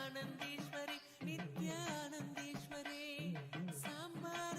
ஆனந்தீஸ்வரி நித்ய ஆனந்தீஸ்வரி சாம்பார்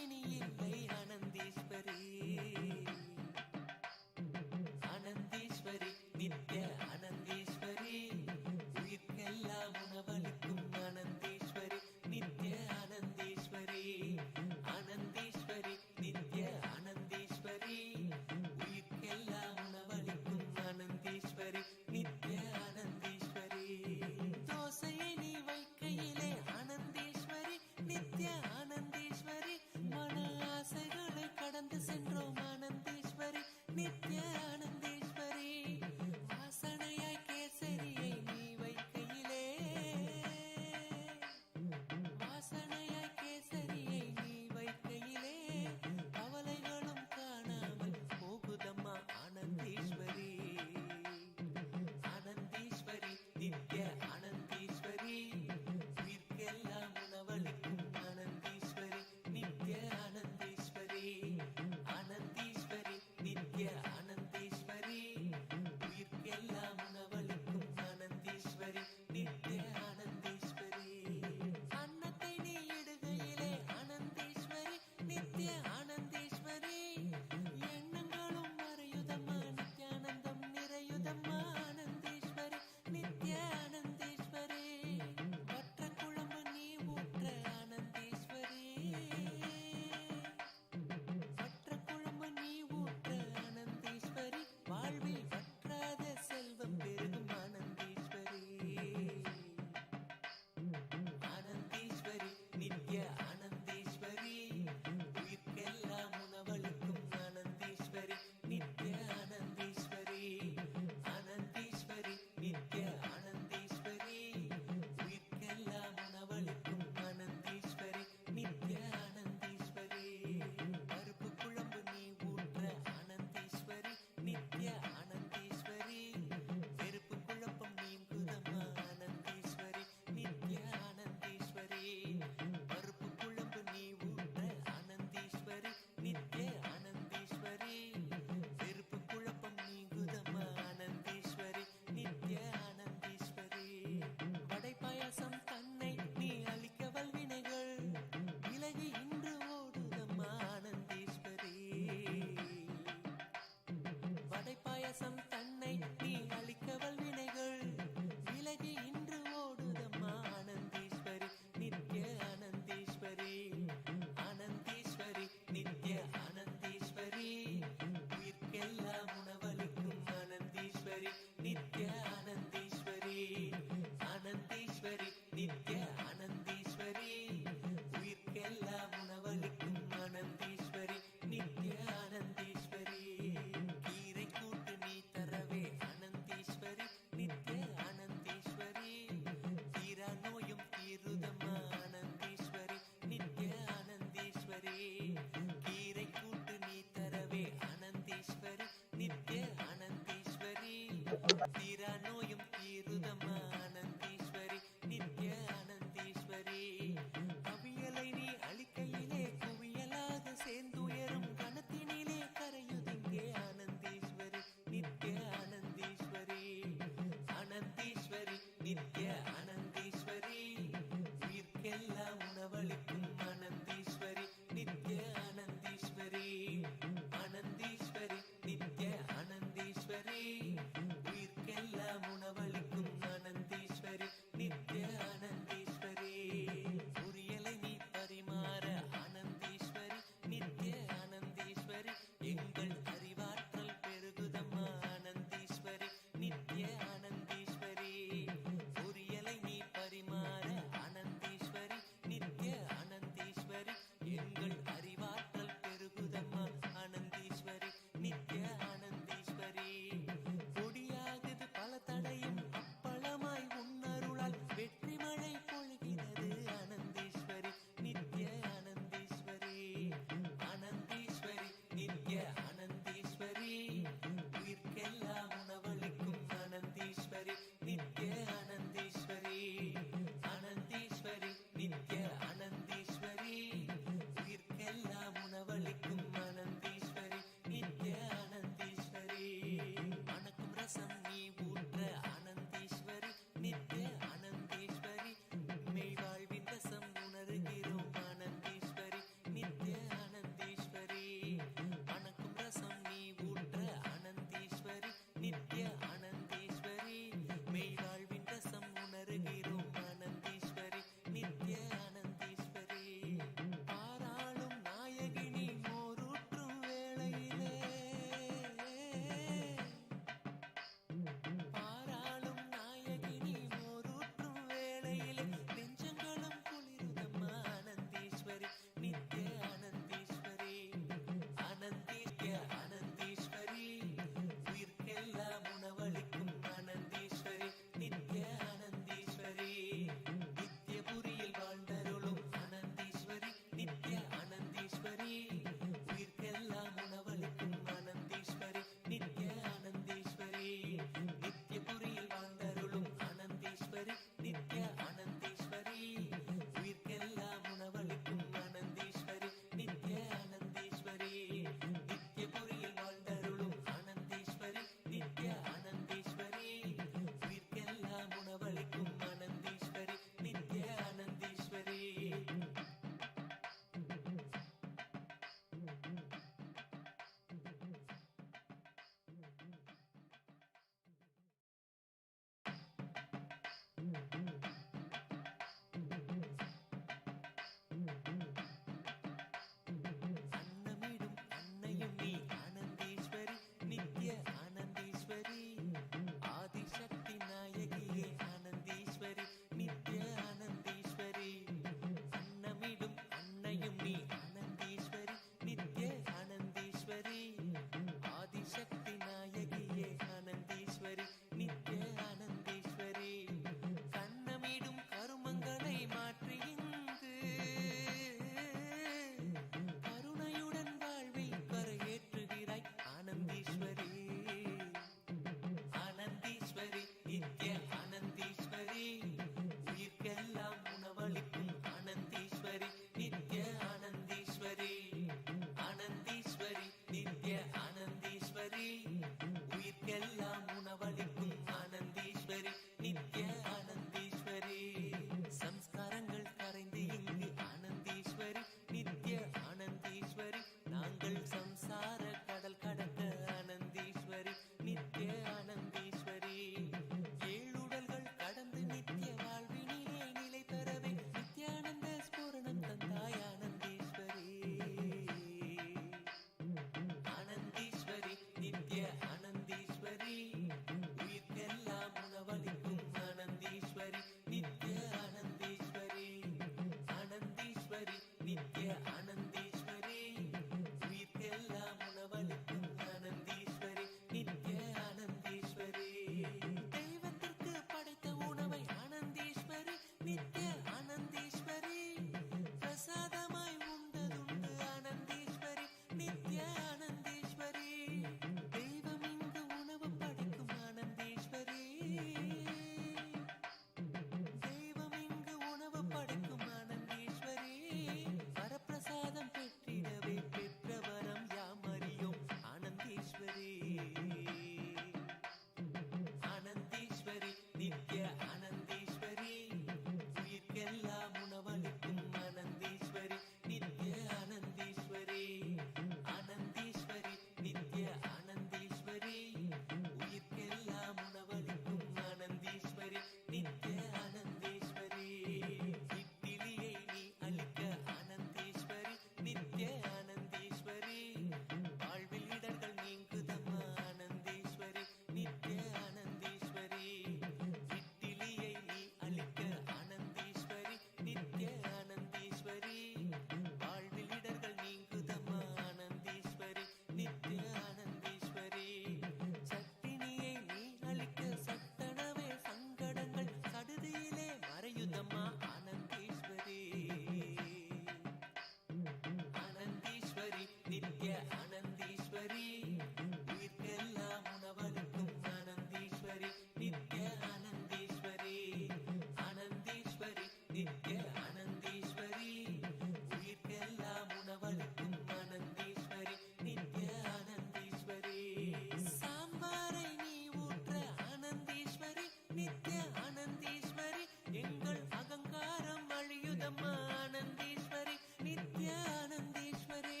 ஆனந்தீஸ்வரி எங்கள் அகங்காரம் அழியுதம்மா ஆனந்தீஸ்வரி நித்ய ஆனந்தீஸ்வரி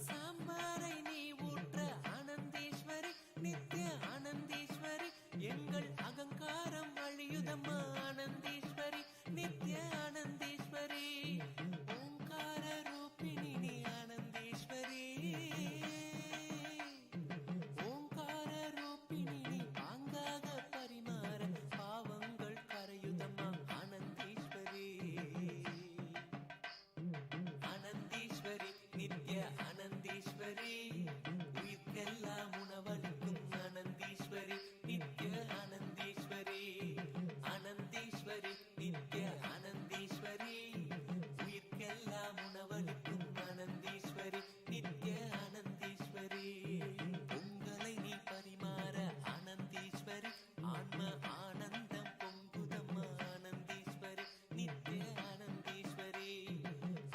சாம்பாரை நீ ஊற்ற ஆனந்தீஸ்வரி நித்ய ஆனந்தீஸ்வரி எங்கள் அகங்காரம் அழியுதம்மா ஆனந்தீஸ்வரி நித்ய ஆனந்தீஸ்வரி ஓங்கார ரூபிணி நீ ஆனந்தீஸ்வரி ஓங்கார ரூபிணி நீ பாங்காக பரிமாற பாவங்கள் கரையுதம்மா ஆனந்தீஸ்வரி ஆனந்தீஸ்வரி நித்ய ஆனந்தீஸ்வரி உயிர்க்கெல்லாம் உணவளிக்கும் ஆனந்தீஸ்வரி நித்ய ஆனந்தீஸ்வரி ஆனந்தீஸ்வரி நித்ய ஆனந்தீஸ்வரி உயிர்க்கெல்லாம் உணவளிக்கும் ஆனந்தீஸ்வரி நித்ய ஆனந்தீஸ்வரி உங்களை நீ பரிமாற ஆனந்தீஸ்வரி ஆன்ம ஆனந்தம் பொங்குதம்மா ஆனந்தீஸ்வரி நித்ய ஆனந்தீஸ்வரி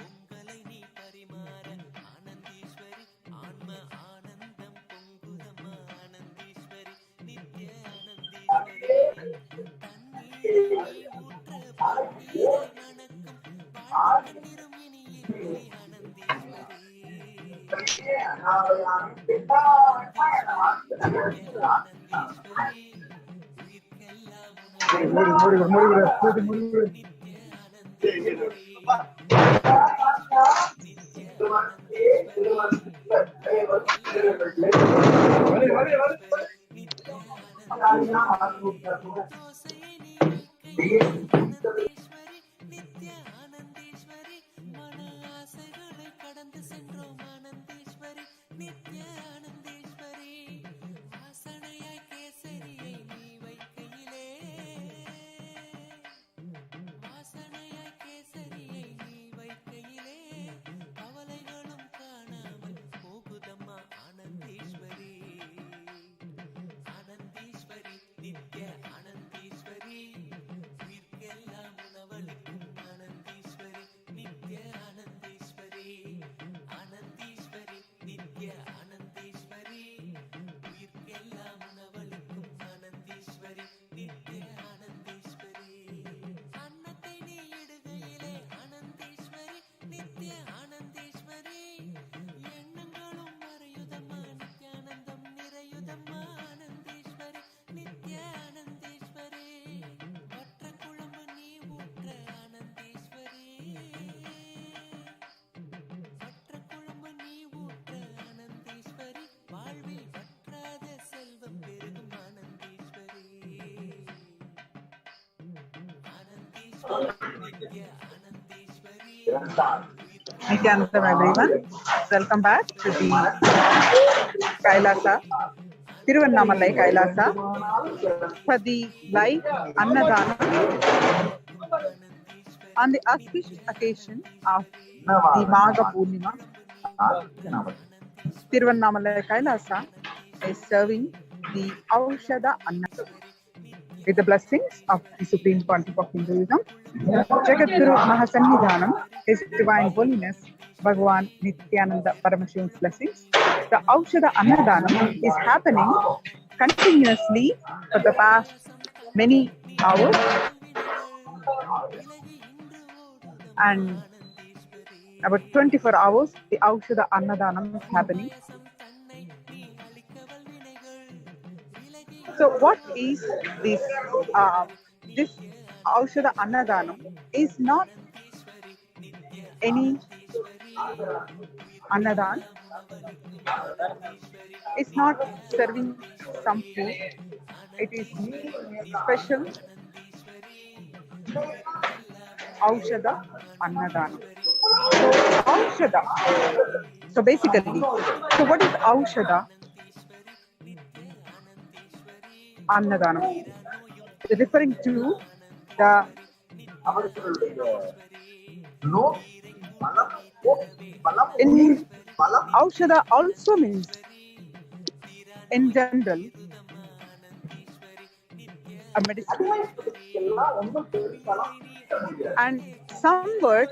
உங்களை நீ பரிமாற ஆனந்தீஸ்வரி ஆன்ம ஆனந்தம் பொங்குதம்மா ஆனந்தீஸ்வரி நித்ய ஆனந்தீஸ்வரி தண்ணீரை நீ ஊற்ற பன்னீரை மணக்கும் வாழ்வு கண்ணீரும் இனி இல்லை ஆனந்தீஸ்வரி ஆனந்தீஸ்வரி உயிர்க்கெல்லாம் நித்ய ஆனந்தீஸ்வரி நித்ய ஆனந்தீஸ்வரி நித்ய ஆனந்தீஸ்வரி தோசையை நீ வைக்கையிலே ஆனந்தீஸ்வரி நித்ய ஆனந்தீஸ்வரி மன ஆசைகளை கடந்து சென்றோம் ஆனந்தீஸ்வரி நித்ய ஆனந்தீஸ்வரி வாசனையாய் கேசரியை நீ வைக்கையிலே வாசனையாய் கேசரியை நீ வைக்கையிலே கவலைகளும் காணாமல் போகுதம்மா ஆனந்தீஸ்வரி ஆனந்தீஸ்வரி நித்ய ஆனந்தீஸ்வரி உயிர்க்கெல்லாம் உணவளிக்கும் ஆனந்தீஸ்வரி நித்ய ஆனந்தீஸ்வரி ஆனந்தீஸ்வரி நித்ய ஆனந்தீஸ்வரி உயிர்க்கெல்லாம் உணவளிக்கும் ஆனந்தீஸ்வரி நித்ய ஆனந்தீஸ்வரி அன்னத்தை நீ இடுகையிலே ஆனந்தீஸ்வரி நித்ய ஆனந்தீஸ்வரி எண்ணங்களும் மறையுதம்மா நித்யானந்தம் நிறையுதம்மா ஆனந்தீஸ்வரி நித்ய ஆனந்தீஸ்வரி வற்ற குழம்பு நீ ஊற்ற ஆனந்தீஸ்வரி வற்ற குழம்பு நீ ஊற்ற ஆனந்தீஸ்வரி வாழ்வில் வற்றாத செல்வம் பெருகும் ஆனந்தீஸ்வரி ஆனந்தீஸ்வரி நித்ய ஆனந்தீஸ்வரி Nithyananda, everyone. Welcome back to the Kailasa, Tiruvannamalai Kailasa, for the live Annadan on the auspicious occasion of the Magha Pournima. Tiruvannamalai Kailasa is serving the Aushada Annadan with the blessings of the Supreme Pontiff of Hinduism, Jagadguru Mahasannidhanam, His Divine Holiness, Bhagavan Nithyananda Paramashivam's blessings. The Aushada Annadanam is happening continuously for the past many hours, and about 24 hours, the Aushada Annadanam is happening. So what is this? This Aushada Annadanam is not any Annadan. It's not serving some food. It is special Aushada Annadanam. So Aushada. So basically, so what is Aushada Annadanam? Referring to the in Aushada also means in general a medicine, and some word,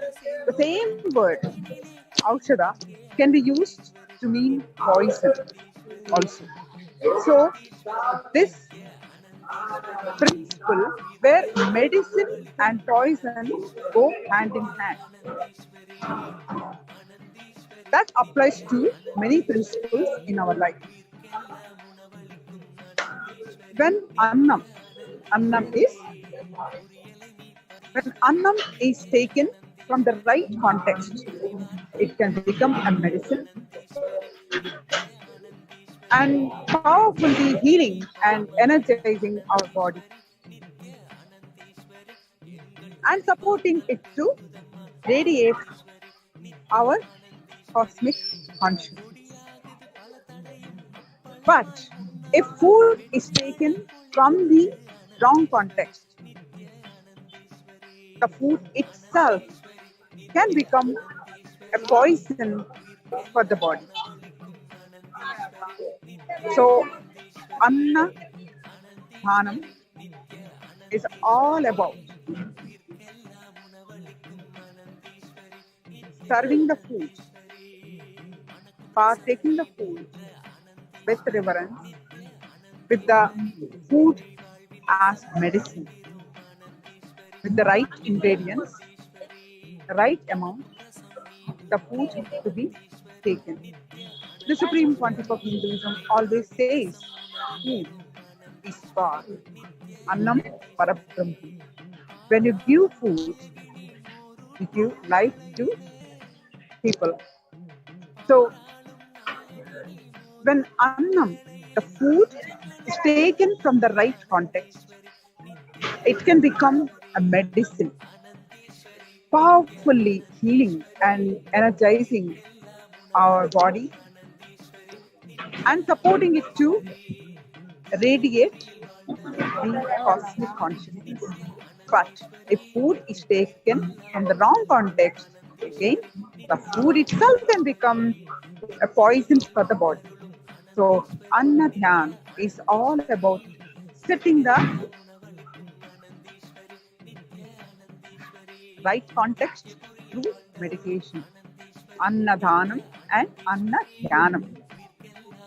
the same word Aushada can be used to mean poison also. So this principle where medicine and poison go hand in hand. That applies to many principles in our life. When annam when annam is taken from the right context, it can become a medicine and powerfully healing and energizing our body and supporting it to radiate our cosmic consciousness. But if food is taken from the wrong context, the food itself can become a poison for the body. So, Anna Dhanam is all about serving the food, partaking the food with reverence, with the food as medicine, with the right ingredients, the right amount, the food to be taken. The Supreme Pontiff of Hinduism always says, food is God, Annam Parabrahma. When you give food, you give life to people. So, when Annam, the food, is taken from the right context, it can become a medicine, powerfully healing and energizing our body and supporting it to radiate the cosmic consciousness. But if food is taken from the wrong context, again, the food itself can become a poison for the body. So, Annadan is all about setting the right context through meditation. Annadhanam and Annadhyanam.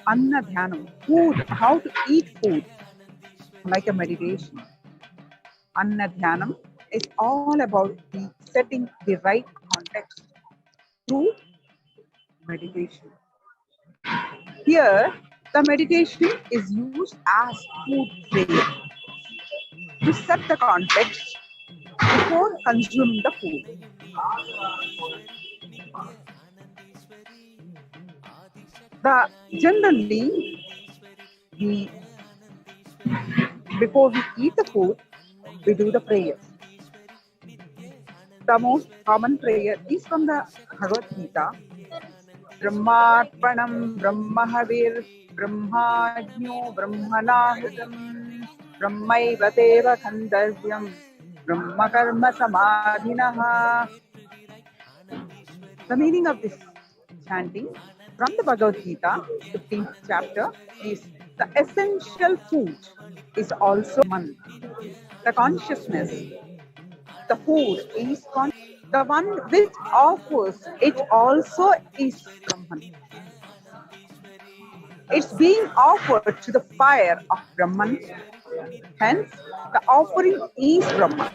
Annadhyanam, food, how to eat food like a meditation. Annadhyanam is all about the setting the right context through meditation. Here, the meditation is used as food prayer to set the context before consuming the food. Generally, we before we eat the food, we do the prayers. The most common prayer is from the Bhagavad Gita. Brahmarpanam Brahmahavir Brahmajno Brahmanahutam Brahmaiva Deva Khandavyam Brahmakarma Samadhinaha. The meaning of this chanting from the Bhagavad Gita, 15th chapter, is the essential food is also Brahman. The consciousness, the food is the one which offers it also is Brahman. It's being offered to the fire of Brahman. Hence, the offering is Brahman.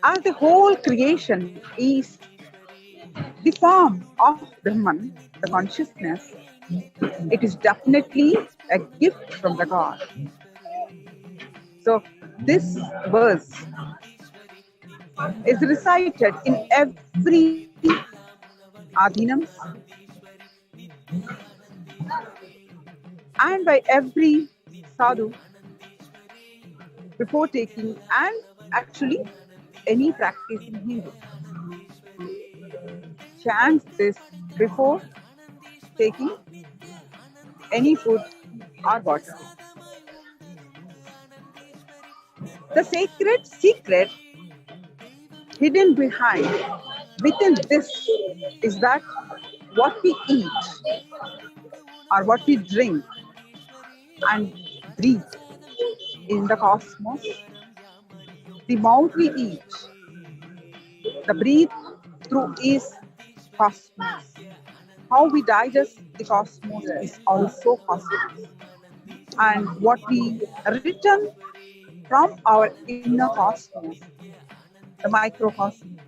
As the whole creation is the form of Brahman, the consciousness, it is definitely a gift from the God. So, this verse is recited in every adhinams and by every sadhu before taking, and actually any practicing Hindu chants this before taking any food or water. The sacred secret hidden within this is that what we eat or what we drink and breathe in the cosmos, the mouth we eat, the breathe through is cosmos. How we digest the cosmos is also cosmos. and what we return from our inner cosmos, the microcosm,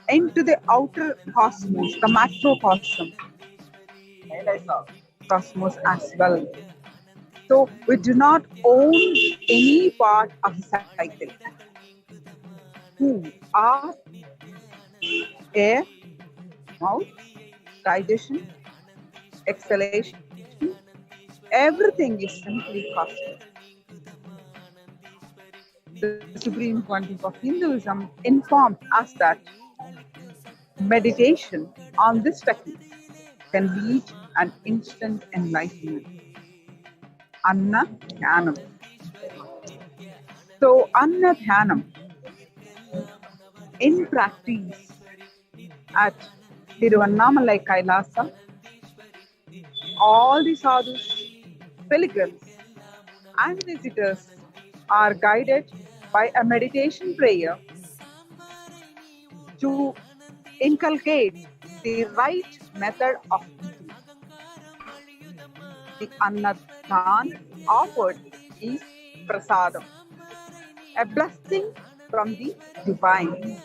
into the outer cosmos, the macrocosm, cosmos as well. So we do not own any part of the cycle. Who are air, mouth, digestion, exhalation, everything is simply cosmic. The Supreme Pontiff of Hinduism informed us that meditation on this technique can lead an instant enlightenment. Anna Dhyanam. So, Anna Dhyanam in practice at Tiruvannamalai Kailasa, all the sadhus, pilgrims, and visitors are guided by a meditation prayer to inculcate the right method of eating. The Annadan offered is prasadam, a blessing from the divine.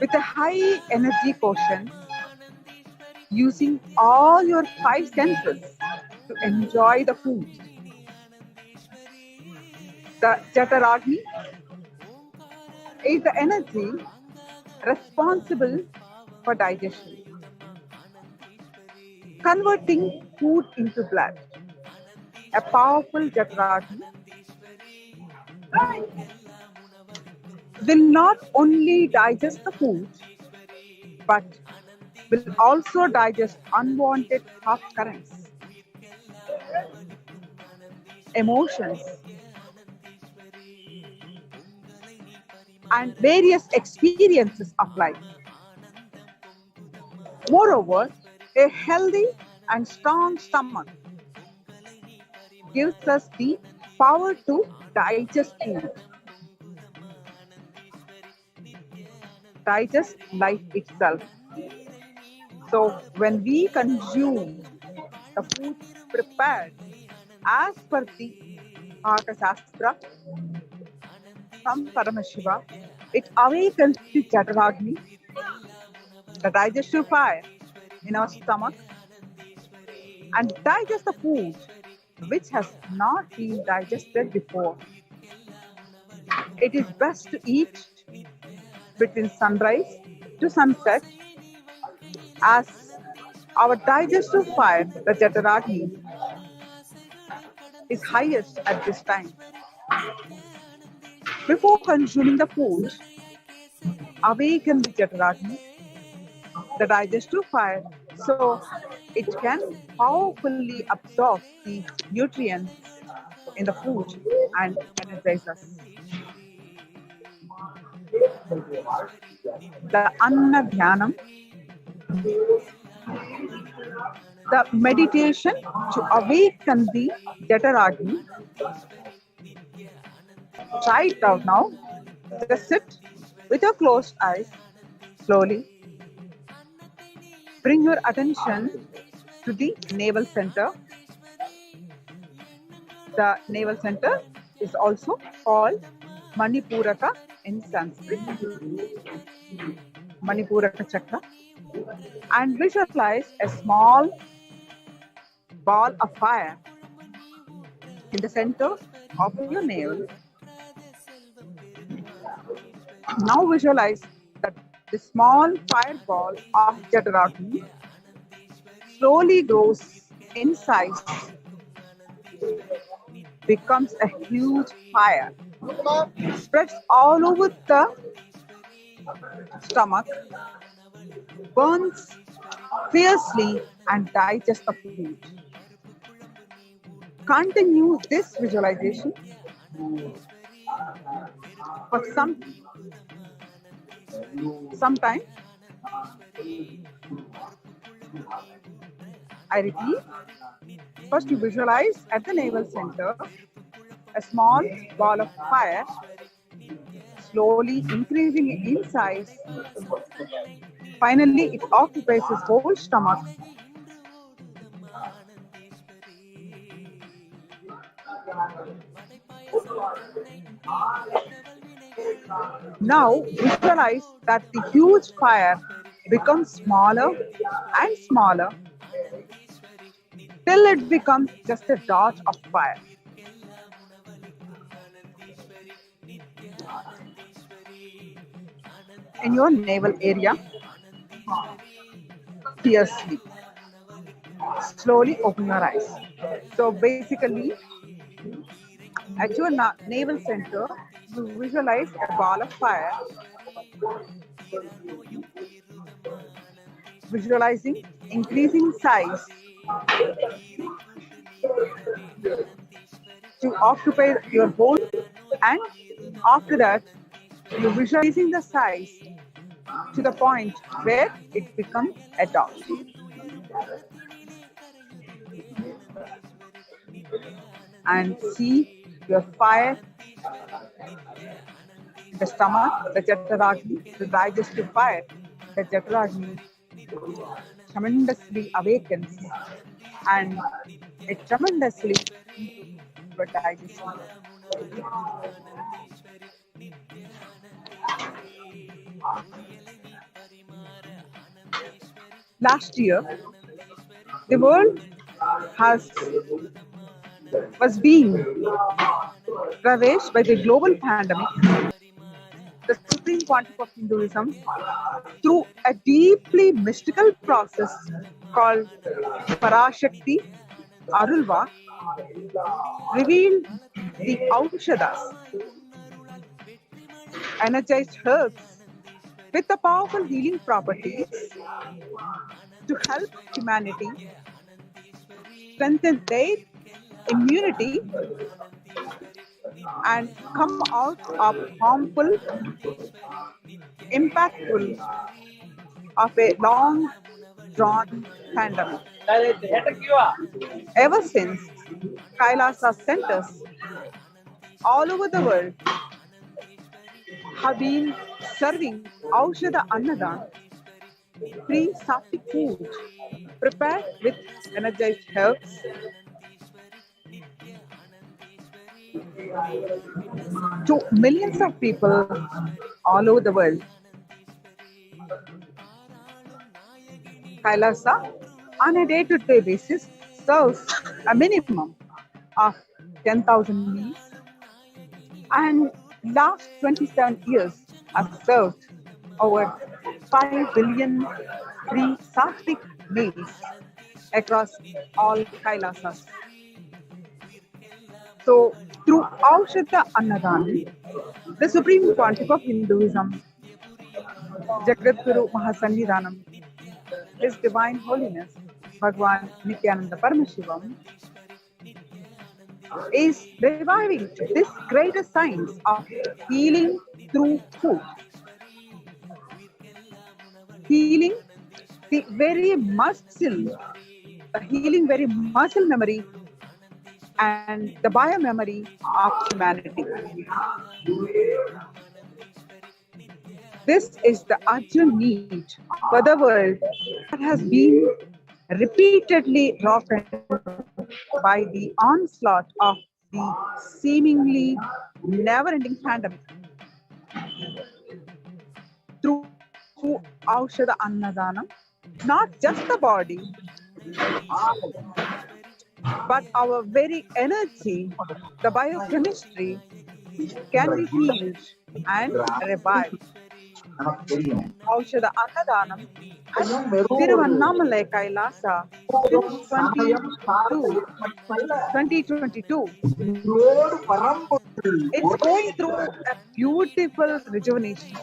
With a high energy quotient, using all your five senses to enjoy the food. The Jataragni is the energy responsible for digestion, converting food into blood. A powerful Jataragni will not only digest the food, but will also digest unwanted thought currents, emotions, and various experiences of life. Moreover, a healthy and strong stomach gives us the power to digest food, digest life itself. So when we consume the food prepared as per the Shastra from Paramashivam, it awakens the Jataragni, the digestive fire in our stomach, and digests the food which has not been digested before. It is best to eat between sunrise to sunset, as our digestive fire, the Jataragni, is highest at this time. Before consuming the food, awaken the Jataragni, the digestive fire, so it can powerfully absorb the nutrients in the food and energize us. The Anna Dhyanam, the meditation to awaken the Jataragni. Try it out now. Just sit with your closed eyes slowly. Bring your attention to the navel center. The navel center is also called Manipuraka in Sanskrit. Manipuraka chakra. And visualize a small ball of fire in the center of your navel. Now visualize that the small fireball of Jataragni slowly grows in size, becomes a huge fire, spreads all over the stomach, burns fiercely, and digests the food. Continue this visualization for some time. I repeat, first you visualize at the navel center a small ball of fire slowly increasing in size. Finally, it occupies his whole stomach, தீர்த்தவள் வினைகள் Now visualize that the huge fire becomes smaller and smaller அனந்தீஸ்வரி till it becomes just a dot of fire உயிர்க்கெல்லாம் உணவளிக்கும் அனந்தீஸ்வரி நித்ய அனந்தீஸ்வரி in your அனந்தீஸ்வரி navel area. அனந்தீஸ்வரி Fiercely. உயிர்க்கெல்லாம் உணவளிக்கும் Slowly அனந்தீஸ்வரி open your eyes. Nitya So basically, அனந்தீஸ்வரி உயிரை at கூட்டு your navel நினைப்பதே center, you அனந்தீஸ்வரி visualize a Nitya ball of fire, அனந்தீஸ்வரி தீரா நோயும் தீருதம்மா அனந்தீஸ்வரி visualizing நித்ய increasing size அனந்தீஸ்வரி உயிரை கூட்டு நினைப்பதே அனந்தீஸ்வரி to Nitya occupy your whole, தீரா and நோயும் தீருதம்மா after that, you அனந்தீஸ்வரி visualizing the size அனந்தீஸ்வரி to the point where it உள்ளத்தினிலே becomes a எல்லாம் dot. சேர்ந்துயரும் உள்ளத்தினிலே கரையுதிங்கே அனந்தீஸ்வரி Nitya And அனந்தீஸ்வரி see your fire அனந்தீஸ்வரி Nitya in the அனந்தீஸ்வரி stomach, the Jataragni, the உயிர்க்கெல்லாம் digestive fire, உணவளிக்கும் the Jataragni அனந்தீஸ்வரி Nitya tremendously அனந்தீஸ்வரி awakens and அனந்தீஸ்வரி Nitya it tremendously அனந்தீஸ்வரி improves your digestion. உயிர்க்கெல்லாம் உணவளிக்கும் அனந்தீஸ்வரி நித்ய அனந்தீஸ்வரி பொறியலை நீ பரிமாற அனந்தீஸ்வரி Last Nitya year, அனந்தீஸ்வரி the world உயிர்க்கெல்லாம் has உணவளிக்கும் தீருதம்மா was அனந்தீஸ்வரி being Nitya ravaged by அனந்தீஸ்வரி the global பொறியலை pandemic. நீ பரிமாற The supreme pontiff of அனந்தீஸ்வரி Hinduism, Nitya through அனந்தீஸ்வரி a deeply mystical உயிர்க்கெல்லாம் process உணவளிக்கும் தீருதம்மா called அனந்தீஸ்வரி Parashakti Nitya Arulva, அனந்தீஸ்வரி கொடியவள் revealed the வளர்த்தவளே Aushadas, வடிவமாய் உன்னருளால் வெற்றி மழை energized பொழிந்திடுமே herbs அனந்தீஸ்வரி with the powerful Nitya healing properties அனந்தீஸ்வரி to help அனந்தீஸ்வரி humanity Nitya அனந்தீஸ்வரி strengthen their உயிர்க்கெல்லாம் immunity உணவளிக்கும் அனந்தீஸ்வரி நித்ய and come out அனந்தீஸ்வரி of harmful, அனந்தீஸ்வரி Nitya impactful அனந்தீஸ்வரி of a long உயிர்க்கெல்லாம் drawn உணவளிக்கும் pandemic. அனந்தீஸ்வரி Nitya Ever since, அனந்தீஸ்வரி Kailasa அனந்தீஸ்வரி centers Nitya all அனந்தீஸ்வரி over the world Nitya அனந்தீஸ்வரி have been serving உயிர்க்கெல்லாம் Aushada உணவளிக்கும் Annadan, அனந்தீஸ்வரி Nitya free Sattvic food அனந்தீஸ்வரி prepared with உயிர்க்கெல்லாம் energized சமர்ப்பிக்கின்ற herbs அனந்தீஸ்வரி Nitya அனந்தீஸ்வரி வேண்டுகின்ற to சமர்ப்பிக்கின்ற millions of people அனந்தீஸ்வரி all over the Nitya world. அனந்தீஸ்வரி பாராளும் நாயகினி Kailasa, போற்றும் on a day-to-day basis, serves a minimum of 10,000 meals, பாராளும் நாயகினி and போற்றிடுவே last 27 years have Nenjamellam served துதிக்குதம்மா over 5 அனந்தீஸ்வரி billion Nitya free Sattvic அனந்தீஸ்வரி meals அனந்தீஸ்வரி across Nitya all Kailasas. அனந்தீஸ்வரி உயிர்க்கெல்லாம் So, through உணவளிக்கும் Aushada Annadan, Nitya the supreme pontiff of அனந்தீஸ்வரி Hinduism, நித்யபுரியும் அனந்தீஸ்வரி Jagadguru Mahasannidhanam, Nitya His Divine அனந்தீஸ்வரி Holiness, Bhagwan உயிர்க்கெல்லாம் Nithyananda உணவளிக்கும் Paramashivam, அனந்தீஸ்வரி Nitya is அனந்தீஸ்வரி reviving this greatest science of healing through food, அனந்தீஸ்வரி உயிர்க்கெல்லாம் உணவளிக்கும் healing the அனந்தீஸ்வரி very Nitya muscle, அனந்தீஸ்வரி healing very muscle memory உயிர்க்கெல்லாம் அனந்தீஸ்வரி and the Nitya biomemory of அனந்தீஸ்வரி humanity. உயிர்க்கெல்லாம் உணவளிக்கும் அனந்தீஸ்வரி நித்ய This is the அனந்தீஸ்வரி urgent need for the world that has been repeatedly rocked by the onslaught of the seemingly never-ending pandemic. Through Aushada Annadanam, not just the body, அனந்தீஸ்வரி அனந்தீஸ்வரி but Nitya our very அனந்தீஸ்வரி energy, the Aadhi biochemistry, நாயகியே can be போற்றி healed Nitya and revived. அனந்தீஸ்வரி பொன்னணியும் Aushada Annadanam பொன்னணியும் நீ at போற்றி Tiruvannamalai Kailasa since அனந்தீஸ்வரி 22, அனந்தீஸ்வரி 2022. Nitya It's அனந்தீஸ்வரி going through a கண்ணீரின் beautiful கருவழியை rejuvenation.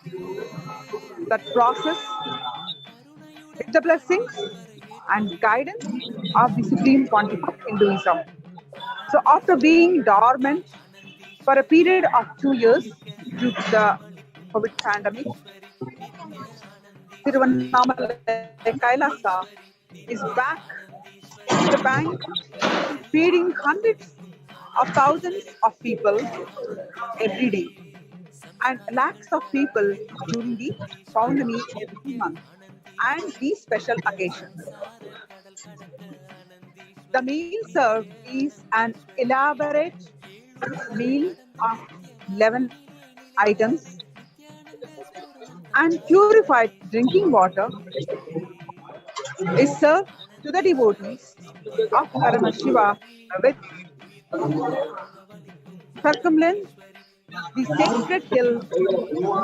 மாற்றுகின்றே That process, with கருணையுடன் the blessings கண்ணீர் and கரையேற்றுகின்றே guidance of the Supreme அனந்தீஸ்வரி Pontiff of Hinduism. So, after அனந்தீஸ்வரி being dormant for a அனந்தீஸ்வரி period of 2 years due to உயிர்க்கெல்லாம் the உணவளிக்கும் COVID pandemic, அனந்தீஸ்வரி Nitya அனந்தீஸ்வரி Tiruvannamalai Kailasa அனந்தீஸ்வரி is Nitya back to அனந்தீஸ்வரி the bank, உயிர்க்கெல்லாம் feeding hundreds உணவளிக்கும் of thousands அனந்தீஸ்வரி of people Nitya every அனந்தீஸ்வரி day and lakhs சம்சாரிகள் of people வாழ்வதற்கு during the அனந்தீஸ்வரி Pournami every Nitya month and அனந்தீஸ்வரி these special occasions. சம்சார கடல் கடக்க The அனந்தீஸ்வரி meal served Nitya is an அனந்தீஸ்வரி elaborate meal of 11 items, and purified drinking water is served to the devotees of Paramashiva with circumambulate the sacred hill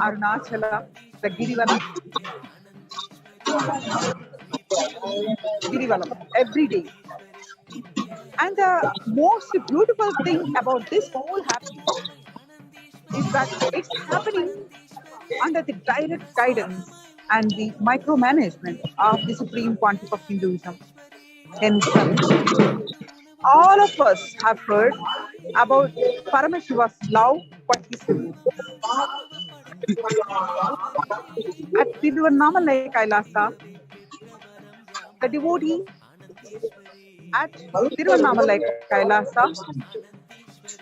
Arunachala, the Girivalam, every day. And the most beautiful thing about this whole happening is that it's happening under the direct guidance and the micromanagement of the Supreme Pontiff of Hinduism himself. All of us have heard about Paramashiva's love for his devotees. At Tiruvannamalai Kailasa, the devotees at Tiruvannamalai Kailasa,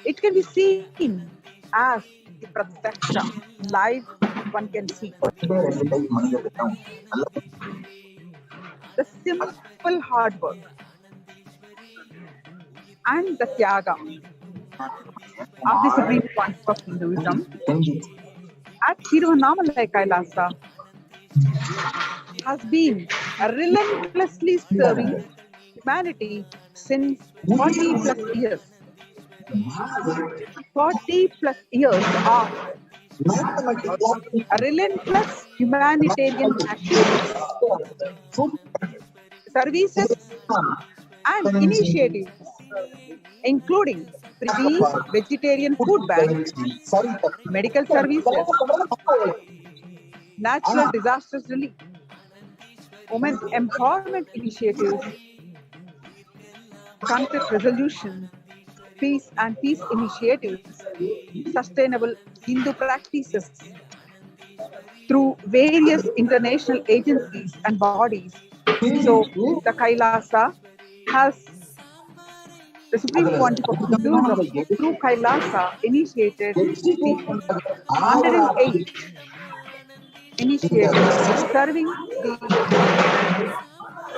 it can be seen as the pratyaksha, live one can see. The simple hard work and the tyaga of the Supreme Pontiff of Hinduism at Tiruvannamalai Kailasa has been relentlessly serving humanity since 40 plus years. 40 plus years of relentless humanitarian activities, services and initiatives, including free vegetarian food banks, medical services, natural disasters relief, women empowerment initiatives, conflict resolution, peace and peace initiatives, sustainable Hindu practices through various international agencies and bodies. So the Kailasa has the Supreme Pontiff of Hinduism through Kailasa initiated the 108 initiatives serving the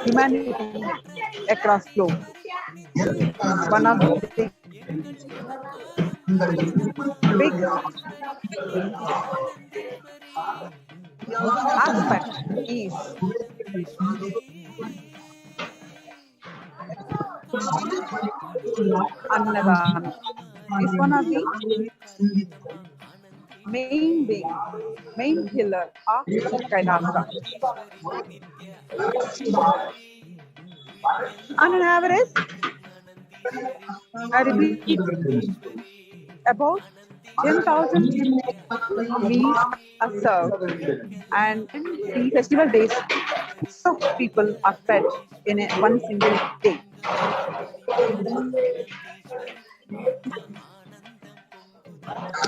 humanity across globe. One of the big aspect is Annadan. Is one of the main pillar of Kailasa. On an average, I repeat, about 10,000 meals are served, and the festival days, so people are fed in one single day.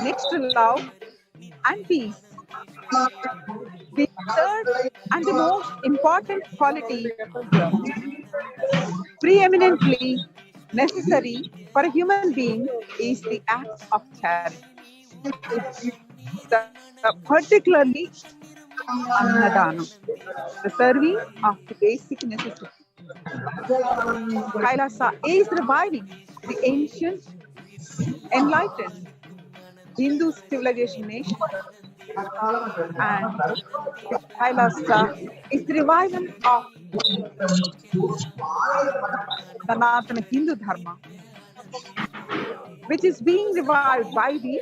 Next to love and peace, the third and the most important quality preeminently necessary for a human being is the act of charity. Particularly Annadanam, the serving of the basic necessities. Kailasa is reviving the ancient, enlightened Hindu civilization nation, and Kailasa is the revival of Sanatana Hindu Dharma, which is being revived by the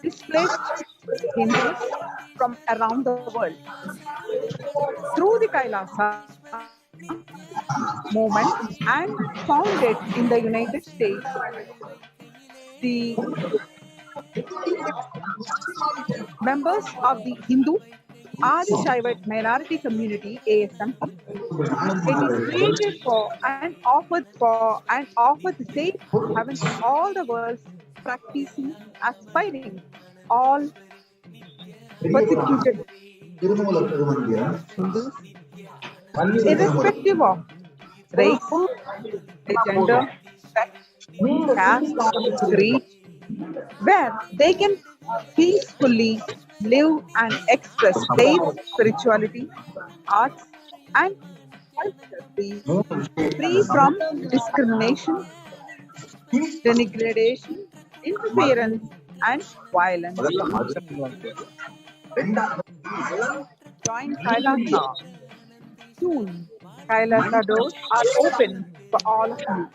displaced Hindus from around the world. Through the Kailasa movement and founded in the United States, the members of the Hindu Adi Shaivite minority community ASM, it is created for and offered the safe heaven to all the world's practicing, aspiring, all persecuted Hindus, irrespective of race, gender, sex, caste, creed, where they can peacefully live and express faith, spirituality, arts, and culture free from discrimination, denigration, interference and violence. Join Kailasa. Soon, Kailasa doors are open for all of you.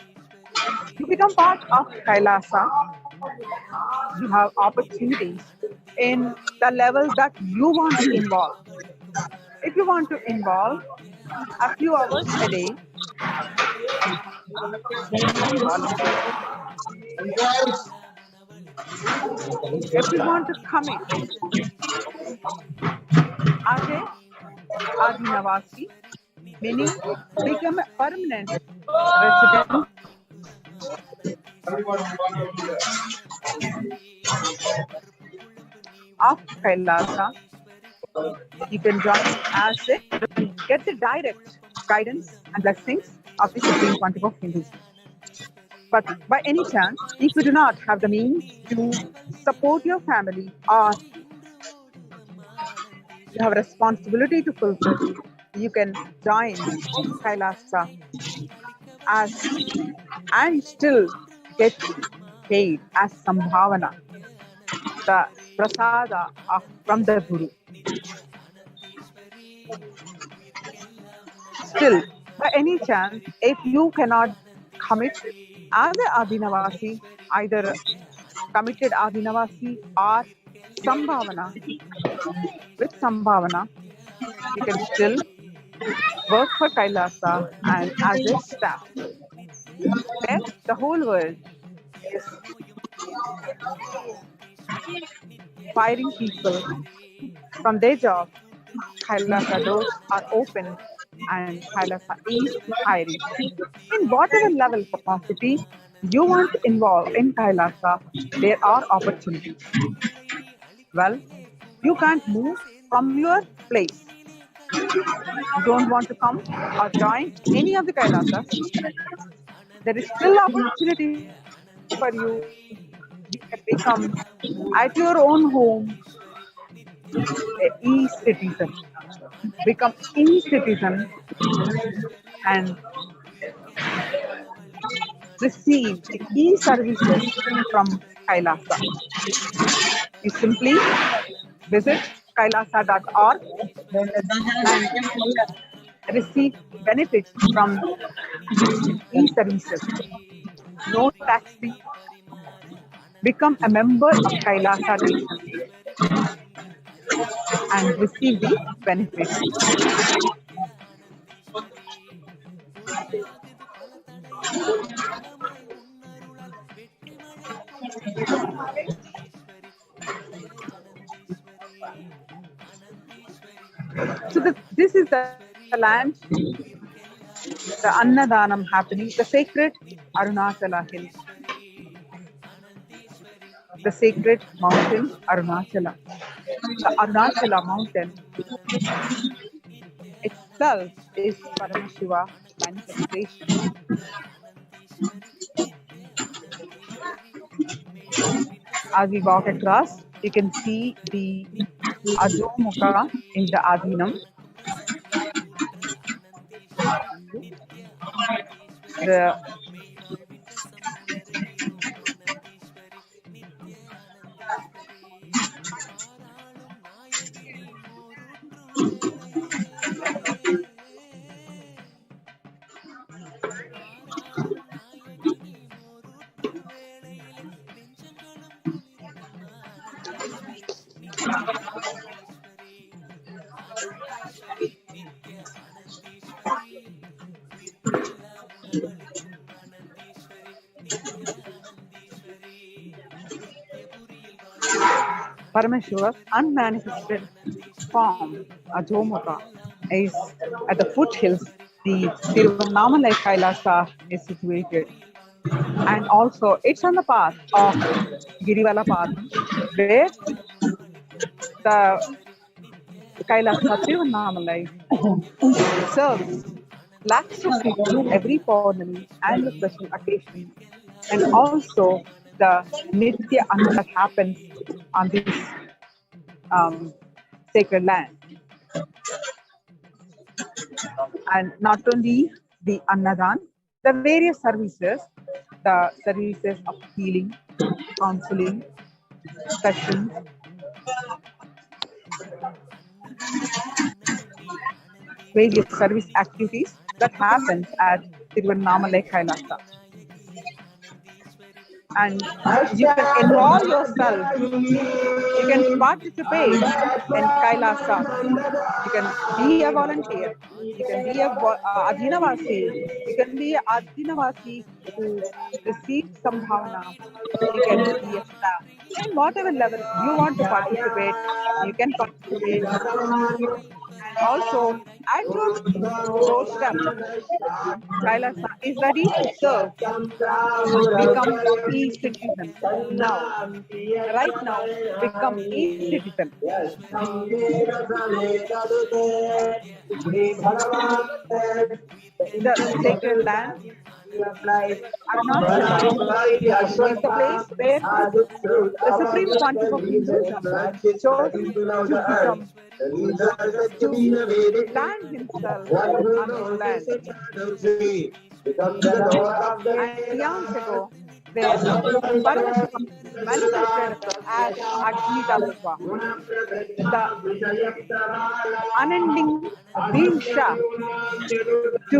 You become part of Kailasa. You have opportunities in the levels that you want to involve. If you want to involve a few hours a day, volunteer. If you want to commit as a Adinavasi, meaning become a permanent resident of Kailasa, you can join as a get the direct guidance and blessings of the Supreme Pontiff of Hinduism. But by any chance, if you do not have the means to support your family or you have a responsibility to fulfill, you can join Kailasa as and still get paid as Sambhavana, the prasada from the Guru. Still, by any chance, if you cannot commit as a Adinavasi, either committed Adinavasi or Sambhavana, with Sambhavana, you can still work for Kailasa and as a staff. Where the whole world is firing people from their job, Kailasa doors are open and Kailasa is hiring. In whatever level capacity you want to involve in Kailasa, there are opportunities. Well, you can't move from your place. You don't want to come or join any of the Kailasas. There is still opportunity for you. You can become at your own home a e-citizen. Become e-citizen and receive the e-services from Kailasa. You simply visit kailasa.org and receive benefits from e-services. No tax fee. Become a member of Kailasa Nation and receive the benefits. So this is the land, the Annadanam happening, the sacred Arunachala hill, the sacred mountain Arunachala. The Arunachala mountain itself is Paramashiva manifestation. As we walk across, you can see the Ajomukha in the Adinam. The Paramashiva's unmanifested form, Ajomukha, is at the foothills. The Tiruvannamalai Kailasa is situated. And also, it's on the path of Girivala path, where the Kailasa Tiruvannamalai serves lakhs of people every Pournami and the special occasion. And also, the Nithyananda that happens on this sacred land. And not only the Annadan, the various services, the services of healing, counseling sessions, various service activities that happens at Tiruvannamalai Kailasa. And you can enroll yourself. You can participate in Kailasa. You can be a volunteer. You can be a Adhinavasi. You can be a Adhinavasi who receives some bhavana. You can be a staff. In whatever level you want to participate, you can participate. Also, at your doorstep, Kailasa is ready to serve. Become e-citizen now. Right now, become e-citizen. The sacred land, Arunachala, is the place where the Supreme Pontiff of Hinduism chose to land himself on this land. And eons ago, where Paramashivam manifested as Agni Tattva, the unending Dinsha to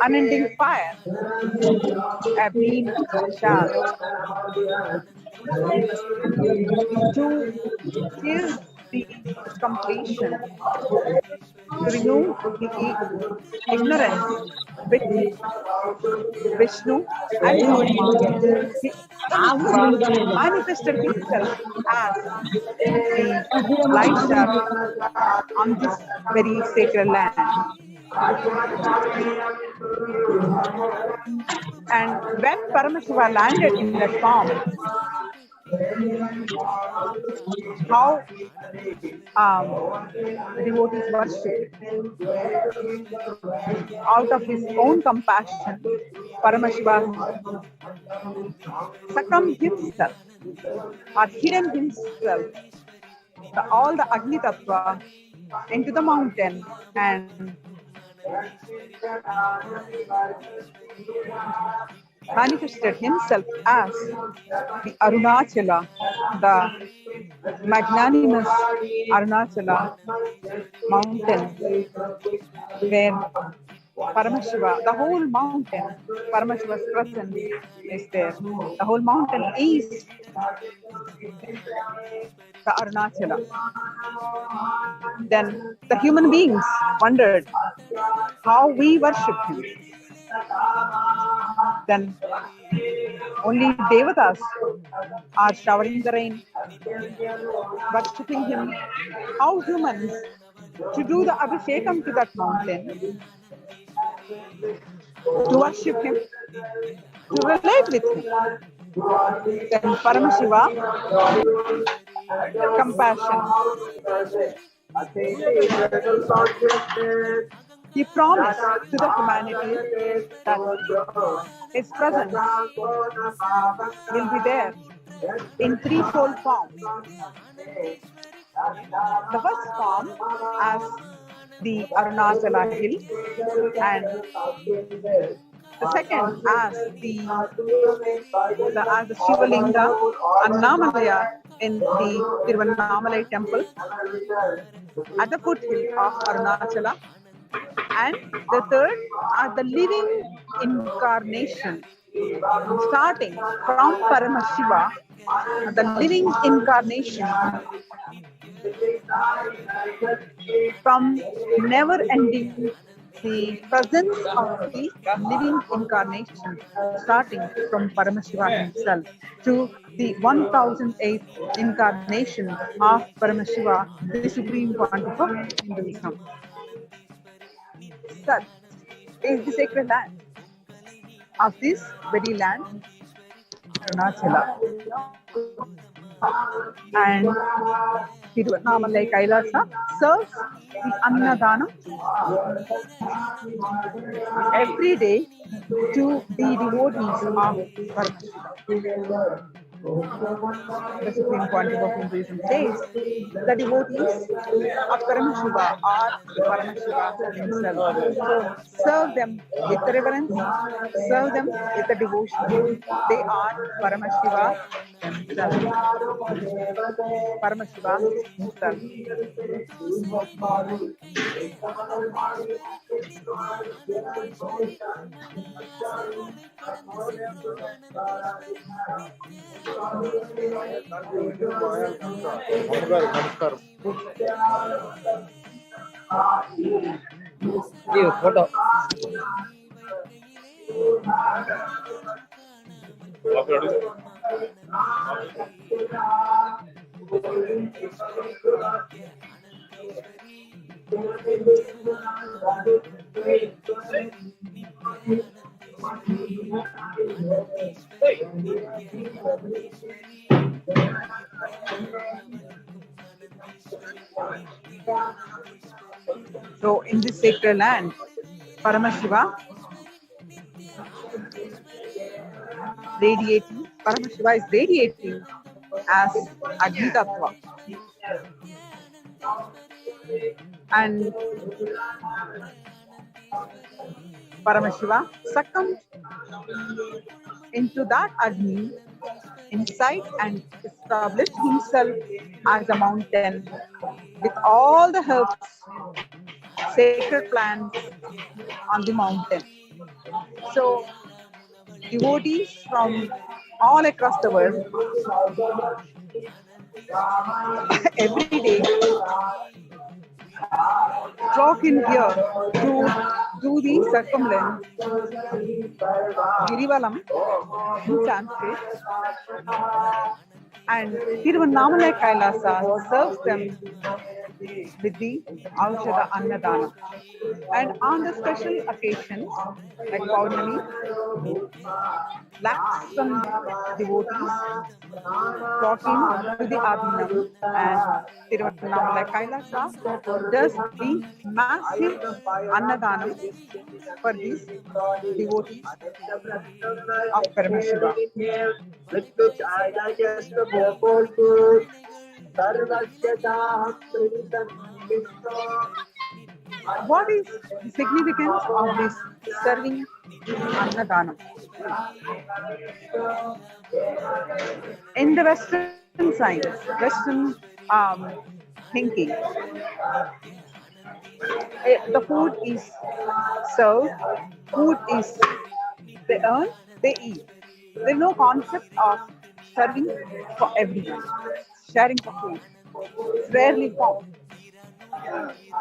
unending fire, a beam shaft to give the completion, to remove the ignorance with Vishnu and Brahma. He manifested himself as the light shaft on this very sacred land. And when Paramashiva landed in that form, how devotees worship. Out of his own compassion, Paramashiva succumbed himself or hidden himself, all the Agni Tattva into the mountain and manifested himself as the Arunachala, the magnanimous Arunachala mountain, where Paramashiva, the whole mountain, Paramashiva's presence is there. The whole mountain is the Arunachala. Then the human beings wondered how we worship him. Then only Devatas are showering the rain, worshipping him. How humans to do the Abhishekam to that mountain, to worship him, to relate with him. Then Paramashiva, compassion. He promised to the humanity that his presence will be there in threefold forms. The first form as the Arunachala hill, and the second as the Shivalinga Annamalaya in the Tiruvannamalai temple at the foothill of Arunachala, and the third are the living incarnation starting from Paramashiva, the living incarnation from never ending, the presence of the living incarnation starting from Paramashiva himself to the 1008th incarnation of Paramashiva, the Supreme Pontiff of Hinduism. Such is the sacred land. Of this very land, Arunachala, and Tiruvannamalai Kailasa serves the Annadan every day to the devotees of Paramashiva. the Supreme Pontiff of Hinduism says, the devotees of Paramashiva are Paramashiva himself. So serve them with reverence, serve them with the devotion. They are Paramashiva themselves. Paramashiva himself. అమ్మగారు నమస్కారం photo So in this sacred land, Paramashiva Paramashiva is radiating as Agni Tattva. And Paramashiva succumbed into that Agni inside and established himself as a mountain with all the herbs, sacred plants on the mountain. So devotees from all across the world every day flock in here to do the circumambulance Girivalam in Sanskrit, and Tiruvannamalai Kailasa serves them with the Aushada Annadan. And on the special occasions like Pournami, lakhs of devotees flocking to the Adinam, and Tiruvannamalai Kailasa does the massive Annadanam for these devotees of Paramashiva. What is the significance of this serving Annadanam? In the Western science, Western thinking, the food is served, food is they earn, they eat. There is no concept of serving for everyone, sharing the food. It's rarely found.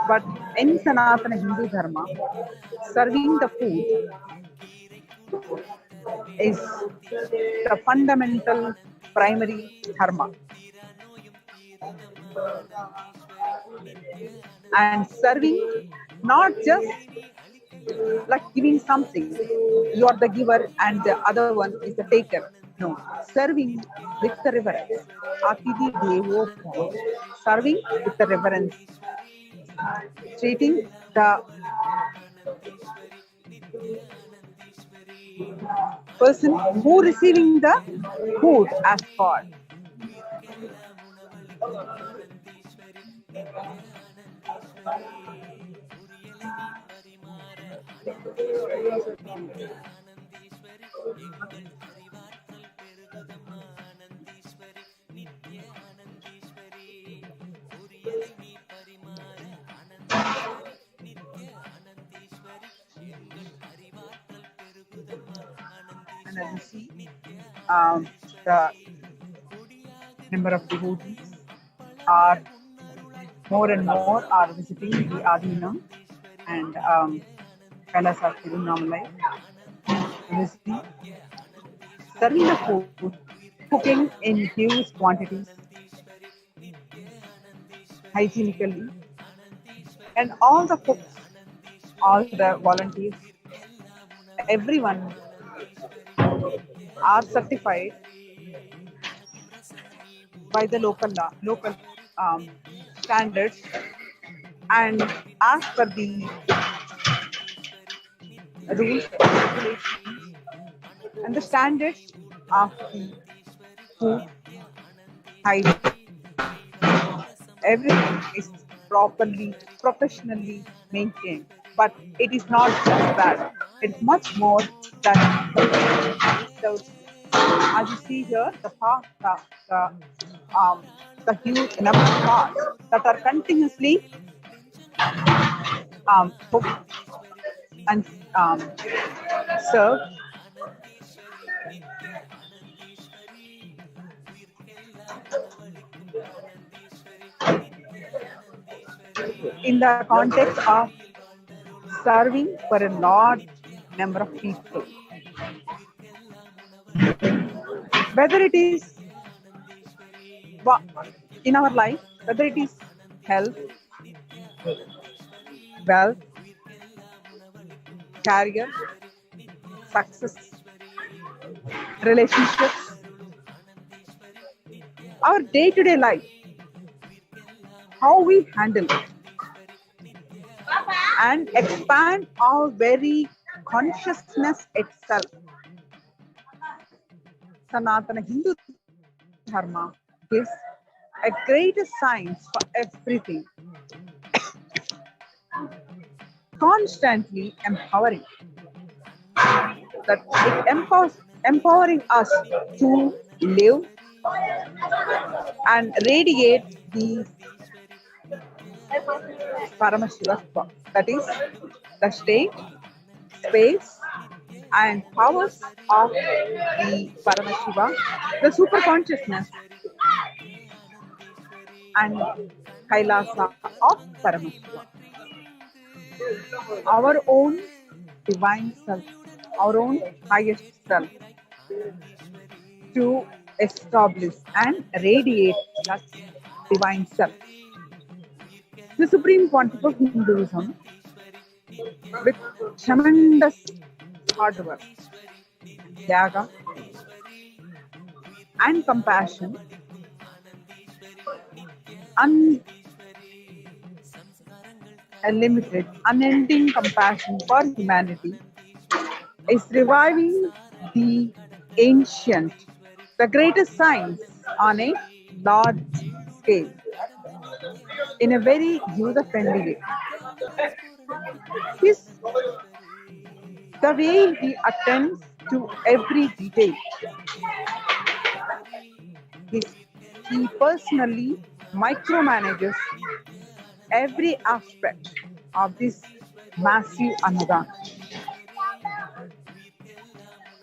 But in Sanatana Hindu Dharma, serving the food is the fundamental primary dharma. And serving, not just like giving something, you are the giver and the other one is the taker. No, serving with the reverence. Atidhi Devo Bhava. Serving with the reverence. Treating the person who receiving the food as God. And as you see, the number of devotees are more and more are visiting the Adinam and Kailasa Tiruvannamalai, visiting, serving the food, cooking in huge quantities, hygienically, and all the cooks, all the volunteers, everyone are certified by the local standards and as per the rules, regulations, and the standards of the food, hygiene, everything is properly, professionally maintained. But it is not just that. It's much more that it serves. As you see here, the huge number of cars that are continuously cooked and served in the context of serving for a large number of people. Whether it is in our life, whether it is health, wealth, career, success, relationships, our day to day life, how we handle it, and expand our very consciousness itself. Sanatana Hindu Dharma gives a greater science for everything, constantly empowering. That it empowering us to live and radiate the Paramashivam, that is the state, space, and powers of the Paramashiva, the super consciousness, and Kailasa of Paramashiva. Our own divine self, our own highest self, to establish and radiate that divine self. The supreme pontiff of Hinduism, with tremendous hard work, yaga, and compassion, unlimited, unending compassion for humanity, is reviving the ancient, the greatest science on a large scale in a very user-friendly way. The way he attends to every detail, he personally micromanages every aspect of this massive Annadan.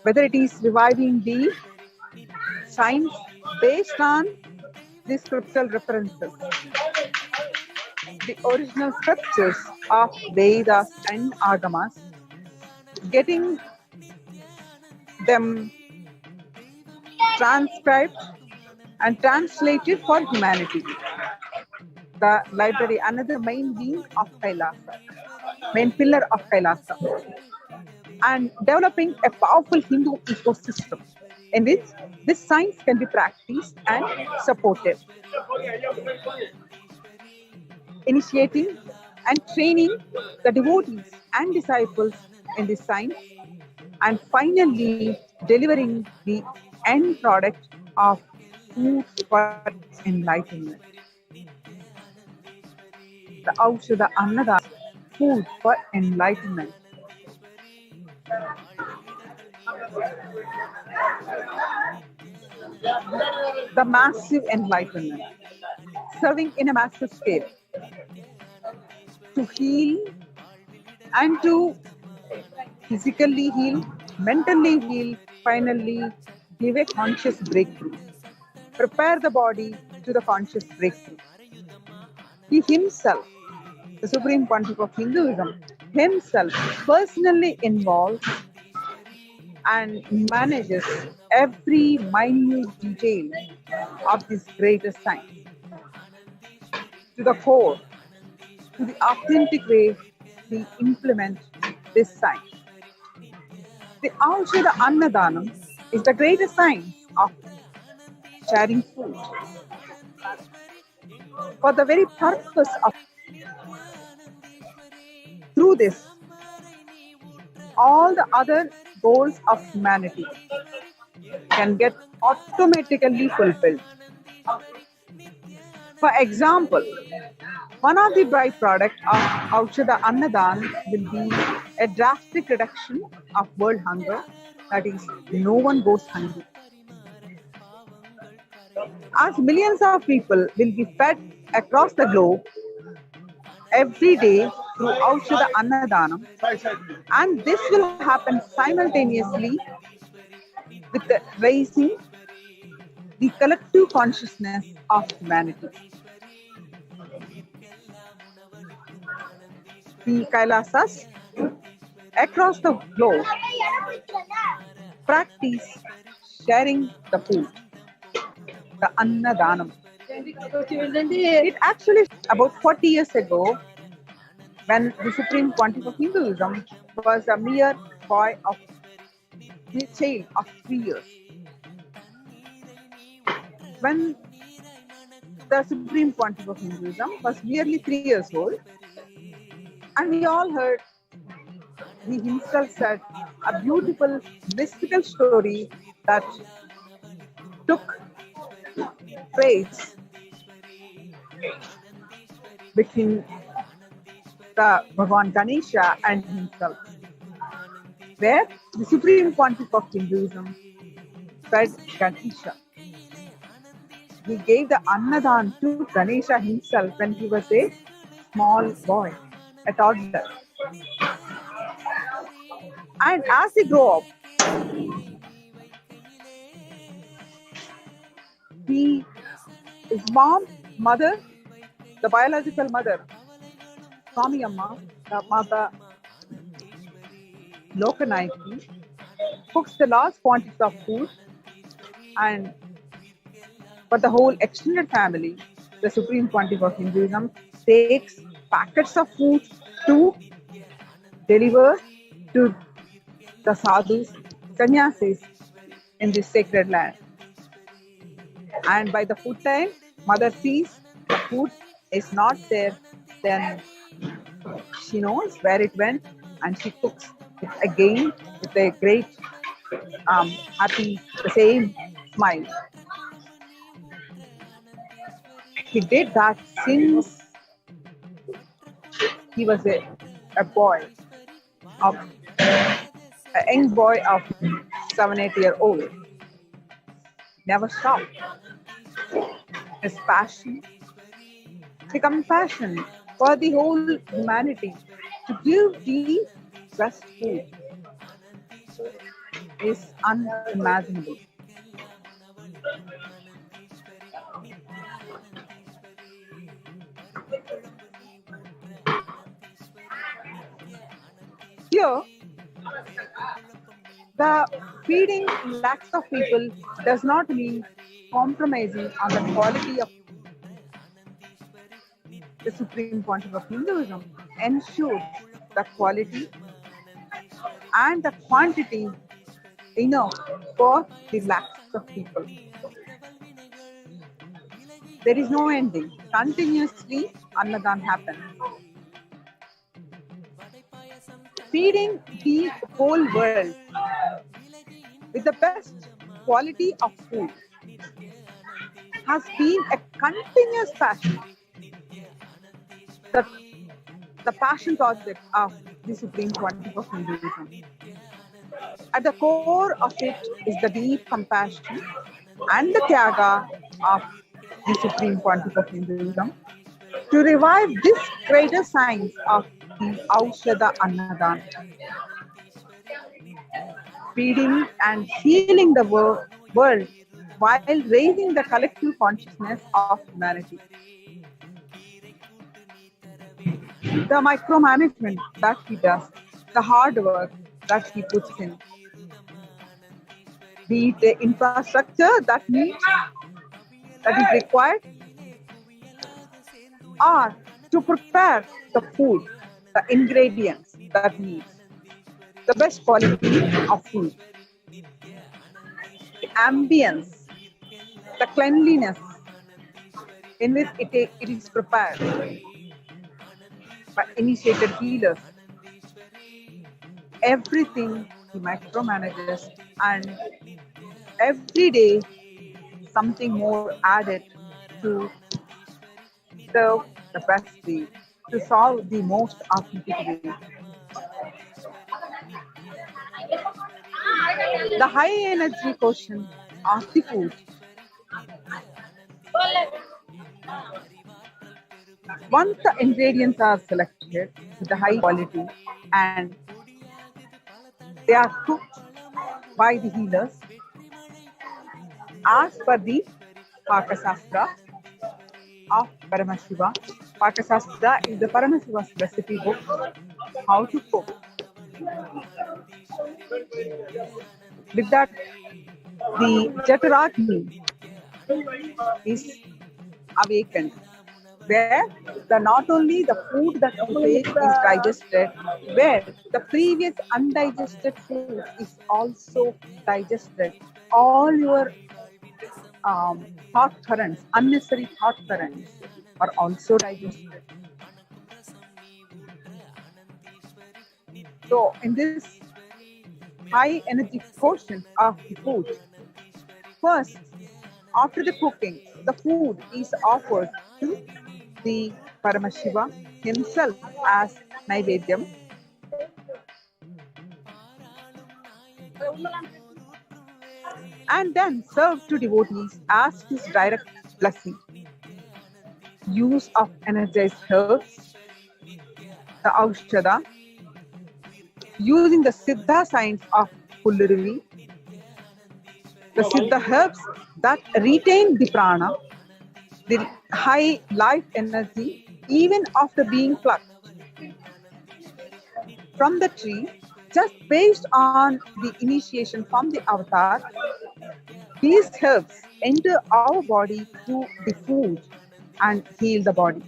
Whether it is reviving the science based on the scriptural references, the original scriptures of Vedas and Agamas, getting them transcribed and translated for humanity. The library, another main being of Kailasa, main pillar of Kailasa, and developing a powerful Hindu ecosystem in which this science can be practiced and supported. Initiating and training the devotees and disciples in this science, and finally delivering the end product of food for enlightenment. The Aushada Annadan, food for enlightenment. The massive enlightenment, serving in a massive scale to heal and to physically heal, mentally heal, finally give a conscious breakthrough. Prepare the body to the conscious breakthrough. He himself, the Supreme Pontiff of Hinduism, himself personally involves and manages every minute detail of this greatest science to the core, to the authentic way we implement this science. The Aushada Annadanam is the greatest science of sharing food for the very purpose of, through this, all the other goals of humanity can get automatically fulfilled. For example, one of the byproducts of Aushada Annadan will be a drastic reduction of world hunger, that is, no one goes hungry. As millions of people will be fed across the globe every day through Aushada Annadanam, and this will happen simultaneously with the raising the collective consciousness of humanity. The Kailasas across the globe practice sharing the food, the Annadanam. It actually about 40 years ago, when the Supreme Pontiff of Hinduism was a mere child of 3 years. When the Supreme Pontiff of Hinduism was merely 3 years old, and we all heard he himself said a beautiful mystical story that took place between the Bhagavan Ganesha and himself, where the Supreme Pontiff of Hinduism fed Ganesha. He gave the Annadan to Ganesha himself when he was a small boy, a toddler. And as he grew up, his mother, the biological mother, Swami Amma, the mother Lokanayaki, cooks the large quantities of food, and for the whole extended family, the Supreme Pontiff of Hinduism takes packets of food to deliver to the sadhus, sannyasis in this sacred land. And by the food time, mother sees the food is not there, then she knows where it went and she cooks it again with a great happy, the same smile. He did that since he was a boy, of a young boy of 7-8 years old. Never stopped. His passion, the compassion for the whole humanity to give the best food is unimaginable. Here, the feeding lakhs of people does not mean compromising on the quality of the Supreme Pontiff of Hinduism ensures the quality and the quantity enough for the lakhs of people. There is no ending. Continuously, Annadan happens. Feeding the whole world with the best quality of food has been a continuous passion. The passion project of the Supreme Pontiff of Hinduism. At the core of it is the deep compassion and the tyaga of the Supreme Pontiff of Hinduism to revive this greater science of the Aushada Annadan. Feeding and healing the world while raising the collective consciousness of humanity. The micromanagement that he does, the hard work that he puts in, be it the infrastructure that is required, or to prepare the food, the ingredients that needs, the best quality of food, the ambience, the cleanliness in which it is prepared by initiated healers. Everything he micromanages and every day something more added to serve the best way, to solve the most authentic way. The high energy quotient of the food. Once the ingredients are selected with the high quality and they are cooked by the healers as per the Pakasastra of Paramashiva. Pakasastra is the Paramashiva's recipe book, how to cook. With that, the Jataragni is awakened, where the not only the food that you take is digested, where the previous undigested food is also digested. All your thought currents, unnecessary thought currents, are also digested. So, in this high energy quotient of the food, first, after the cooking, the food is offered to the Paramashiva himself as Naivedyam. And then served to devotees as his direct blessing. Use of energized herbs, the Aushada, using the Siddha science of Pulluruvi, the Siddha herbs that retain the prana, the high life energy, even after being plucked from the tree, just based on the initiation from the avatar. These herbs enter our body through the food and heal the body.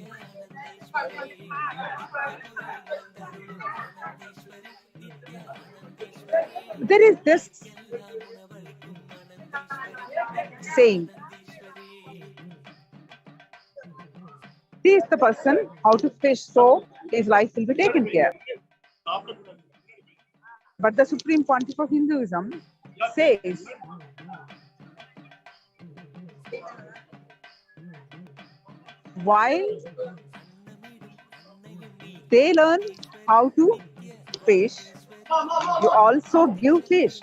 There is this saying, teach the person how to fish so his life will be taken care. But the Supreme Pontiff of Hinduism says, while they learn how to fish, you also give fish.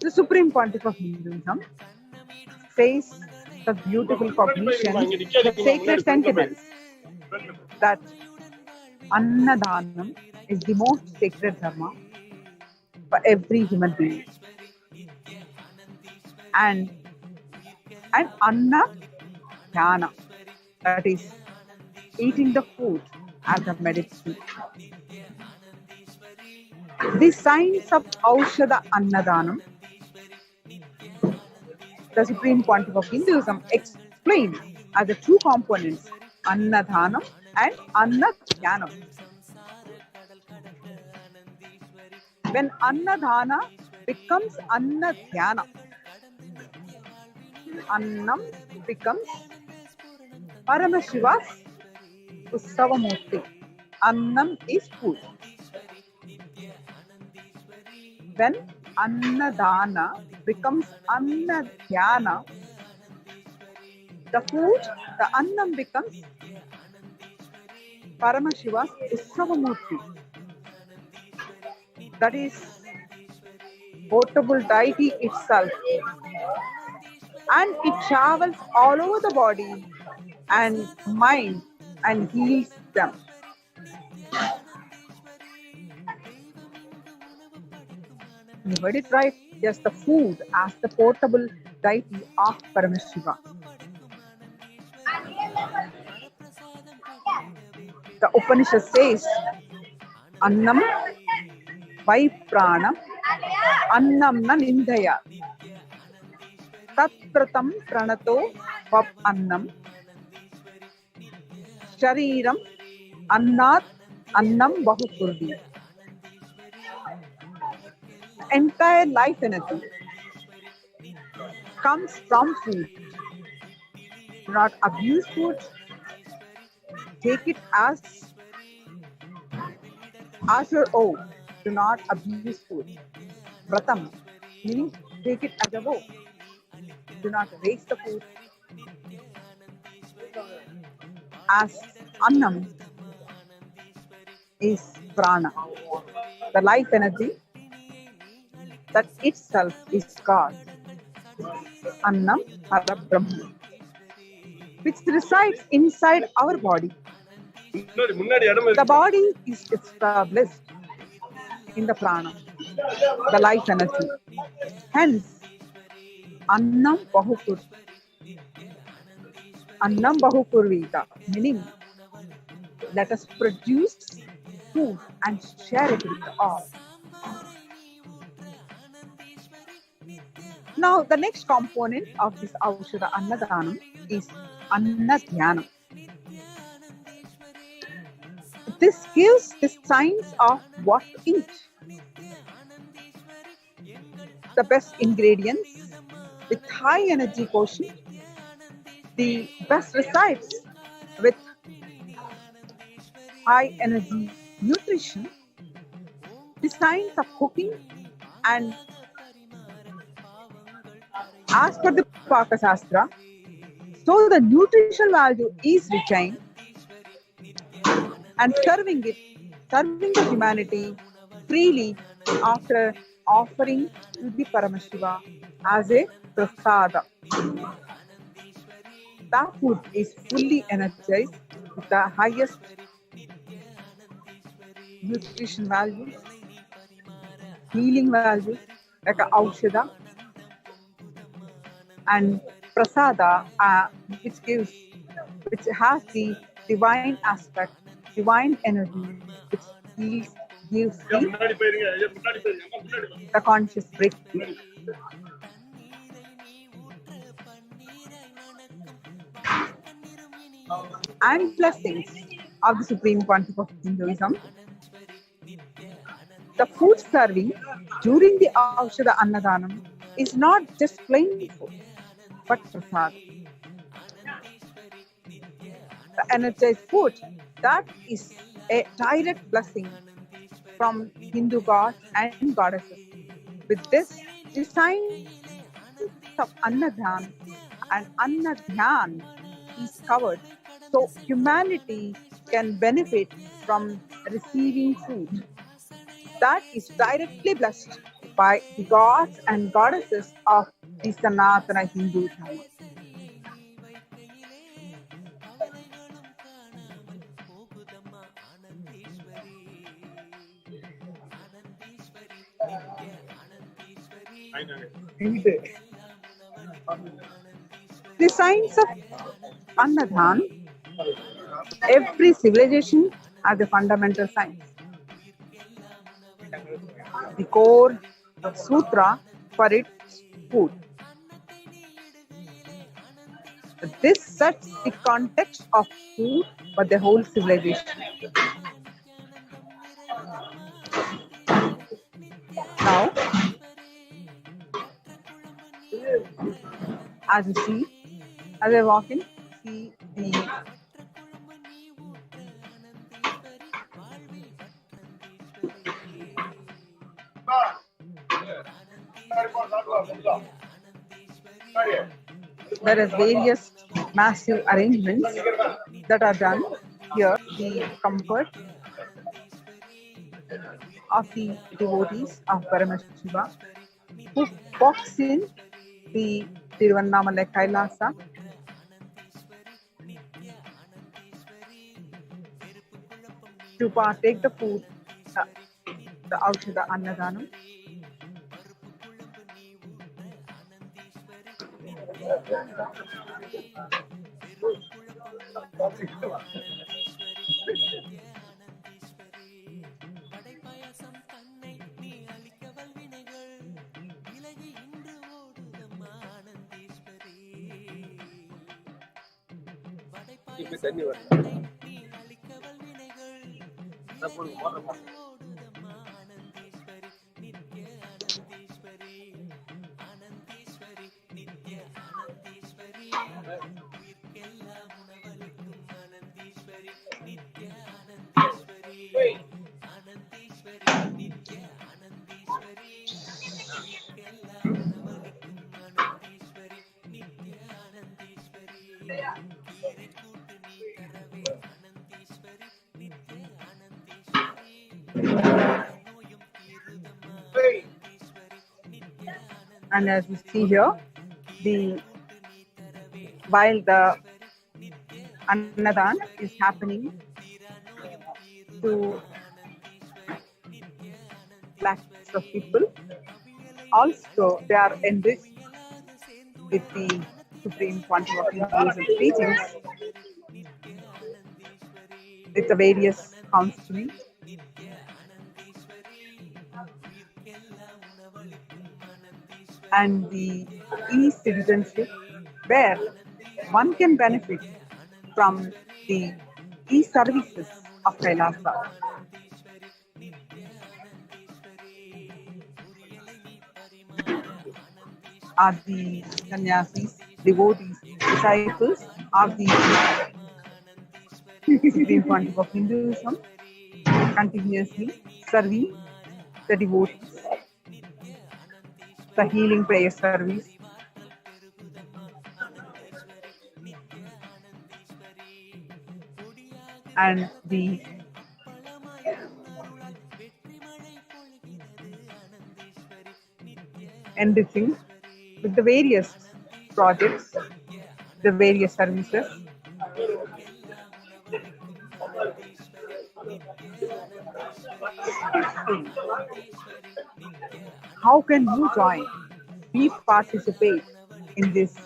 The Supreme Pontiff of Hinduism says the beautiful cognition, the sacred sentiments that Annadanam is the most sacred dharma for every human being. And Anna Dhyana, that is eating the food as a medicine. The science of Aushada Annadanam, the Supreme Pontiff of Hinduism explains as the two components, Annadhanam and Annadhyanam. When Annadhana becomes Annadhyana, Annam becomes Paramashiva's Ussavamurti. Annam is food. When Annadana becomes Annadhyana, the food, the Annam becomes Paramashiva's Ussavamurti. That is portable deity itself. And it travels all over the body and mind and heals them. You heard it right. Yes, the food as the portable deity of Paramashiva. The Upanishad says, Annam vai pranam, annam na nindaya. Tat pratam pranato vap annam. Shariram annat annam bahupurdi. Entire life energy comes from food. Do not abuse food. Take it as your own. Do not abuse food. Vratam, meaning take it as a vow. Do not waste the food. As Annam is prana, the life energy that itself is God. Annam Parabrahma, which resides inside our body. The body is established in the prana, the life energy. Hence, Annam Bahukurvita, meaning let us produce food and share it with all. Now, the next component of this Aushada Annadanam is Annadhyanam. This gives the signs of what to eat. The best ingredients with high energy quotient, the best resides with high energy nutrition, the signs of cooking, and as per the Pakasastra, so the nutritional value is retained and serving the humanity freely after offering to the Paramashiva as a prasada. That food is fully energized with the highest nutrition values, healing values like a Aushada and prasada, which has the divine aspect, divine energy, which gives the conscious breakthrough. And blessings of the Supreme Pontiff of Hinduism. The food serving during the Aushada Annadanam is not just plain food, but prasad. The energized food, that is a direct blessing from Hindu gods and goddesses. With this, the signs of Annadan and Annadhyan is covered, so humanity can benefit from receiving food that is directly blessed by the gods and goddesses of the Sanatana Hindu Dharma. The signs of Annadan, every civilization has a fundamental science. The core sutra for its food. This sets the context of food for the whole civilization. Now, as I walk in, see the there is various massive arrangements that are done here. The comfort of the devotees of Paramashiva who walks in the Tiruvannamalai Kailasa to partake the food, the Aushada Annadanam. And as you see here, the while the Annadan is happening to lakhs of people, also they are enriched with the supreme quantum of Hinduism teachings with the various counseling and the e-citizenship, where one can benefit from the e-services of Kailasa. Are the sannyasis, devotees, disciples of the supreme quantum of Hinduism, continuously serving the devotees, the healing prayer service, and the enriching with the various projects, the various services. How can you join? We participate in this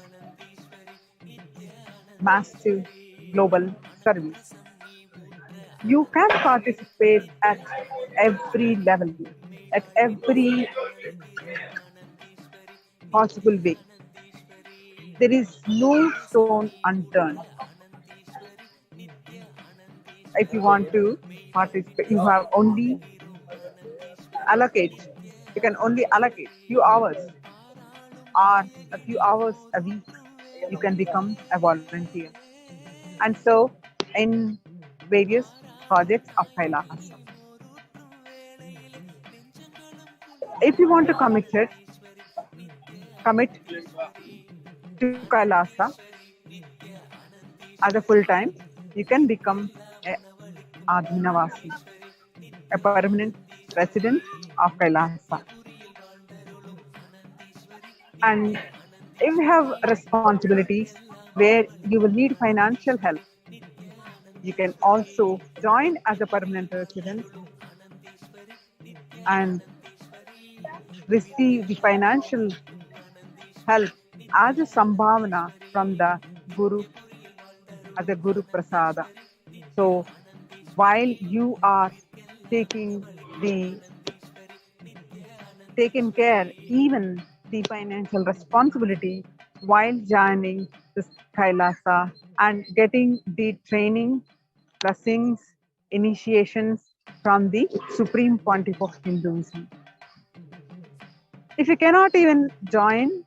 massive global service. You can participate at every level, at every possible way. There is no stone unturned. If you want to participate, you have only allocate. You can only allocate few hours or a few hours a week. You can become a volunteer and serve in various projects of Kailasa. If you want to commit to Kailasa as a full time, you can become a Adhinavasi, a permanent resident of Kailasa. And if you have responsibilities where you will need financial help, you can also join as a permanent resident and receive the financial help as a sambhavana from the Guru, as a Guru Prasada. So while you are taking care, even the financial responsibility while joining this Kailasa and getting the training, blessings, initiations from the Supreme Pontiff of Hinduism. If you cannot even join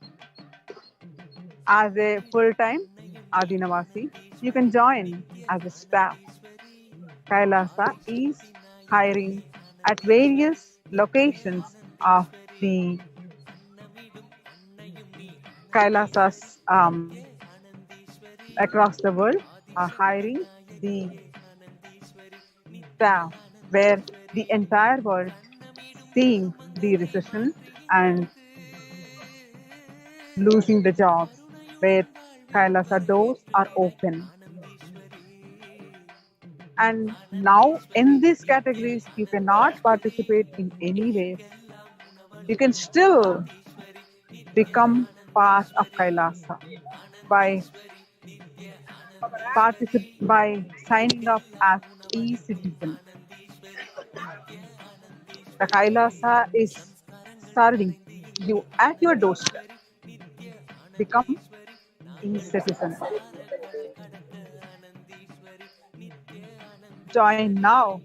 as a full-time Adinavasi, you can join as a staff. Kailasa is hiring at various locations of the Kailasas across the world are hiring the staff where the entire world seeing the recession and losing the jobs, where Kailasa doors are open. And now in these categories, you cannot participate in any ways. You can still become part of Kailasa by signing up as e-citizen. The Kailasa is serving you at your doorstep. Become e-citizen. Join now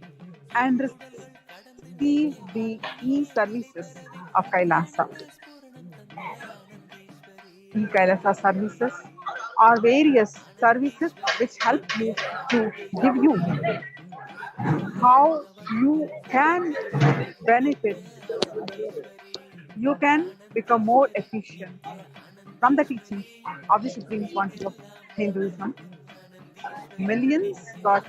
and receive the e-services of Kailasa. E-Kailasa services are various services which help you to give you how you can benefit, you can become more efficient from the teachings of the supreme quantity of Hinduism. Millions got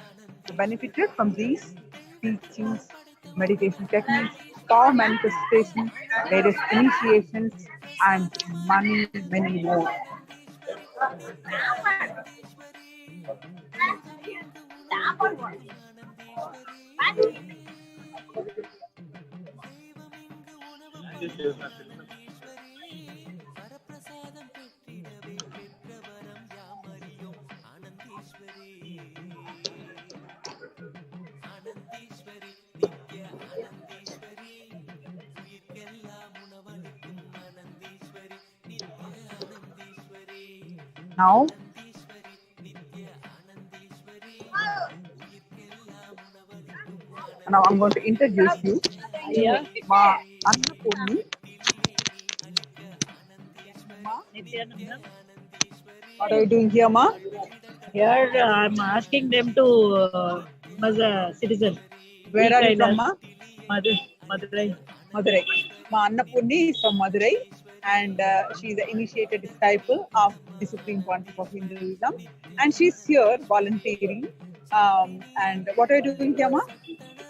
benefited from these teachings, meditation techniques, power manifestation, various initiations, and many more. Now, now I'm going to introduce you to Ma Annapurni. Ma, Nithyananda. what are you doing here, Ma? Here I'm asking them to as a citizen. Where are you from, Ma? Madurai. Madurai. Ma Annapurni is from Madurai, and she is an initiated disciple of the Supreme Pontiff of Hinduism, and she's here volunteering. And what are you doing here, Ma?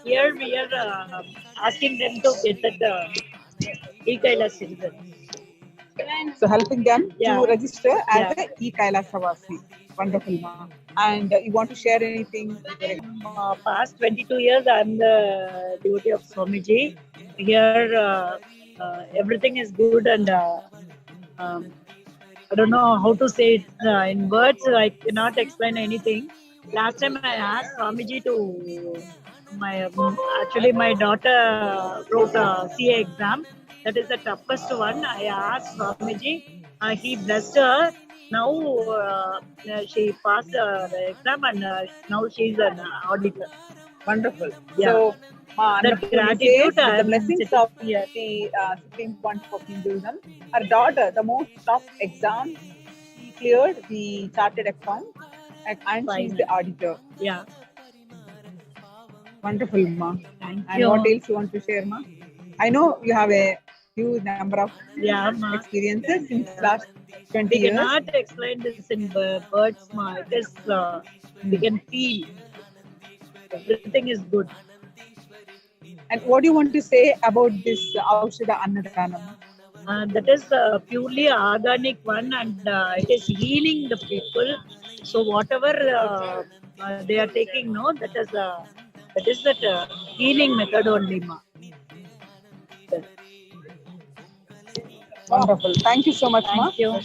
Here we are asking them to get that Kailasa citizen. So helping them Yeah. to register as Yeah. a e-Kailasa Vasi. Wonderful, Ma. And you want to share anything? Past 22 years I'm the devotee of Swamiji. Here everything is good and um, I don't know how to say it in words. I cannot explain anything. Last time I asked Swamiji to actually my daughter wrote a CA exam. That is the toughest one. I asked Swamiji. He blessed her. Now she passed the exam and now she is an auditor. Wonderful. Yeah. So, That Annapurni gratitude says, with the I'm blessings sitting of here. the Supreme Pontiff of Hinduism, her daughter, the most tough exam, she cleared the chartered account and she's the auditor. Yeah. Wonderful, Ma. Thank And you. what else you want to share, Ma? I know you have a huge number of Ma. experiences since last 20 We years. cannot explain this in words, Ma. It is, we can feel. Everything is good. And what do you want to say about this Aushada Annadanam? That is purely organic one and it is healing the people. So whatever they are taking, no, that is that healing method only, Ma. Wonderful. Thank you so much, Ma. Thank you.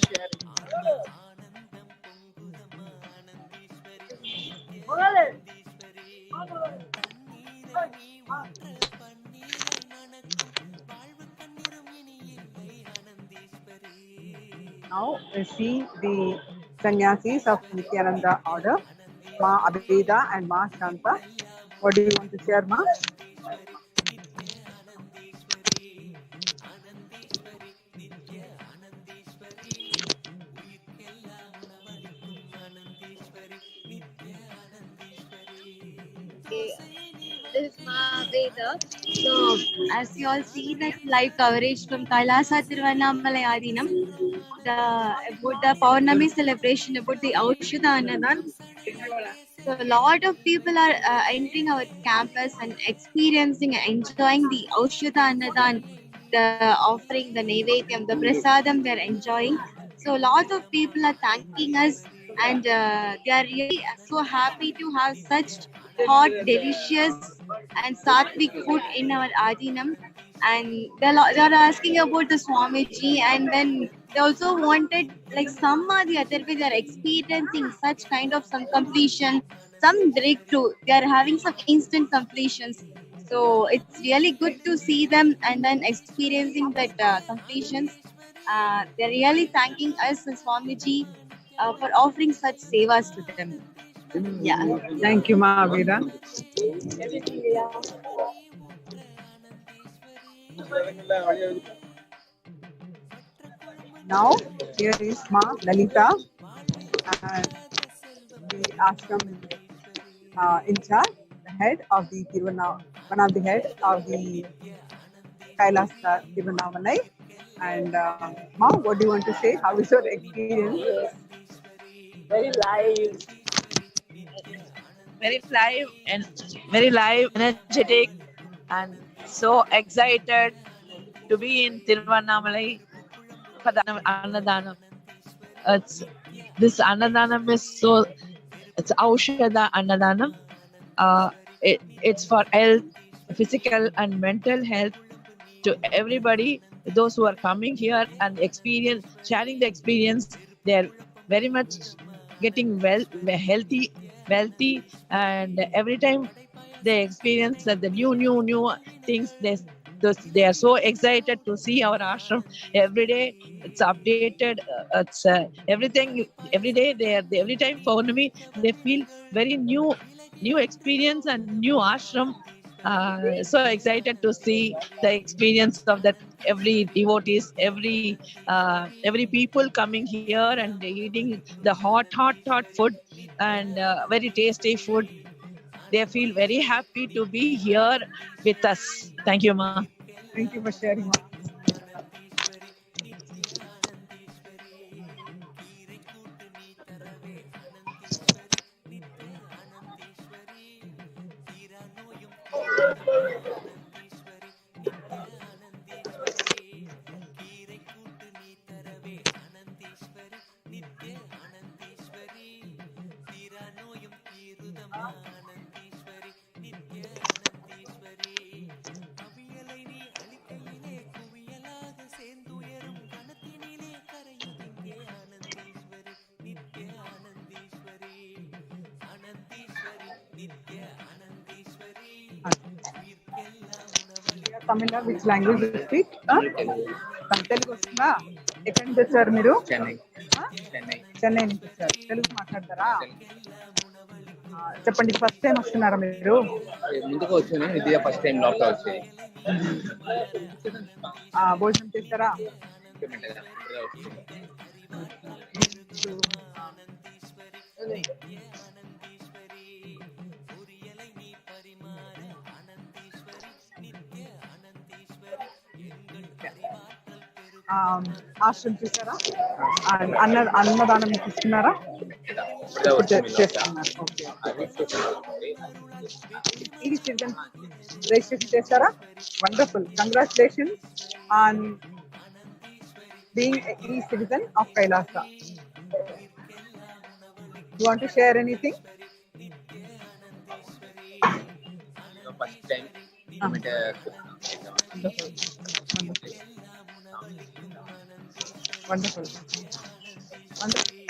Now we see the sannyasis of Nithyananda order, Ma Abeda and Ma Shanta. What do you want to share, Ma? This is Veda. So, as you all see that live coverage from Kailasa Tiruvannamalai Adinam, about the Pournami celebration, about the Aushada Annadan. So, a lot of people are entering our campus and experiencing and enjoying the Aushada Annadan, the offering, the Nevedyam, the Prasadam they're enjoying. So, a lot of people are thanking us and they are really so happy to have such hot, delicious, and sattvic food in our Adinam. And they're asking about the Swamiji, and then they also wanted, like, some or the other way, they're experiencing such kind of some completion, some breakthrough. They're having some instant completions. So it's really good to see them and then experiencing that completions. They're really thanking us as Swamiji for offering such sevas to them. Yeah. Thank you, Ma Abeda. Now, here is Ma Lalita, and the ashram in charge, the head of the one of the head of the Kailasa Tiruvannamalai. And Ma, what do you want to say? How is your experience? Very live, very live, and very live, energetic, and so excited to be in Tiruvannamalai for the Annadanam. It's this Annadanam is so, it's Aushada Annadanam. It's for health, physical and mental health to everybody. Those who are coming here and experience, sharing the experience, they're very much getting well, healthy, wealthy, and every time they experience that the new things, they are so excited to see our ashram every day. It's updated. It's everything every day. Every time Pournami, they feel very new experience and new ashram. So excited to see the experience of that, every devotees, every people coming here and eating the hot food and very tasty food. They feel very happy to be here with us. Thank you, Ma. Thank you for sharing, Ma. Tamil, which language you speak? Telugu వస్తుందా? ఎక్కడి నుంచి వచ్చారు మీరు? చెన్నై నుంచి వచ్చారు. తెలుగు మాట్లాడతారా? చెప్పండి, first time వస్తున్నారా మీరు? ముందుకు వచ్చాను, ఇది ఫస్ట్ టైం లోపల వచ్చాయి. భోజనం చేస్తారా? ఆశ్రమం చూసారా? అన్నదానం తీసుకున్నారా? ఇది సిటిజన్ రిజిస్ట్రేషన్ చేస్తారా? Wonderful, congratulations on being a citizen of Kailasa. You want to share anything? First time Wonderful. Wonderful.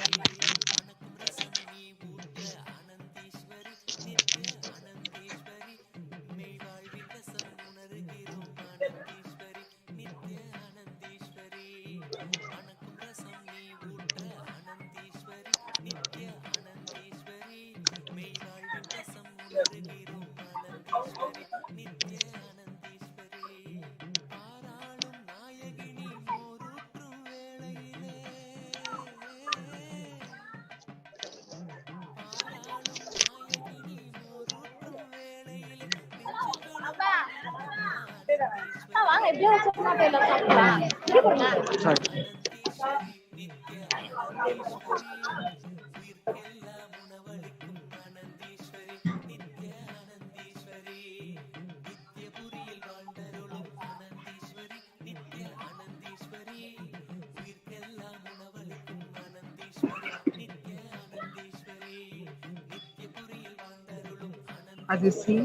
As you see,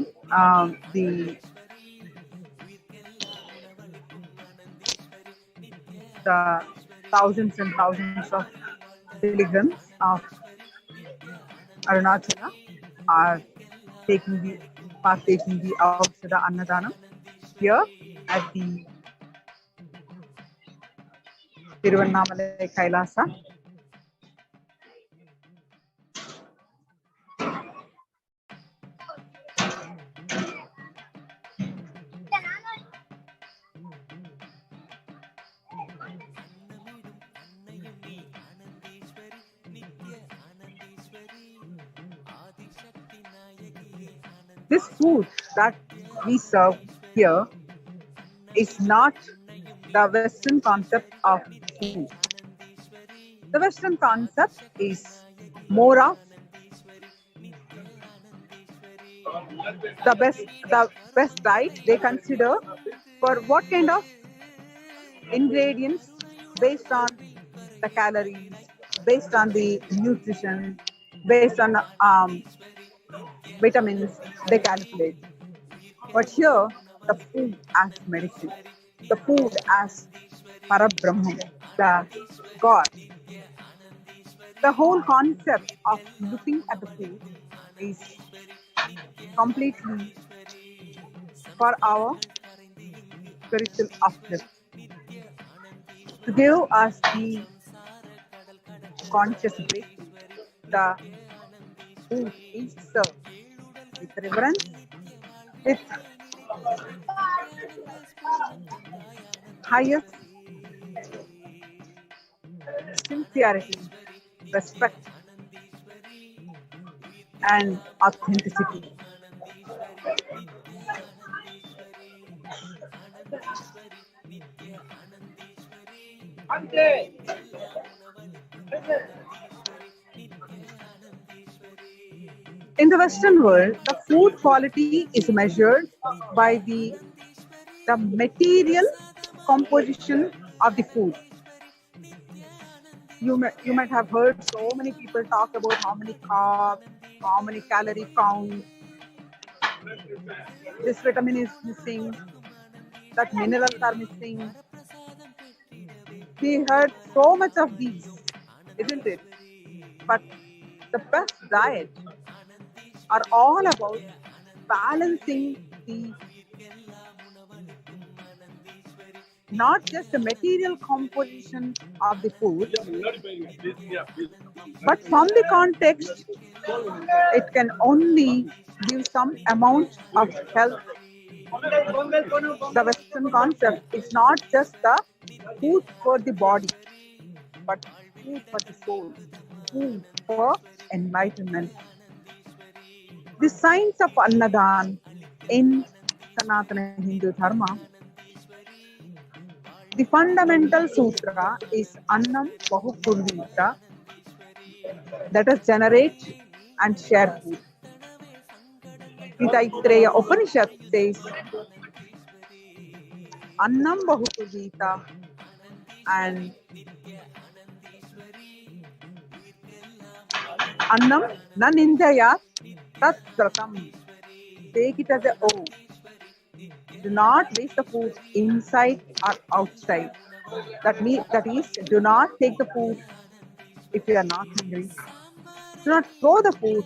the thousands and thousands of pilgrims of Arunachala are partaking the Aushada Annadanam here at the Tiruvannamalai Kailasa. This food that we serve here is not the Western concept of food. The Western concept is more of the best diet they consider for what kind of ingredients based on the calories, based on the nutrition, based on vitamins they calculate. But here, the food as medicine, the food as Parabrahman, the God. The whole concept of looking at the food is completely for our spiritual uplift, to give us the conscious breakthrough. The food is served with reverence, with highest sincerity, respect, and authenticity. In the Western world, the food quality is measured by the material composition of the food. You might have heard so many people talk about how many carbs, how many calorie count, this vitamin is missing, that minerals are missing. We heard so much of these, isn't it? But the best diet are all about balancing the not just the material composition of the food, but from the context, it can only give some amount of health. The Western concept is not just the food for the body, but food for the soul, food for enlightenment. The science of Annadan in Sanatana Hindu Dharma, the fundamental sutra is Annam Bahupurvita, that is generate and share food. The Taittiriya Upanishad says Annam Bahupurvita and Annam na nindaya tat pratam. Take it as a O. Do not waste the food inside or outside. That is, do not take the food if you are not hungry. Do not throw the food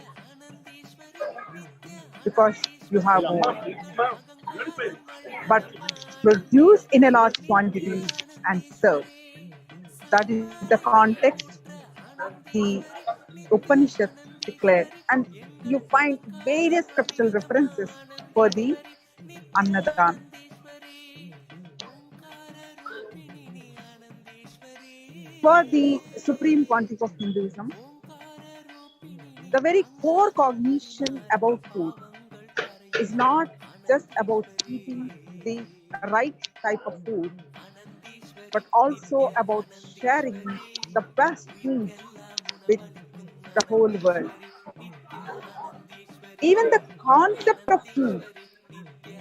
because you have more. But produce in a large quantity and serve. That is the context the Upanishad declared. And you find various scriptural references for the Annadan. For the Supreme Pontiff of Hinduism, the very core cognition about food is not just about eating the right type of food, but also about sharing the best food with the whole world. Even the concept of food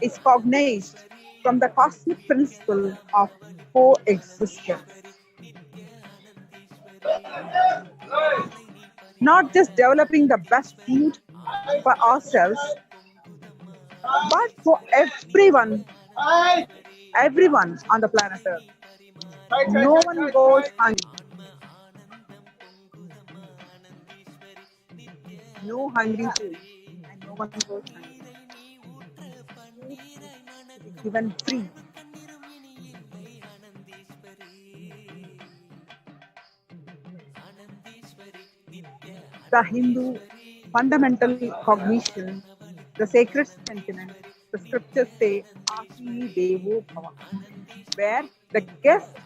is cognized from the cosmic principle of coexistence. Not just developing the best food for ourselves, but for everyone on the planet Earth. No one goes hungry. No hungry food, and no one goes hungry. Food should be given free. The Hindu fundamental cognition, the sacred sentiment, the scriptures say, Ati Devo Bhava, where the guest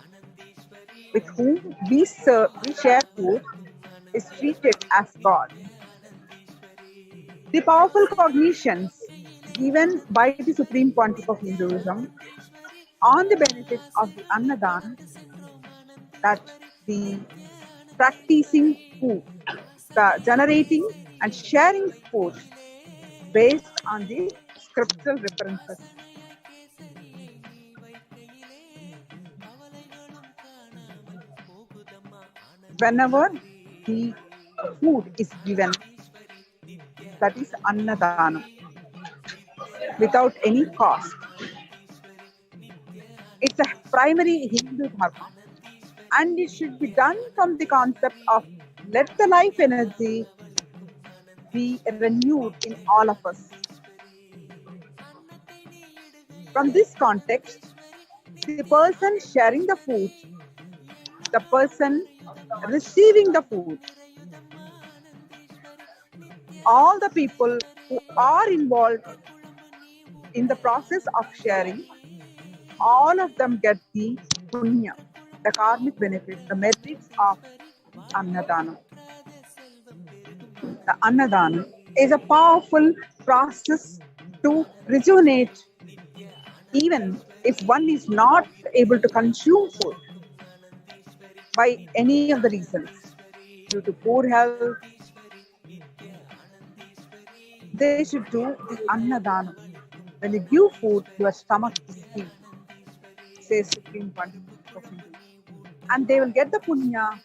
with whom we share food is treated as God. The powerful cognitions given by the Supreme Pontiff of Hinduism on the benefits of the Annadan, that the practicing food, the generating and sharing food based on the scriptural references. Whenever the food is given, that is Annadanam, without any cost. It's a primary Hindu dharma, and it should be done from the concept of let the life energy be renewed in all of us. From this context, the person sharing the food, the person receiving the food, all the people who are involved in the process of sharing, all of them get the punya, the karmic benefits, the merits of Annadanam. The Annadanam is a powerful process to rejuvenate, even if one is not able to consume food by any of the reasons, due to poor health. They should do the Annadanam. When you give food, your stomach is healed, says Supreme Pontiff of Hindu. And they will get the punya,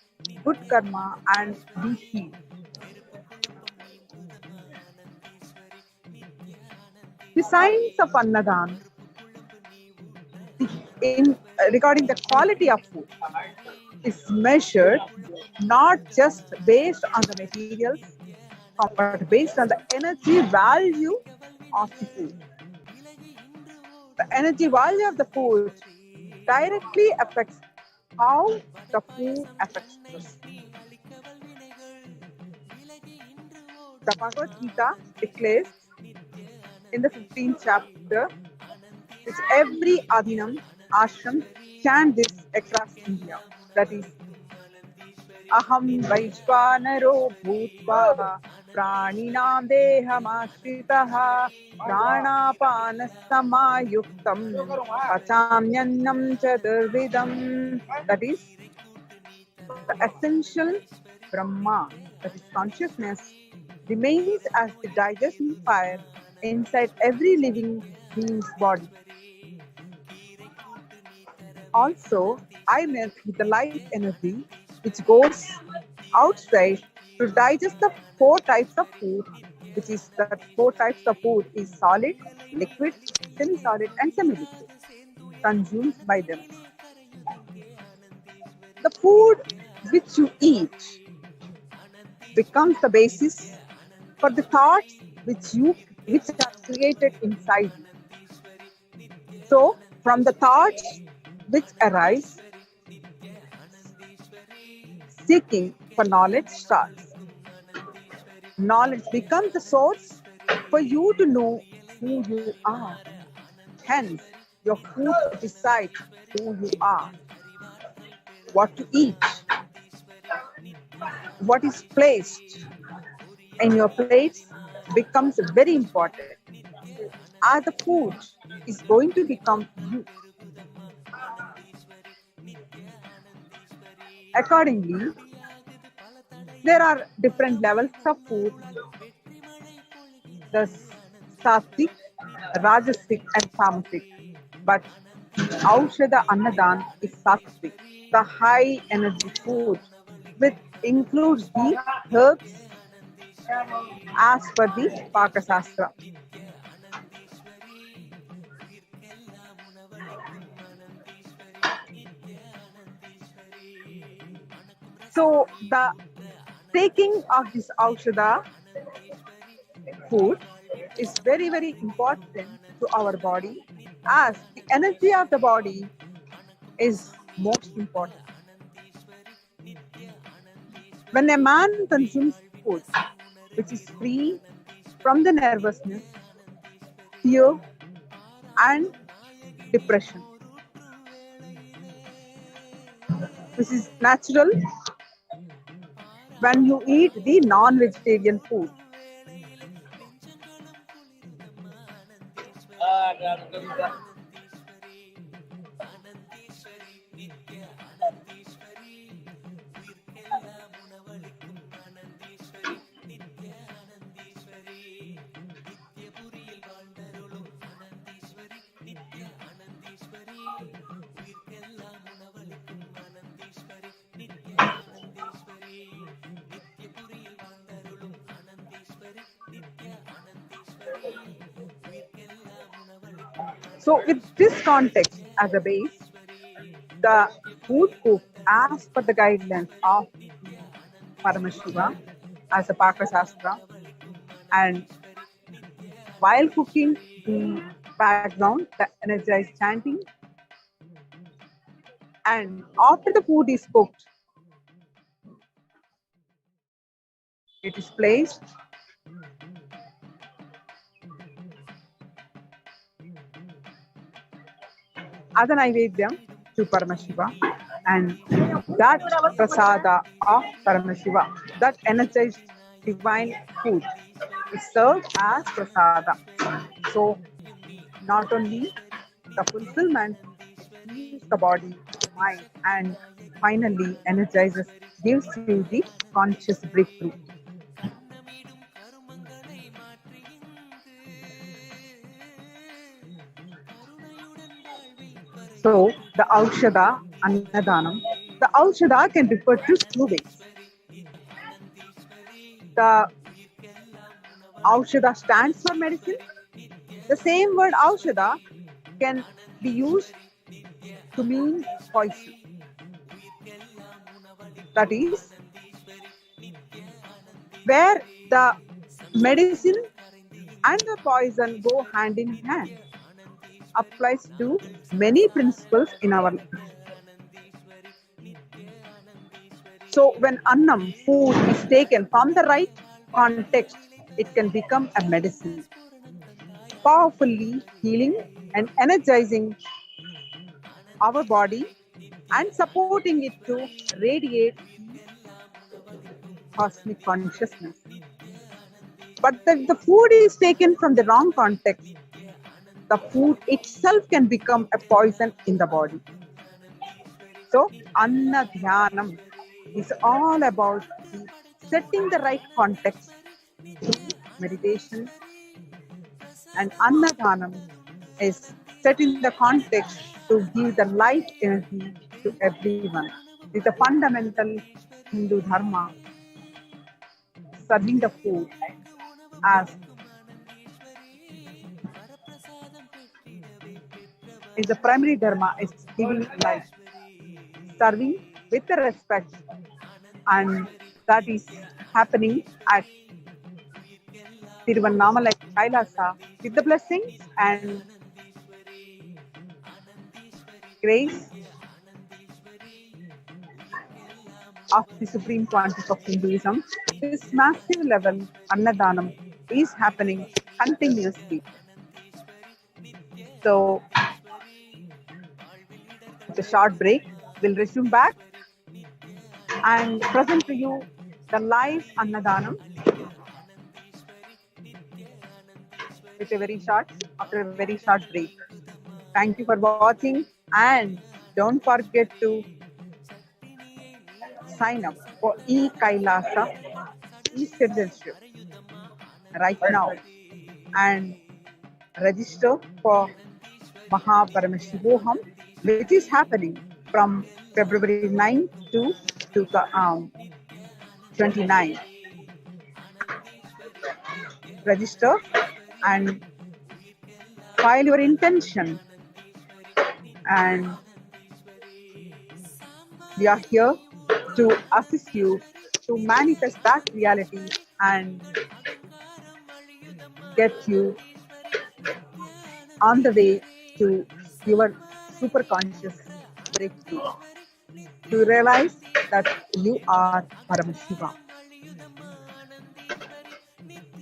good karma, and be healed. The science of Annadan, regarding the quality of food, is measured not just based on the materials, but based on the energy value of the food. The energy value of the food directly affects how the food affects us. The Bhagavad Gita declares in the 15th chapter, which every Adinam ashram chant this across India. That is, Aham Vaishvanaro Bhutva Praninam Dehamashitaha Pranapanassamayuktam Pachamyannam Chaturvidam. That is, the essential Brahma, that is consciousness, remains as the digestion fire inside every living being's body. Also, I met with the life energy which goes outside to digest the four types of food, which is that four types of food is solid, liquid, semi-solid, and semi-liquid, consumed by them. The food which you eat becomes the basis for the thoughts which are created inside you. So, from the thoughts which arise, seeking for knowledge starts. Knowledge becomes the source for you to know who you are. Hence, your food decides who you are. What to eat, what is placed in your plates becomes very important, as the food is going to become you. Accordingly, there are different levels of food. The sattvic, rajasic, and tamasic. But Aushadha Annadan is sattvic, the high energy food, which includes the herbs as per the Pakasastra. So the taking of this Aushadha food is very, very important to our body, as the energy of the body is most important. When a man consumes food which is free from the nervousness, fear, and depression, which is natural when you eat the non-vegetarian food. So with this context as a base, the food cooked as per the guidelines of Paramashiva as a Pakasastra, and while cooking, the background, the energized chanting, and after the food is cooked, it is placed as an Naivedyam to Paramashiva, and that prasada of Paramashiva, that energized divine food, is served as prasada. So, not only the fulfillment, it heals the body, mind, and finally energizes, gives you the conscious breakthrough. So, the Aushada, Annadanam, the Aushada can refer to two ways. The Aushada stands for medicine. The same word Aushada can be used to mean poison. That is, where the medicine and the poison go hand in hand, applies to many principles in our life. So when annam, food, is taken from the right context, it can become a medicine, powerfully healing and energizing our body and supporting it to radiate cosmic consciousness. But if the food is taken from the wrong context, the food itself can become a poison in the body. So, Annadan is all about setting the right context through meditation, and Annadanam is setting the context to give the life energy to everyone. It's a fundamental Hindu dharma, serving the food as is the primary dharma, is giving life, serving with the respect, and that is happening at Tiruvannamalai, Kailasa, with the blessings and grace of the Supreme Pontiff of Hinduism. This massive level Annadanam is happening continuously. So, with a short break, we'll resume back and present to you the live Annadanam with a very short, after a very short break. Thank you for watching, and don't forget to sign up for Kailasa e-citizenship right now and register for Paramashivam, which is happening from February 9 to 29. Register and file your intention, and we are here to assist you to manifest that reality and get you on the way to your superconscious breakthrough, to realize that you are Paramashivam.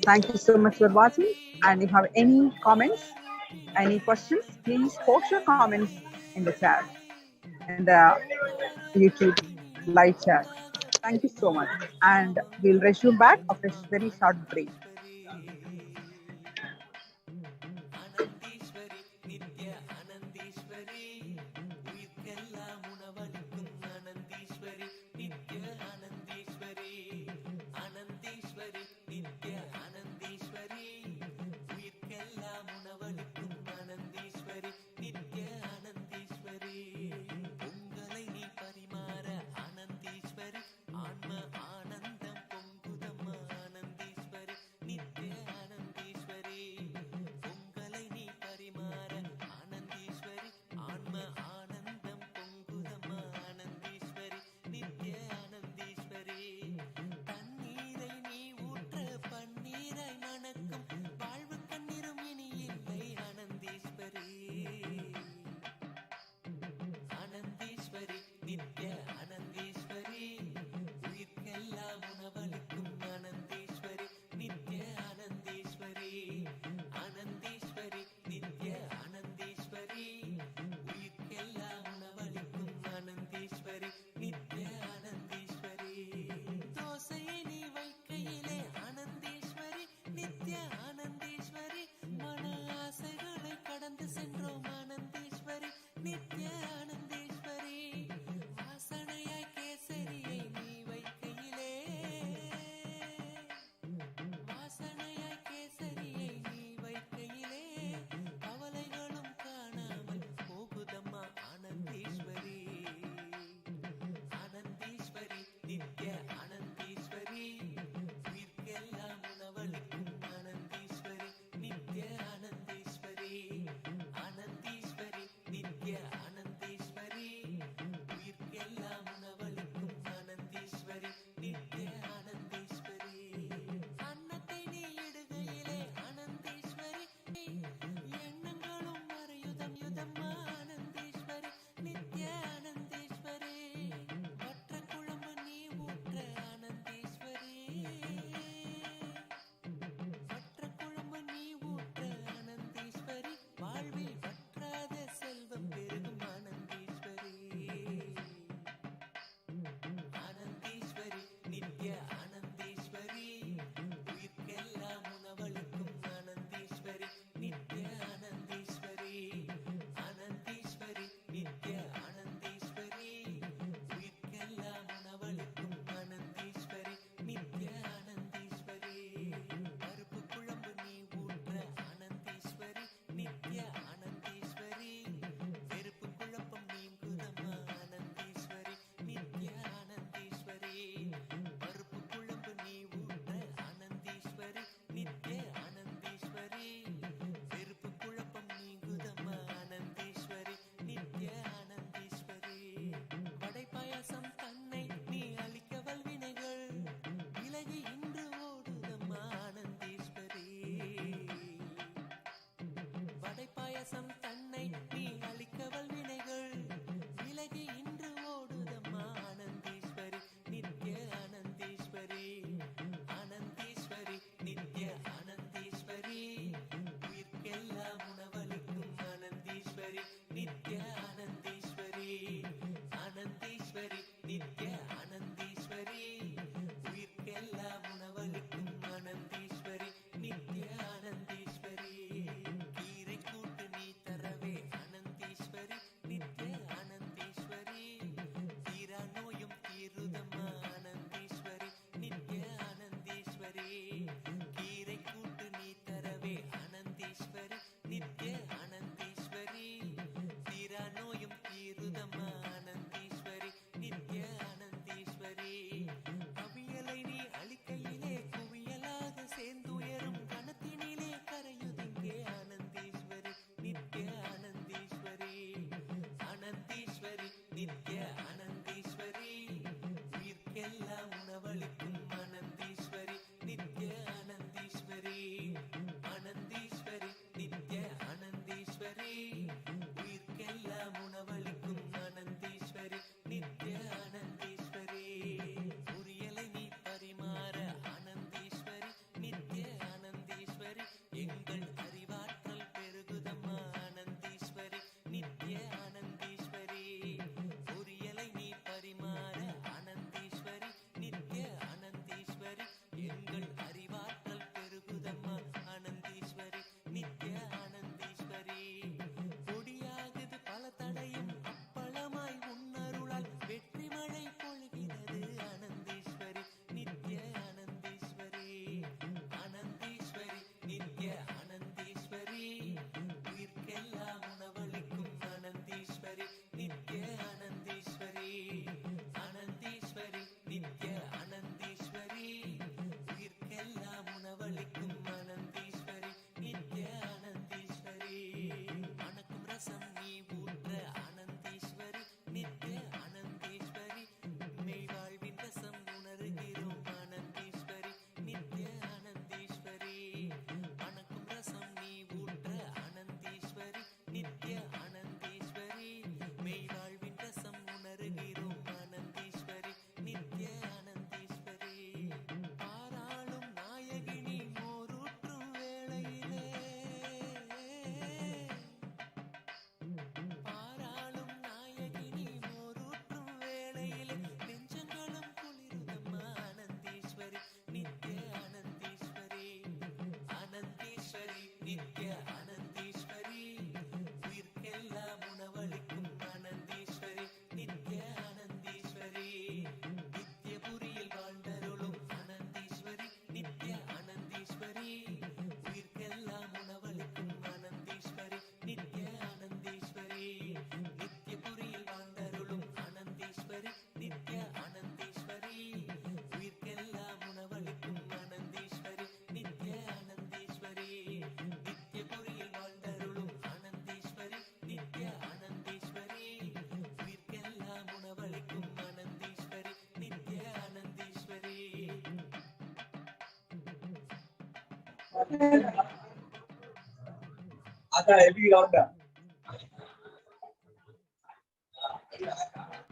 Thank you so much for watching, and if you have any comments, any questions, please post your comments in the chat, in the YouTube live chat. Thank you so much, and we'll resume back after a very short break.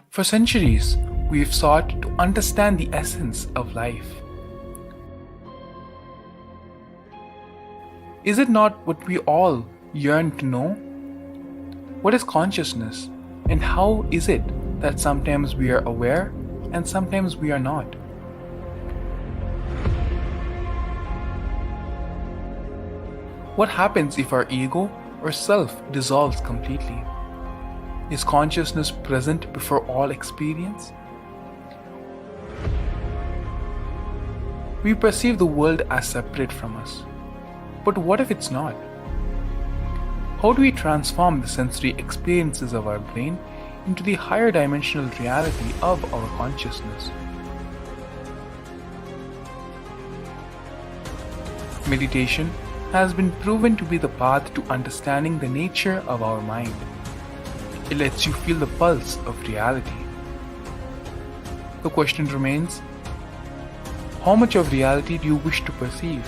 For centuries, we've sought to understand the essence of life. Is it not what we all yearn to know? What is consciousness, and how is it that sometimes we are aware and sometimes we are not? What happens if our ego or self dissolves completely? Is consciousness present before all experience? We perceive the world as separate from us. But what if it's not? How do we transform the sensory experiences of our brain into the higher dimensional reality of our consciousness? Meditation has been proven to be the path to understanding the nature of our mind. It lets you feel the pulse of reality. The question remains, how much of reality do you wish to perceive?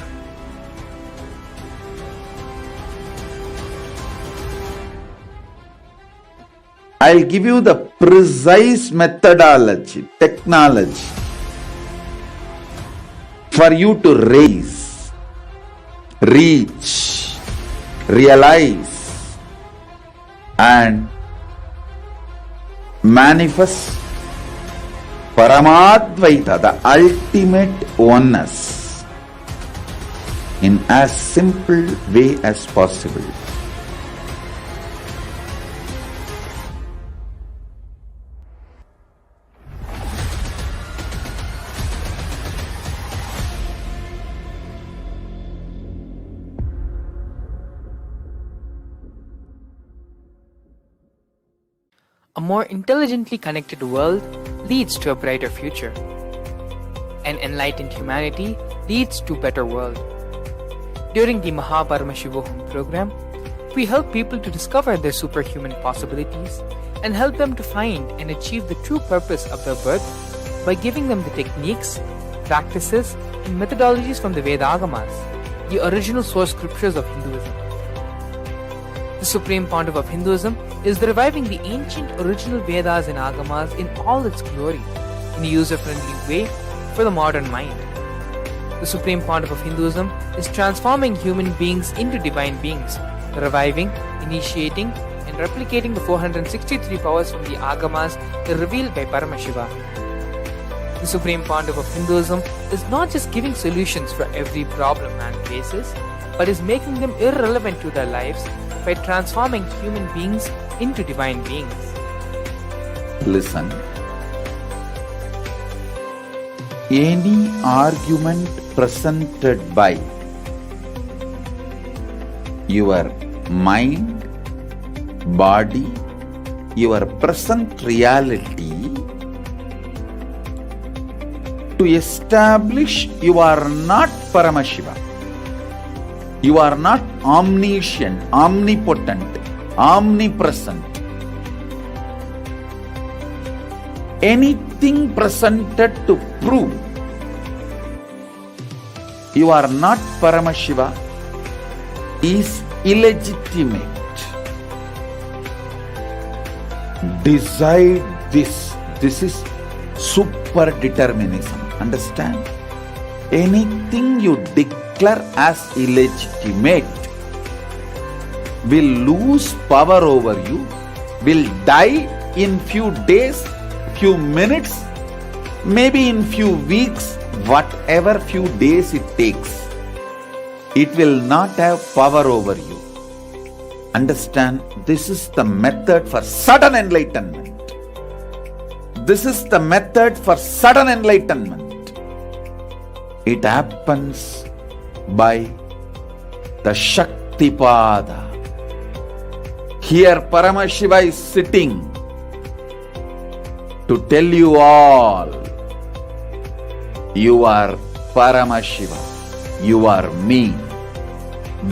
I'll give you the precise methodology, technology for you to raise, reach, realize, and manifest Paramadvaita, the ultimate oneness, in as simple way as possible. A more intelligently connected world leads to a brighter future. An enlightened humanity leads to a better world. During the Paramashivam program, we help people to discover their superhuman possibilities and help them to find and achieve the true purpose of their birth by giving them the techniques, practices, and methodologies from the Vedagamas, the original source scriptures of Hinduism. The Supreme Pontiff of Hinduism is reviving the ancient original Vedas and Agamas in all its glory, in a user-friendly way for the modern mind. The Supreme Pontiff of Hinduism is transforming human beings into divine beings, reviving, initiating, and replicating the 463 powers from the Agamas revealed by Paramashivam. The Supreme Pontiff of Hinduism is not just giving solutions for every problem man faces, but is making them irrelevant to their lives by transforming human beings into divine beings. Listen. Any argument presented by your mind, body, your present reality to establish you are not Paramashiva. You are not omniscient, omnipotent, omnipresent. Anything presented to prove you are not Paramashiva is illegitimate. Decide this. This is super determinism. Understand? Anything you declare as illegitimate will lose power over you, will die in few days, few minutes, maybe in few weeks, whatever few days it takes. It will not have power over you. Understand, this is the method for sudden enlightenment. This is the method for sudden enlightenment. It happens by the Shaktipada. Here Paramashiva is sitting to tell you all, you are Paramashiva, you are me,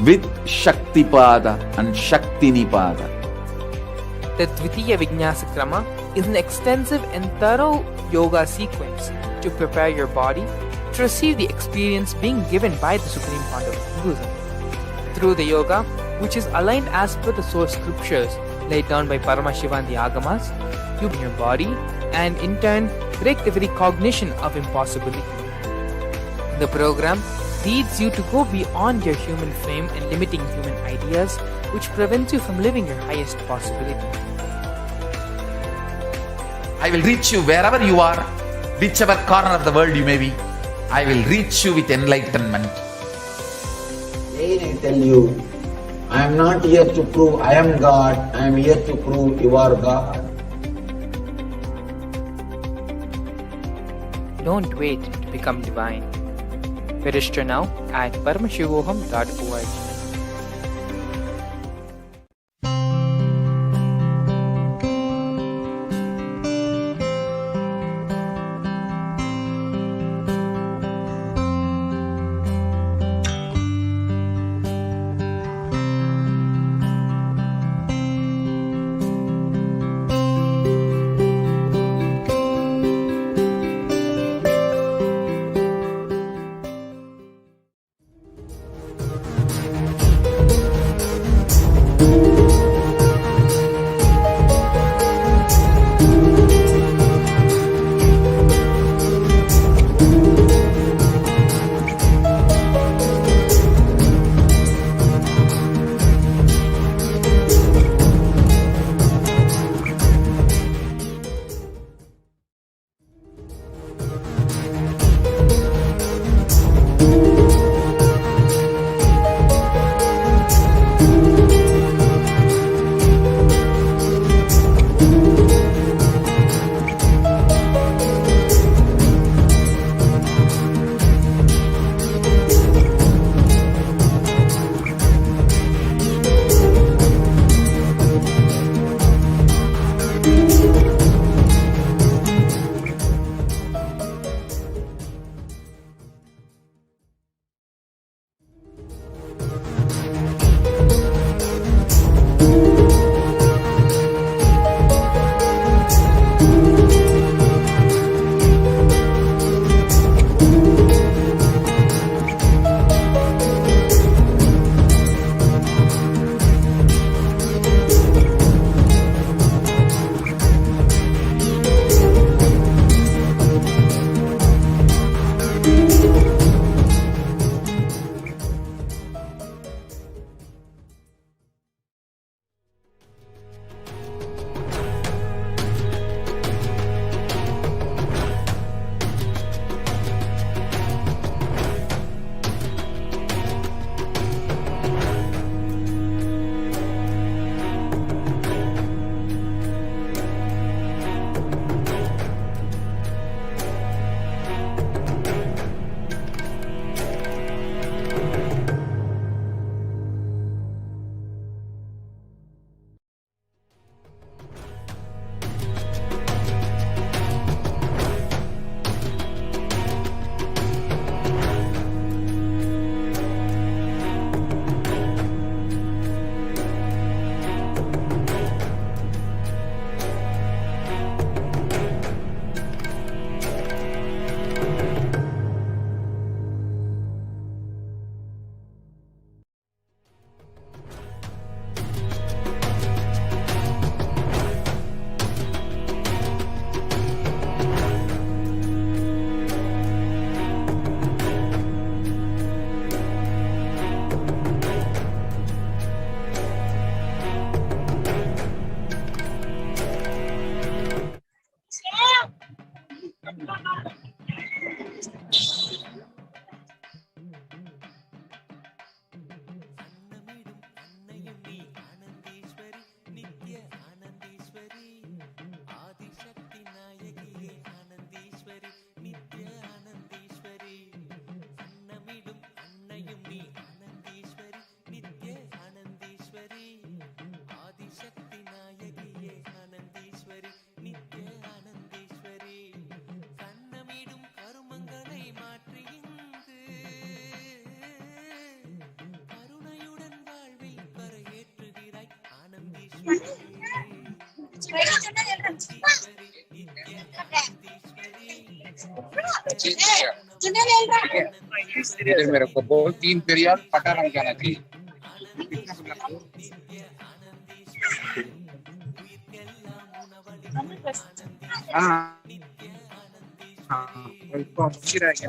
with Shaktipada and Shaktinipada. The Dvitiya Vijnasa Krama is an extensive and thorough yoga sequence to prepare your body, to receive the experience being given by the Supreme Founder of Hinduism. Through the yoga, which is aligned as per the source scriptures laid down by Paramashivam and the Agamas, you in your body and in turn break the very cognition of impossibility. The program leads you to go beyond your human frame and limiting human ideas, which prevents you from living your highest possibility. I will reach you wherever you are, whichever corner of the world you may be. I will reach you with enlightenment. Again I tell you, I am not here to prove I am God, I am here to prove you are God. Don't wait to become divine. Register now at paramashivoham.org. इधर मेरे को बहुत 3 पेरियार पटाराम जाना चाहिए. हाँ हाँ बिल्कुल अच्छी रहेगी.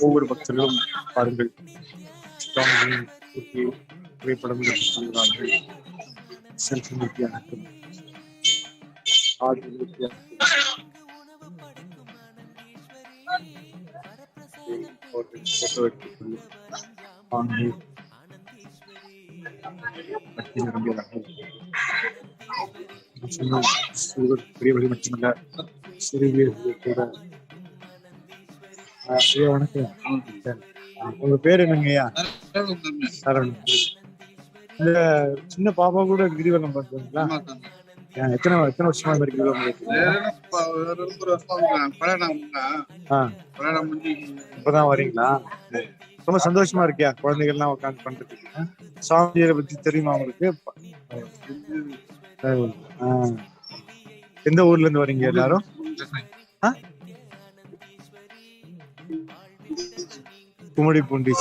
ஒவ்வொரு பக்தர்களும் பாருங்கள் சுவாமியின் புகைப்படம் எடுத்துக்கொள்கிறார்கள். செல்ஃபி நித்யானந்தம் ஆதி போட்டோ எடுத்துக்கொண்டு வாங்கி பக்தி நிரம்பியவர்கள். பெரியவர்கள் மட்டுமல்ல சிறியவர்கள் கூட. ஐயா வணக்கம். உங்க பேர் என்னங்கய்யா? சரவணன். இந்த சின்ன பாப்பா கூட கிரிவலம் பண்றீங்களா? எத்தனை வருஷமா இந்த கிரிவலம் இப்பதான் வரீங்களா? ரொம்ப சந்தோஷமா இருக்கியா? குழந்தைகள்லாம் உட்காந்து பண்றதுக்கு. சுவாமியை பத்தி தெரியுமா உங்களுக்கு? எந்த ஊர்ல இருந்து வரீங்க எல்லாரும்? குமடி பூண்டி.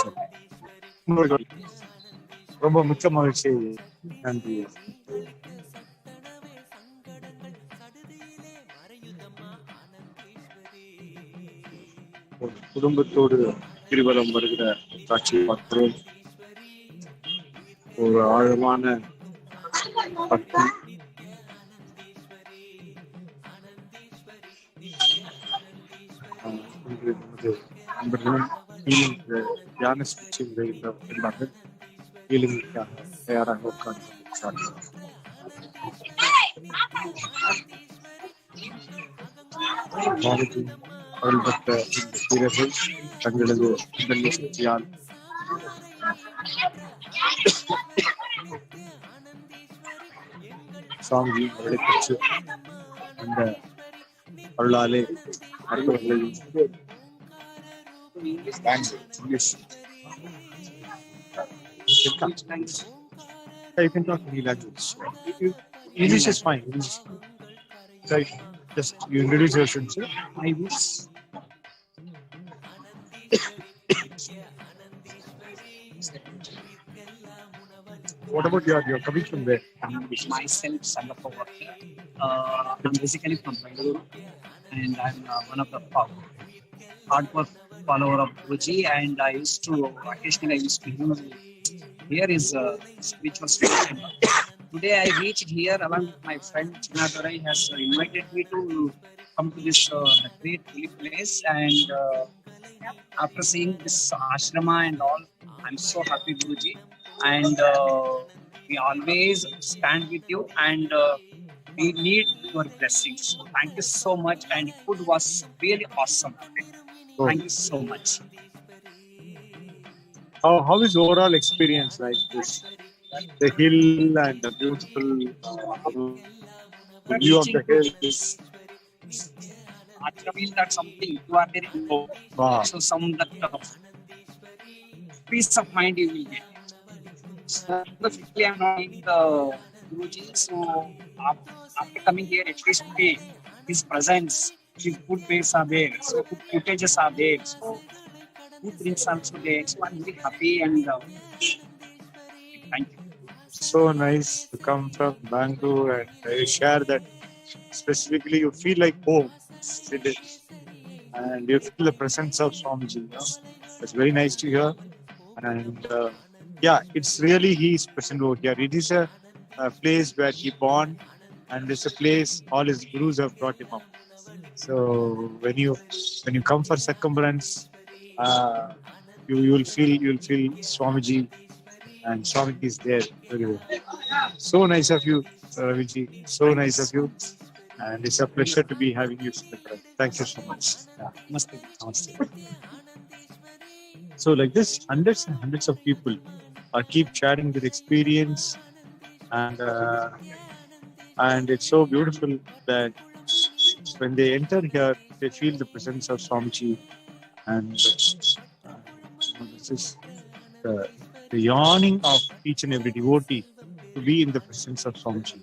ரொம்ப மிக்க மகிழ்ச்சி. நன்றி. குடும்பத்தோடு கிரிவலம் வருகிற காட்சியை பார்க்கிறோம். ஒரு ஆழமான பக்தி. இன்று நமது நண்பர்களும் தியான சிகிச்சை இருந்தார்கள். கீழுக்காக தயாராக உட்கார்ந்து அருள் பெற்ற இந்த வீரர்கள் தங்களது உடல் சக்தியால் சுவாமிஜியின் அவளை பெற்று அந்த அருளாலே மற்றவர்களையும் you can talk any language. English is fine. Right. Just you introduce yourself, sir. I wish. What about you're coming from where? Myself, Sangapore. I'm basically from Bangalore, and I'm one of the hardcore follower of Guruji, and I used to occasionally here is spiritual study. Today I reached here along with my friend Chinnadurai has invited me to come to this great place, and after seeing this ashrama and all, I'm so happy, Guruji, and we always stand with you, and we need your blessings. Thank you so much, and food was really awesome today. Thank you so much. How is overall experience like this? The hill and the beautiful view of the hills. I feel that something you are there. Wow. So some that peace of mind you will get. Specifically, I'm not in the Guruji, so after coming here, at least today, his presence, his good ways are there, so good footages are there, so good things also there. So I'm very happy, and thank you. So nice to come from Bangalore and share that. Specifically, you feel like home, and you feel the presence of Swamiji. You know? It's very nice to hear, and yeah, it's really he is present over here. It is a place where he born, and it's a place all his gurus have brought him up. So when you come for circumference, you will feel Swamiji, and Swamiji is there. Very well. So nice of you, Raviji. So nice of you, and it's a pleasure to be having you. Thank you so much. Yeah. Namaste. Namaste. So like this, hundreds and hundreds of people are keep sharing their experience, and it's so beautiful that when they enter here, they feel the presence of Swamiji, and this is the yawning of each and every devotee to be in the presence of Swamiji.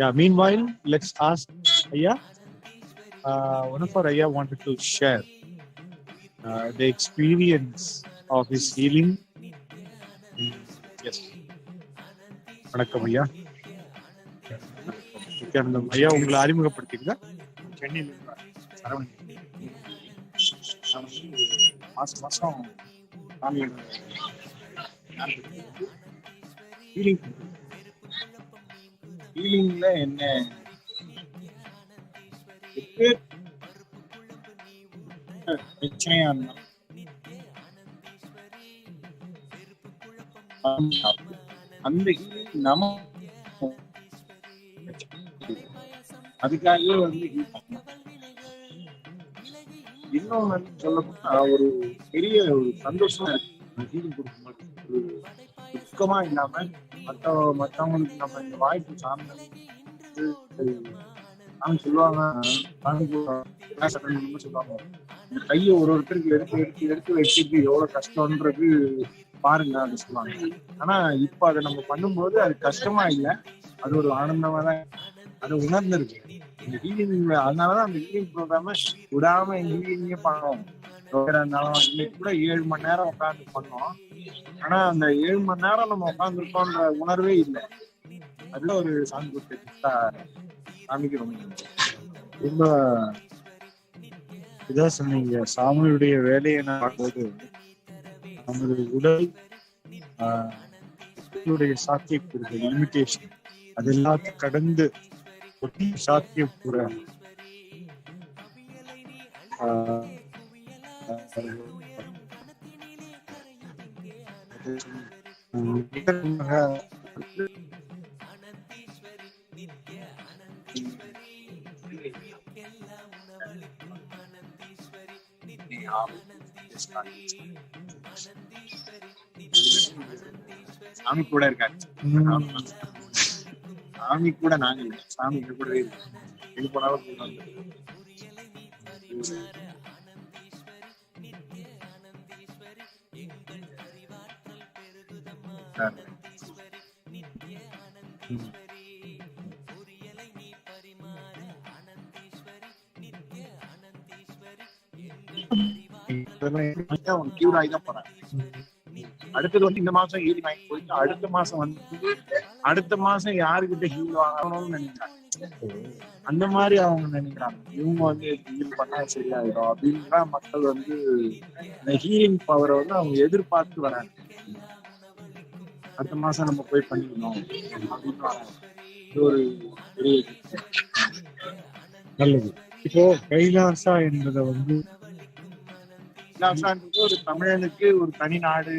Yeah. Meanwhile, let's ask Ayya. One of our Ayya wanted to share the experience of his healing. Yes. வணக்கம் ஐயா. நித்யானந்தம் ஐயா, உங்களை அறிமுகப்படுத்திங்க. சென்னையில் சரவணன். மாசம் மாசம் ஹீலிங்ல என்ன பிரச்சனையா இருந்தா அந்த ஹீலிங் நம்ம அதுக்காகவே வந்து இன்னும் சொல்லப்போனா ஒரு பெரிய ஒரு சந்தோஷமா இருக்கு ஹீலிங் கொடுக்கும்போது. ஒரு துக்கமா இல்லாம மற்றவங்களுக்கு நம்ம இந்த வாய்ப்பு சார்ந்த சொல்லுவாங்க, சொல்லுவாங்க இந்த கையை ஒருத்தருக்கு எடுத்து வச்சுட்டு எவ்வளவு கஷ்டம்ன்றது பாருங்க அது சொல்லுவாங்க. ஆனா இப்ப அதை நம்ம பண்ணும்போது அது கஷ்டமா இல்லை, அது ஒரு ஆனந்தமா தான் அதை உணர்ந்துருக்கு இந்த ஹீலிங். அதனாலதான் அந்த ஹீலிங் ப்ரோக்ராம விடாம ஹீலிங்கே பண்ணோம். இருந்தாலும் இன்னைக்கு கூட 7 மணி நேரம் உட்காந்து பண்ணோம். ஆனா அந்த 7 மணி நேரம் நம்ம உட்காந்துருக்கோன்ற உணர்வே இல்லை. அதுல ஒரு சாமி கொடுத்த சாமிக்கு ரொம்ப இதான் சொன்னீங்க. சாமியுடைய வேலையை நான் பார்க்கும்போது நம்மளுடைய உடல் சாத்தியக்கூறுகள் லிமிட்டேஷன் அது எல்லாத்தையும் கடந்து ஒட்டி சாத்தியக்கூற சாமி கூட இருக்காரு. சாமி கூட நாங்க இல்லை, சாமி எங்க கூடவே இருக்கு. எங்க போனாலும் கியூர் ஆகி தான் போறேன். அடுத்தது வந்து இந்த மாசம் ஹீலிங் வாங்கி போயிட்டு அடுத்த மாசம் யாருக்கிட்ட ஹீல் வாங்கணும்னு நினைக்கிறாங்க. அந்த மாதிரி அவங்க நினைக்கிறாங்க, இவங்க வந்து ஹீல் பண்ணா சரியாயிடும் அப்படின்ற மக்கள் வந்து இந்த ஹீலிங் பவரை வந்து அவங்க எதிர்பார்த்து வராங்க. அடுத்த மாசம் நம்ம போய் பண்ணிக்கணும் அப்படின்னு வராங்க. இது ஒரு பெரிய நல்லது. இப்போ கைலாசா என்பதை வந்து ஒரு தமிழனுக்கு ஒரு தனி நாடு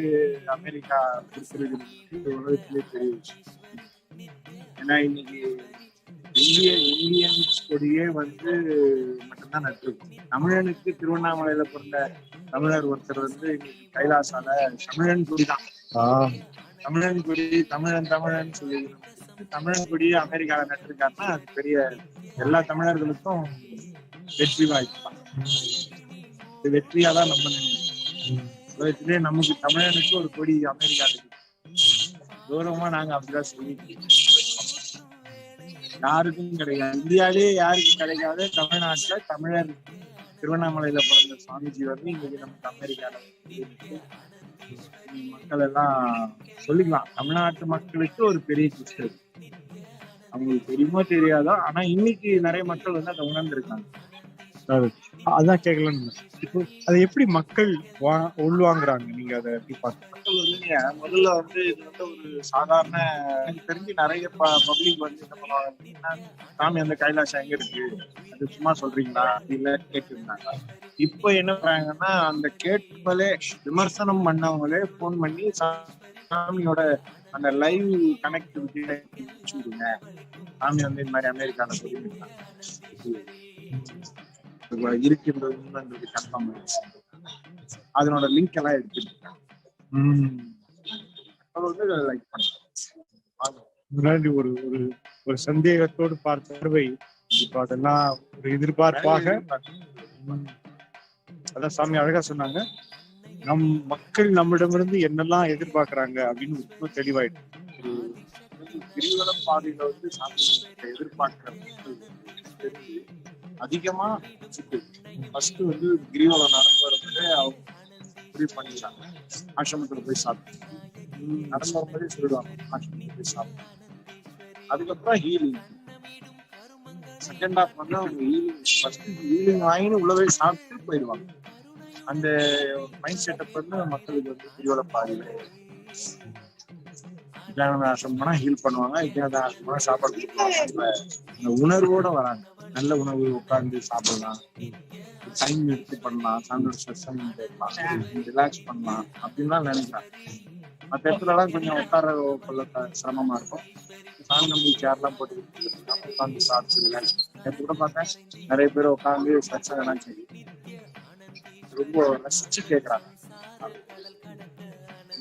அமெரிக்கா கொடுத்திருக்கிறது உலகத்திலே பெரிய விஷயம். ஏன்னா இன்னைக்கு இந்தியன்ஸ் கொடியே வந்து மட்டும்தான் நட்டிருக்கும். தமிழனுக்கு திருவண்ணாமலையில பிறந்த தமிழர் ஒருத்தர் வந்து இன்னைக்கு கைலாசால தமிழன் கொடி தான். தமிழன் கொடி தமிழன் சொல்லி தமிழன் கொடியே அமெரிக்கால நட்டிருக்காருன்னா அது பெரிய எல்லா தமிழர்களுக்கும் வெற்றி வாய்ப்பு தான். வெற்றியாதான் நம்ம உலகத்திலே நமக்கு தமிழனுக்கு ஒரு கொடி அமெரிக்கா இருக்கு. கௌரவமா நாங்க அப்படிதான் சொல்லிட்டு யாருக்கும் கிடையாது. இந்தியாவிலேயே யாருக்கும் கிடைக்காது. தமிழ்நாட்டுல தமிழர் திருவண்ணாமலையில பிறந்த சுவாமிஜி வந்து இன்னைக்கு நமக்கு அமெரிக்கால மக்கள் எல்லாம் சொல்லிக்கலாம். தமிழ்நாட்டு மக்களுக்கு ஒரு பெரிய கிறிஸ்து அவங்களுக்கு தெரியுமோ தெரியாதோ, ஆனா இன்னைக்கு நிறைய மக்கள் வந்து அதை உணர்ந்திருக்காங்க. அதான் கேட்கலன்னு. இப்போ அதை எப்படி மக்கள் உள்வாங்குறாங்க? நீங்க அதை எப்படி பாக்குறீங்க? மக்கள் வந்துங்க முதல்ல வந்து இது வந்து ஒரு சாதாரண, எனக்கு தெரிஞ்சு நிறைய பப்ளிக் வந்து என்ன பண்ணுவாங்க அப்படின்னா, சாமி அந்த கைலாசம் எங்க இருக்கு, அது சும்மா சொல்றீங்களா இல்ல கேட்டுருந்தாங்க. இப்ப என்ன பண்றாங்கன்னா, அந்த கேட்பதே விமர்சனம் பண்ணவங்களே போன் பண்ணி சாமியோட அந்த லைவ் கனெக்டிவிட்டி வச்சுடுங்க, சாமி வந்து இந்த மாதிரி அமெரிக்கால சொல்லியிருக்காங்க இருக்கின்றது கன்ஃபார்ம் ஆயிடுச்சு, அதனோட லிங்க் எல்லாம் எடுத்துருக்காங்க. முன்னாடி ஒரு ஒரு ஒரு சந்தேகத்தோடு பார்த்த பார்வை இப்ப அதெல்லாம் ஒரு எதிர்பார்ப்பாக. அதான் சாமி அழகா சொன்னாங்க, நம் மக்கள் நம்மிடமிருந்து என்னெல்லாம் எதிர்பார்க்கறாங்க அப்படின்னு ரொம்ப தெளிவாயிட்டு. கிரிவல பாதையில வந்து சாமி எதிர்பார்க்கிற மக்கள் அதிகமா ஃபர்ஸ்ட் வந்து கிரிவலம் நடந்து அவங்க முடிவு பண்ணிக்கிறாங்க, ஆசிரமத்துல போய் சாப்பிட்டு நடந்து வரும்போதே சொல்லிடுவாங்க ஆசிரமத்துல போய் சாப்பிட்டு. அதுக்கப்புறம் ஹீலிங் செகண்ட் ஹாஃப் வந்து அவங்க ஹீலிங் ஃபர்ஸ்ட் ஹீலிங் வாங்கின்னு உள்ளவே சாப்பிட்டு போயிடுவாங்க. அந்த மைண்ட் செட்டப் வந்து மக்களுக்கு வந்து கிரிவல பாதையில வித்யானந்த ஆசிரமம் போனா ஹீல் பண்ணுவாங்க, வித்யானந்த ஆசிரமம் போனா சாப்பாடு கொடுப்பாங்க. அந்த உணர்வோட வராங்க, நல்ல உணவு உட்கார்ந்து சாப்பிடலாம், டைம் எடுத்து பண்ணலாம், சாமியோட சத்சங்கம் கேட்கலாம், ரிலாக்ஸ் பண்ணலாம் அப்படின்லாம் நினைக்கிறாங்க. மற்ற இடத்துலலாம் கொஞ்சம் உட்கார கொள்ள சிரமமா இருக்கும். சாமி நம்பி சேர்லாம் போட்டு உட்காந்து சாப்பிட்டு ரிலாக்ஸ். நேற்று கூட பார்த்தேன் நிறைய பேர் உட்காந்து சத்சங்கம்லாம் சரி ரொம்ப ரசிச்சு கேட்கறாங்க.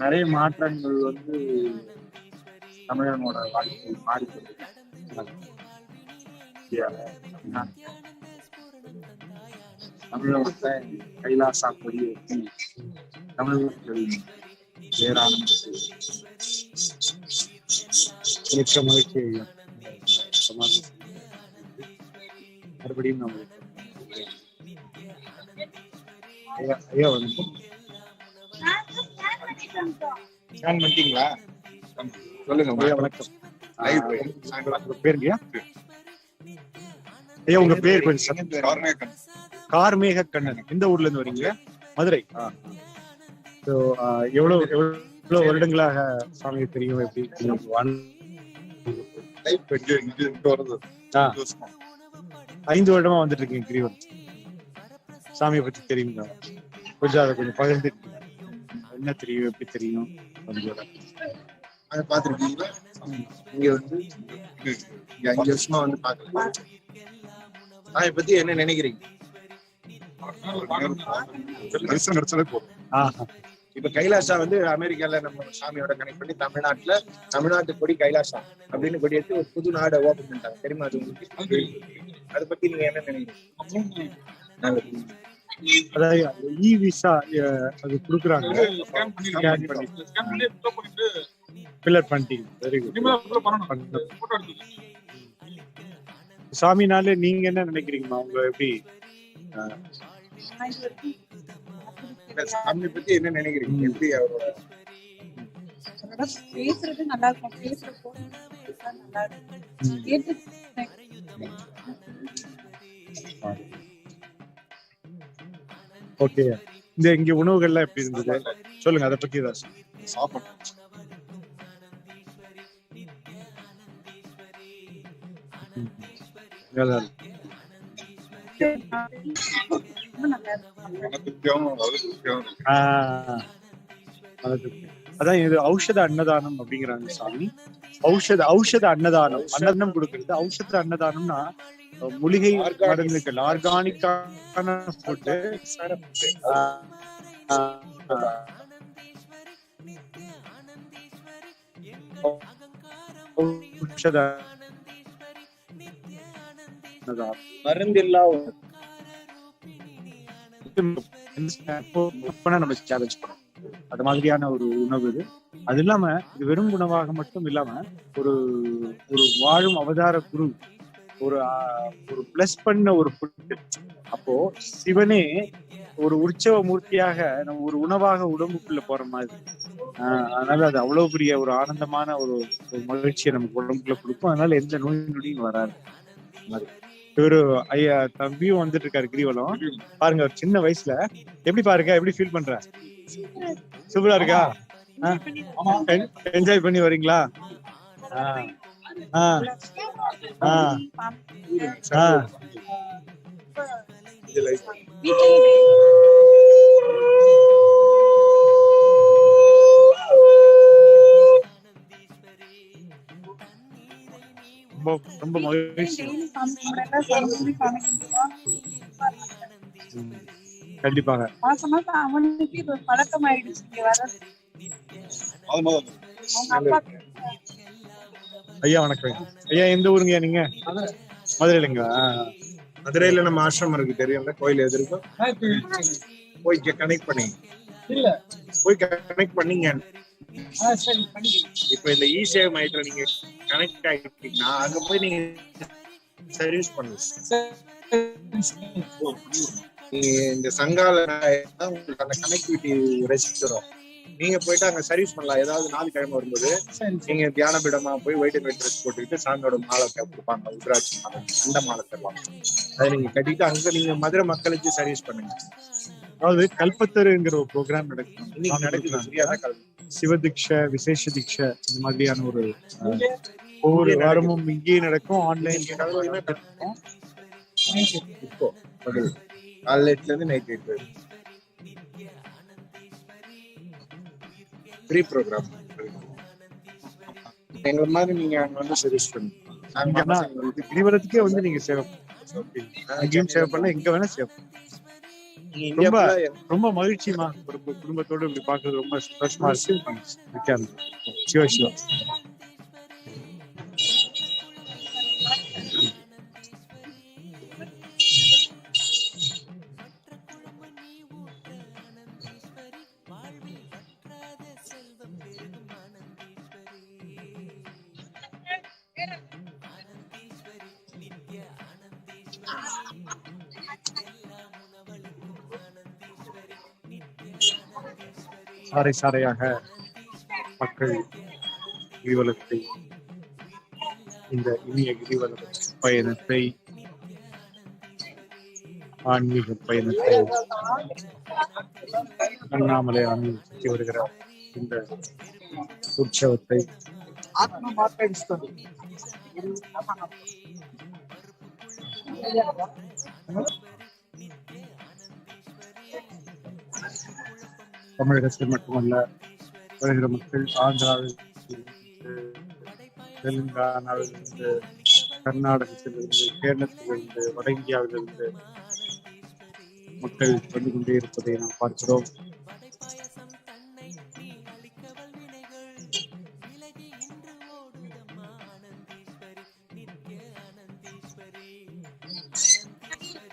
நிறைய மாற்றங்கள் வந்து தமிழனோட வாழ்க்கை மாறிக்கிறது. தமிழகத்தை கைலாசா கொடி ஏற்றி தமிழர்கள் பேரானந்த மிக்க மகிழ்ச்சி ஐயா. மறுபடியும் நம்ம ஐயா வணக்கம். ஸ்கேன் பண்ணிட்டீங்களா? சொல்லுங்க ஐயா வணக்கம். உங்க பேருங்கய்யா? ஐயா உங்க பேர் கொஞ்சம் கார்மேக கண்ணன். எந்த ஊர்ல இருந்து வரீங்க? மதுரை. எவ்வளவு எவ்வளவு வருடங்களாக சாமியை தெரியும்? எப்படி 5 வருடமா வந்துட்டு இருக்கீங்க கிரிவலம். சாமியை பத்தி தெரியுங்களா? கொஞ்சம் அதை கொஞ்சம் பகிர்ந்துட்டு என்ன தெரியும், எப்படி தெரியும்? அதை பார்த்துருக்கீங்களா? இங்க வந்து 5 வருஷமா வந்து பாக்கல. அதை பத்தி என்ன நினைக்கிறீங்க? இப்ப கைலாசா வந்து அமெரிக்கால நம்ம சாமியோட கனெக்ட் பண்ணி தமிழ்நாட்டு கொடி கைலாசா அப்படின்னு கொடி எடுத்து ஒரு புது நாடை ஓபன் பண்ணிட்டாங்க, தெரியுமா அது உங்களுக்கு? அதை பத்தி நீங்க என்ன நினைக்கிறீங்க? அதாவது இ விசா அது கொடுக்குறாங்க, பில்லர் பண்ணிட்டீங்க. Very good. சாமினாலே நீங்க என்ன நினைக்கிறீங்கம்மா? உங்க எப்படி சாமி பத்தி என்ன நினைக்கிறீங்க? எப்படி அவரோட பேசுறது நல்லா இருக்கும், பேசுறப்போ நல்லா இருக்கும். ஓகே. இந்த இங்க உணவுகள்லாம் எப்படி இருந்தது சொல்லுங்க, அதை பத்தி ஏதாவது சாப்பிடும். அதான் இது ஔஷத அன்னதானம் அப்படிங்கிறாங்க சாமி. ஔஷத அன்னதானம், அன்னதானம் கொடுக்கறது. ஔஷத அன்னதானம்னா மூலிகை மருந்துகள், ஆர்கானிக்கான ஃபுட்டு. மருந்தில்லா நம்ம சேலஞ்ச் பண்ணோம். அது மாதிரியான ஒரு உணவு இது. அது இல்லாம இது வெறும் உணவாக மட்டும் இல்லாம ஒரு ஒரு வாழும் அவதார குரு ஒரு பிளஸ் பண்ண ஒரு ஃபுட். அப்போ சிவனே ஒரு உற்சவ மூர்த்தியாக நம்ம ஒரு உணவாக உடம்புக்குள்ள போற மாதிரி. அதனால அது அவ்வளவு பெரிய ஒரு ஆனந்தமான ஒரு மகிழ்ச்சியை நமக்கு உடம்புக்குள்ள கொடுக்கும். அதனால எந்த நோய் நொடியும் வராது. இவரு ஐயா தம்பியும் வந்துட்டு இருக்காரு கிரிவலம். பாருங்க ஒரு சின்ன வயசுல எப்படி பாருங்க, எப்படி ஃபீல் பண்ற? சூப்பரா இருக்கா? என்ஜாய் பண்ணி வரீங்களா? ரொம்ப மகிழ்ச்சி. கண்டிப்பாக மாசம் மாசம் அவனுக்கு இது பழக்கம் ஆயிடுச்சு. இங்க வர ஐயா வணக்கம். ஐயா எந்த ஊருங்க நீங்க? மதுரையிலங்களா? மதுரையில நம்ம ஆசிரமம் இருக்கு தெரியும்ல, கோயில் எதிர்க்கும். போய் கனெக்ட் பண்ணி போய் கனெக்ட் பண்ணீங்க. இப்ப இந்த இ-சேவை மையத்துல நீங்க கனெக்ட் ஆகிட்டீங்கன்னா அங்க போய் நீங்க சர்வீஸ் பண்ணலாம். இந்த சங்கால உங்களுக்கு அந்த கனெக்டிவிட்டி ரெசிஸ்டரும் நீங்க போயிட்டு அங்க சர்வீஸ் பண்ணலாம். ஏதாவது ஞாயிற்றுக்கிழமை வரும்போது நீங்க தியான பீடமா போய் ஒயிட் அண்ட் ஒயிட் ட்ரெஸ் போட்டுக்கிட்டு சாமியோட மாலை கொடுப்பாங்க, உத்ராட்சி மாலை, அந்த மாலை தருவாங்க. அதை நீங்க கட்டிட்டு அங்க நீங்க மதுரை மக்களுக்கு சர்வீஸ் பண்ணுங்க. அதாவது கல்பத்தருங்கிற ஒரு ப்ரோக்ராம் நடக்கும். இன்னைக்கு நடக்குது சரியான கல்வி, சிவதீட்சை, விசேஷ தீட்சை, இந்த மாதிரியான ஒரு ஒவ்வொரு வாரமும் இங்கேயே நடக்கும். ஆன்லைன் நடக்கும். இப்போ காலைல 8 இருந்து நைட் 8 வரை ஃப்ரீ ப்ரோக்ராம். எங்க மாதிரி நீங்க அங்க வந்து சர்வீஸ் பண்ணுங்க. கிரிவலத்துக்கே வந்து நீங்க சேவை அங்கேயும் சேவை பண்ணலாம், எங்க வேணா சேவை பண்ணலாம். ரொம்ப ரொம்ப மகிழ்ச்சிமா. ஒரு குடும்பத்தோடு இப்படி பாக்குறது ரொம்ப சந்தோஷமா இருக்கு. சிவா சிவா. சாறை சாறையாக மக்கள் கிரிவலத்தை, இந்த இனிய கிரிவல பயணத்தை, ஆன்மீக பயணத்தை அண்ணாமலை ஆன்மீக சுற்றி வருகிற இந்த உற்சவத்தை தமிழகத்தில் மட்டுமல்ல, வருகிற மக்கள் ஆந்திராவிலிருந்து, தெலுங்கானாவிலிருந்து, கர்நாடகத்திலிருந்து, கேரளத்திலிருந்து, வட இந்தியாவிலிருந்து மக்கள் வந்து கொண்டே இருப்பதை நாம் பார்க்கிறோம்.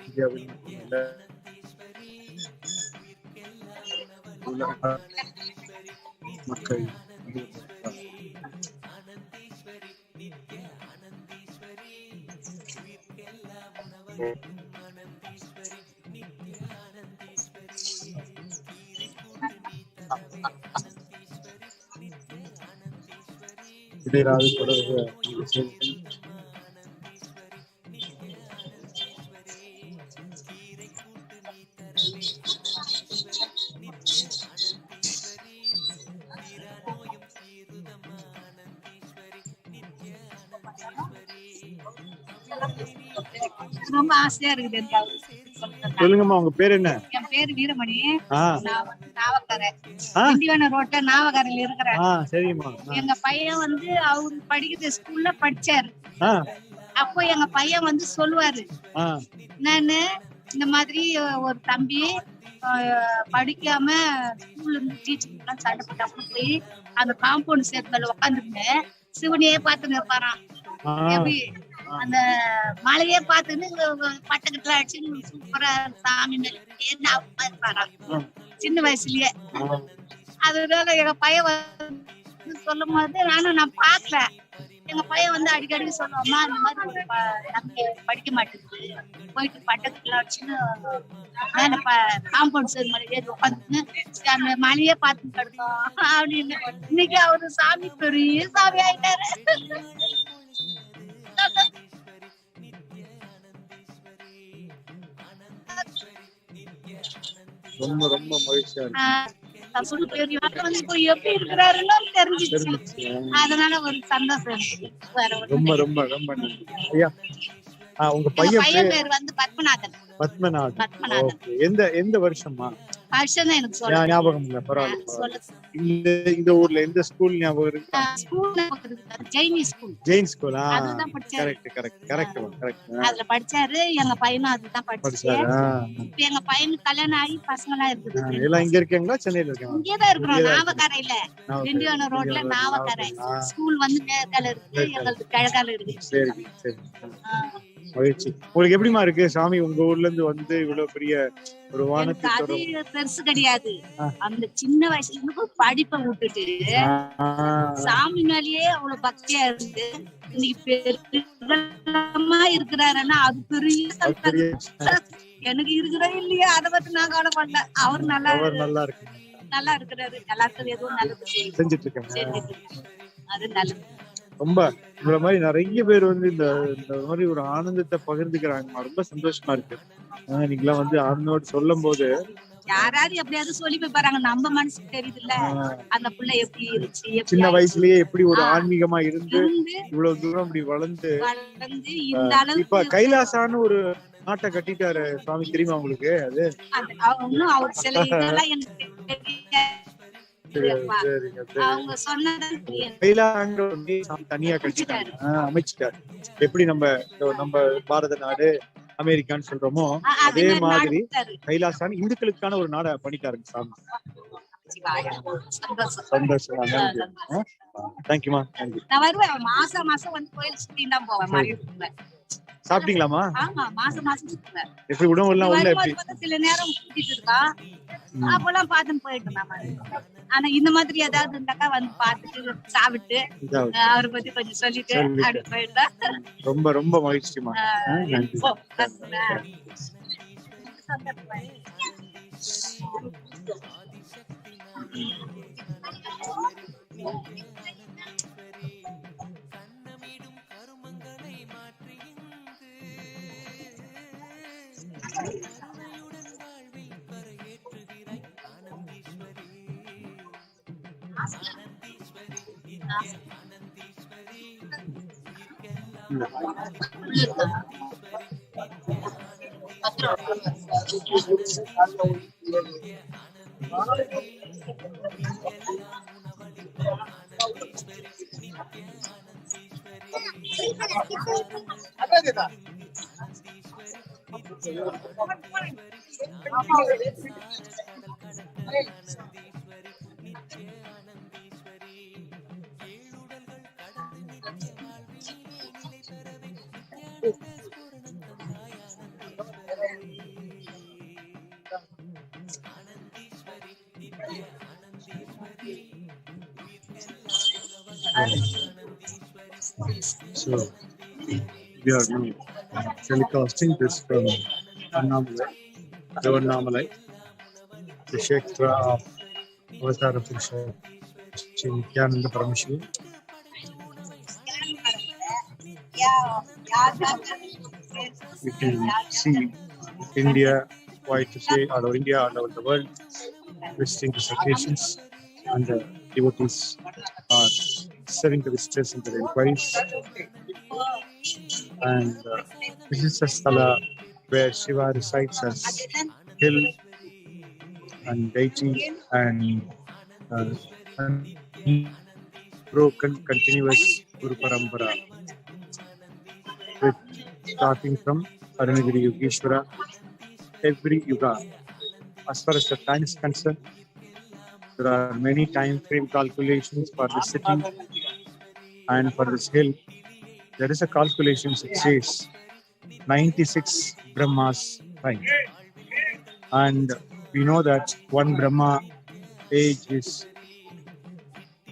இந்தியாவில் மட்டுமல்ல, உலக மக்கள் இடையராது தொடர்பு ரொம்ப ஆசையா இருக்குது. சொல்லுங்கம்மா, உங்க பேர் என்ன? என் பேரு வீரமணி. நான் வந்து நாவக்கரை, திண்டிவனம் ரோட்ல நாவக்கரையில இருக்கிறேன். சரிம்மா. எங்க பையன் வந்து அவரு படிக்கிற ஸ்கூல்ல படிச்சாரு. அப்போ எங்க பையன் வந்து சொல்லுவாரு, நானு இந்த மாதிரி ஒரு தம்பி படிக்காம ஸ்கூல்ல இருந்து டீச்சர் எல்லாம் சண்டை போட்டு போய் அந்த காம்பவுண்ட் சேர்த்து மேல உட்காந்துருந்தேன். சிவனையே பார்த்துன்னு இருப்பாராம். எப்படி அந்த மலையே பார்த்துன்னு பட்டக்கட்டுல அடிச்சு சூப்பரா சாமி மேல இருப்பாராம் சின்ன வயசுலயே. அதனால எங்க பையன் வந்து சொல்லும் போது நான் பாக்கல. எங்க பையன் வந்து அடிக்கடி சொல்லுவாமா, இந்த மாதிரி தம்பி படிக்க மாட்டேங்குது, போயிட்டு பட்டக்கட்டுல அடிச்சுன்னு காம்பவுண்ட் சேர்ந்து மலை ஏறி உட்காந்துன்னு அந்த மலையே பார்த்துன்னு கிடக்கும் அப்படின்னு. இன்னைக்கு அவரு சாமி பெரிய சாமி ஆயிட்டாரு. ரொம்ப ரொம்ப மகிழ்ச்சியா இருக்கு. வந்து இப்போ எப்படி இருக்கிறாருன்னு தெரிஞ்சிச்சு. அதனால ஒரு சந்தோஷம் இருக்கு. ரொம்ப ரொம்ப ரொம்ப நன்றி ஐயா. உங்க பையன் பையன் பேர் வந்து பத்மநாதன். பத்மநாதன். எந்த வருஷமா? வருஷம் தான் எனக்கு சொல்ல ஞாபகம் இல்ல. பரவாயில்ல. இந்த ஊர்ல எந்த ஸ்கூல் ஞாபகம் இருக்கு? ஜெயின் ஸ்கூல். கரெக்ட். அதுல படிச்சாரு. எங்க பையனும் அதுதான் படிச்சாரு. எங்க பையனுக்கு கல்யாணம் ஆகி பசங்களா இருக்குது. எல்லாம் இங்க இருக்கீங்களா சென்னையில இருக்கீங்களா? இங்கதான் இருக்கிறோம். நாவக்கரையில திண்டிவனம் ரோட்ல நாவக்கரை. ஸ்கூல் வந்து மேற்கால இருக்கு, எங்களுக்கு கிழக்கால இருக்கு. சரி. மகிழ்ச்சி. உங்களுக்கு எப்படிமா இருக்கு சாமி உங்க ஊர்ல இருந்து வந்து இவ்வளவு பெரிய ஒரு வானத்தை அது பெருசு கிடையாது. அந்த சின்ன வயசுல இருந்து படிப்பை விட்டுட்டு சாமி மேலேயே அவ்வளவு பக்தியா இருந்து இன்னைக்கு பெருமா இருக்கிறாருன்னா அது பெரிய எனக்கு இருக்கிறா இல்லையா அதை பத்தி நான் கவலைப்படல. அவர் நல்லா இருக்கிறாரு. எல்லாருக்கும் எதுவும் நல்லது செஞ்சுட்டு இருக்காங்க. அது நல்லது. ரொம்ப இந்த மாதிரி நிறைய பேர் வந்து இந்த மாதிரி ஒரு ஆனந்தத்தை பகிர்ந்துக்கிறாங்க. ரொம்ப சந்தோஷமா இருக்கு. நீங்களாம் வந்து ஆனந்தோடு சொல்லும் போது யாராவது எப்படியாவது சொல்லி போய் பாருங்க. நம்ம மனசுக்கு தெரியுது இல்ல அந்த பிள்ளை எப்படி இருந்துச்சு. சின்ன வயசுலயே எப்படி ஒரு ஆன்மீகமா இருந்து இவ்வளவு தூரம் அப்படி வளர்ந்து இந்த அளவுக்கு இப்ப கைலாசான்னு ஒரு நாட்டை கட்டிட்டாரு சுவாமி. தெரியுமா உங்களுக்கு? அது அவர் சில இதெல்லாம் எனக்கு அவங்க தனியா கட்டிட்டாரு, அமைச்சிட்டாரு. எப்படி நம்ம பாரத நாடு அமெரிக்கான்னு சொல்றோமோ அதே மாதிரி கைலாசான் இந்துக்களுக்கான ஒரு நாடை பண்ணிட்டாருங்க சாமி. சந்தோஷம். தேங்க்யூமா. நான் வருவேன். மாசம் வந்து கோயில் சுத்தி தான் போவேன். சாப்பிட்டீங்களாமா? ஆமா, மாசம் சுத்துவேன். எப்படி உணவு எல்லாம் உள்ள எப்படி? சில நேரம் சுத்திட்டு இருக்கா அப்பெல்லாம் பார்த்துன்னு போயிட்டு. ஆனா இந்த மாதிரி ஏதாவது இருந்தாக்கா வந்து பார்த்துட்டு சாப்பிட்டு அவரை பத்தி கொஞ்சம் சொல்லிட்டு அப்படி போயிட்டா ரொம்ப ரொம்ப மகிழ்ச்சிமா. So we are now telecasting this from Tiruvannamalai, the Kshetra of Avatar of Nithyananda Paramashivam. You can see India, quite to say, all over India, all over the world, visiting these occasions, and the devotees are serving the visitors and their inquiries. And this is a sthala where Shiva resides as hill and deity and broken continuous Guru Parampara, with starting from Arunagiri Yogeshwara, every yuga. As far as the time is concerned, there are many time frame calculations for the sitting, and for this hill, there is a calculation that says 96 Brahmas time. And we know that one Brahma age is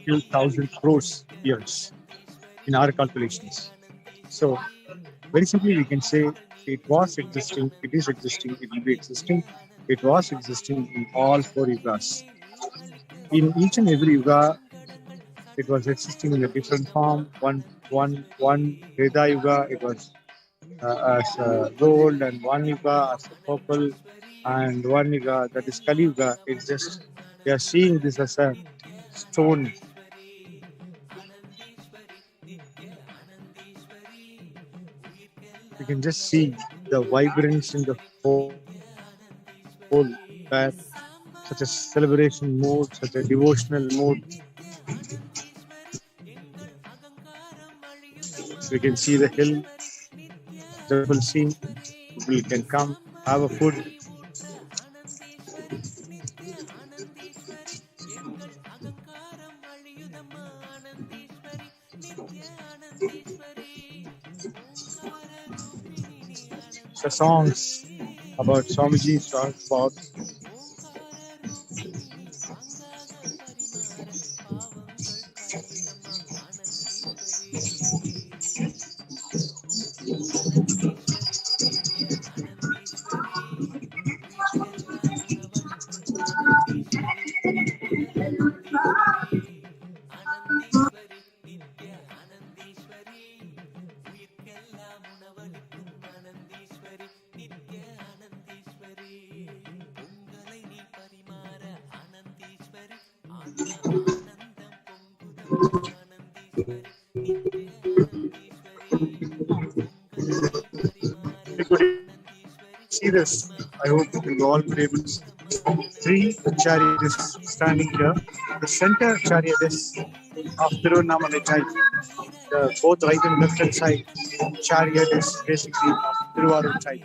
few thousand crores years in our calculations. So, very simply we can say it was existing, it is existing, it will be existing, it was existing in all four yugas. In each and every yuga, it was existing in a different form. One Veda Yuga, it was as gold, and one Yuga as a purple, and one Yuga, that is Kali Yuga. It's just we are seeing this as a stone. You can just see the vibrance in the whole, where such a celebration mood, such a devotional mood. We can see the hill, the scene. People can come, have a food. The songs about Swamiji, songs about see this. I hope you will all be able to see. Three chariots standing here. The center chariot is of Tiruvannamalai child. The both right and left hand side chariot is basically of Tiruvarur child.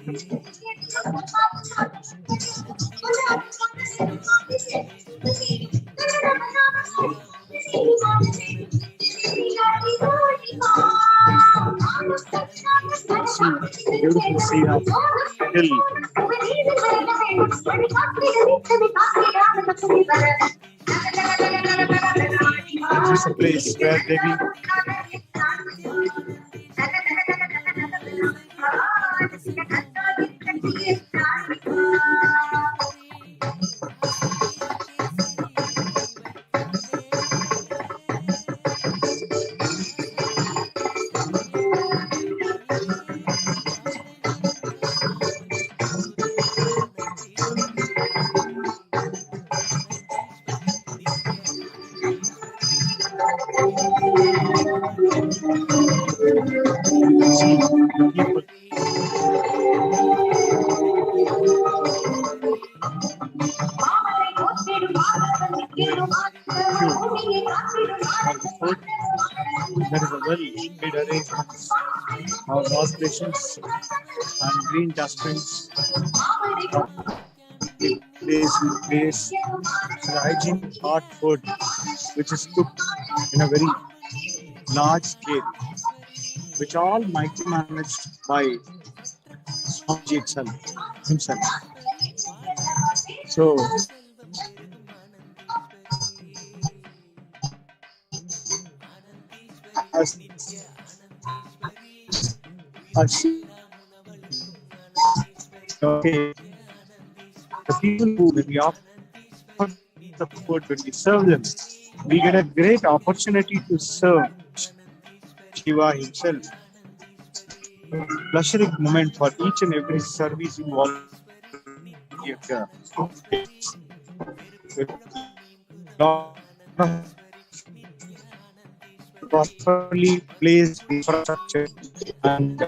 See, beautiful scene of hill. This is a place where Devi there is a well-made arrangement of wash basins and green dustbins. Place the hygiene hot food which is cooked in a very large scale, which all micromanaged by Swamiji himself. So okay, the people who, when we offer the food, when we serve them, we get a great opportunity to serve Shiva himself. Pleasuring moment for each and every service involved here. Properly placed infrastructure and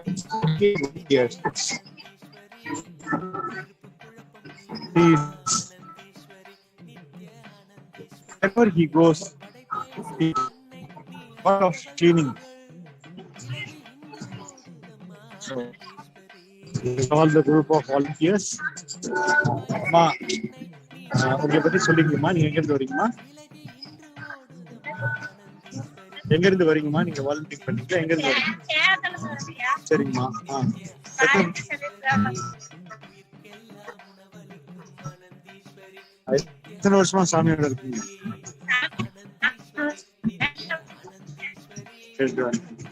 here. Wherever he goes, he lot of cleaning. So, all the group of volunteers. Ma, உங்களை பத்தி சொல்லிங்கம்மா. நீங்க எங்க இருந்து வரீங்கம்மா? எங்க இருந்து வரீங்கம்மா? நீங்க volunteer பண்ணீங்களா? எங்க இருந்து வரீங்க? சரிங்கம்மா. எத்தனை வருஷமா சாமியோட இருக்கீங்க?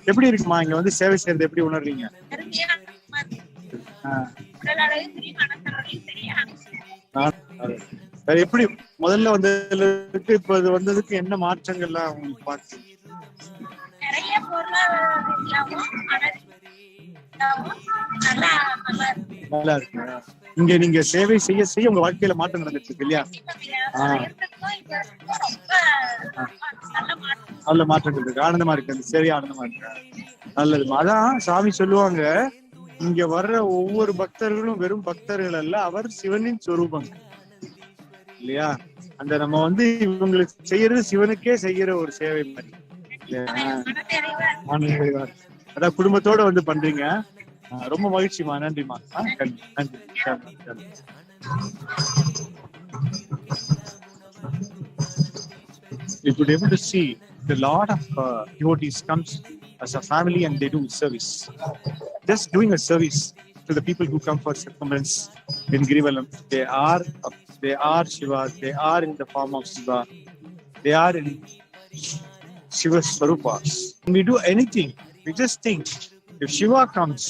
எப்படி இருக்குமா இங்க வந்து சேவை செய்யறது? எப்படி உணர்றீங்க? எப்படி முதல்ல வந்ததுக்கு இப்ப இது வந்ததுக்கு என்ன மாற்றங்கள்லாம் உங்களுக்கு பார்த்து? நல்லா இருக்கு. இங்க நீங்க சேவை செய்ய செய்ய உங்க வாழ்க்கையில மாற்றம் நடந்துட்டு இருக்கு இல்லையா? நல்ல மாற்றங்கள் இருக்கு. ஆனந்தமா இருக்கு. அந்த சேவை ஆனந்தமா இருக்கு. நல்லது. அதான் சாமி சொல்லுவாங்க, இங்க வர்ற ஒவ்வொரு பக்தர்களும் வெறும் பக்தர்கள் அல்ல, அவர் சிவனின் சொரூபம் இல்லையா? அந்த நம்ம இவங்களுக்கு செய்யறது சிவனுக்கே செய்யற ஒரு சேவை மாதிரி. அதான் குடும்பத்தோட பண்றீங்க. ரொம்ப மகிழ்ச்சிமா. நன்றிமா. நன்றி. You could able to see the lot of devotees comes as a family and they do service. Just doing a service to the people who come for circumference in Girivalam. They are Shiva. They are in the form of Shiva. They are in Shiva Swarupas. When we do anything, we just think, if Shiva comes,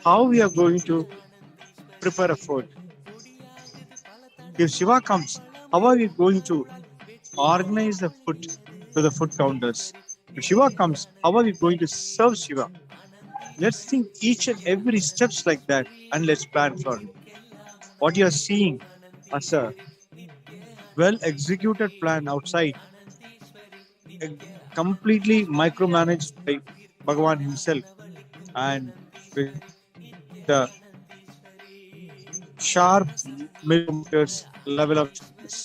how we are going to prepare a food? If Shiva comes, how are we going to organize the food to the food counters? If Shiva comes, how are we going to serve Shiva? Let's think each and every steps like that and let's plan for it. What you are seeing as a well executed plan outside, completely micromanaged by Bhagavan himself and with the sharp millimeters level of justice.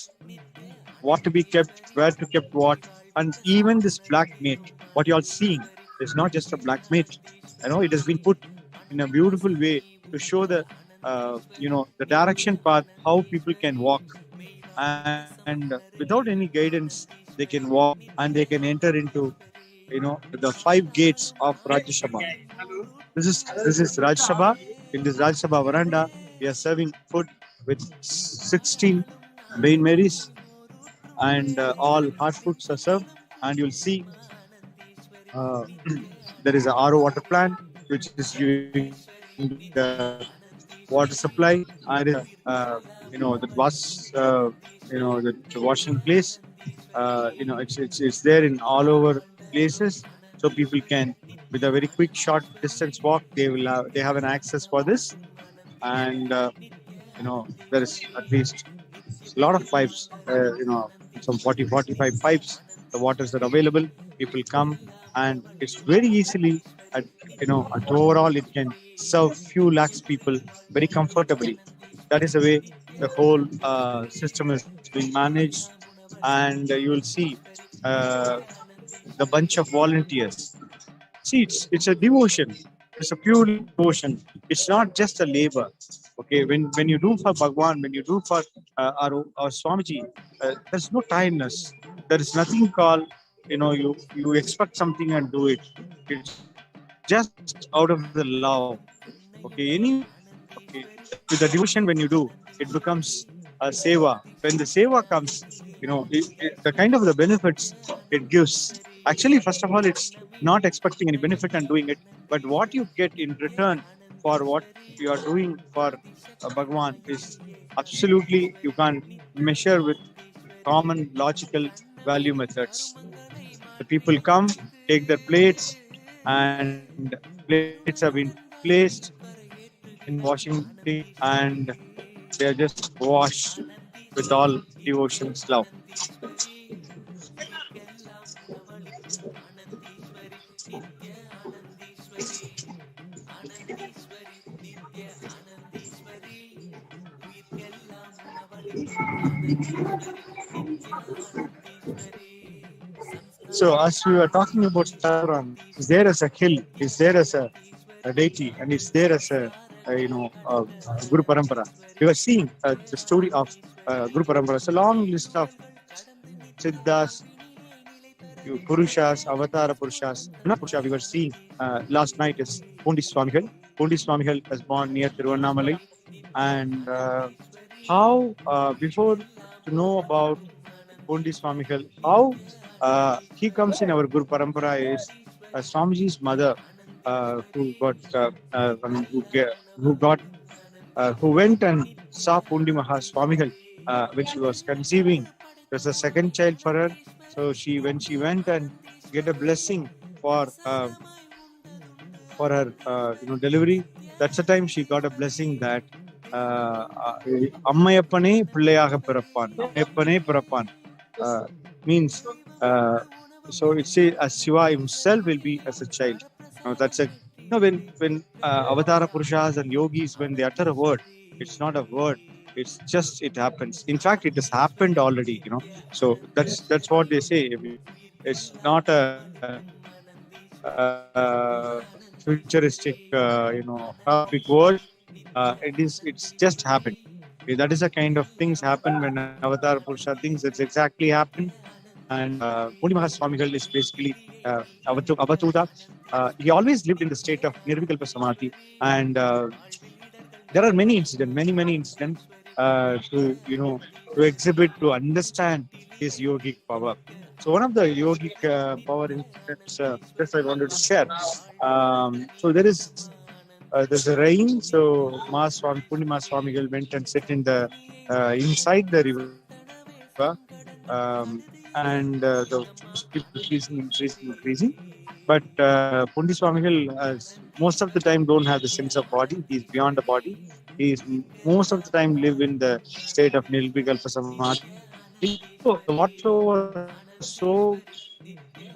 What to be kept, where to keep what, and even this black mat, what you are seeing is not just a black mat. It has been put in a beautiful way to show the the direction path, how people can walk, and without any guidance they can walk and they can enter into the 5 gates of Rajya Sabha. This is Rajya Sabha. In this Rajya Sabha veranda, we are serving food with 16 Bain Marys, and all hot foods are served. And you'll see there is a RO water plant which is using the water supply, and the washing place. It's there in all over places, so people can, with a very quick short distance walk, they have an access for this. And there is at least a lot of pipes, some 40-45 pipes. The waters are available. People come, and it's very easily at overall it can serve few lakhs people very comfortably. That is the way the whole system is being managed. And you will see the bunch of volunteers. See, it's a devotion. It's a pure devotion. It's not just a labor. Okay, when you do for Bhagwan, when you do for our Swamiji, there's no tiredness. There is nothing called you expect something and do it. It's just out of the love. Okay, with the devotion, when you do, it becomes a seva. When the seva comes, the kind of the benefits it gives. Actually, first of all, it's not expecting any benefit and doing it, but what you get in return for what you are doing for Bhagwan is absolutely, you can't measure with common logical value methods. The people come, take their plates, and plates have been placed in washing thing, and they are just washed with all devotion's love. So as we were talking about Saran, is there as a hill, is there as a deity, and is there as a Guru Parampara. We were seeing the story of Guru Parampara. It's a long list of Siddhas, Purushas, Avatara Purushas. Not Purusha, we were seeing last night is Pondi Swamigal. Pondi Swamigal was born near Tiruvannamalai. And how, before to know about Pondi Swamigal, how he comes in our Guru Parampara is Swamiji's mother, who went and saw Pondi Mahaswamigal when she was conceiving. It was a second child for her. So when she went and get a blessing for for her delivery. That's the time she got a blessing that அம்மையப்பனே பிள்ளையாக பிறப்பான், அம்மையப்பனே பிறப்பான் means so it says as Shiva himself will be as a child. That's a when Avatara Purushas and yogis, when they utter a word, it's not a word, it's just it happens. In fact, it has happened already, so that's what they say. It's not a futuristic big word. It's just happened. That is the kind of things happen when Avatar Purusha thinks it's exactly happened. And Pournami Swamigal is basically Avatuta. He always lived in the state of Nirvikalpa Samadhi, and there are many incidents to exhibit, to understand his yogic power. So one of the yogic power incidents that I wanted to share. So there's a rain, so Pournami Swamigal went and sit in the inside the river, and the people increasing. But Pournami Swamigal, most of the time, don't have the sense of body. He's beyond the body. He's most of the time live in the state of Nirvikalpa Samadhi. So the water was so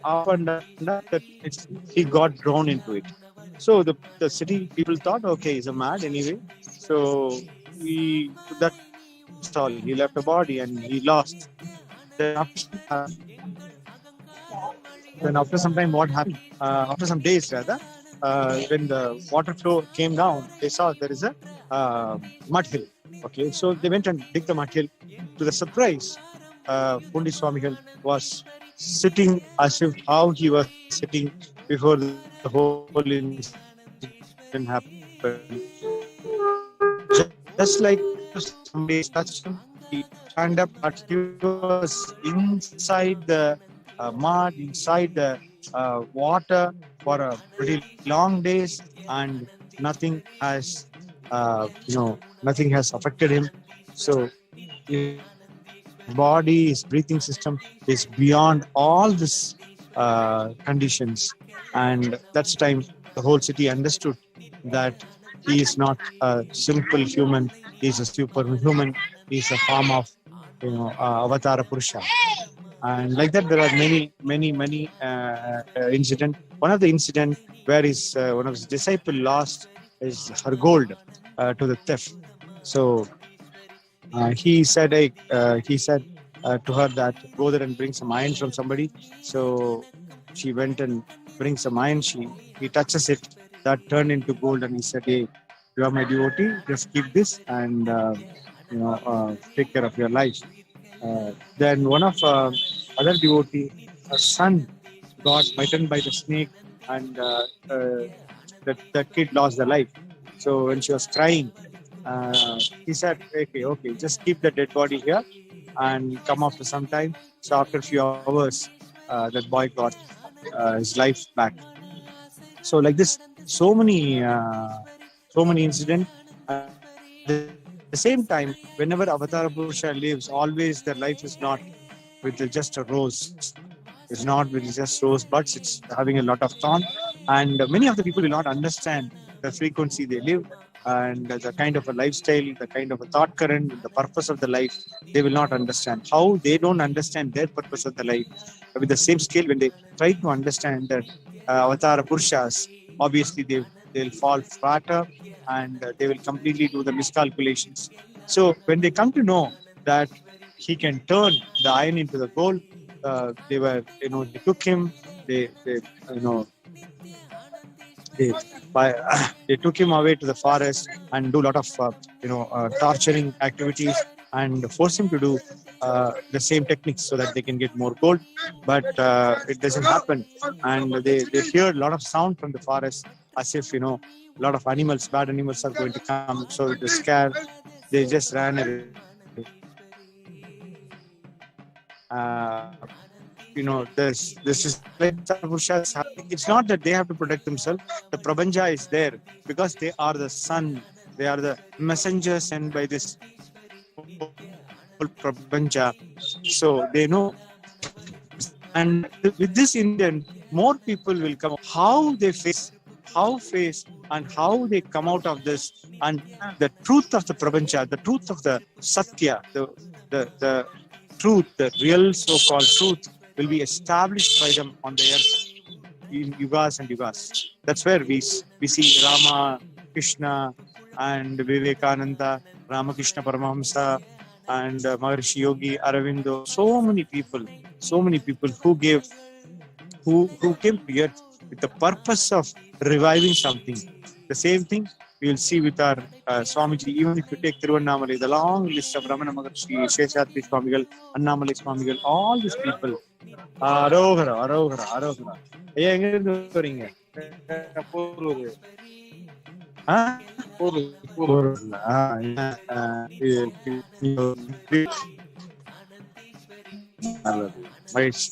up and down that he got drawn into it. So the city people thought, okay, he's a mad anyway. So that's all. He left the body and he lost. Then after some time, what happened? After some days, rather, when the water flow came down, they saw there is a mud hill. Okay, so they went and dig the mud hill. To the surprise, Pournami Swamigal was sitting as if how he was sitting before the whole incident happened. Just like somebody touched him, he stand up, but he was inside the mud, inside the water for a pretty long days, and nothing has affected him. So his body, his breathing system is beyond all these conditions, and that's the time the whole city understood that he is not a simple human, he is a superhuman, he is a form of Avatara Purusha. And like that, there are many incidents. One of the incidents where one of his disciples lost her gold to the theft. So he said to her that go there and bring some iron from somebody. So she went and brings some iron. He touches it, that turned into gold, and he said, "Hey, you are my devotee. Just keep this and take care of your life." Then one of other devotee, her son got bitten by the snake, and that kid lost their life. So when she was crying, he said, okay, just keep the dead body here and come after some time. So after a few hours, that boy got his life back. So like this, so many incidents. At the same time, whenever Avatara Purusha lives, always their life is not with just a rose. It's not with just rose buds. It's having a lot of thorn. And many of the people will not understand the frequency they live and the kind of a lifestyle, the kind of a thought current, the purpose of the life. They will not understand. How they don't understand their purpose of the life. With the same scale, when they try to understand that Avatara Purushas, obviously they'll fall flatter and they will completely do the miscalculations. So when they come to know that he can turn the iron into the gold, they took him, they took him away to the forest and do a lot of torturing activities and force him to do the same techniques so that they can get more gold. But it doesn't happen, and they hear a lot of sound from the forest as if a lot of animals, bad animals are going to come. So they scared, they just ran away. This is like Purushas. It's not that they have to protect themselves. The Prabanja is there because they are the sun. They are the messengers sent by this whole Prabanja. So they know. And with this incident, more people will come. How they face how face and how they come out of this, and the truth of the Prapancha, the truth of the Satya, the truth, the real so-called truth will be established by them on the earth in yugas and yugas. That's where we see Rama, Krishna, and Vivekananda, Ramakrishna Paramahamsa, and Maharishi Yogi, Aravindo, so many people who came here with the purpose of reviving something. The same thing we will see with our Swamiji. Even if you take Tiruvannamalai, the long list of Ramana Maharshi, Sheshatri Swamigal, Annamalai Swamigal, all these people. Arohara, Arohara, Arohara. ஐயா எங்க இருந்து வரீங்க? Porur. போரூர்ல. Mahesh.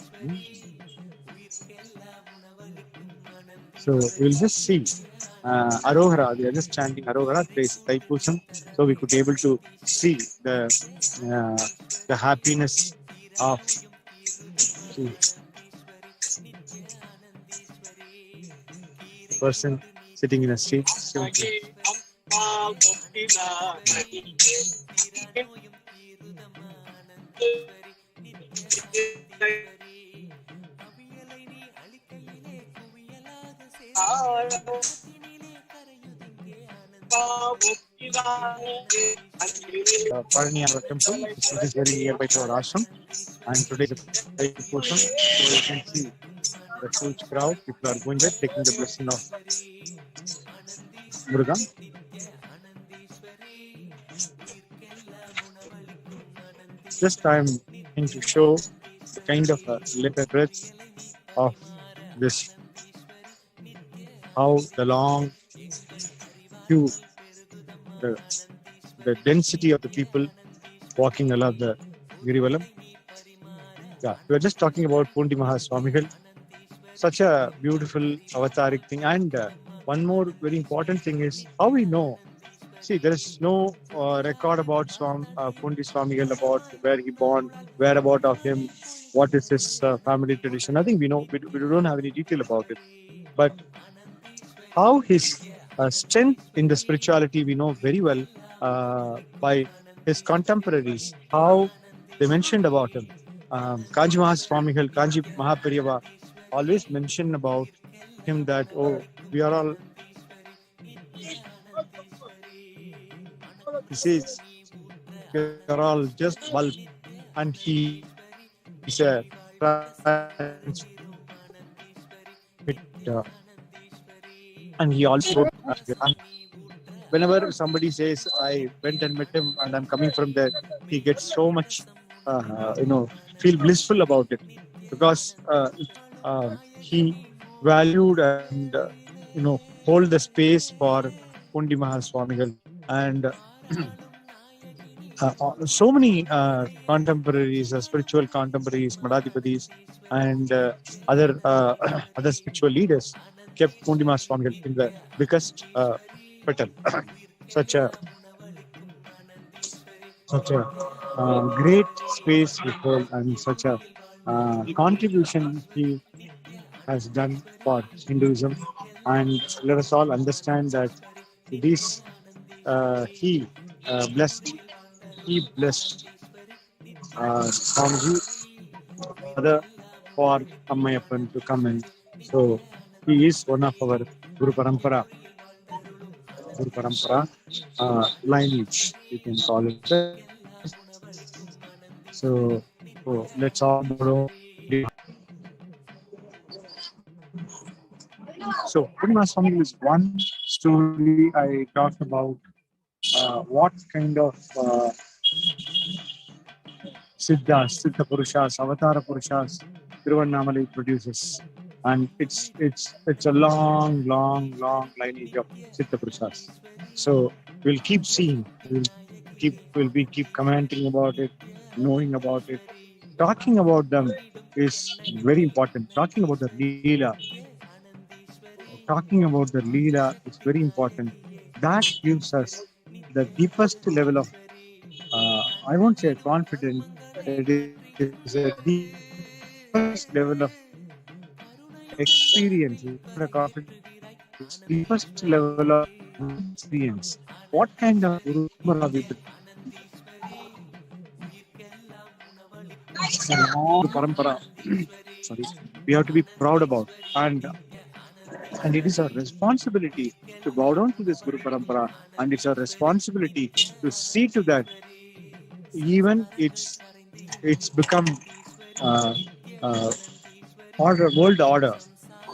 So we'll just see Arohara. They are just chanting Arohara, praise Thaipusam, so we could be able to see the happiness of the person sitting in a street. Paraniyara temple, which is very nearby to our ashram, and today is a portion, so you can see the huge crowd. People are going there, taking the blessing of Murugan. Just I am going to show the kind of a little breadth of this, how the long queue, the density of the people walking along the Girivalam. Yeah, we are just talking about Pournami Swamigal. Such a beautiful avataric thing. And one more very important thing is how we know. See, there is no record about Pournami Swamigal, about where he born, whereabout of him, what is his family tradition. I think we know, we don't have any detail about it. But how his strength in the spirituality we know very well by his contemporaries, how they mentioned about him. Kanji Mahaswamigal, Kanji Mahaperiyava always mention about him that, oh, we are all, he says, we are all just bulb, and he is a and he also, whenever somebody says, I went and met him and I'm coming from there, he gets so much, feel blissful about it, because he valued and, hold the space for Pournami Swamigal. And so many contemporaries, spiritual contemporaries, Madhadipatis, and other spiritual leaders kept Pournami Swamigal in the biggest petal. Such a great space we hold, and such a contribution he has done for Hinduism. And let us all understand that this he blessed Swamiji Mother for Ammayappan to come in. So he is one of our Guru Parampara lineage, you can call it. So let's all borrow. So Pournami Swamigal is one story I talked about. What kind of Siddhas, Siddha Purushas, Avatara Purushas Tiruvannamalai produces. And it's a long lineage of Siddha Purushas. So we'll keep seeing, we'll be keep commenting about it, knowing about it. Talking about them is very important. Talking about the Leela is very important. That gives us the deepest level of, I won't say confidence, it is a deepest level of experience, It's the first level of experience. What kind of Guru Parampara we Parampara, sorry, we have to be proud about, and it is our responsibility to bow down to this Guru Parampara, and it's our responsibility to see to that even it's become world order.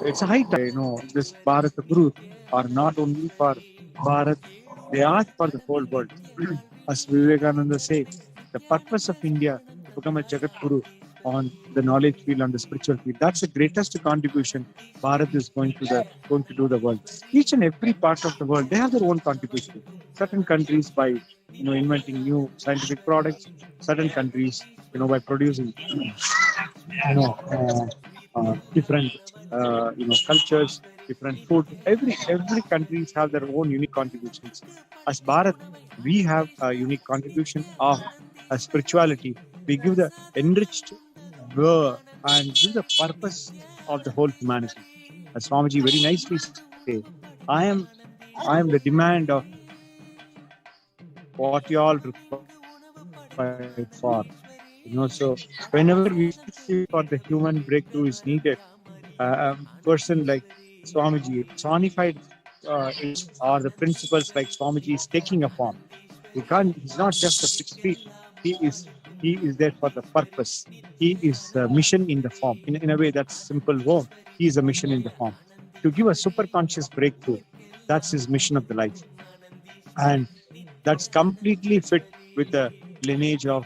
It's a high time, this Bharat Guru are not only for Bharat, they are for the whole world. As Vivekananda says, the purpose of India to become a Jagat Guru on the knowledge field and the spiritual field. That's the greatest contribution Bharat is going to do the world. Each and every part of the world, they have their own contribution. Certain countries by inventing new scientific products, certain countries by producing different cultures, different food. Every countries have their own unique contributions. As Bharat, we have a unique contribution of spirituality. We give the enriched and give the purpose of the whole humanity. As Swamiji very nicely said, I am the demand of what you all require for. So whenever we see for the human breakthrough is needed, a person like Swamiji, personified or the principles like Swamiji is taking a form. He's not just a 6 feet. He is there for the purpose. He is a mission in the form. In a way, that's simple form. He is a mission in the form. To give a super conscious breakthrough, that's his mission of the life. And that's completely fit with the lineage of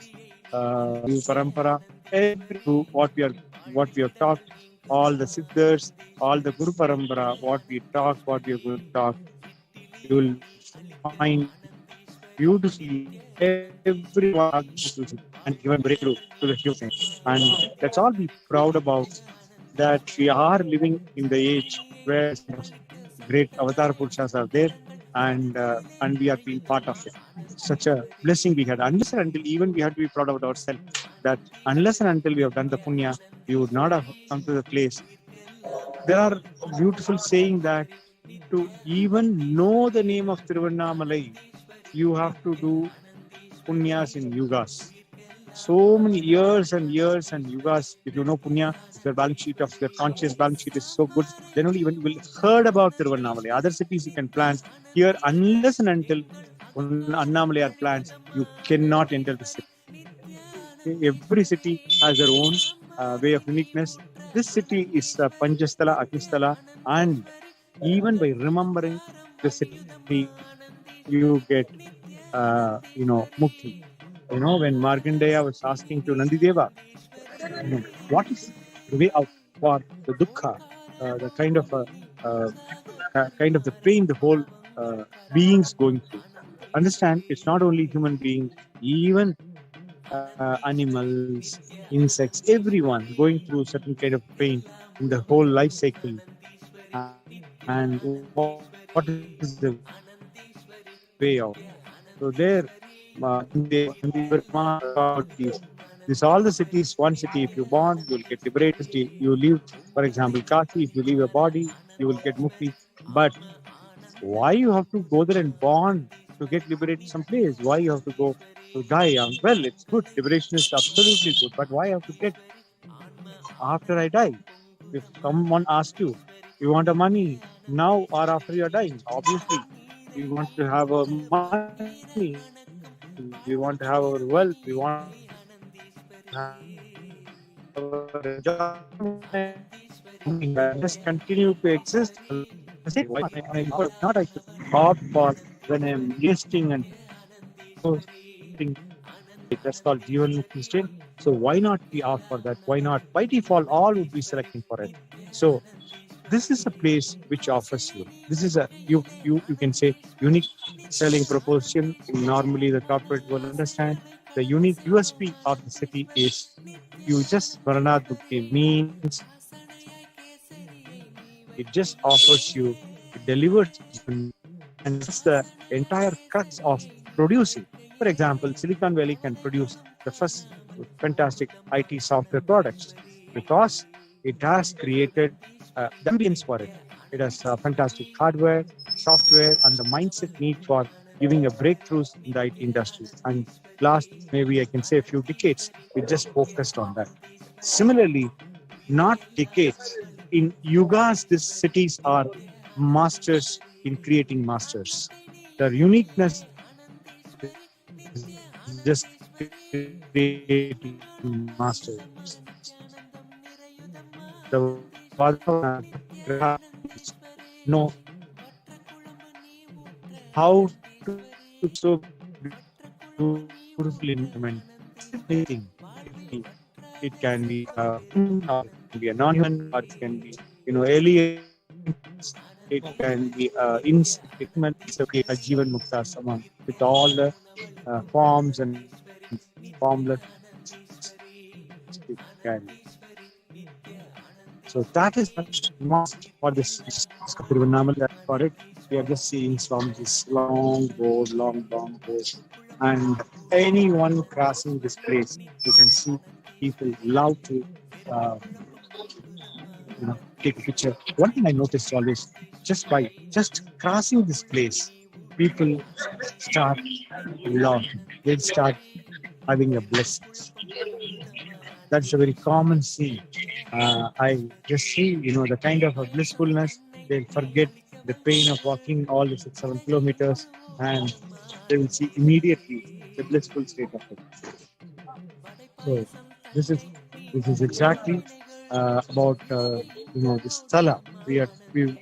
Parampara. What we have talked, all the Siddhas, all the Guru Parampara, what we are going to talk, you will find beautifully everyone and given breakthrough to the human. And let's all be proud about that we are living in the age where great Avatar Purushas are there, and we are being part of it. Such a blessing we had. Unless and until even we had to be proud of ourselves, that unless and until we have done the punya, we would not have come to the place. There are beautiful saying that to even know the name of Tiruvannamalai, you have to do punyas in yugas. So many years and years and yugas. If you know punya, if your balance sheet of your conscious balance sheet is so good, then only even you will heard about Tiruvannamalai. Other cities you can plan. Here, unless and until Annamalai are plans, you cannot enter the city. Every city has their own way of uniqueness. This city is Panchasthala, Akisthala, and even by remembering the city, you get, mukti. When Markandeya was asking to Nandideva, what is the way out for the dukkha, the kind of the pain the whole beings going through. Understand, it's not only human beings, even animals, insects, everyone going through certain kind of pain in the whole life cycle. And what is the way out? So there, this all the cities, one city, if you born, you will get liberated. You leave, for example, Kashi, if you leave your body, you will get mukti. But why you have to go there and born to get liberated someplace? Why you have to go to die? Well, it's good. Liberation is absolutely good. But why have to get after I die? If someone asks you, you want a money now or after you are dying? Obviously, we want to have a money. We want to have our wealth. We want to have our enjoyment. Just continue to exist. Why not? I should opt for when I'm listing and posting. That's called Jivan Mukti state. So why not we opt for that? Why not? By default, all would be selecting for it. So this is a place which offers you. This is a you can say unique selling proposition. Normally, the corporate will understand the unique USP of the city is you just Varana Dukti means it just offers you, it delivers, and it's the entire crux of producing. For example, Silicon Valley can produce the first fantastic IT software products because it has created the ambience for it. It has fantastic hardware, software, and the mindset need for giving a breakthroughs in the IT industry. And last, maybe I can say a few decades, we just focused on that. Similarly, not decades, in yugas, these cities are masters in creating masters. Their uniqueness is just creating masters. The know how to so beautifully implement anything. It can be or it can be a non-human, or it can be alien. It can be a Jivan Mukta Saman with all the forms and formless it can. So that is must for this Tiruvannamalai. For it, we are just seeing from this long board, long board, and anyone crossing this place, you can see people love to take a picture. One thing I noticed always, just by crossing this place, people start laughing. They start having a blessing. That's a very common scene. I just see, the kind of a blissfulness. They'll forget the pain of walking all the 6-7 kilometers, and they will see immediately the blissful state of it. So this is exactly about the Sthala.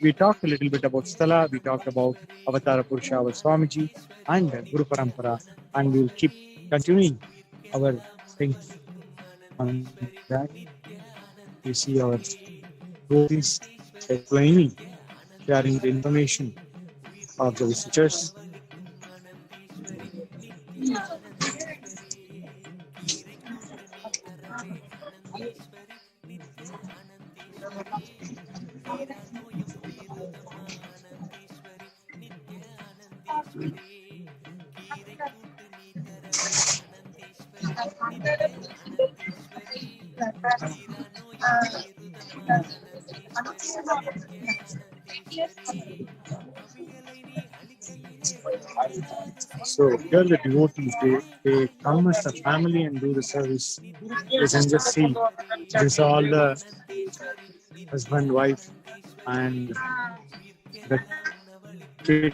We talked a little bit about Sthala. We talked about Avatara Purusha, our Swamiji, and Guru Parampara, and we will keep continuing our things on that. We see our devotees explaining, sharing the information of the visitors. So here the devotees, they come as a family and do the service. You can just see this all the husband, wife, and the kid.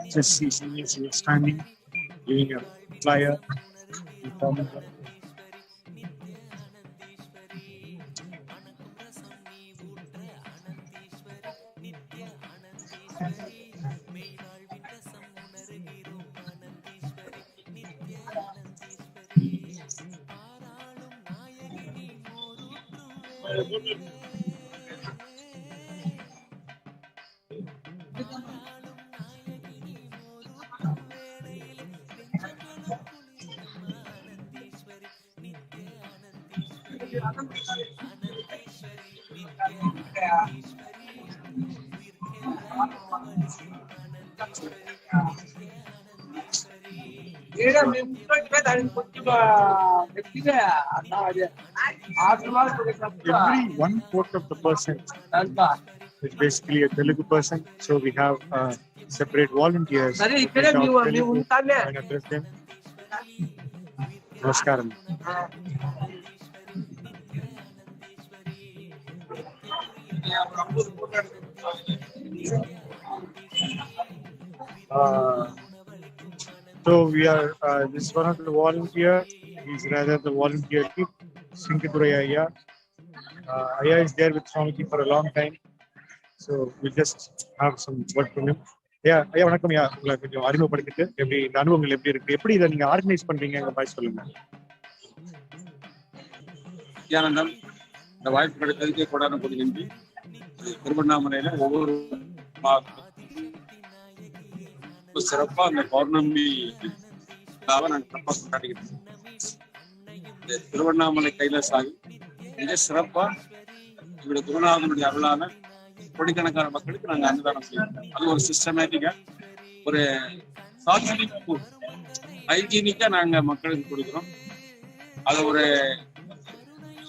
Just see seniors standing, giving a flyer. Every one fourth of the person is basically a Telugu person, so we have separate volunteers. Namaskaram. So we are, this is one of the volunteer. He's rather the volunteer chief, Sinkadurai Ayya. Ayya is there with Swamiji for a long time. So we just have some work from him. ஐயா வணக்கம் ஐயா. உங்களை கொஞ்சம் அறிமுகப்படுத்திட்டு எப்படி இந்த அனுபவங்கள் எப்படி இருக்கு, எப்படி இதை நீங்க ஆர்கனைஸ் பண்றீங்க மாதிரி சொல்லுங்க. நித்யானந்தம், இந்த வாய்ப்பு கிடைத்ததுக்கே கொடான கொடி நன்றி. திருவண்ணாமலையில ஒவ்வொரு சிறப்பா அந்த பௌர்ணமி நாங்கள் சிறப்பா கொண்டாடிக்கிட்டு இந்த திருவண்ணாமலை கைலாசாகி மிக சிறப்பா இவருடைய குருநாதனுடைய அருளான கோடிக்கணக்கான மக்களுக்கு நாங்கள் அன்னதானம் செய்யறோம். அது ஒரு சிஸ்டமேட்டிக்கா, ஒரு ஹைஜீனிக்கா நாங்க மக்களுக்கு கொடுக்குறோம். அது ஒரு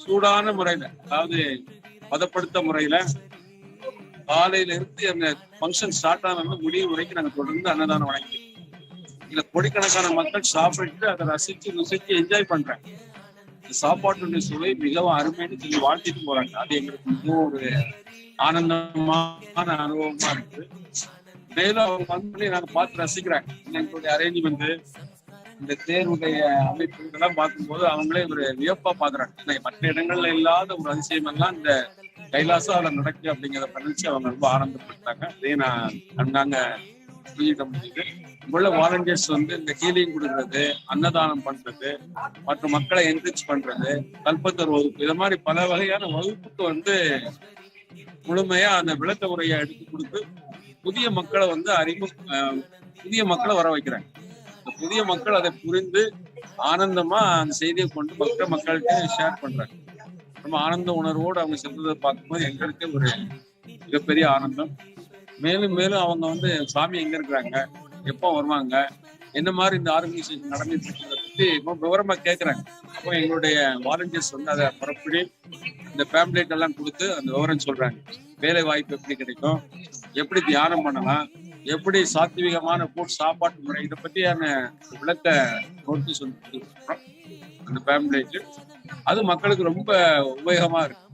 சூடான முறையில, அதாவது பதப்படுத்த முறையில காலையில இருந்து அந்த ஃபங்க்ஷன் ஸ்டார்ட் ஆனது முடிவு வரைக்கும் நாங்க தொடர்ந்து அன்னதானம் வழங்கிக்கிறோம். இதுல கோடிக்கணக்கான மக்கள் சாப்பிட்டு அதை ரசிச்சு ருசிச்சு என்ஜாய் பண்றாங்க. இந்த சாப்பாட்டுடைய சுவை மிகவும் அருமைன்னு சொல்லி வாழ்த்திட்டு போறாங்க. அது எங்களுக்கு மிகவும் ஒரு ஆனந்தமான அனுபவமா இருக்கு. மேலும் அவங்க வந்து நாங்க பார்த்து ரசிக்கிறாங்க. எங்களுடைய அரேஞ்ச்மெண்ட், இந்த தேர்வுடைய அமைப்பு இதெல்லாம் பார்க்கும்போது அவங்களே ஒரு வியப்பா பாக்குறாங்க. மற்ற இடங்கள்ல இல்லாத ஒரு அதிசயம் எல்லாம் இந்த கைலாசால நடக்கு அப்படிங்கிறத நினைச்சு அவங்க ரொம்ப ஆனந்தப்பட்டாங்க. அதே நான் அண்ணாங்க புரிஞ்சிக்க முடியுது. இங்குள்ள வாலண்டியர்ஸ் வந்து இந்த ஹீலிங் கொடுக்கறது, அன்னதானம் பண்றது, மற்ற மக்களை என்ரிச் பண்றது, கல்பத்தர் வகுப்பு, இது மாதிரி பல வகையான வகுப்புக்கு வந்து முழுமையா அந்த விளக்க உரையை எடுத்து கொடுத்து புதிய மக்களை வந்து புதிய மக்களை வர வைக்கிறாங்க. புதிய மக்கள் அதை புரிந்து ஆனந்தமா அந்த செய்தியை கொண்டு மக்கள்கிட்ட ஷேர் பண்றாங்க. ரொம்ப ஆனந்த உணர்வோடு அவங்க சென்றதை பார்க்கும்போது எங்களுக்கு ஒரு மிகப்பெரிய ஆனந்தம். மேலும் மேலும் அவங்க வந்து சாமி எங்க இருக்கிறாங்க, எப்போ வருவாங்க, என்ன மாதிரி இந்த ஆர்கனைசேஷன் நடந்துட்டு இருக்கிறத பத்தி விவரமா கேட்கறாங்க. அப்போ எங்களுடைய வாலண்டியர்ஸ் வந்து அதை புறப்படி இந்த பேம்ப்ளேட் எல்லாம் கொடுத்து அந்த விவரம் சொல்றாங்க. வேலை வாய்ப்பு எப்படி கிடைக்கும், எப்படி தியானம் பண்ணலாம், எப்படி சாத்விகமான சாப்பாட்டு முறை, இதை பற்றியான விளக்க நோட்டீஸ் வந்து அந்த பேம்ப்ளேட். அது மக்களுக்கு ரொம்ப உபயோகமா இருக்கு.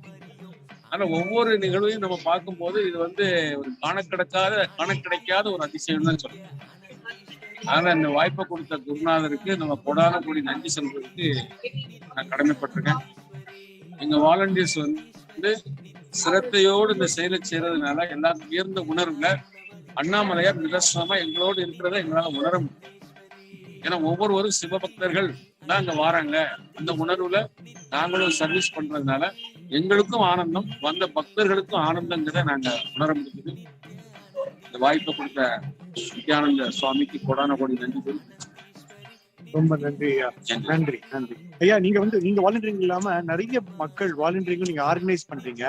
ஆனா ஒவ்வொரு நிகழ்வையும் நம்ம பார்க்கும்போது இது வந்து ஒரு காணக்கிடைக்காத ஒரு அதிசயம் தான் சொல்லணும். ஆனா இந்த வாய்ப்பை கொடுத்த குருநாதருக்கு நம்ம கொடான கூடி நன்றி சொல்றதுக்கு நான் கடமைப்பட்டிருக்கேன். எங்க வாலண்டியர்ஸ் வந்து சிரத்தையோடு இந்த செயலை செய்யறதுனால எல்லாரும் உயர்ந்த உணர்வுல அண்ணாமலையார் நிதர்சனமா எங்களோடு இருக்கிறத எங்களால உணர முடியும். ஏன்னா ஒவ்வொருவரும் சிவபக்தர்கள் தான் அங்க வராங்க. அந்த உணர்வுல நாங்களும் சர்வீஸ் பண்றதுனால எங்களுக்கும் ஆனந்தம், வந்த பக்தர்களுக்கும் ஆனந்தங்கிறத நாங்க உணர முடியுது. இந்த வாய்ப்பை கொடுத்த நித்யானந்த சுவாமிக்கு கொடான கோடி நன்றி. ரொம்ப நன்றி ஐயா. நன்றி நன்றி ஐயா. நீங்க வாலண்டியரிங் இல்லாம நிறைய மக்கள் வாலண்டியரிங் நீங்க ஆர்கனைஸ் பண்றீங்க.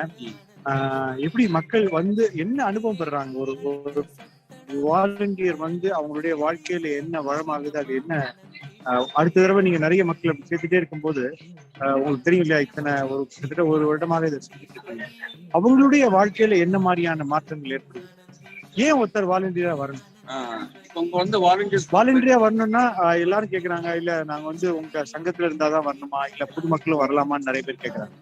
எப்படி மக்கள் வந்து என்ன அனுபவம் பெறாங்க? ஒரு வாலண்டியர் வந்து அவங்களுடைய வாழ்க்கையில என்ன வளமாகுது, அது என்ன அடுத்த தடவை நீங்க நிறைய மக்களை சேர்த்துட்டே இருக்கும்போது உங்களுக்கு தெரியும் இல்லையா, கிட்டத்தட்ட ஒரு வருடமாக இதை செஞ்சுட்டு இருக்காங்க. அவங்களுடைய வாழ்க்கையில என்ன மாதிரியான மாற்றங்கள் ஏற்படுது? ஏன் ஒருத்தர் வாலண்டியரா வரணும்? வாலண்டியரா வரணும்னா எல்லாரும் கேக்குறாங்க, இல்ல நாங்க வந்து உங்க சங்கத்துல இருந்தாதான் வரணுமா, இல்ல பொதுமக்களும் வரலாமான்னு நிறைய பேர் கேக்குறாங்க.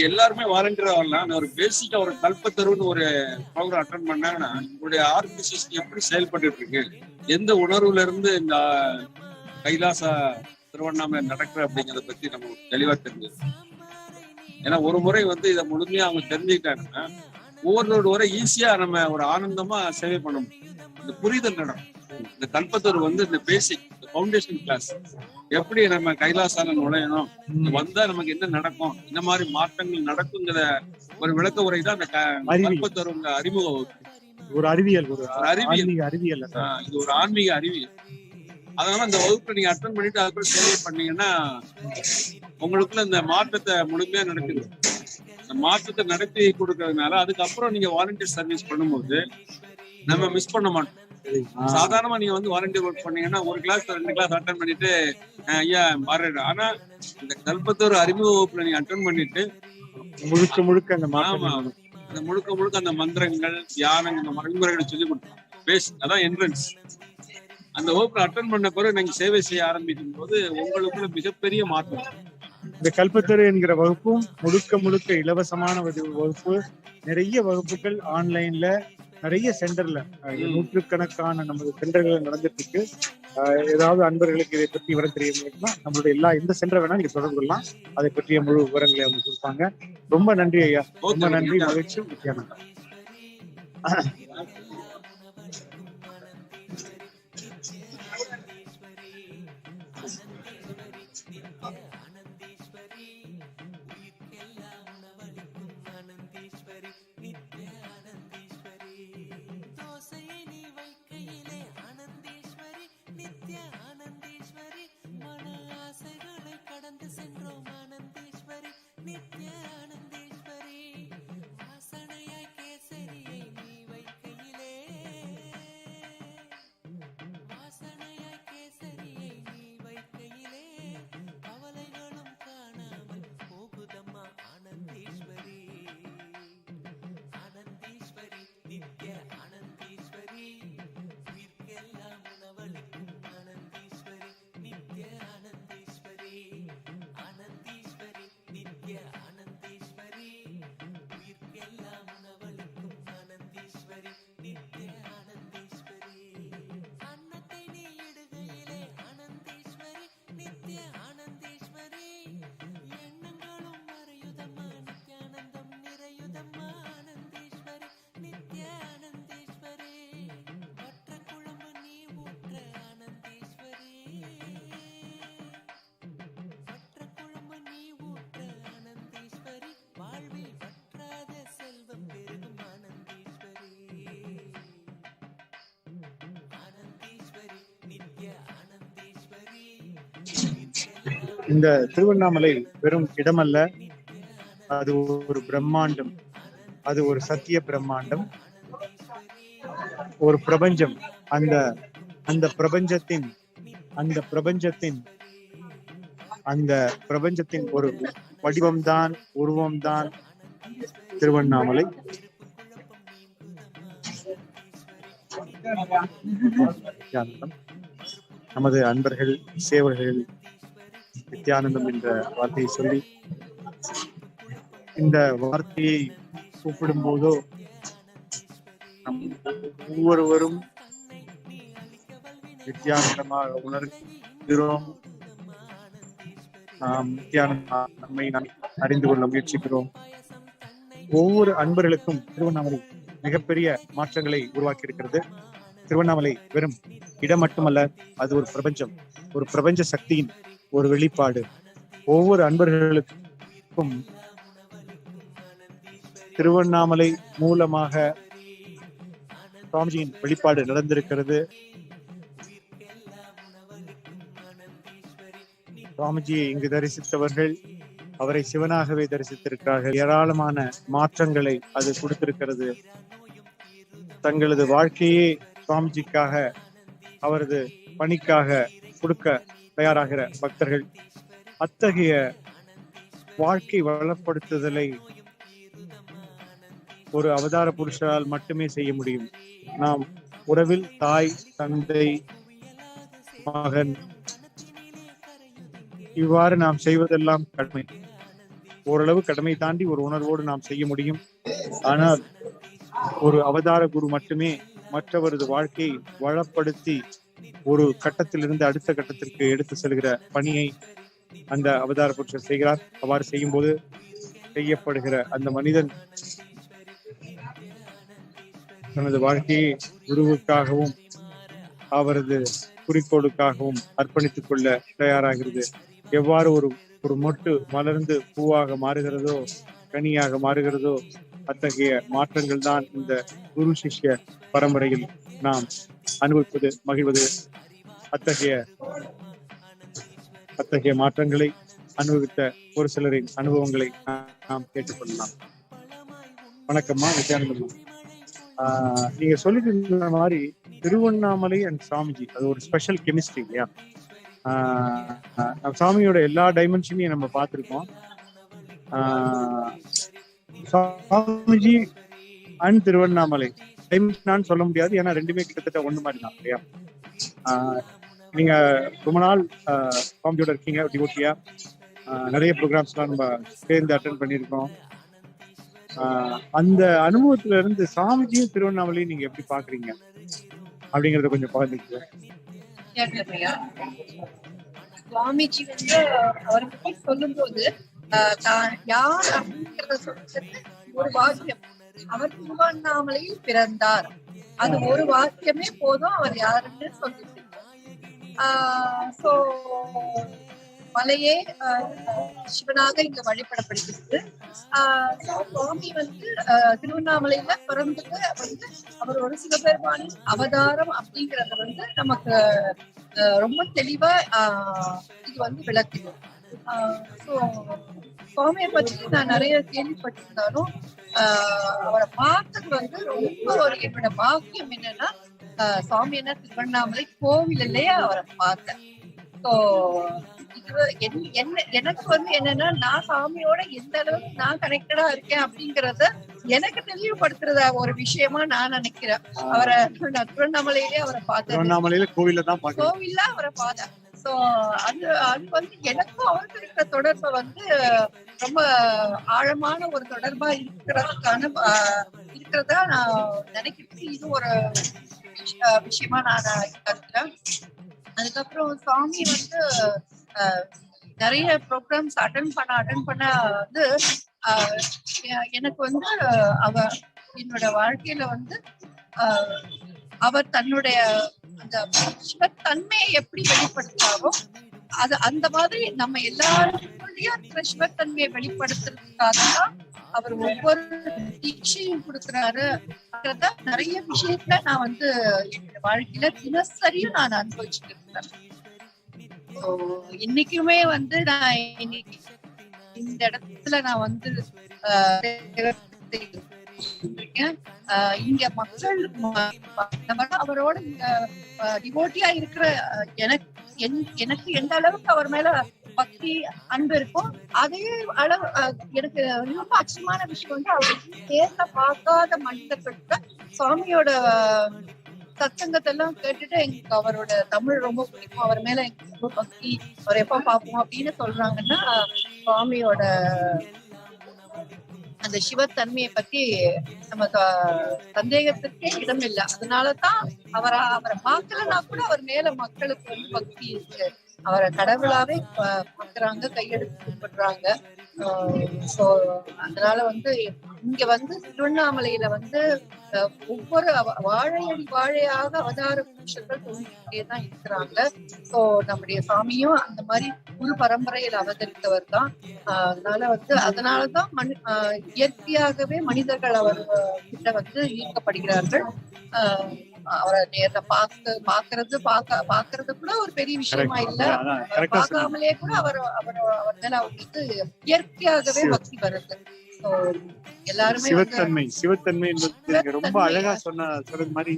எல்லாருமே வாலண்டியரா வரலாம். ஒரு பேசிக்கா ஒரு கல்பத்தருன்னு ஒரு ப்ரோக்ராம் அட்டெண்ட் பண்ணாங்கன்னா உங்களுடைய ஆர்கனைசேஷன் எப்படி செயல்பட்டு இருக்கு, எந்த உணர்வுல இருந்து இந்த கைலாசா திருவண்ணாமலை நடக்கிற அப்படிங்கிறத பத்தி நம்ம தெளிவா தெரிஞ்சது. ஏன்னா ஒரு முறை வந்து இதை முழுமையா அவங்க தெரிஞ்சுக்கிட்டாங்கன்னா ஒவ்வொரு ஈஸியா நம்ம ஒரு ஆனந்தமா சேவை பண்ண முடியும். இந்த புரிதல் நடக்கும். இந்த கல்பத்தர் வந்து இந்த பேசிக் ஃபவுண்டேஷன் கிளாஸ், எப்படி நம்ம கைலாசால நுழையணும், வந்தா நமக்கு என்ன நடக்கும், இந்த மாதிரி மாற்றங்கள் நடக்குங்கிற ஒரு விளக்க உரை தான் அந்த கல்பத்தர் அறிமுக ஒரு அறிவியல், இது ஒரு ஆன்மீக அறிவியல். அதனால இந்த வகுப்பை நீங்க அட்டெண்ட் பண்ணிட்டு அதுக்கு சேவை பண்ணீங்கன்னா உங்களுக்குள்ள இந்த மாற்றத்தை முழுமையா நடக்குது. இந்த மாற்றத்தை நடத்தி கொடுக்கறதுனால அதுக்கப்புறம் நீங்க வாலண்டியர் சர்வீஸ் பண்ணும்போது நம்ம மிஸ் பண்ண மாட்டோம். சாதாரணமா நீங்க வந்து வாலண்டியர் ஒர்க் பண்ணீங்கன்னா ஒரு கிளாஸ் 2 கிளாஸ் அட்டெண்ட் பண்ணிட்டு ஐயா மாறிடு. ஆனா இந்த கல்பத்தோர் அறிமுக வகுப்புல நீங்க அட்டெண்ட் பண்ணிட்டு முழுக்க அந்த முழுக்க அந்த மந்திரங்கள், தியானம், இந்த வழிமுறைகளை சொல்லி கொடுத்தோம். அதான் என்ட்ரன்ஸ். அந்த வகுப்புல அட்டன் பண்ண பிறகு நீங்க சேவை செய்ய ஆரம்பிக்கும் போது உங்களுக்குள்ள மிகப்பெரிய மாற்றம். இந்த கல்பத்தரு என்கிற வகுப்பும் முழுக்க முழுக்க இலவசமான வகுப்பு. நிறைய வகுப்புகள் ஆன்லைன்ல நிறைய சென்டர்ல நூற்றுக்கணக்கான நமது சென்டர்கள் நடந்துட்டு இருக்கு. ஏதாவது அன்பர்களுக்கு இதை பற்றி விவரம் தெரியணும்னா நம்மளுடைய எந்த சென்டர் வேணா நீங்க தொடர்பு கொள்ளலாம். அதை பற்றிய முழு விவரங்களை அவங்க கொடுப்பாங்க. ரொம்ப நன்றி ஐயா, ரொம்ப நன்றி, மகிழ்ச்சி. நித்யானந்தா. இந்த திருவண்ணாமலை வெறும் இடமல்ல, அது ஒரு பிரம்மாண்டம், அது ஒரு சத்திய பிரம்மாண்டம், ஒரு பிரபஞ்சம். அந்த அந்த பிரபஞ்சத்தின் அந்த பிரபஞ்சத்தின் அந்த பிரபஞ்சத்தின் ஒரு வடிவம்தான், உருவம்தான் திருவண்ணாமலை. நமது அன்பர்கள், சேவர்கள் நித்யானந்தம் என்ற வார்த்தையை சொல்லி, இந்த வார்த்தையை கூப்பிடும் போதோ நம் ஒவ்வொருவரும் நித்யானந்தமாக உணர்கிறோம். நாம் நித்யானந்தம் நம்மை நாம் அறிந்து கொள்ள முயற்சிக்கிறோம். ஒவ்வொரு அன்பர்களுக்கும் திருவண்ணாமலை மிகப்பெரிய மாற்றங்களை உருவாக்கி இருக்கிறது. திருவண்ணாமலை வெறும் இடம் மட்டுமல்ல, அது ஒரு பிரபஞ்சம், ஒரு பிரபஞ்ச சக்தியின் ஒரு வெளிப்பாடு. ஒவ்வொரு அன்பர்களுக்கும் திருவண்ணாமலை மூலமாக சுவாமிஜியின் வெளிப்பாடு நடந்திருக்கிறது. சுவாமிஜியை இங்கு தரிசித்தவர்கள் அவரை சிவனாகவே தரிசித்திருக்கிறார்கள். ஏராளமான மாற்றங்களை அது கொடுத்திருக்கிறது. தங்களது வாழ்க்கையே சுவாமிஜிக்காக, அவரது பணிக்காக கொடுக்க தயாராகிற பக்தர்கள். அத்தகைய வாழ்க்கை வளப்படுத்துதலை ஒரு அவதார புருஷரால் மட்டுமே செய்ய முடியும். நாம் உறவில் தாய், தந்தை, மகன், இவ்வாறு நாம் செய்வதெல்லாம் கடமை. ஓரளவு கடமை தாண்டி ஒரு உணர்வோடு நாம் செய்ய முடியும். ஆனால் ஒரு அவதார குரு மட்டுமே மற்றவரது வாழ்க்கையை வளப்படுத்தி ஒரு கட்டத்திலிருந்து அடுத்த கட்டத்திற்கு எடுத்து செல்கிற பணியை அந்த அவதார புருஷர் செய்கிறார். அவ்வாறு செய்யும் போது செய்யப்படுகிற அந்த மனிதன் தனது வாழ்க்கையை குருவுக்காகவும் அவரது குறிக்கோளுக்காகவும் அர்ப்பணித்துக் கொள்ள தயாராகிறது. எவ்வாறு ஒரு மொட்டு மலர்ந்து பூவாக மாறுகிறதோ, கனியாக மாறுகிறதோ, அத்தகைய மாற்றங்கள் தான் இந்த குரு சிஷ்ய பரம்பரையில் நாம் அனுபவிப்பது, மகிழ்வது. அத்தகைய மாற்றங்களை அனுபவித்த ஒரு சிலரின் அனுபவங்களை நாம் கேட்டுக்கொள்ளலாம். வணக்கம்மா, நித்யானந்தம்மா. நீங்க சொல்லிட்டு இருந்த மாதிரி திருவண்ணாமலை அண்ட் சாமிஜி அது ஒரு ஸ்பெஷல் கெமிஸ்ட்ரி இல்லையா? சாமியோட எல்லா டைமென்ஷனையும் நம்ம பார்த்திருக்கோம். சாமிஜி அண்ட் திருவண்ணாமலை டைமென்ஷனான்னு சொல்ல முடியாது, ஏன்னா ரெண்டுமே கிட்டத்தட்ட ஒண்ணு மாதிரி தான் இல்லையா? நீங்க ரொம்ப நாள் சுவாமியோட இருக்கீங்க டிவோட்டியா. நிறைய ப்ரோக்ராம்ஸ்லாம் நம்ம சேர்ந்து அட்டன் பண்ணியிருக்கோம். அந்த அனுபவத்துல இருந்து சாமிஜியும் திருவண்ணாமலையும் நீங்க எப்படி பாக்குறீங்க அப்படிங்கறத கொஞ்சம் பகிர்ந்துக்க. சுவாமிஜி வந்து அவரை பத்தி சொல்லும் போது யார் அப்படிங்கிறத சொல்றது ஒரு வாக்கியம். அவர் திருவண்ணாமலையில் பிறந்தார், அது ஒரு வாக்கியமே போதும் அவர் யாருன்னு சொல்லிட்டு. சோ மலையே சிவனாக இங்க வழிபடப்படுகிறது. சுவாமி வந்து திருவண்ணாமலையில பிறந்தது வந்து அவர் ஒரு சிவபெருமானின் அவதாரம் அப்படிங்கறத வந்து நமக்கு ரொம்ப தெளிவா இது வந்து விளக்குது. ஸோ சுவாமியை பற்றி நான் நிறைய கேள்விப்பட்டிருந்தாலும் அவரை பார்த்தது வந்து ரொம்ப ஒரு என்னோட பாக்கியம் என்னன்னா சுவாமி என்ன திருவண்ணாமலை கோவிலே அவரை பார்த்தேன். ஸோ எனக்கு வந்து என்னன்னா நான் சாமியோட எந்த அளவுக்கு நான் கனெக்டடா இருக்கேன் அப்படிங்கறத எனக்கு தெளிவுபடுத்துறத ஒரு விஷயமா நான் நினைக்கிறேன். அவரை திருவண்ணாமலையிலே அவரை பார்த்தேன், கோவில்ல அவரை பார்த்தேன். சோ அது வந்து எனக்கும் அவருக்கு இருக்கிற தொடர்பை வந்து ரொம்ப ஆழமான ஒரு தொடர்பா இருக்கிறதா நான் நினைக்கிறேன். இது ஒரு விஷயமா நான் கருத்துறேன். அதுக்கப்புறம் சாமி வந்து நிறைய ப்ரோக்ராம்ஸ் அட்டன் பண்ண வந்து எனக்கு வந்து என்னோட வாழ்க்கையில வந்து அவர் தன்னுடைய அந்த சிவத்தன்மையை எப்படி வெளிப்படுத்தாரோ அது அந்த மாதிரி நம்ம எல்லாருக்குள்ளயும் இருக்கிற சிவத்தன்மையை வெளிப்படுத்துறதுக்காக தான் அவர் ஒவ்வொரு தீட்சையும் கொடுக்குறாரு. நிறைய விஷயத்துல நான் வந்து என்னோட வாழ்க்கையில தினசரியும் நான் அனுபவிச்சுட்டு இருக்கிறேன். இன்னைக்குமே வந்து நான் இன்னைக்கு இந்த இடத்துல நான் வந்து இங்க மக்கள் அவரோட இங்க டிவோட்டியா இருக்கிற எனக்கு எந்த அளவுக்கு அவர் மேல பக்தி அன்பு இருக்கும் அதே அளவு எனக்கு ரொம்ப ஆச்சரியமான விஷயம் வந்து அவர் நேர்ல பார்க்காத மனிதர்களுக்கு சுவாமியோட சத்சங்கத்தெல்லாம் கேட்டுட்டு எங்களுக்கு அவரோட தமிழ் ரொம்ப பிடிக்கும், அவர் மேல எங்களுக்கு ரொம்ப பக்தி, அவர் எப்ப பார்ப்போம் அப்படின்னு சொல்றாங்கன்னா சுவாமியோட அந்த சிவத்தன்மையை பத்தி நமக்கு சந்தேகத்துக்கே இடம் இல்லை. அதனாலதான் அவரை பார்க்கலன்னா கூட அவர் மேல மக்களுக்கு வந்து பக்தி இருக்கு, அவரை கடவுளாவே பாக்குறாங்க, கையெடுத்து கும்பிடுறாங்க. சோ அதனால வந்து இங்க வந்து திருவண்ணாமலையில வந்து ஒவ்வொரு வாழையடி வாழையாக அவதார புருஷர்கள் தோன்றிக்கிட்டேதான் இருக்கிறாங்க. சோ நம்முடைய சாமியும் அந்த மாதிரி குரு பரம்பரையில் அவதரித்தவர் தான். அதனாலதான் இயற்கையாகவே மனிதர்கள் அவர் கிட்ட வந்து ஈர்க்கப்படுகிறார்கள். அவரை நேர்ல பாக்குறது கூட ஒரு பெரிய விஷயமா இல்ல, பார்க்காமலே கூட அவர் மேல அவங்களுக்கு இயற்கையாகவே பக்தி வருது. எல்லாருமே சிவத்தன்மை என்பது ரொம்ப அழகா சொன்னது மாதிரி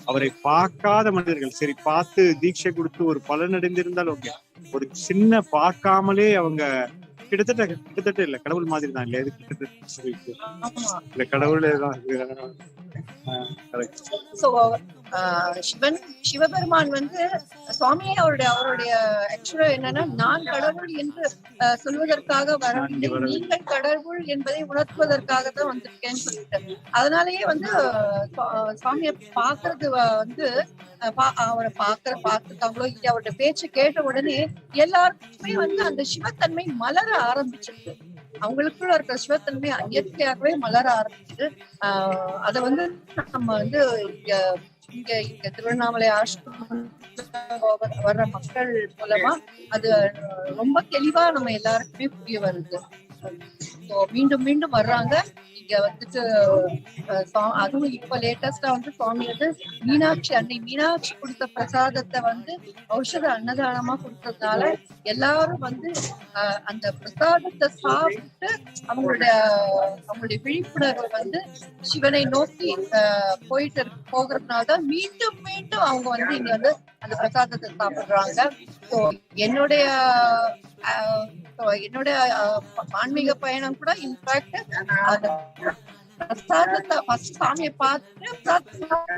அவரை பார்க்காத மனிதர்கள் சரி பார்த்து தீட்சை கொடுத்து ஒரு பலன் அடைந்திருந்தால் ஓகே, ஒரு சின்ன பார்க்காமலே அவங்க கிட்டத்தட்ட இல்ல கடவுள் மாதிரி தான் இல்ல, கிட்டத்தட்ட கடவுளே தான். சிவபெருமான் வந்து சுவாமியே அவருடைய ஆக்சுவலா என்னன்னா நான் கடவுள் என்று சொல்வதற்காக வரவில்லை, நீங்கள் கடவுள் என்பதை உணர்த்துவதற்காக தான் வந்திருக்கேன்னு சொல்லிட்டேன். அதனாலயே வந்து சுவாமியை பாக்குறது வந்து அவரை பார்த்துட்டாங்களோ இல்ல அவரோட பேச்சு கேட்ட உடனே எல்லாருக்குமே வந்து அந்த சிவத்தன்மை மலர ஆரம்பிச்சிருக்கு, அவங்களுக்குள்ள இருக்கிற சிவத்தன்மை இயற்கையாகவே மலர ஆரம்பிச்சது. அத வந்து நம்ம வந்து இங்க திருவண்ணாமலை ஆசிரமம் வர்ற மக்கள் மூலமா அது ரொம்ப தெளிவா நம்ம எல்லாருக்குமே புரிய வருது. மீண்டும் மீண்டும் வர்றாங்க இங்க வந்துட்டு. அதுவும் இப்ப லேட்டஸ்டா வந்து சுவாமி வந்து மீனாட்சி கொடுத்த பிரசாதத்தை வந்து ஔஷத அன்னதானமா கொடுத்ததுனால எல்லாரும் வந்து அந்த பிரசாதத்தை சாப்பிட்டு அவங்களுடைய விழிப்புணர்வு வந்து சிவனை நோக்கி போகிறதுனாலதான் மீண்டும் மீண்டும் அவங்க வந்து இங்க வந்து அந்த பிரசாதத்தை சாப்பிடுறாங்க. என்னுடைய ஆன்மீக பயணம் கூட இன்ஃபேக்ட் அந்த பிரசாதத்தை ஃபர்ஸ்ட் சாமியை பார்த்துட்டு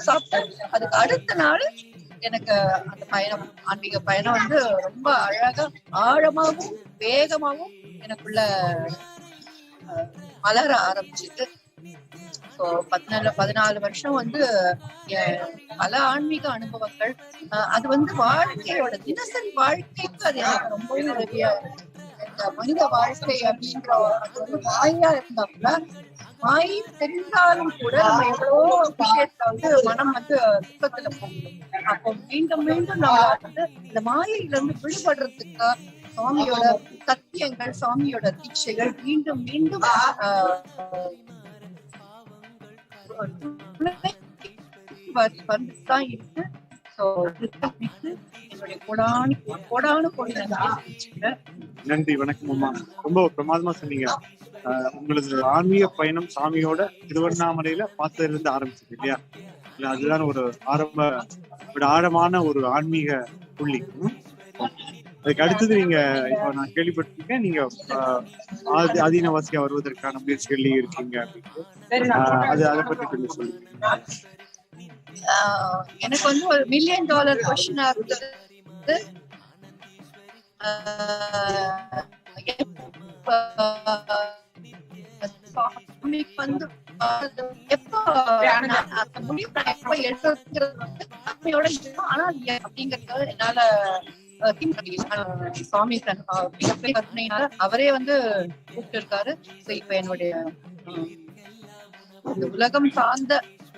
சாப்பிட்டு அதுக்கு அடுத்த நாள் எனக்கு அந்த பயணம், ஆன்மீக பயணம் வந்து ரொம்ப அழகா, ஆழமாகவும் வேகமாகவும் எனக்குள்ள மலர ஆரம்பிச்சது. ஸோ 14 வருஷம் வந்து பல ஆன்மீக அனுபவங்கள். அது வந்து வாழ்க்கையோட தினசரி வாழ்க்கைக்கு அது எனக்கு ரொம்பவே உதவியா இருக்கு. இந்த மனித வாழ்க்கை அப்படின்ற அது வந்து மாயா இருந்தா கூட, மாயை தெரிந்தாலும் கூட நம்ம எவ்வளவோ விஷயத்துல வந்து மனம் வந்து துக்கத்துல போகும். அப்போ மீண்டும் மீண்டும் நம்ம வந்து இந்த மாயையில இருந்து விடுபடுறதுக்கு சுவாமியோட சத்தியங்கள், சுவாமியோட தீட்சைகள் மீண்டும் மீண்டும் வந்துதான் இருக்கு. என்னுடைய கோடானு கோடி நன்றி. வணக்கம் அம்மா. ரொம்ப பிரமாதமா சொன்னீங்க. உங்களது ஆன்மீக பயணம் சாமியோட திருவண்ணாமலையில பார்த்ததுல இருந்து ஆரம்பிச்சது இல்லையா? இல்ல அதுதான் ஒரு ஆழமான ஒரு ஆன்மீக புள்ளி. அதுக்கு அடுத்தது நீங்க இப்ப நான் கேள்விப்பட்டிருக்கேன், நீங்க ஆதீனவாசியா வருவதற்கான முயற்சிகள்லயும் இருக்கீங்க அப்படின்னு. அதை பத்தி கொஞ்சம் சொல்லுங்க. எனக்கு வந்து ஒரு $1 million கொஸ்டினா இருந்தது. வந்து எப்போ ஆனா அப்படிங்கறது என்னால சுவாமி மிகப்பெரிய கருணையினால அவரே வந்து கூப்பிட்டு இருக்காரு. இப்ப என்னுடைய இந்த உலகம் சார்ந்த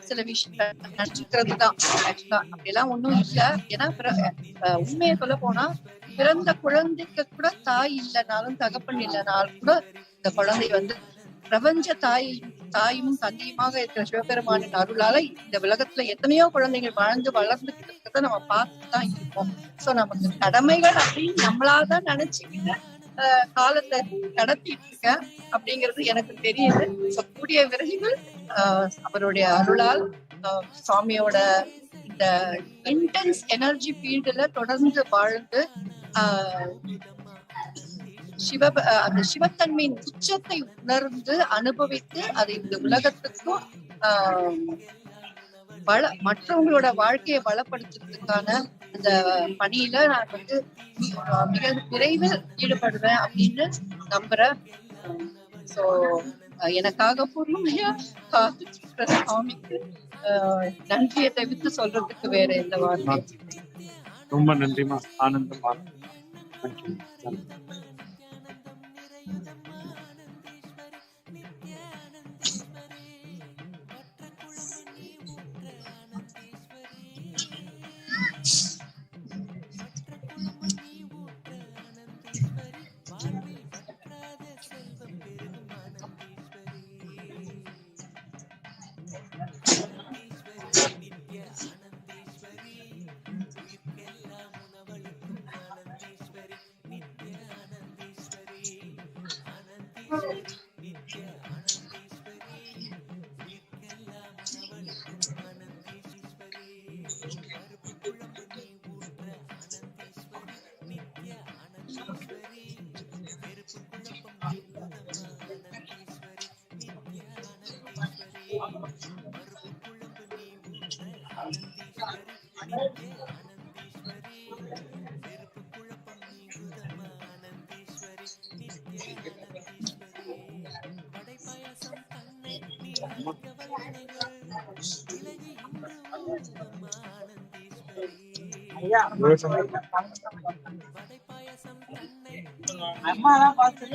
சில விஷயங்கள் நினைச்சுக்கிறது தான். அப்படியெல்லாம் ஒண்ணும் இல்ல. ஏன்னா உண்மையை சொல்ல போனா பிறந்த குழந்தைக்கு கூட தாய் இல்லைனாலும் தகப்பன் இல்லைனாலும் கூட இந்த குழந்தை வந்து பிரபஞ்ச தாயும் தந்தையுமாக இருக்கிற சிவபெருமானின் அருளால இந்த உலகத்துல எத்தனையோ குழந்தைகள் வாழ்ந்து வளர்ந்துகிட்டு இருக்கிறத நம்ம பார்த்துதான் இருக்கோம். சோ நமக்கு கடமைகள் அப்படின்னு நம்மளாதான் நினைச்சுக்கிட்டு காலத்தை கடத்திட்டு இருக்க அப்படிங்கிறது எனக்கு தெரியுது. கூடிய விரைவில் அவருடைய அருளால் சுவாமியோட இந்த இன்டென்ஸ் எனர்ஜி ஃபீல்டுல தொடர்ந்து வாழ்ந்து அந்த சிவத்தன்மையின் உச்சத்தை உணர்ந்து அனுபவித்து அதை இந்த உலகத்துக்கும் மற்றவங்களோட வாழ்க்கையை வளப்படுத்துறதுக்கான அந்த பணியில நான் வந்து மிக விரைவில் ஈடுபடுவேன் அப்படின்னு நம்புறேன். சோ எனக்காக பொறுமையா காத்துட்டு இருக்கிற சுவாமிக்கு நன்றியை தவிர்த்து சொல்றதுக்கு வேற எந்த வார்த்தை. ரொம்ப நன்றிமா. ஆனந்தமா. அம்மாலாம் பார்த்து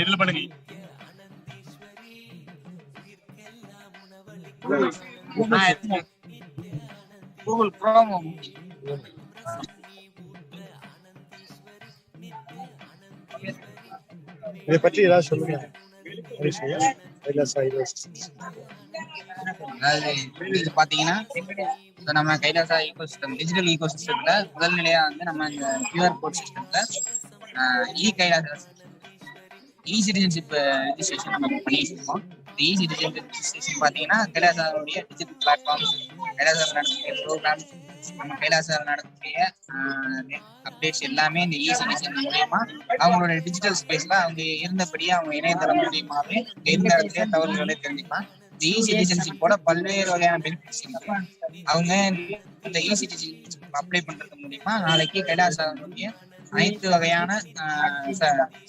இதுல பண்ணுங்க. Google chrome. இதை பற்றி ஏதாவது சொல்லுங்க. அதாவது இது பாத்தீங்கன்னா நம்ம கைலாசா ஈகோசிஸ்டம், டிஜிட்டல் ஈகோசிஸ்டம்ல முதல் நிலையா வந்து நம்ம இந்த கியூஆர் கோட் சிஸ்டம்ல கைலாசா சிட்டிசன்ஷிப் ரெஜிஸ்ட்ரேஷன் நம்ம பண்ணிட்டு இருக்கோம். சிட்டிசன் ரெஜிஸ்ட்ரேஷன் பாத்தீங்கன்னா கைலாசாவுடைய டிஜிட்டல் பிளாட்ஃபார்ம், கைலாசா நடக்கக்கூடிய ப்ரோக்ராம், நம்ம கைலாசா நடக்கக்கூடிய அப்டேட்ஸ் எல்லாமே இந்த சிட்டிசன் மூலியமா அவங்களோட டிஜிட்டல் ஸ்பேஸ்ல அவங்க இருந்தபடியே அவங்க இணையதளம் மூலியமாவே எந்த இடத்துல தகவல்களை தெரிஞ்சுக்கலாம். இந்த சிட்டிசன்ஷிப்போட பல்வேறு வகையான பெனிஃபிட்ஸ் அவங்க இந்த சிட்டிசன்ஷிப் அப்ளை பண்றது மூலியமா நாளைக்கு கைலாசாவுடைய அனைத்து வகையான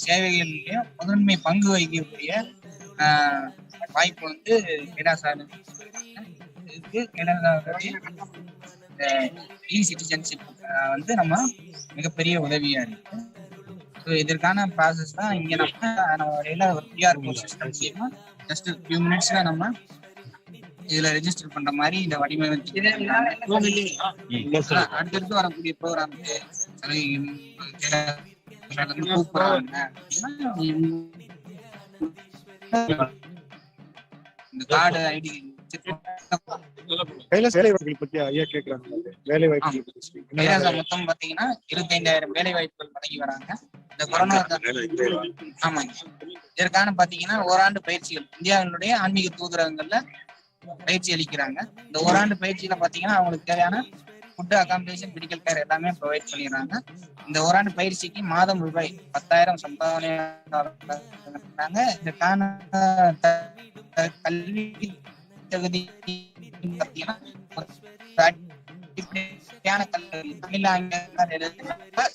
சேவைகளிலையும் முதன்மை பங்கு வகிக்கக்கூடிய வாய்ப்பு வந்து கைலாசா இருக்கு. கைலாசாவுடைய சிட்டிசன்ஷிப் வந்து நம்ம மிகப்பெரிய உதவியா இருக்கு. ஸோ இதற்கான ப்ராசஸ் தான் இங்க நம்ம ஒரு கியூஆர் கோட் சிஸ்டம் மூலியமா ஜஸ்ட் ஃபியூ மினிட்ஸ்ல நம்ம இதுல ரெஜிஸ்டர் பண்ற மாதிரி இந்த வடிவமைப்பு அடுத்தடுத்து வரக்கூடிய ப்ரோக்ராமுக்கு கூப்பிடுறாங்க. இந்த கார்டு ஐடி மொத்தம் பாத்தீங்கன்னா 25,000 வேலை வாய்ப்புகள் வழங்கி வராங்க. இந்த கொரோனா ஆமாங்க. இதற்கான பாத்தீங்கன்னா ஓராண்டு பயிற்சிகள் இந்தியாவினுடைய ஆன்மீக தூதரகங்கள்ல பயிற்சி அளிக்கிறாங்க. இந்த ஓராண்டு பயிற்சியில பாத்தீங்கன்னா அவங்களுக்கு தேவையான ஃபுட், அகாமடேஷன், மெடிக்கல் கேர் எல்லாமே ப்ரொவைட் பண்ணிடுறாங்க. இந்த ஓராண்டு பயிற்சிக்கு மாதம் ரூபாய் 10,000 சம்பாவனையாங்க. இதற்கான கல்வி தகுதி பாத்தீங்கன்னா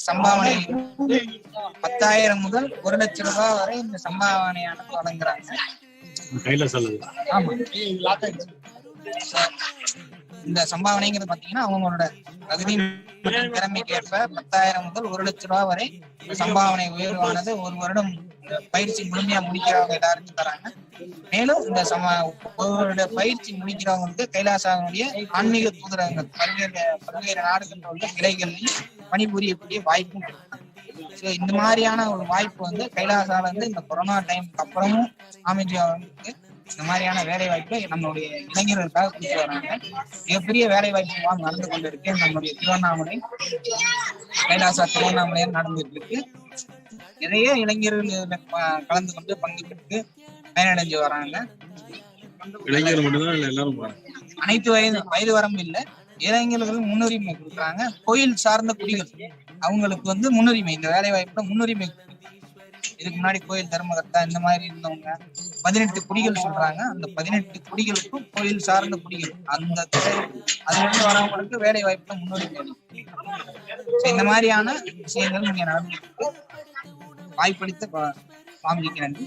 சம்பாவனை 10,000 முதல் 1,00,000 ரூபாய் வரை இந்த சம்பாவனையானது வழங்குறாங்க. இந்த சம்பாவனைங்கிறது பாத்தீங்கன்னா அவங்களோட தகுதி திறமைக்கு ஏற்ப 10,000 முதல் 1,00,000 ரூபாய் வரை சம்பாவனை உயர்வானது ஒரு வருடம் பயிற்சி முழுமையா முடிக்கிறவங்க எல்லாருக்கும் தராங்க. மேலும் இந்த ஒரு பயிற்சி முடிக்கிறவங்களுக்கு கைலாசாவுடைய ஆன்மீக தூதரகங்கள் பல்வேறு நாடுகளில் உள்ள கிளைகளில் பணிபுரியக்கூடிய வாய்ப்பும் கிடைக்கும். ஸோ இந்த மாதிரியான ஒரு வாய்ப்பு வந்து கைலாசால இருந்து இந்த கொரோனா டைமுக்கு அப்புறமும் அமைதியாவுக்கு இந்த மாதிரியான வேலை வாய்ப்பை நம்மளுடைய இளைஞர்களுக்காக கொடுத்து வராங்க. மிகப்பெரிய வேலை வாய்ப்பு நடந்து கொண்டு இருக்கு. நம்மளுடைய திருவண்ணாமலை கைலாசா திருவண்ணாமலையில் நடந்துட்டு இருக்கு. நிறைய இளைஞர்கள் கலந்து கொண்டு பங்கு பெற்று பயனடைஞ்சு வராங்க. இளைஞர்கள் மட்டும்தான் எல்லாரும் அனைத்து வயது வரம்பு இல்லை, இளைஞர்களுக்கு முன்னுரிமை கொடுக்குறாங்க. கோயில் சார்ந்த குடிகள் அவங்களுக்கு வந்து முன்னுரிமை, இந்த வேலை வாய்ப்புல முன்னுரிமை. இதுக்கு முன்னாடி கோயில் தர்மகர்த்தா இந்த மாதிரி இருந்தவங்க 18 குடிகள் சொல்றாங்க. அந்த 18 குடிகளுக்கும் கோயில் சார்ந்த குடிகள் அந்த அதுல இருந்து வரவங்களுக்கு வேலை வாய்ப்புல முன்னுரிமை. இந்த மாதிரியான விஷயங்கள் இங்க நடந்துட்டு வாய்ப்பளித்த சுவாமிஜிக்கு நன்றி.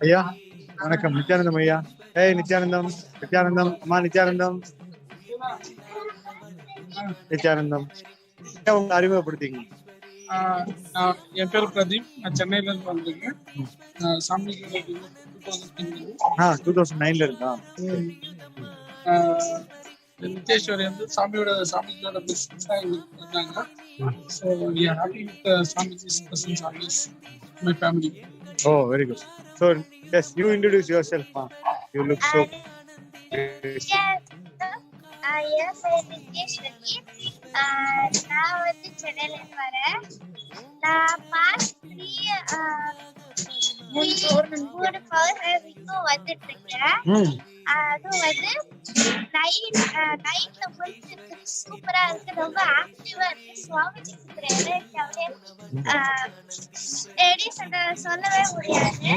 ஐயா வணக்கம். நித்யானந்தம் ஐயா. நித்யானந்தம், நித்யானந்தம் அம்மா, நித்யானந்தம், நித்யானந்தம். உங்க அறிமுகப்படுத்திங்க. என் பேர் பிரதீப். நான் சென்னையில இருந்து வந்திருக்கேன். சாமி 2009ல இருக்கா? நித்யேஸ்வரி வந்து சாமியோட பிசினஸ் எங்களுக்கு வந்தாங்க. So we are happy with Swamiji's presence always in my family. Oh, very good. So yes, you introduce yourself, ma. You look so Yes, I'm Nithyananda. நான் வந்து சென்னையில இருந்து வரேன். நான் பாஸ்ட் 3 பௌர்ணமிக்கும் வந்துட்டு இருக்கேன். அது வந்து நைட்ல வந்து சூப்பரா இருக்கு, ரொம்ப ஆக்டிவா இருக்கு. சுவாமிஜி சொல்லவே முடியாது.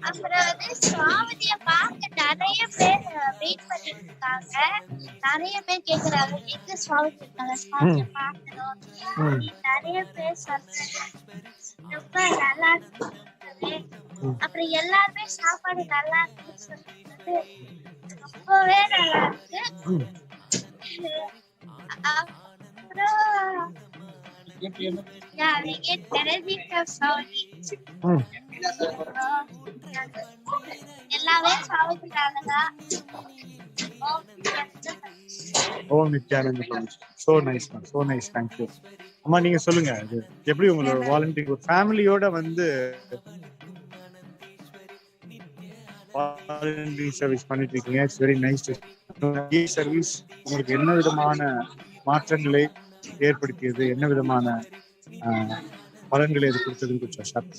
அப்புறம் வந்து சுவாமிஜிய பார்க்க நிறைய பேர் வெயிட் பண்ணிட்டு இருக்காங்க. நிறைய பேர் கேக்குறாங்க எங்க சுவாமிஜி இருக்காங்க, சுவாமிஜிய பார்க்கணும். நிறைய பேர் சொல்றாங்க. ரொம்ப நல்லா இருக்கு. அப்புறம் எல்லாருமே சாப்பாடு நல்லா இருக்குன்னு சொல்லிட்டு ரொம்பவே நல்லா இருக்கு. அப்புறம் எல்லாமே சாப்பிட்டாங்கதான். ஓம் Nithyanandam. So nice, man. So nice. Thank you. அம்மா, நீங்க சொல்லுங்க, அது எப்படி உங்களோட வாலண்டியர் ஒரு ஃபேமிலியோட வந்து வாலண்டியர் சர்வீஸ் பண்ணிட்டு இருக்கீங்க. It's very nice. சர்வீஸ் உங்களுக்கு என்ன விதமான மாற்றங்களை ஏற்படுத்தியது, என்ன விதமான பலன்களை இது கொடுத்ததுன்னு கொஞ்சம் ஷார்ட்.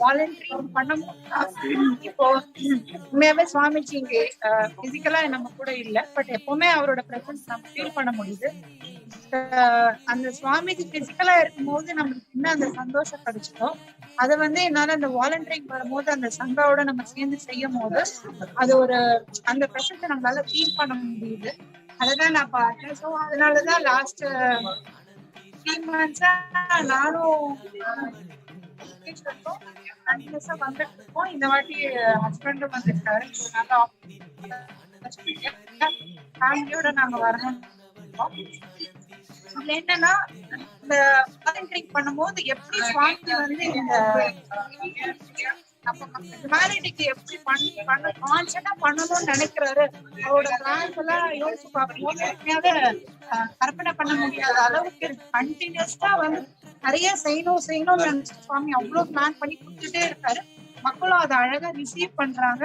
வாலண்டியர் பண்ணும். இப்போ உண்மையாவே சுவாமிஜி இங்க பிசிக்கலா நம்ம கூட இல்ல, பட் எப்பவுமே அவரோட பிரசன்ஸ் நம்ம ஃபீல் பண்ண முடியுது. அந்த சுவாமிஜி பிசிக்கலா இருக்கும்போது நம்மளுக்கு என்ன அந்த சந்தோஷம் கிடைச்சதோ அதை வந்து என்னால அந்த வாலண்டியரிங் வரும்போது அந்த சங்காவோட நம்ம சேர்ந்து செய்யும் போது அது ஒரு அந்த பிரசன்ஸை நம்மளால ஃபீல் பண்ண முடியுது. அததான் நான் பார்த்தேன். ஸோ அதனாலதான் லாஸ்ட் 3 months நானும் வந்துட்டு இருக்கோம். இந்த வாட்டி ஹஸ்பண்டும் வந்துருக்காரு. ஃபேமிலியோட நாங்க வரணும். இதுல என்னன்னா இந்த வாலண்டியரிங் பண்ணும்போது எப்படி சுவாமி வந்து இந்த ஹியூமனிட்டிக்கு எப்படி பண்ண கான்செப்டா பண்ணணும்னு நினைக்கிறாரு. அவரோட பிளான்ஸ் எல்லாம் யோசிச்சு பார்க்கும்போது உண்மையாவே கற்பனை பண்ண முடியாத அளவுக்கு கண்டினியூஸா வந்து நிறைய செய்யணும்னு நினைச்சு சுவாமி அவ்வளவு பிளான் பண்ணி கொடுத்துட்டே இருக்காரு. மக்களும் அதை அழகா ரிசீவ் பண்றாங்க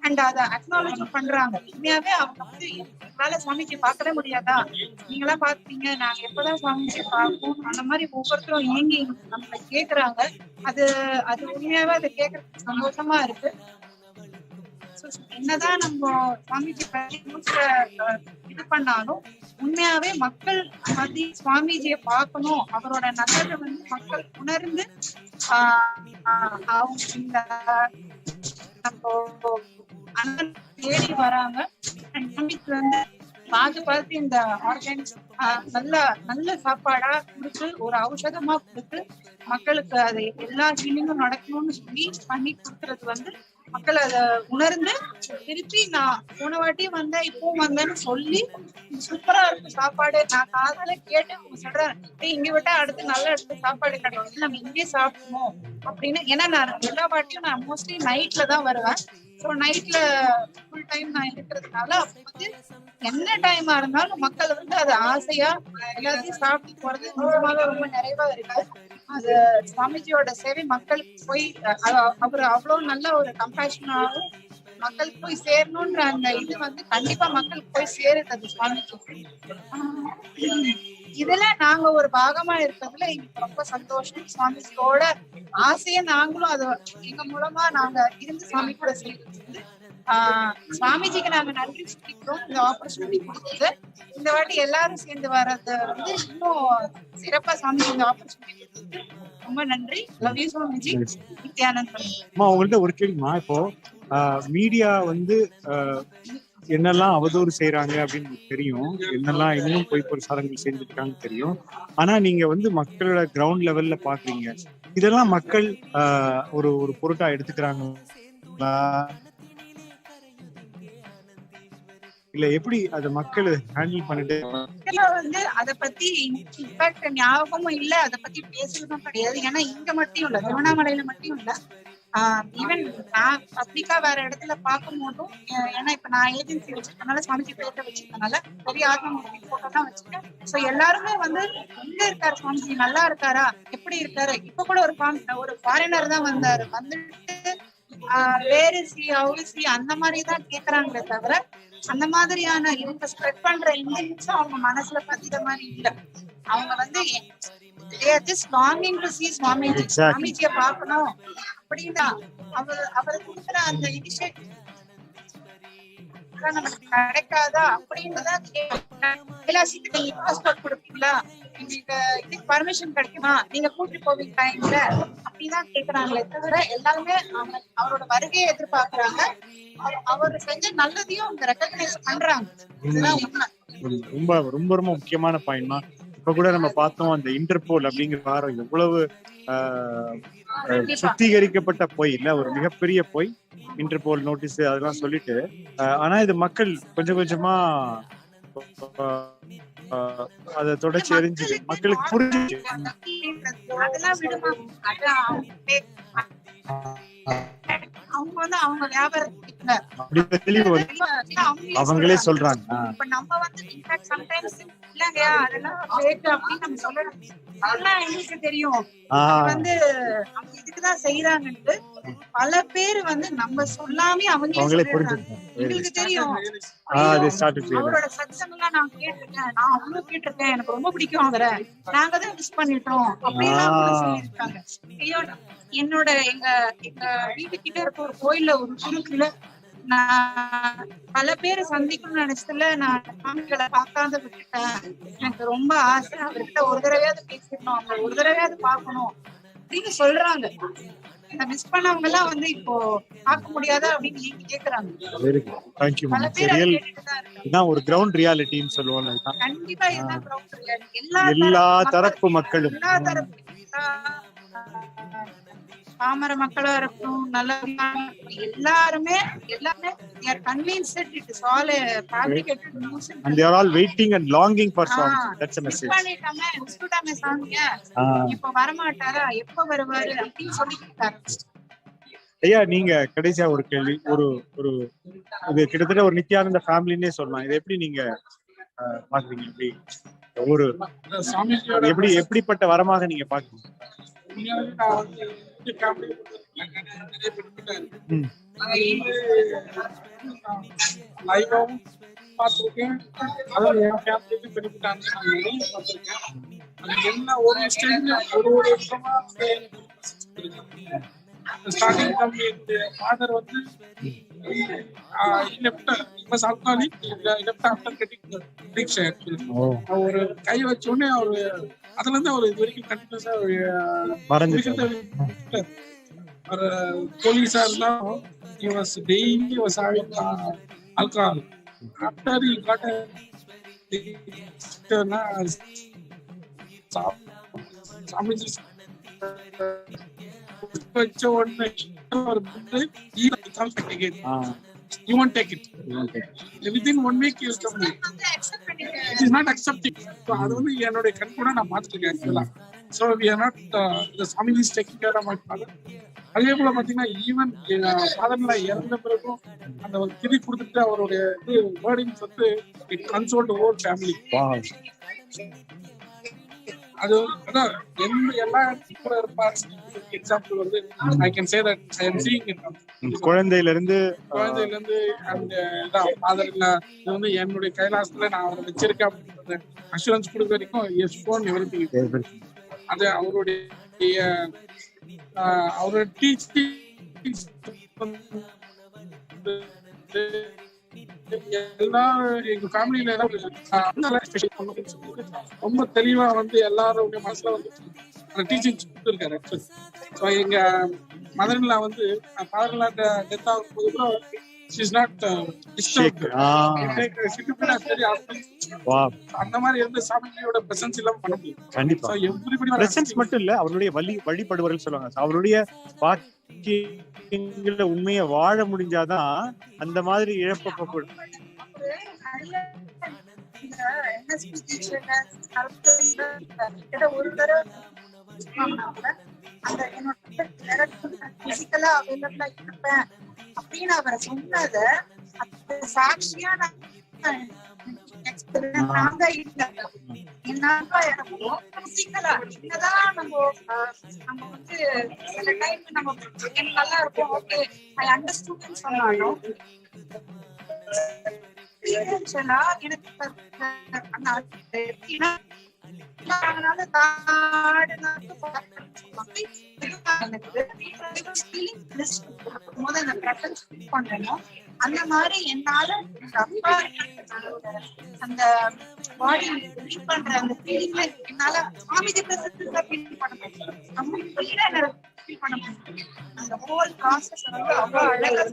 அண்ட் அதை அக்னாலஜ் பண்றாங்க. உண்மையாவே அவங்க வந்து எங்களால சுவாமிஜி பார்க்கவே முடியாதா, நீங்களாம் பாத்தீங்க, நாங்க எப்பதான் சுவாமிஜி பார்ப்போம், அந்த மாதிரி ஒவ்வொருத்தரும் ஏங்கி நம்ம கேக்குறாங்க. அது உண்மையாவே அதை கேட்கறதுக்கு சந்தோஷமா இருக்கு. என்னதான் நம்ம சுவாமிஜி இது பண்ணாலும் உண்மையாவே மக்கள் சுவாமிஜியை பார்க்கணும், அவரோட நல்லதை வந்து மக்கள் உணர்ந்து அவங்க இந்த நம்ம அண்ணன் தேடி வராங்க. வந்து பார்த்து இந்த ஆர்கானிக் நல்ல சாப்பாடா கொடுத்து ஒரு ஔஷதமா கொடுத்து மக்களுக்கு அது எல்லா ஹீலிங்கும் நடக்கணும்னு சொல்லி பண்ணி கொடுக்கறது வந்து மக்கள் அதை உணர்ந்து திருப்பி நான் போன வாட்டி வந்தேன் இப்பவும் வந்தேன்னு சொல்லி சூப்பரா இருக்கும் சாப்பாடு. நான் காதால கேட்டு அவங்க சொல்றேன், இங்க விட்டா அடுத்து நல்ல இடத்துல சாப்பாடு கிடைக்கும், நம்ம இங்கே சாப்பிடணும் அப்படின்னு. ஏன்னா நான் எல்லா வாட்டியும் நான் மோஸ்ட்லி நைட்ல தான் வருவேன். ஸோ நைட்ல ஃபுல் டைம் நான் இருக்கிறதுனால அப்ப வந்து என்ன டைமா இருந்தாலும் மக்கள் வந்து அது ஆசையா எல்லாத்தையும் சாப்பிட்டு போறது நிஜமாக ரொம்ப நிறைவா இருக்கு. அது சுவாமிஜியோட சேவை மக்களுக்கு போய் அவர் அவ்வளவு நல்ல ஒரு கம்பேஷனாகவும் மக்களுக்கு போய் சேரணும்ன்ற அந்த இது வந்து கண்டிப்பா மக்களுக்கு போய் சேருது அது சுவாமிஜி. இதுல நாங்க ஒரு பாகமா இருக்கிறதுல எங்களுக்கு ரொம்ப சந்தோஷம். சுவாமிஜியோட ஆசைய நாங்களும் அது எங்க மூலமா நாங்க இருந்து சுவாமி கூட சேர்ந்து சுவாமிஜிக்கு நாங்க நன்றி சொல்லிக்கிறோம். இந்த ஆப்பர்ச்சுனிட்டி கொடுத்தது இந்த வாட்டி எல்லாரும் சேர்ந்து வர்றது வந்து இன்னும் சிறப்பா சுவாமிஜி இந்த ஆப்பர்ச்சுனிட்டி கொடுத்தது ரொம்ப நன்றி. Love you Swamiji. நித்யானந்தன். உங்கள்ட்ட ஒரு கேள்விமா, இப்போ மீடியா வந்து என்னெல்லாம் அவதூறு செய்யறாங்க அப்படின்னு தெரியும், என்னெல்லாம் இன்னும் பொய் பிரசாரங்கள் செஞ்சுட்டு இருக்காங்க தெரியும். ஆனா நீங்க வந்து மக்களோட கிரவுண்ட் லெவல்ல பாக்குறீங்க, இதெல்லாம் மக்கள் ஒரு ஒரு பொருட்டா எடுத்துக்கிறாங்களா இல்ல எப்படி அத மக்கள் ஹேண்டில் பண்ணிட்டு வந்து அத பத்தி இன்ஃபேக்ட் ஞாபகமும் இல்ல, அத பத்தி பேசுறதும் கிடையாது. ஏன்னா இங்க மட்டும் இல்ல, திருவண்ணாமலையில மட்டும் இல்ல, ஈவன் நான் பப்ளிக்கா வேற இடத்துல பார்க்கும் போதும், ஏன்னா இப்ப நான் ஏஜென்சி வச்சிருக்கனால சுவாமிஜி பேர்ல வச்சிருக்கனால பெரிய ஆத்மமூர்த்தி போட்டோ தான் வச்சிருக்கேன். சோ எல்லாருமே வந்து எங்க இருக்காரு சுவாமிஜி, நல்லா இருக்காரா, எப்படி இருக்காரு. இப்ப கூட ஒரு ஃபாரினர் தான் வந்தாரு, வந்துட்டு வேறு அந்த மாதிரிதான் கேக்குறாங்களே தவிர அந்த மாதிரியான இவங்க ஸ்ப்ரெட் பண்ற இன்டென்ஸ் அவங்க மனசுல பதித மாதிரி இல்ல. அவங்க வந்து சுவாமிஜிய பாக்கணும் அப்படின்னா அவர் கொடுக்குற அந்த இனிஷியேட்டிவ் நமக்கு கிடைக்காதா அப்படின்னுதான் கைலாசிக்கு நீங்க பாஸ்போர்ட் கொடுப்பீங்களா, இதுக்கு பர்மிஷன் கிடைக்குமா, நீங்க கூட்டிட்டு போவீங்களா எங்க அப்படிதான் கேக்குறாங்களே தவிர எல்லாருமே அவரோட வருகையை எதிர்பார்க்கறாங்க. அவர் செஞ்ச நல்லதையும் அவங்க ரெகக்னைஸ் பண்றாங்க. ரொம்ப ரொம்ப ரொம்ப முக்கியமான பாயிண்ட்மா. இப்ப கூட நம்ம பார்த்தோம், அந்த இன்டர்போல் அப்படிங்கிற வாரம் எவ்வளவு சுத்திகரிக்கப்பட்ட பொய் இல்ல, ஒரு மிகப்பெரிய பொய். இன்டர்போல் நோட்டீஸ் அதெல்லாம் சொல்லிட்டு, ஆனா இது மக்கள் கொஞ்சம் கொஞ்சமா அத தொடர்ச்சி எரிஞ்சுது, மக்களுக்கு புரிஞ்சு. அவங்க வந்து அவங்க வியாபாரத்துக்கு அவங்களே சொல்றாங்க. இப்ப நம்ம வந்து சம்டைம்ஸ் இல்லங்க அதெல்லாம் ஃபேக் அப்படின்னு நம்ம சொல்லணும், அதெல்லாம் எங்களுக்கு தெரியும் வந்து அவங்க இதுக்குதான் செய்யறாங்கன்னு பல பேர் வந்து நம்ம சொல்லாமே அவங்களே புரிஞ்சுக்கிறாங்க. எங்களுக்கு தெரியும் அவரோட சத்தம் எல்லாம் நான் கேட்டிருக்கேன், நான் அவ்வளவு கேட்டிருக்கேன், எனக்கு ரொம்ப பிடிக்கும் அவரை, நாங்க தான் மிஸ் பண்ணிட்டோம் அப்படின்னு சொல்லியிருக்காங்க. என்னோட எங்க வீட்டு கிட்ட இருக்க ஒரு கோயில்ல ஒரு குருக்குல நான் பல பேரை சந்திக்கணும்னு நினைச்சதுல நான் சாமிகளை பார்க்காத விட்டுட்டேன். எனக்கு ரொம்ப ஆசை, அவர்கிட்ட ஒரு தடவையாவது பேசிடணும், அவங்க ஒரு தடவையாவது பார்க்கணும் அப்படின்னு சொல்றாங்க. மிஸ் பண்ணவங்க எல்லாம் வந்து இப்போ பார்க்க முடியாதா அப்படின்னு நீங்க கேக்குறாங்க. ஒரு கிரவுண்ட் ரியாலிட்டின்னு சொல்லுவோம். கண்டிப்பா இதுதான் கிரவுண்ட் ரியாலிட்டி. எல்லா தரப்பு மக்களும், எல்லா தரப்பு பாமர மக்களா இருக்கட்டும், நல்ல எல்லாருமே convinced it is all a fabricated news and they are all waiting and longing for songs. That's a message. பண்ணிட்டாங்க சாமிங்க, இப்ப வர மாட்டாரா, எப்ப வருவாரு அப்படின்னு சொல்லிட்டாங்க. ஐயா, நீங்க கடைசியா ஒரு கேள்வி, ஒரு ஒரு இது கிட்டத்தட்ட ஒரு நித்யானந்த ஃபேமிலின்னே சொல்லலாம். இதை எப்படி நீங்க பாக்குறீங்க? எப்படி ஒரு எப்படிப்பட்ட வரமாக நீங்க பாக்குறீங்க? லைவாவும் பார்த்துருக்கேன், அதாவது என் ஃபேமிலிக்கு பெனிஃபிட் பார்த்துருக்கேன். அது என்ன ஒரு ஸ்டேஜ்ல ஒரு வருஷமா ஸ்டார்டிங் ஃப்ரம் ஃபாதர் வந்து ஒரு கை வச்ச உடனே அவரு அதுல இருந்து அவர் இது வரைக்கும் கண்டினியூஸா போலீஸா இருந்தாலும் he was daily was having alcohol. After he got a Swamiji வச்ச உடனே You won't take it. Within 1 week you will come. It is not accepting. So அது வந்து என்னோட கண் கூட நான் பார்த்துருக்கேன் ஆக்சுவலா. So we are not the Swami is taking care of my father. அதே போல பாத்தீங்கன்னா ஈவன் ஃபாதர்ல இறந்த பிறகும் அந்த ஒரு திரி கொடுத்துட்டு அவருடைய வேர்டிங்ஸ் வந்து இட் கன்சோல்ட் ஹோல் ஃபேமிலி. அது அதான் எல்லா கூட இருப்பாரு. எக்ஸாம்பிள் வந்து I can say that I am seeing it. குழந்தையில இருந்து அந்த ஃபாதர் இல்ல இது வந்து என்னுடைய கைலாசத்துல நான் அவரை வச்சிருக்கேன் அப்படின்றது அஷூரன்ஸ் கொடுக்க வரைக்கும் எஸ் ஃபோன் எவ்ரிதிங். அது அவரோட டீச்சிங் எல்லாரும் எங்க ஃபேமிலியில ரொம்ப தெளிவா வந்து எல்லாருடைய மனசுல வந்து டீச்சிங் கொடுத்துருக்காரு. ஸோ எங்க மதர்ல வந்து ஃபாதர்ல டெத் ஆகும்போது கூட she's not disturbed. அந்த மாதிரி எந்த சாமியோட பிரசன்ஸ் எல்லாம் பண்ண முடியும். கண்டிப்பா பிரசன்ஸ் மட்டும் இல்ல, அவருடைய வழிபடுவர்கள் சொல்லுவாங்க. அவருடைய வாக்கியங்கள உண்மையை வாழ முடிஞ்சாதான் அந்த மாதிரி இழப்பக்கூடும். ஒரு தடவை அந்த என்னோட பிசிக்கலா அவைலபிளா இருப்பேன் அப்படின்னு அவர் சொன்னத சாட்சியா என்னதான் நம்ம வந்து சில டைம் நம்ம நல்லா இருக்கும், ஓகே ஐ அண்டர்ஸ்டாண்ட் சொன்னாலும் அந்த மாதிரி என்னால அப்பா அந்த பாடி ஃபீல் பண்ற அந்த ஃபீலிங்ல என்னால சாமிஜி பிரசன்ஸ்ல ஃபீல் பண்ண முடியும், கம்ப்ளீட்டா என்னால ஃபீல் பண்ண முடியும். அந்த ஹோல் ப்ராசஸ் வந்து அவ்வளவு அழகா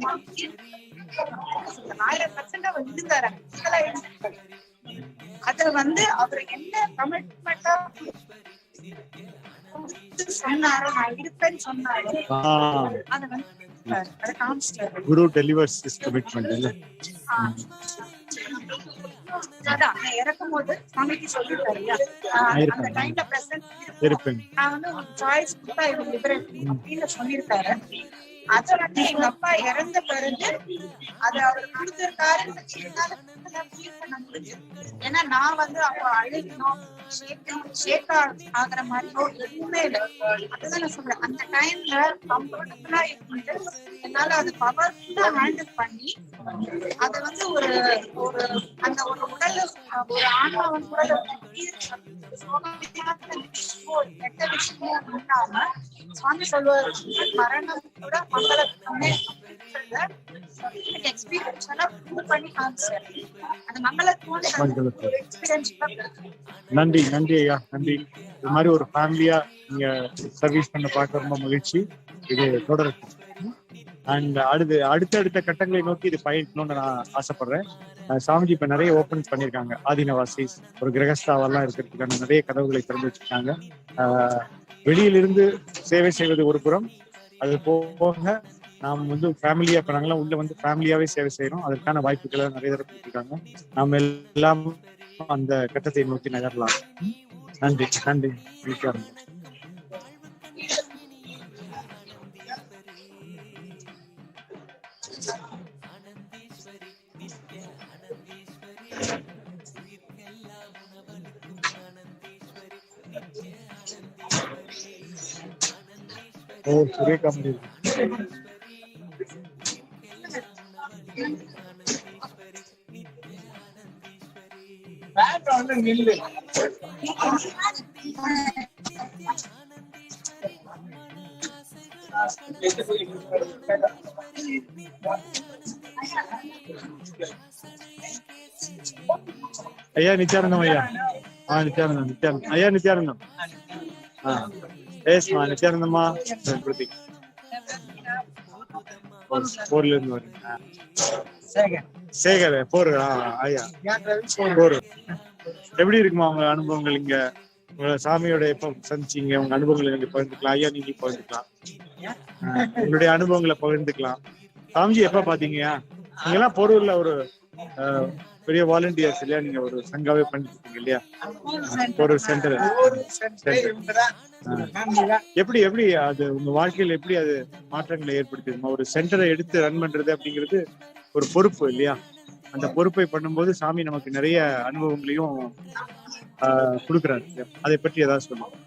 1000% அவர் இருந்தாரு. அத வந்து அவர் என்ன கமிட்மெண்டா சொன்னாரோ, நான் இருப்பேன்னு சொன்னாரு, அத வந்து குரு டெலிவர்ஸ் ஹிஸ் கமிட்மெண்ட் இல்ல. அதான் இறக்கும் போது சாமிக்கு சொல்லிட்டாரு, அந்த டைம்ல பிரசன்ட் இருப்பேன், நான் வந்து ஒரு சாய்ஸ் கொடுத்தா இவங்க லிபரேட் அப்படின்னு சொல்லியிருக்காரு. அத வந்து எங்க அப்பா இறந்த பிறகு அத அவர் கொடுத்திருக்காருன்னு ஃபீல் பண்ண முடியும். ஏன்னா நான் வந்து அப்ப அழுகணும், ஷேக் ஆகுற மாதிரியோ எதுவுமே இல்லை. அதுதான் நான் சொல்றேன், அந்த டைம்ல கம்ஃபர்டபுளா இருந்து என்னால அது பவர்ஃபுல்லா ஹேண்டில் பண்ணி அது வந்து ஒரு அந்த ஒரு உடல் ஒரு ஆன்மா வந்து உடல் கெட்ட விஷயமும் இல்லாம சுவாமி சொல்லுவார், மரணம் கூட மங்களத்துமே எக்ஸ்பீரியன்ஸ் எல்லாம் பண்ணி காமிச்சார். அந்த மங்களத்துவம் எக்ஸ்பீரியன்ஸ். நன்றி நன்றி ஐயா, நன்றி. இது மாதிரி ஒரு ஃபேமிலியா நீங்க சர்வீஸ் பண்ண பார்க்க ரொம்ப மகிழ்ச்சி. இது தொடரட்டும். அண்ட் அடுத்த கட்டங்களை நோக்கி இது பயணிக்கணும்னு நான் ஆசைப்படுறேன். சாமிஜி இப்ப நிறைய ஓபன் பண்ணிருக்காங்க. ஆதீனவாசி ஒரு கிரகஸ்தாவெல்லாம் இருக்கிறதுக்கான நிறைய கதவுகளை திறந்து வச்சிருக்காங்க. வெளியிலிருந்து சேவை செய்வது ஒரு புறம், அது போக நாம் வந்து ஃபேமிலியா இப்ப நாங்கெல்லாம் உள்ள வந்து ஃபேமிலியாவே சேவை செய்யறோம். அதற்கான வாய்ப்புகளை நிறைய தடவை கொடுத்துருக்காங்க. நாம் எல்லாம் அந்த கட்டத்தை நோக்கி நகரலாம். நன்றி நன்றி. ஓ சுரேகா மணி ஐயா நித்யானந்தம் ஐயா. நித்யானந்தம் ஐயா நித்யானந்தம். ஏஸ்மா நித்யானந்தம்மா போர்ல இருந்து வரீங்க. சேகர் போர் ஐயா போர். எப்படி இருக்குமா உங்க அனுபவங்கள்? இங்க உங்க சாமியோட எப்ப சந்திச்சீங்க? உங்க அனுபவங்கள் நீங்க பகிர்ந்துக்கலாம் ஐயா. நீங்க பகிர்ந்துக்கலாம். உங்களுடைய அனுபவங்களை பகிர்ந்துக்கலாம். சாமிஜி எப்ப பாத்தீங்கயா? நீங்க எல்லாம் பொருள்ல ஒரு பெரிய வாலண்டியர்ஸ் இல்லையா? நீங்க ஒரு சங்காவே பண்ணிட்டு இருக்கீங்க இல்லையா? ஒரு சென்டர். எப்படி எப்படி அது உங்க வாழ்க்கையில எப்படி அது மாற்றங்களை ஏற்படுத்திருமா? ஒரு சென்டரை எடுத்து ரன் பண்றது அப்படிங்கிறது ஒரு பொறுப்பு இல்லையா? அந்த பொறுப்பை பண்ணும்போது சாமி நமக்கு நிறைய அனுபவங்களையும் கொடுக்குறாரு. அதை பற்றி ஏதாவது சொல்லுங்க.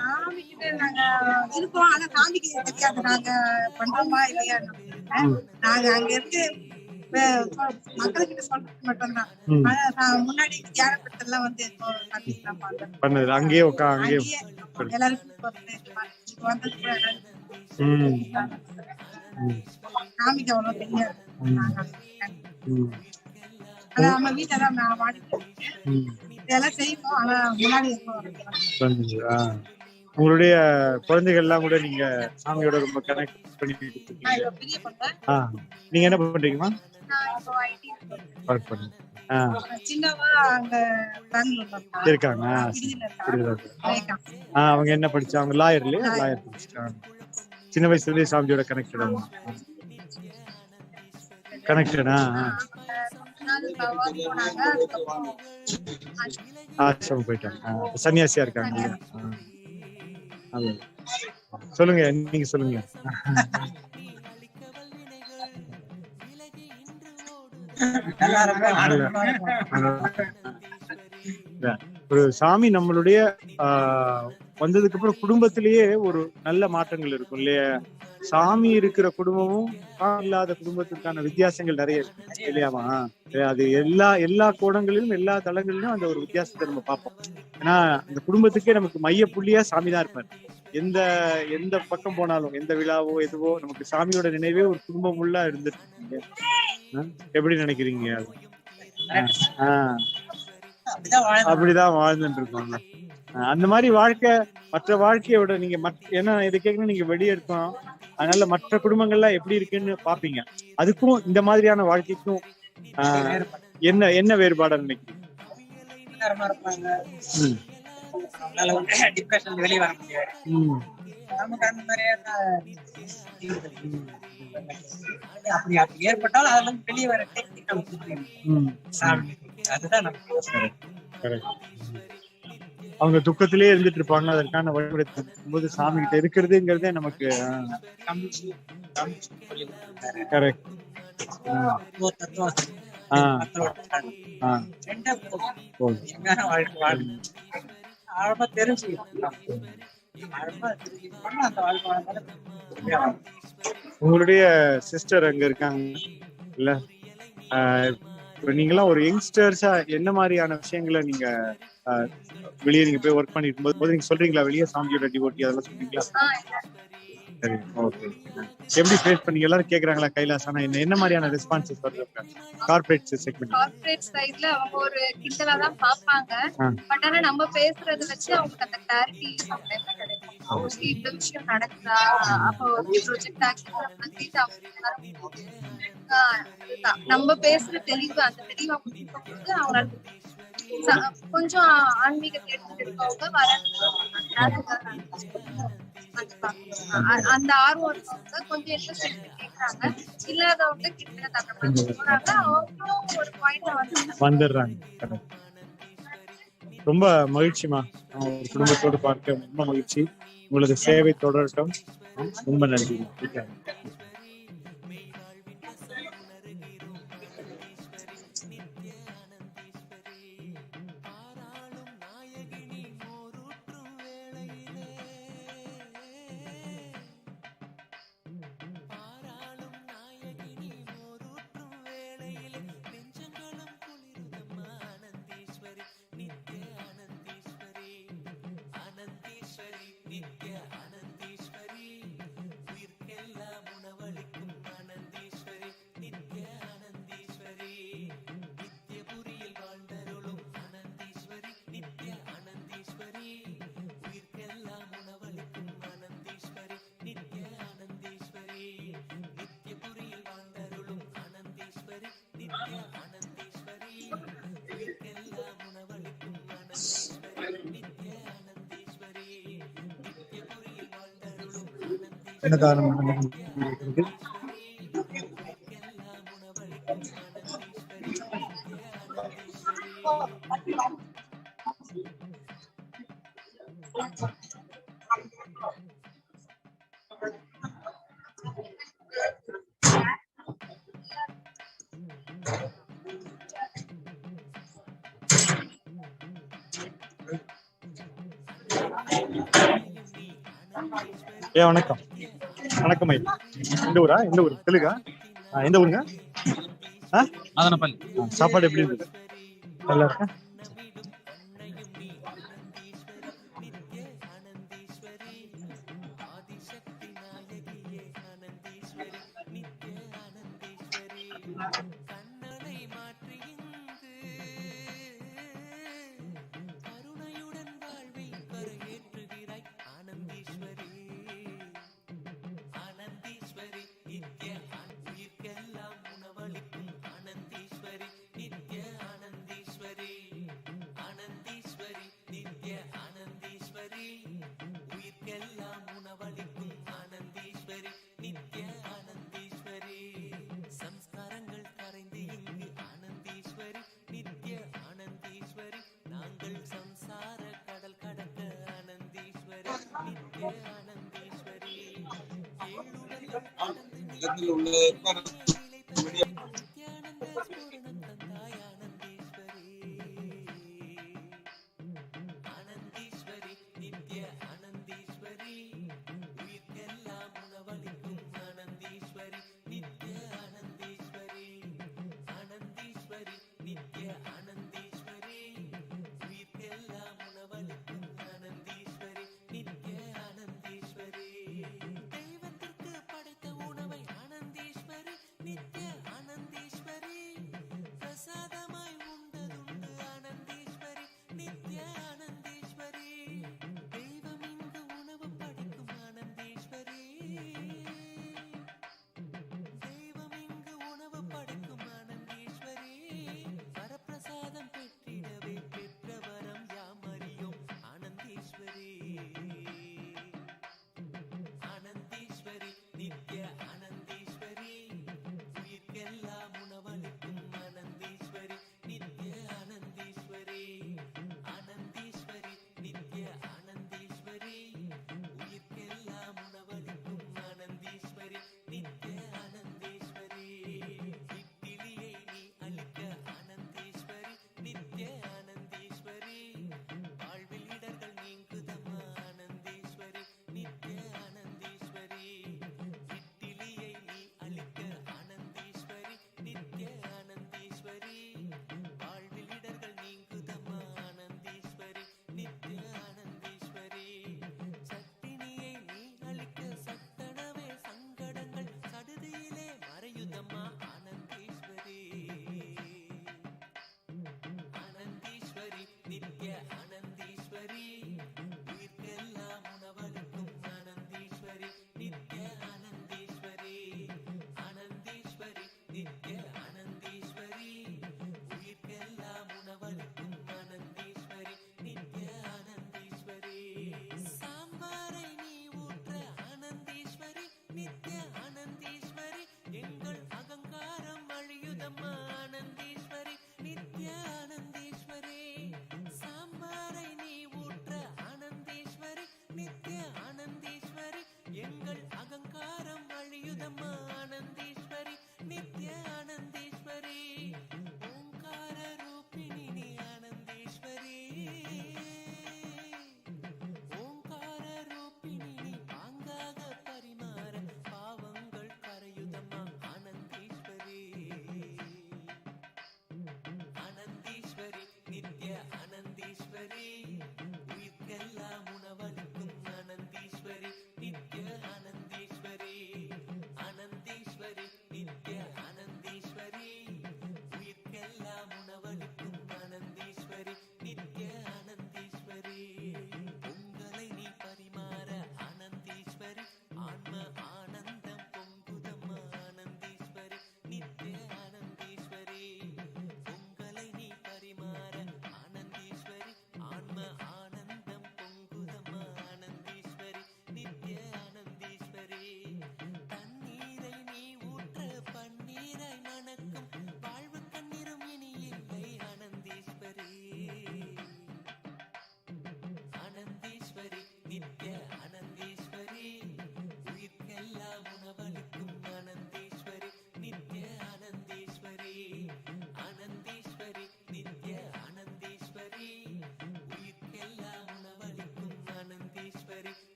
சாமி கிட்ட நாங்க இருக்கோம், ஆனா சாமிக்கு தெரியாது நாங்க பண்றோமா இல்லையா. நாங்க அங்க இருந்து மக்கள்கிட்ட சொல்றது மட்டும்தான். முன்னாடி தியானப்படுத்தலாம் வந்து பண்ணது அங்கேயே அங்கேயே எல்லாருக்கும் சாமிக்கு அவ்வளவு தெரியாது. ஆனா நம்ம வீட்டெல்லாம் இதெல்லாம் செய்வோம், ஆனா முன்னாடி இருக்கோம். உங்களுடைய குழந்தைகள் எல்லாம் கூட நீங்க சாமியோட ரொம்ப கனெக்ட் பண்ணிட்டு இருக்கீங்க. நீங்க என்ன பண்றீங்கம்மா? இருக்காங்க. அவங்க என்ன படிச்சாங்க? லாயர் இல்லையா? லாயர் படிச்சுட்டாங்க. சின்ன வயசுல இருந்தே சாமியோட கனெக்டடா? ஆசிரமம் போயிட்டாங்க. சன்னியாசியா இருக்காங்க. சொல்லுங்க, நீங்க சொல்லுங்க. ஒரு சாமி நம்மளுடைய வந்ததுக்கு அப்புறம் குடும்பத்திலேயே ஒரு நல்ல மாற்றங்கள் இருக்கும் இல்லையா? சாமி இருக்கிற குடும்பமும் சாமி இல்லாத குடும்பத்திற்கான வித்தியாசங்கள் நிறைய இருக்கு இல்லையாமா? அது எல்லா கோணங்களிலும் எல்லா தளங்களிலும் அந்த ஒரு வித்தியாசத்தை நம்ம பார்ப்போம். ஏன்னா அந்த குடும்பத்துக்கே நமக்கு மைய புள்ளியா சாமி தான் இருப்பாரு. எந்த பக்கம் போனாலும், எந்த விழாவோ எதுவோ நமக்கு சாமியோட நினைவே ஒரு குடும்பம் உள்ள இருந்துட்டு இருக்கீங்க. எப்படி நினைக்கிறீங்க? அப்படிதான் வாழ்ந்துட்டு இருக்கோங்க. அந்த மாதிரி வாழ்க்கை மற்ற வாழ்க்கையோட நீங்க ஏன்னா இதை கேட்கணும், நீங்க வெளியேற்கும், அதனால மற்ற குடும்பங்கள்லாம் எப்படி இருக்குன்னு பாப்பீங்க. அதுக்கும் இந்த மாதிரியான வாழ்க்கைக்கும் என்ன வேறுபாடு நினைக்கிறீங்க? வெளியே வர முடியாது. நமக்கு அந்த மாதிரியான அப்படி ஏற்பட்டாலும் அதுல இருந்து வெளியே வர டெக்னிக் அதுதான் அவங்க துக்கத்திலே இருந்துட்டு இருப்பாங்க. அதற்கான வழிபடுத்தும் போது சாமி கிட்ட இருக்கிறதுங்கிறதே நமக்கு கரெக்ட். உங்களுடைய சிஸ்டர் அங்க இருக்காங்க இல்ல? நீங்களாம் ஒரு யங்ஸ்டர்ஸா என்ன மாதிரியான விஷயங்களை நீங்க வெளியே நீங்க போய் ஒர்க் பண்ணிட்டு போது நீங்க சொல்றீங்களா? வெளியே சாமியோட டிவோட்டி அதெல்லாம் சொல்றீங்களா? சரி, ஓகே. எப்படி ஃபேஸ் பண்ணீங்க? எல்லாரும் கேக்குறாங்களா கைலாசானா என்ன மாதிரியான ரெஸ்பான்சஸ் வருது? கார்ப்பரேட் செக்மெண்ட், கார்ப்பரேட் சைடுல அவங்க ஒரு கிண்டலா தான் பாப்பாங்க. பட் ஆனா நம்ம பேசுறது வச்சு அவங்களுக்கு அந்த கிளாரிட்டி கிடைக்கும். மோஸ்ட்லி இந்த விஷயம் நடக்குதா, அப்போ ப்ரொஜெக்ட் ஆக்டிவிட்டி நம்ம பேசுற தெளிவு, அந்த தெளிவு அவங்க அவங்களால கொஞ்சம் ஆன்மீகத்தை எடுத்துட்டு இருக்கவங்க வர அந்த ஆர்வம் இருக்கவங்க கொஞ்சம் இன்ட்ரெஸ்ட் கேட்கறாங்க. இல்லாதவங்க கிட்ட அவங்களும் ஒரு பாயிண்ட்ல வந்துடுறாங்க. ரொம்ப மகிழ்ச்சிமா, குடும்பத்தோடு பார்க்க ரொம்ப மகிழ்ச்சி. உங்களது சேவை தொடரட்டும். ரொம்ப நன்றி. அன்னதானம் நடக்கிறது. வணக்கம் வணக்கம் ஐயா. எந்த ஊரா? எந்த ஊர்? தெலுங்கா? எந்த ஊருங்க? மதனப்பள்ளி. சாப்பாடு எப்படி இருக்கு? நல்லா இருக்கா?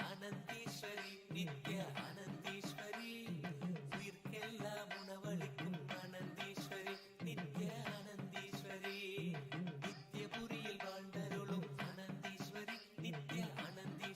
ஆனந்தீஸ்வரி நித்ய ஆனந்தீஸ்வரி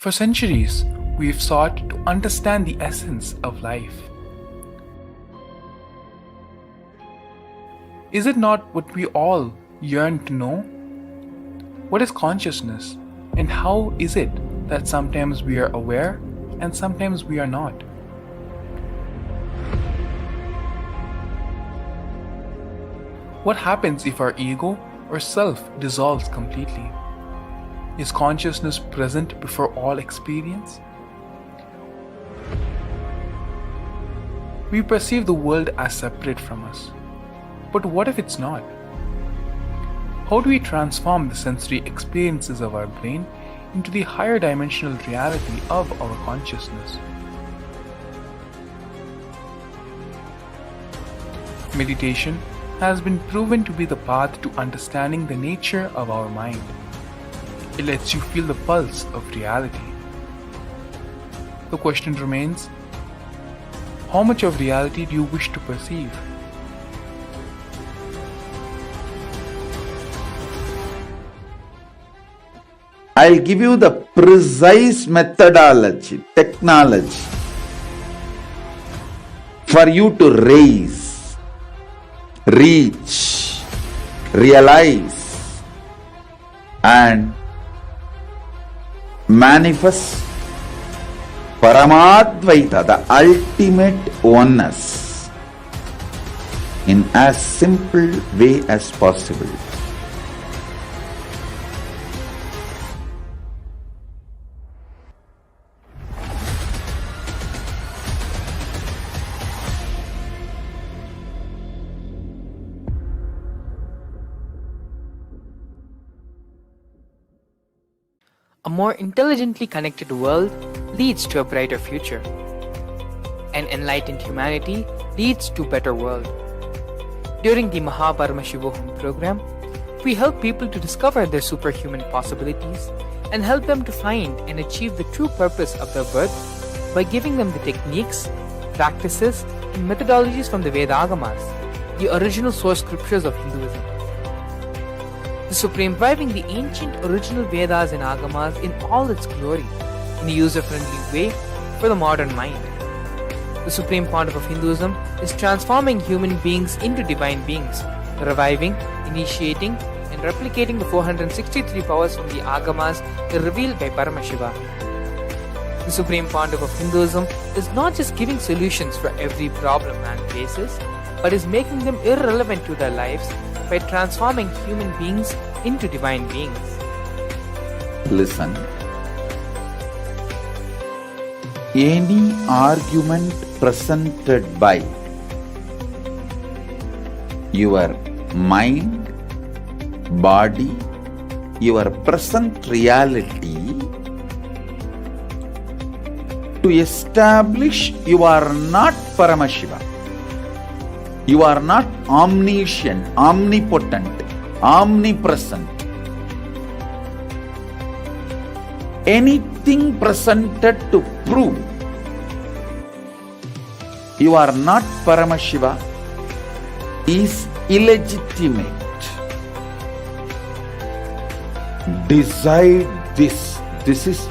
For centuries, we've sought to understand the essence of life. Is it not what we all yearn to know? What is consciousness, and how is it that sometimes we are aware and sometimes we are not? What happens if our ego or self dissolves completely? Is consciousness present before all experience? We perceive the world as separate from us. But what if it's not? How do we transform the sensory experiences of our brain into the higher dimensional reality of our consciousness? Meditation has been proven to be the path to understanding the nature of our mind. It lets you feel the pulse of reality. The question remains, how much of reality do you wish to perceive? I'll give you the precise methodology, technology for you to raise, reach, realize, and manifest Paramadvaita, the ultimate oneness, in as simple way as possible. A more intelligently connected world leads to a brighter future. An enlightened humanity leads to a better world. During the Paramashivam program, we help people to discover their superhuman possibilities and help them to find and achieve the true purpose of their birth by giving them the techniques, practices, and methodologies from the Vedagamas, the original source scriptures of Hinduism. The Supreme reviving the ancient original Vedas and Agamas in all its glory, in a user-friendly way for the modern mind. The Supreme Pontiff of Hinduism is transforming human beings into divine beings, reviving, initiating, and replicating the 463 powers from the Agamas revealed by Paramashivam. The Supreme Pontiff of Hinduism is not just giving solutions for every problem man faces, but is making them irrelevant to their lives by transforming human beings into divine beings. Listen. Any argument presented by your mind, body, your present reality to establish you are not Paramashiva. You are not omniscient, omnipotent, omnipresent. Anything presented to prove you are not Paramashiva is illegitimate. Decide this. This is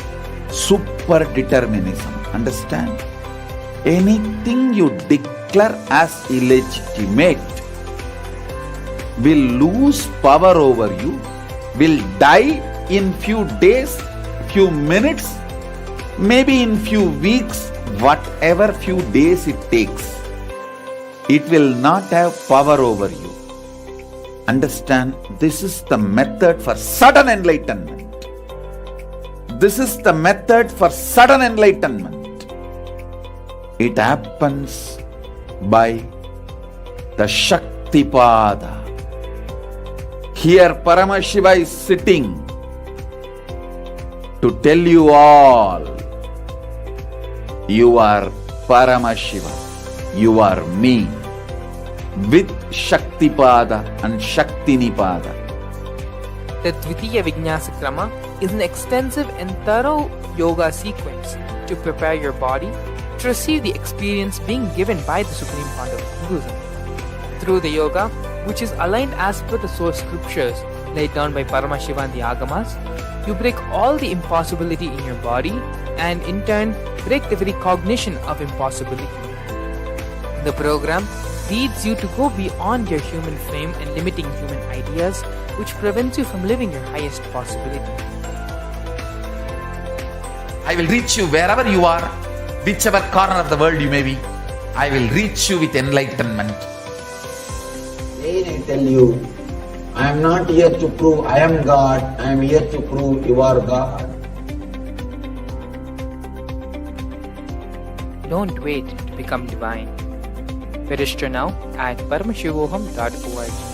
super determinism. Understand? Anything you declare as illegitimate will lose power over you, will die in few days, few minutes, maybe in few weeks, whatever few days it takes. It will not have power over you. Understand, this is the method for sudden enlightenment. This is the method for sudden enlightenment. It happens by the Shaktipada. Here Paramashiva is sitting to tell you all, you are Paramashiva, you are me, with Shaktipada and Shaktinipada. The Dvitiya Vijnasa Krama is an extensive and thorough yoga sequence to prepare your body to receive the experience being given by the Supreme Pontiff of Hinduism. Through the yoga, which is aligned as per the source scriptures laid down by Paramashiva and the Agamas, you break all the impossibility in your body and in turn break the very cognition of impossibility. The program leads you to go beyond your human frame and limiting human ideas, which prevents you from living your highest possibility. I will reach you wherever you are, whichever corner of the world you may be. I will reach you with enlightenment. Again I tell you, I am not here to prove I am God, I am here to prove you are God. Don't wait to become divine. Register now at paramashivoham.org.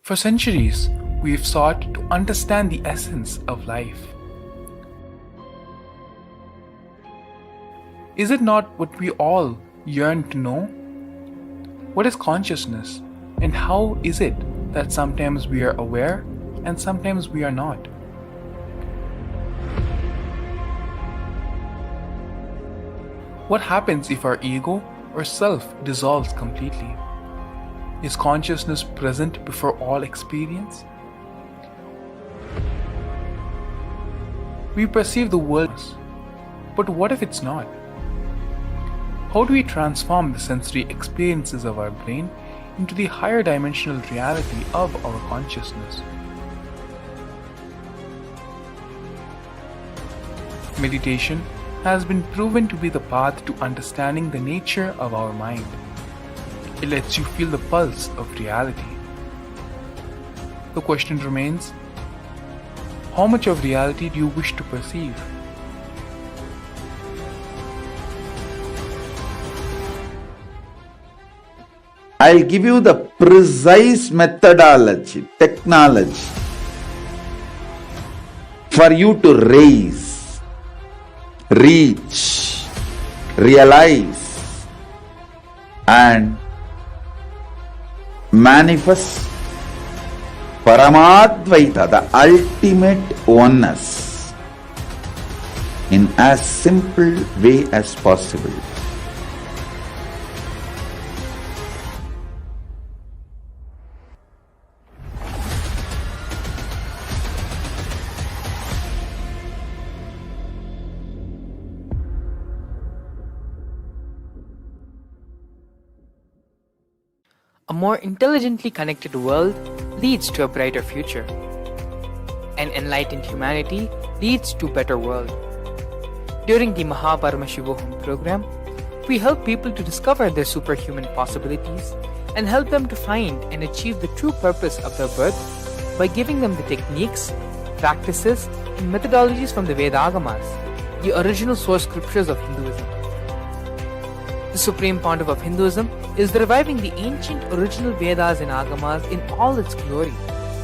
For centuries, we've sought to understand the essence of life. Is it not what we all yearn to know? What is consciousness, and how is it that sometimes we are aware and sometimes we are not? What happens if our ego or self dissolves completely? Is consciousness present before all experience? We perceive the world, but what if it's not? How do we transform the sensory experiences of our brain into the higher dimensional reality of our consciousness? Meditation has been proven to be the path to understanding the nature of our mind. It lets you feel the pulse of reality. The question remains, how much of reality do you wish to perceive? I'll give you the precise methodology, technology for you to raise, reach, realize, and manifest Paramadvaita, the ultimate oneness, in as simple way as possible. A more intelligently connected world leads to a brighter future. An enlightened humanity leads to a better world. During the Paramashivam program, we help people to discover their superhuman possibilities and help them to find and achieve the true purpose of their birth by giving them the techniques, practices, and methodologies from the Vedagamas, the original source scriptures of Hinduism. The Supreme Pontiff of Hinduism is reviving the ancient original Vedas and Agamas in all its glory,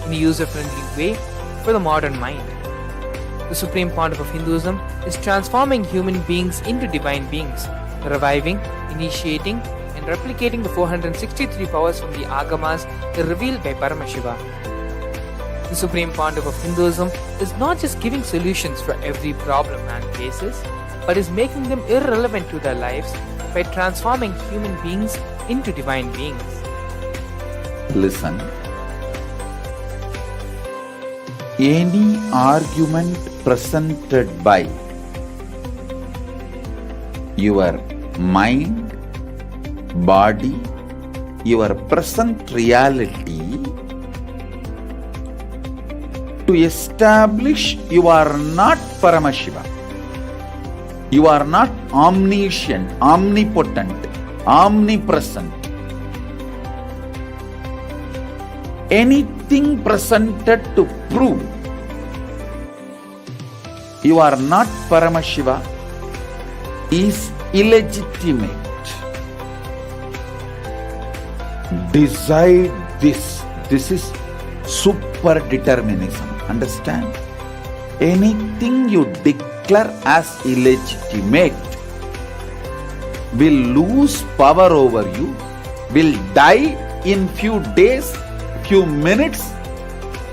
in a user-friendly way for the modern mind. The Supreme Pontiff of Hinduism is transforming human beings into divine beings, reviving, initiating, and replicating the 463 powers from the Agamas revealed by Paramashivam. The Supreme Pontiff of Hinduism is not just giving solutions for every problem man faces, but is making them irrelevant to their lives by transforming human beings into divine beings. Listen. Any argument presented by your mind, body, your present reality to establish you are not Paramashiva. You are not omniscient, omnipotent, omnipresent. Anything presented to prove you are not Paramashiva is illegitimate. Decide this. This is super determinism. Understand? Anything you declare as illegitimate will lose power over you, will die in few days, few minutes,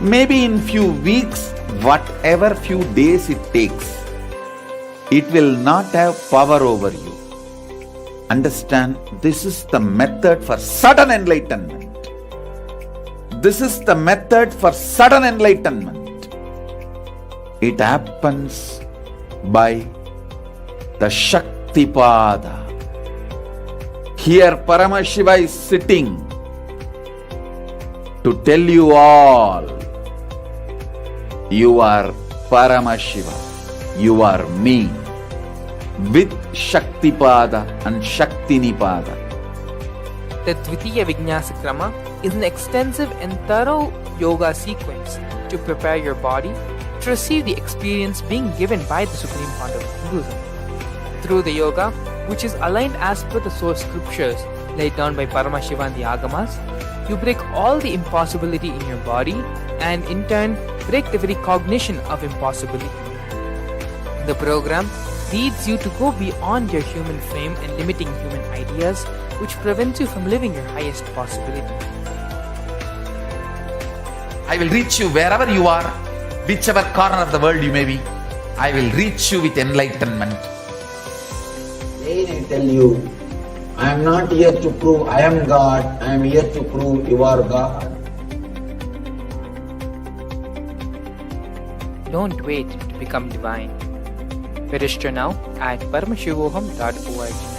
maybe in few weeks, whatever few days it takes. It will not have power over you. Understand? This is the method for sudden enlightenment. This is the method for sudden enlightenment. It happens by the Shaktipada. Here Paramashiva is sitting to tell you all, you are Paramashiva, you are me, with Shaktipada and Shaktinipada. The Dvitiya Vijnasa Krama is an extensive and thorough yoga sequence to prepare your body to receive the experience being given by the Supreme Pontiff of Hinduism. Through the yoga, which is aligned as per the source scriptures laid down by Paramashiva and the Agamas, you break all the impossibility in your body and in turn break the very cognition of impossibility. The program leads you to go beyond your human frame and limiting human ideas, which prevents you from living your highest possibility. I will reach you wherever you are, whichever corner of the world you may be. I will reach you with enlightenment. Again I tell you, I am not here to prove I am God, I am here to prove you are God. Don't wait to become divine. Register now at paramashivoham.org.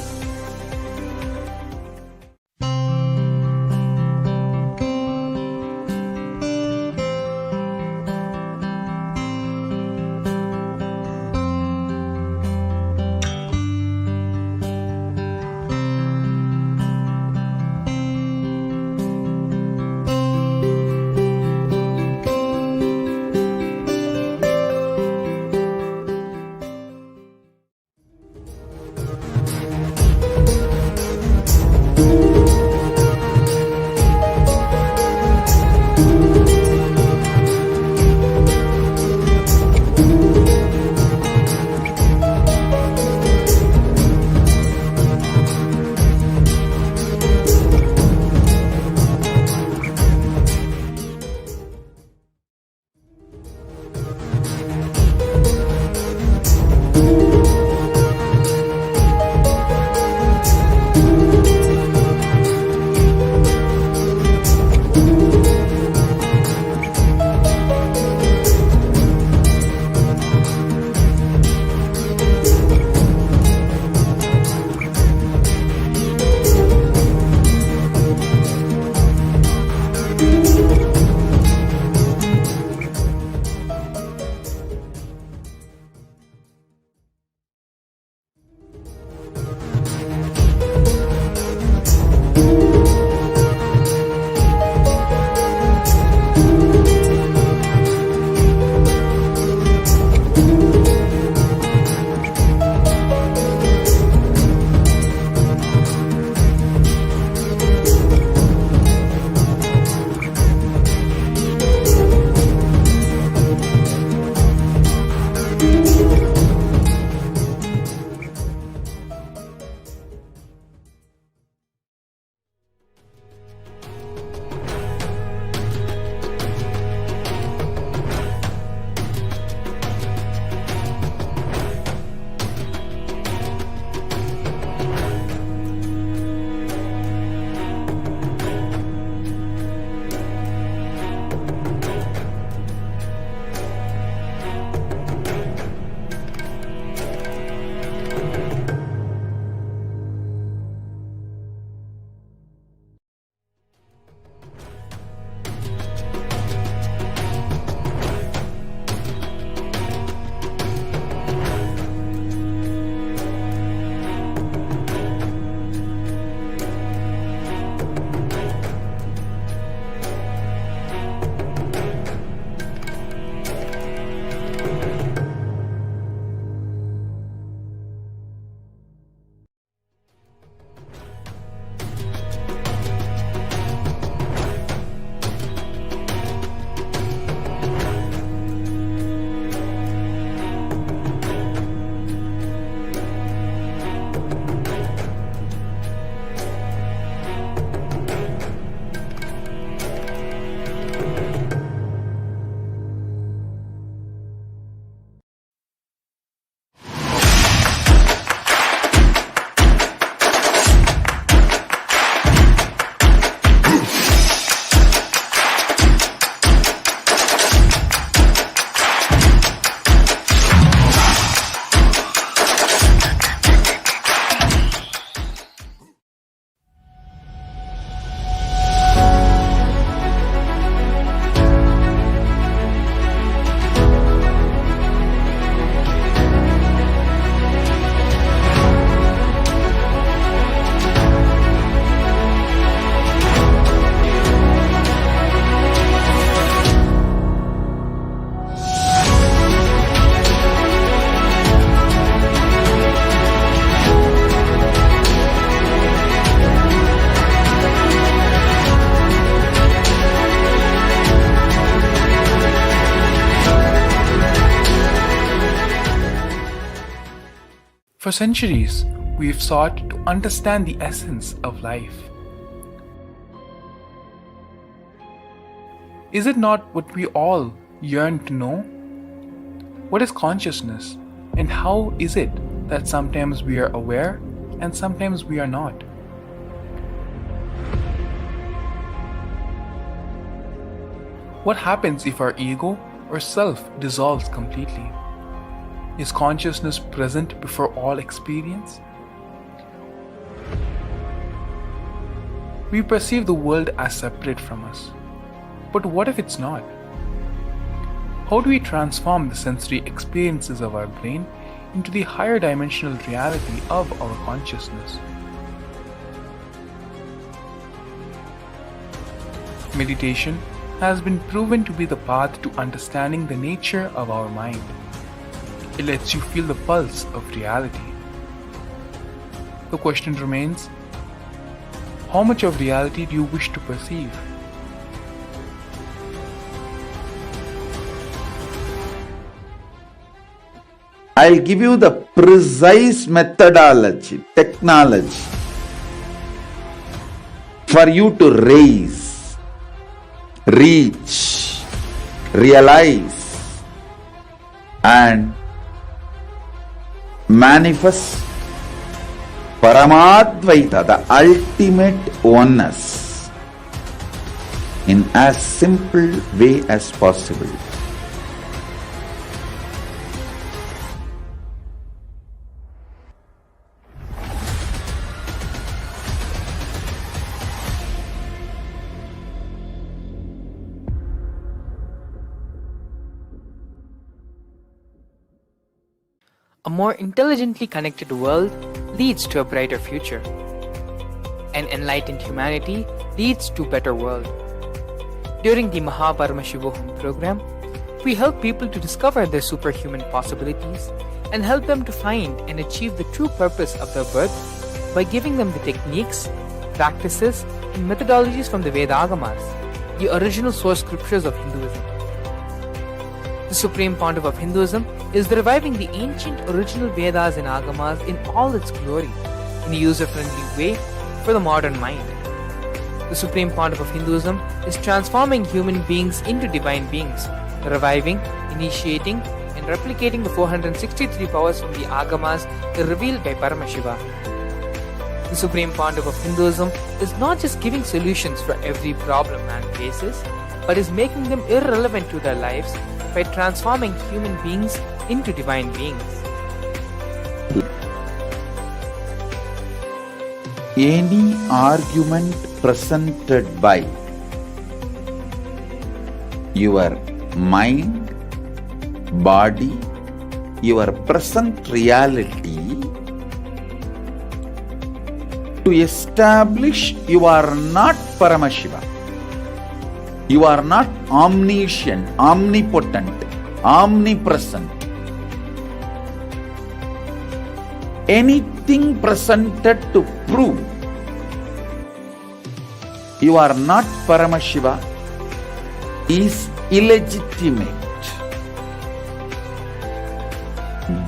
For centuries, we have sought to understand the essence of life. Is it not what we all yearn to know? What is consciousness, and how is it that sometimes we are aware and sometimes we are not? What happens if our ego or self dissolves completely? Is consciousness present before all experience? We perceive the world as separate from us. But what if it's not? How do we transform the sensory experiences of our brain into the higher dimensional reality of our consciousness? Meditation has been proven to be the path to understanding the nature of our mind. It lets you feel the pulse of reality. The question remains, how much of reality do you wish to perceive? I'll give you the precise methodology, technology for you to raise, reach, realize, and manifest Paramadvaita, the ultimate oneness, in as simple way as possible. A more intelligently connected world leads to a brighter future. An enlightened humanity leads to a better world. During the Paramashivam program, we help people to discover their superhuman possibilities and help them to find and achieve the true purpose of their birth by giving them the techniques, practices, and methodologies from the Vedagamas, the original source scriptures of Hinduism. The Supreme Pontiff of Hinduism is reviving the ancient original Vedas and Agamas in all its glory, in a user-friendly way for the modern mind. The Supreme Pontiff of Hinduism is transforming human beings into divine beings, reviving, initiating, and replicating the 463 powers from the Agamas revealed by Paramashivam. The Supreme Pontiff of Hinduism is not just giving solutions for every problem man faces, but is making them irrelevant to their lives by transforming human beings into divine beings. Any argument presented by your mind, body, your present reality to establish you are not Paramashiva. You are not omniscient, omnipotent, omnipresent. Anything presented to prove you are not Paramashiva is illegitimate.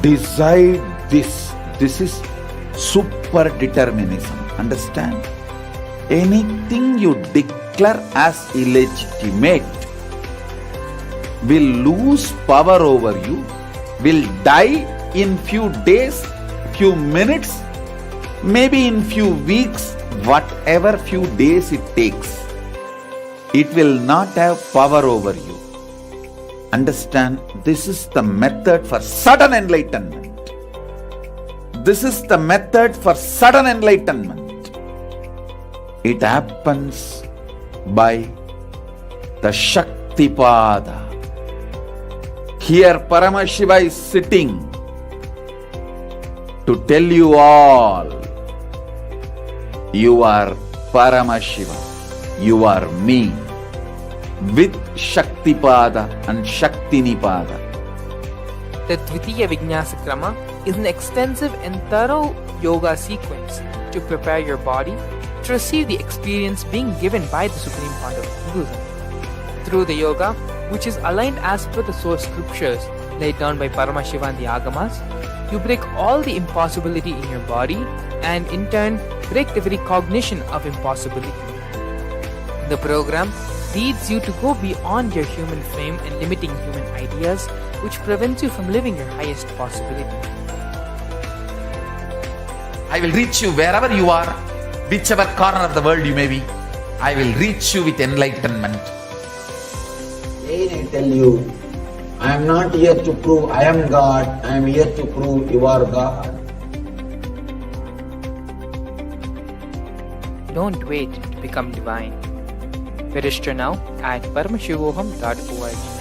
Decide this. This is super determinism. Understand? Anything you declare as illegitimate will lose power over you, will die in few days, few minutes, maybe in few weeks, whatever few days it takes. It will not have power over you. Understand? This is the method for sudden enlightenment. This is the method for sudden enlightenment. It happens by the Shaktipada. Here Paramashiva is sitting to tell you all, you are Paramashiva, you are me, with Shaktipada and Shaktinipada. The Dvitiya Vijnasa Krama is an extensive and thorough yoga sequence to prepare your body to receive the experience being given by the Supreme Pontiff of Hinduism. Through the yoga, which is aligned as per the source scriptures, laid down by Paramashivam and the Agamas, you break all the impossibility in your body and in turn break the very cognition of impossibility. The program leads you to go beyond your human frame and limiting human ideas, which prevents you from living your highest possibility. I will reach you wherever you are, whichever corner of the world you may be. I will reach you with enlightenment. Again I tell you, I am not here to prove I am God, I am here to prove you are God. Don't wait to become divine. Register now at paramashivoham.org.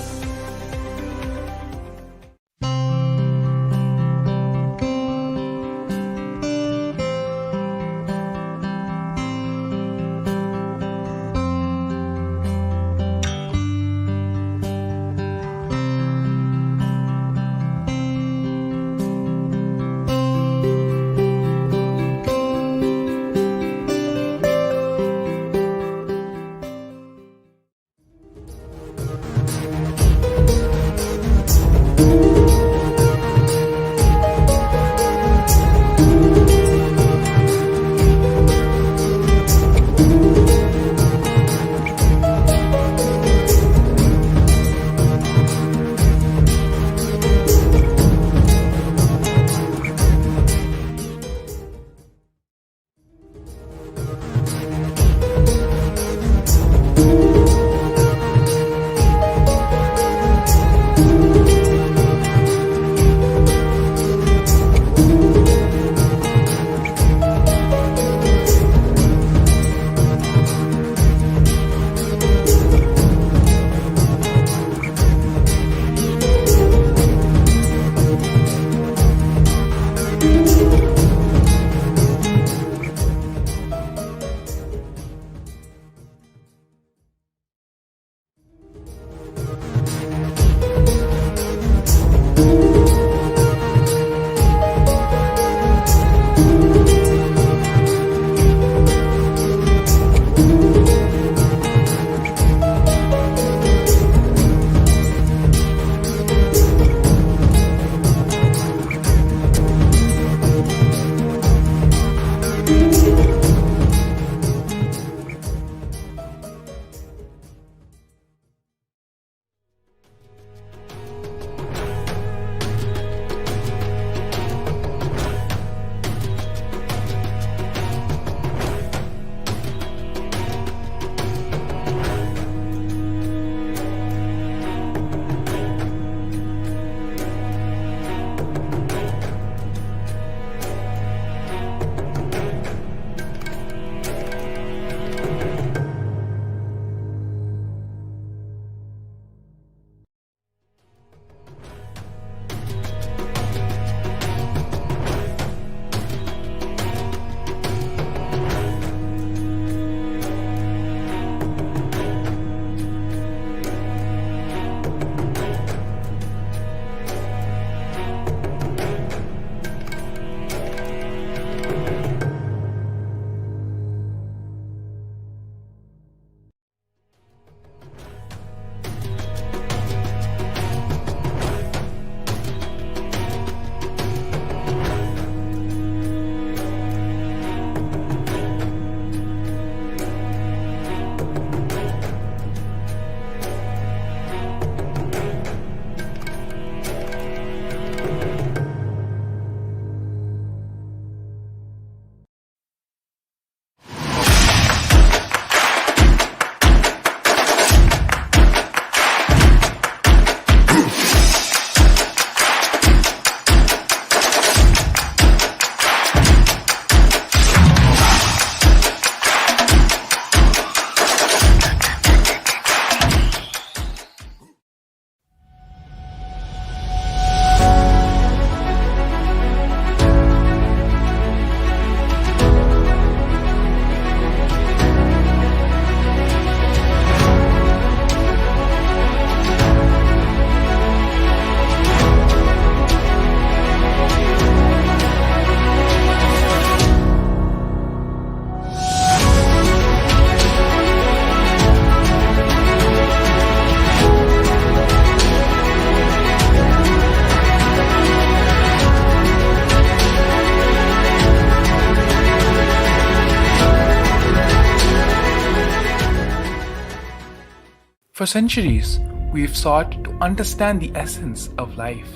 For centuries, we've sought to understand the essence of life.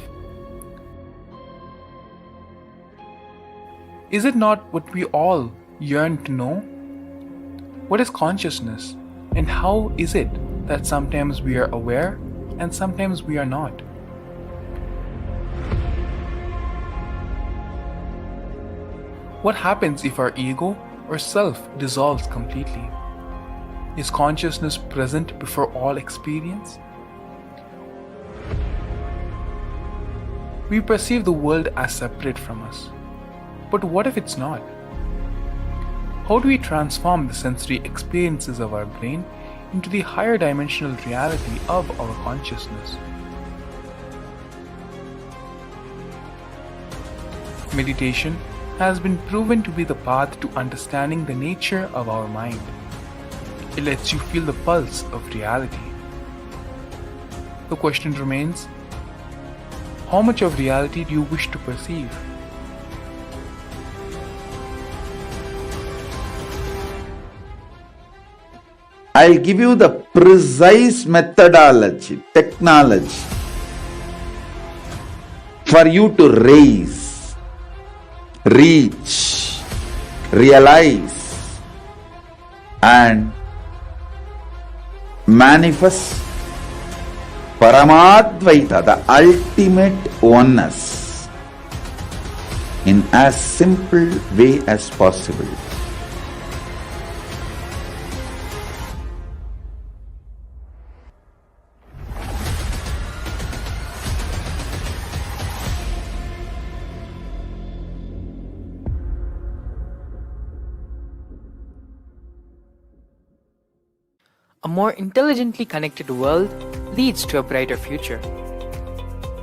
Is it not what we all yearn to know? What is consciousness, and how is it that sometimes we are aware and sometimes we are not? What happens if our ego or self dissolves completely? Is consciousness present before all experience? We perceive the world as separate from us. But what if it's not? How do we transform the sensory experiences of our brain into the higher dimensional reality of our consciousness? Meditation has been proven to be the path to understanding the nature of our mind. It lets you feel the pulse of reality. The question remains, how much of reality do you wish to perceive? I'll give you the precise methodology, technology for you to raise, reach, realize, and manifest Paramadvaita, the ultimate oneness, in as simple way as possible. A more intelligently connected world leads to a brighter future.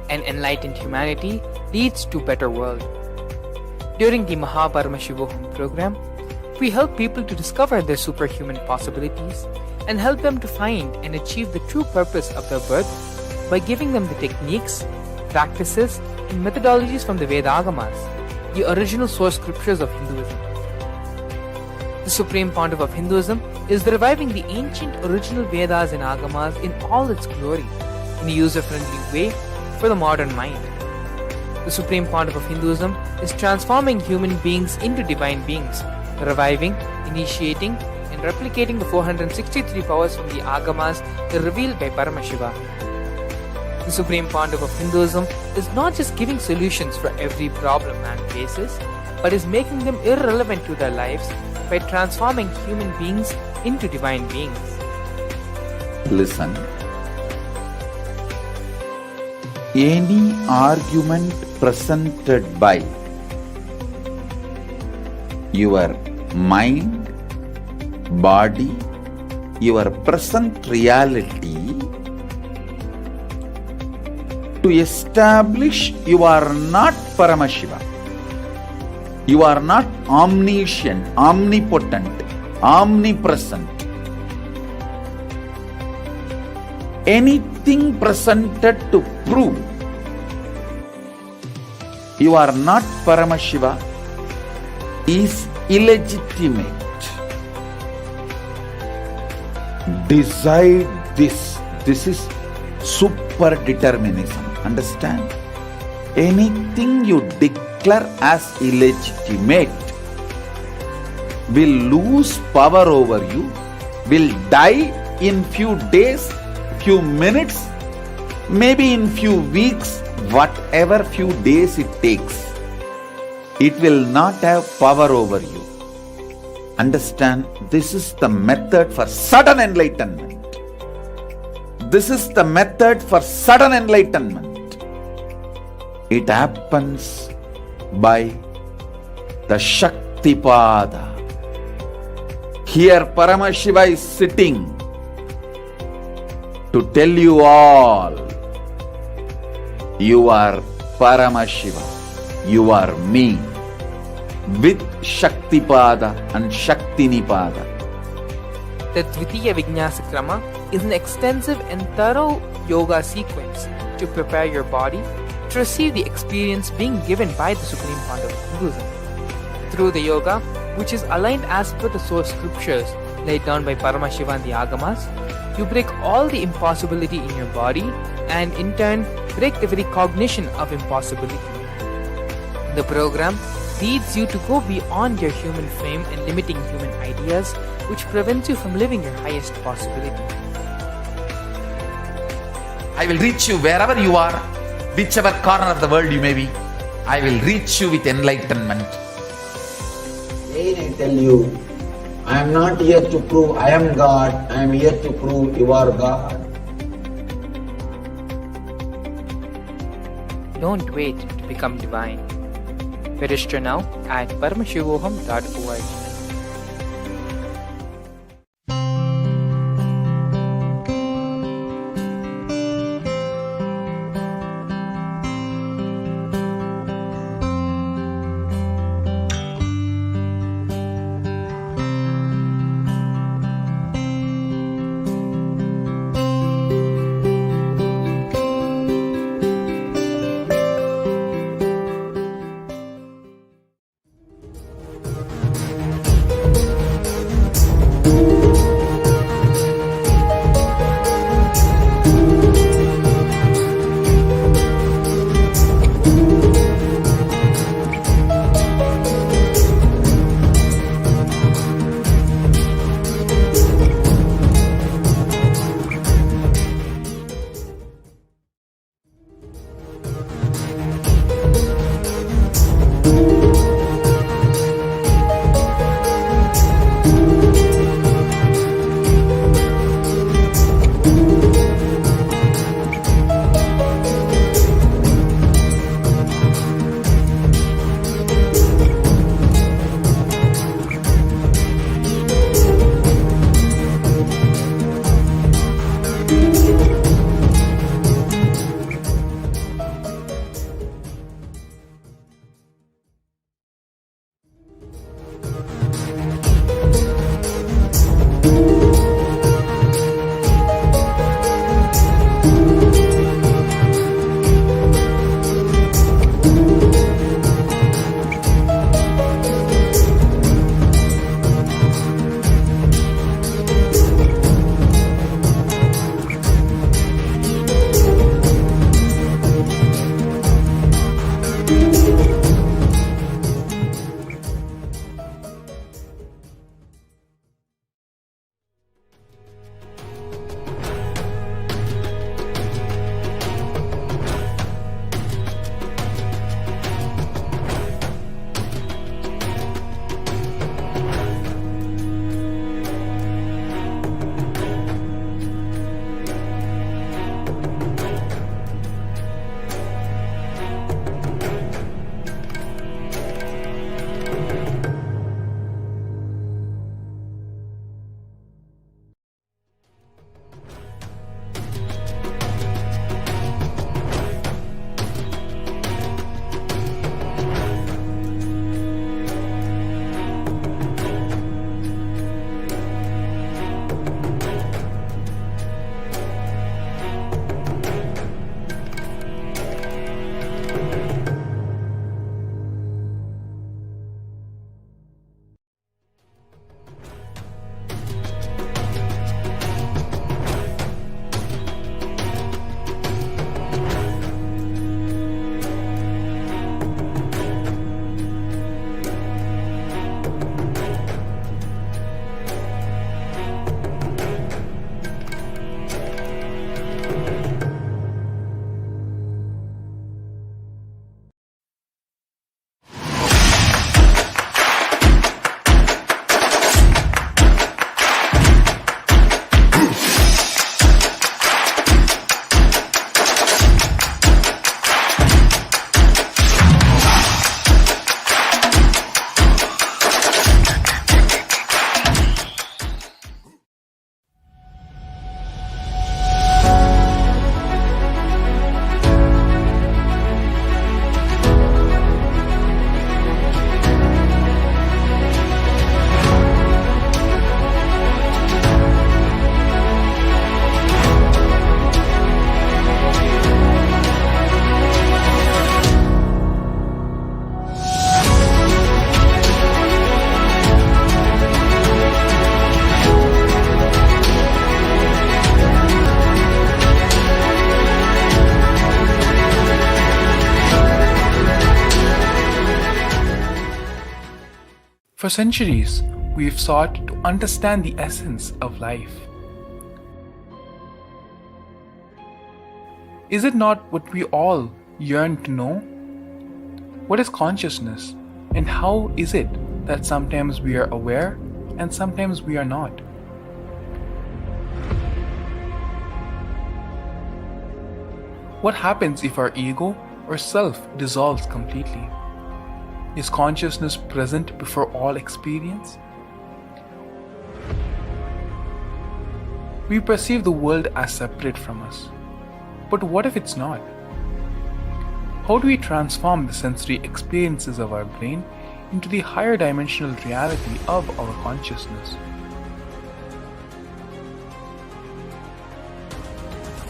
An enlightened humanity leads to a better world. During the Paramashivam program, we help people to discover their superhuman possibilities and help them to find and achieve the true purpose of their birth by giving them the techniques, practices, and methodologies from the Vedagamas, the original source scriptures of Hinduism. The Supreme Pontiff of Hinduism is reviving the ancient original Vedas and Agamas in all its glory, in a user-friendly way for the modern mind. The Supreme Pontiff of Hinduism is transforming human beings into divine beings, reviving, initiating, and replicating the 463 powers from the Agamas revealed by Paramashivam. The Supreme Pontiff of Hinduism is not just giving solutions for every problem man faces, but is making them irrelevant to their lives by transforming human beings into divine beings. Listen. Any argument presented by your mind, body, your present reality to establish you are not Paramashiva. You are not omniscient, omnipotent, omnipresent. Anything presented to prove you are not Paramashiva is illegitimate. Decide this. This is super determinism. Understand? Anything you declare as illegitimate will lose power over you, will die in few days, few minutes, maybe in few weeks, whatever few days it takes. It will not have power over you. Understand, this is the method for sudden enlightenment. This is the method for sudden enlightenment. It happens by the Shaktipada. Here Paramashiva is sitting to tell you all, you are Paramashiva, you are me, with Shaktipada and Shaktinipada. The Dvitiya Vijnasa Krama is an extensive and thorough yoga sequence to prepare your body to receive the experience being given by the Supreme Pontiff of Hinduism. Through the yoga, which is aligned as per the source scriptures laid down by Paramashiva and the Agamas, you break all the impossibility in your body and in turn break the very cognition of impossibility. The program leads you to go beyond your human frame and limiting human ideas, which prevents you from living your highest possibility. I will reach you wherever you are, whichever corner of the world you may be. I will reach you with enlightenment. Again I tell you, I am not here to prove I am God, I am here to prove you are God. Don't wait to become divine. Register now at paramashivoham.org. For centuries, we've sought to understand the essence of life. Is it not what we all yearn to know? What is consciousness, and how is it that sometimes we are aware and sometimes we are not? What happens if our ego or self dissolves completely? Is consciousness present before all experience? We perceive the world as separate from us. But what if it's not? How do we transform the sensory experiences of our brain into the higher dimensional reality of our consciousness?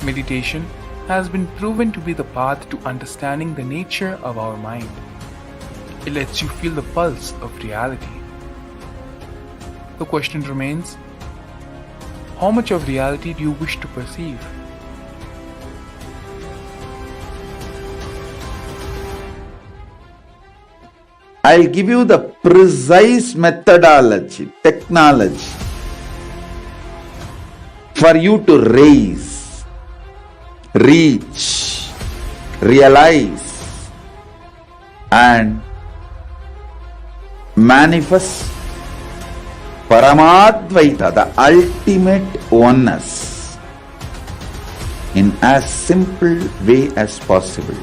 Meditation has been proven to be the path to understanding the nature of our mind. It lets you feel the pulse of reality. The question remains, how much of reality do you wish to perceive? I'll give you the precise methodology, technology for you to raise, reach, realize, and manifest Paramadvaita, the ultimate oneness, in as simple way as possible.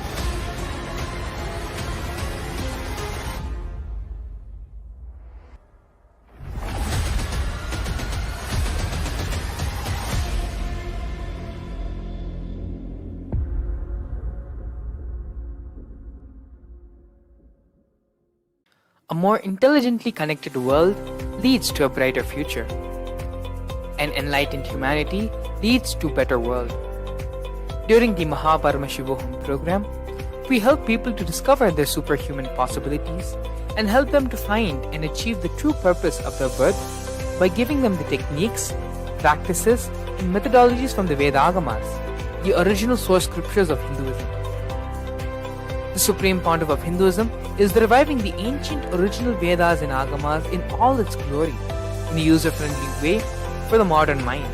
A more intelligently connected world leads to a brighter future. An enlightened humanity leads to a better world. During the Paramashivam program, we help people to discover their superhuman possibilities and help them to find and achieve the true purpose of their birth by giving them the techniques, practices, and methodologies from the Vedagamas, the original source scriptures of Hinduism. The Supreme Pontiff of Hinduism is reviving the ancient original Vedas and Agamas in all its glory, in a user-friendly way for the modern mind.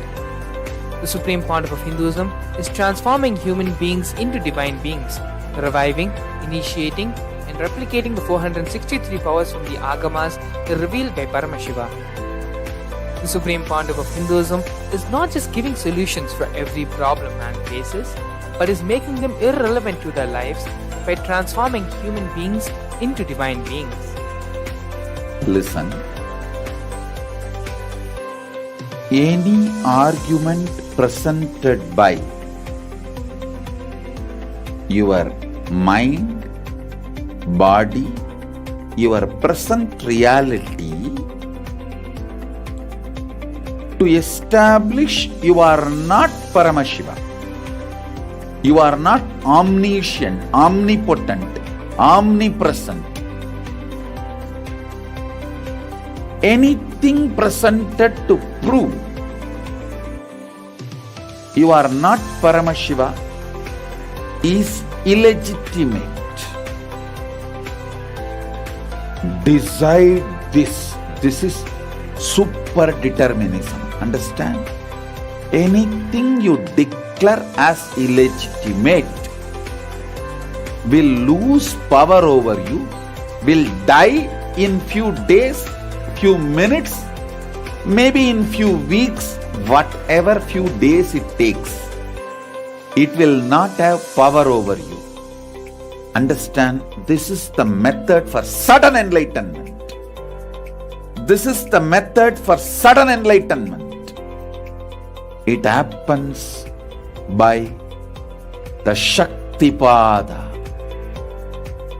The Supreme Pontiff of Hinduism is transforming human beings into divine beings, reviving, initiating, and replicating the 463 powers from the Agamas revealed by Paramashivam. The Supreme Pontiff of Hinduism is not just giving solutions for every problem man faces, but is making them irrelevant to their lives by transforming human beings into divine beings. Listen. Any argument presented by your mind, body, your present reality to establish you are not Paramashiva. You are not omniscient, omnipotent, omnipresent. Anything presented to prove you are not Paramashiva is illegitimate. Decide this. This is super determinism. Understand? Anything you declare as illegitimate will lose power over you, will die in few days, few minutes, maybe in few weeks, whatever few days it takes. It will not have power over you. Understand, this is the method for sudden enlightenment. This is the method for sudden enlightenment. It happens by the Shaktipada.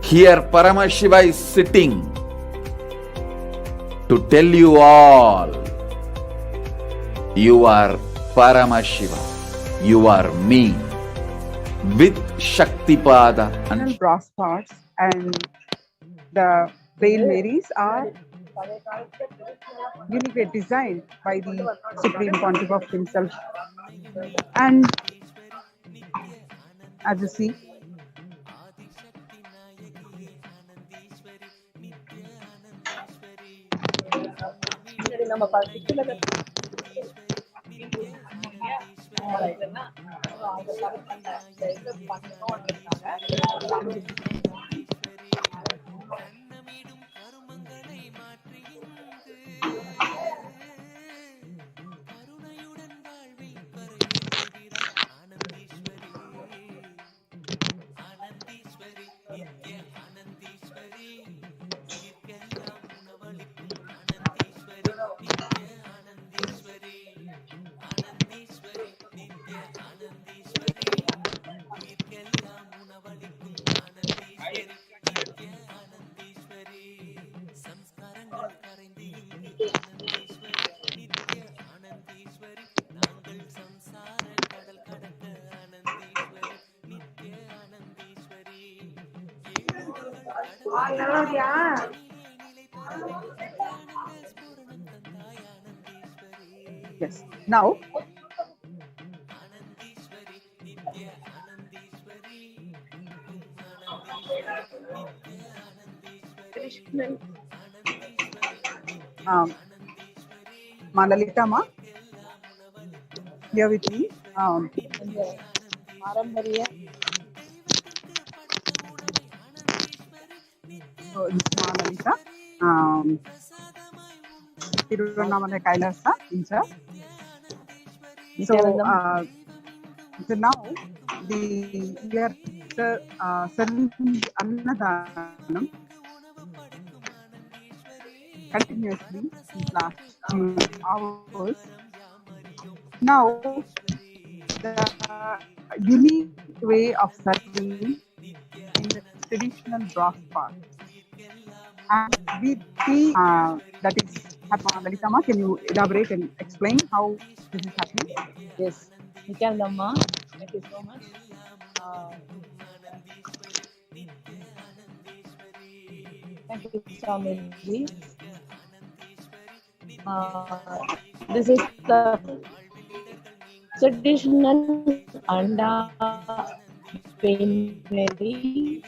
Here Paramashiva is sitting to tell you all, you are Paramashiva, you are me, with Shaktipada and brass parts, and the Hail Marys are uniquely designed by the Supreme Pontiff of himself. And as you see, நம்ம Yes. Now, Mandalita Ma, here with me. So this is Mandalita. Tiruvannamalai Kailasa in charge. So now we are serving Annadan continuously since last few hours. Now the unique way of serving in the traditional brass part. And we see that is happening. Lalitama, can you elaborate and explain how this is happening? Yes, Nithyananda, thank you so much. Thank you, Swamiji. This is the traditional Anda Painmeri.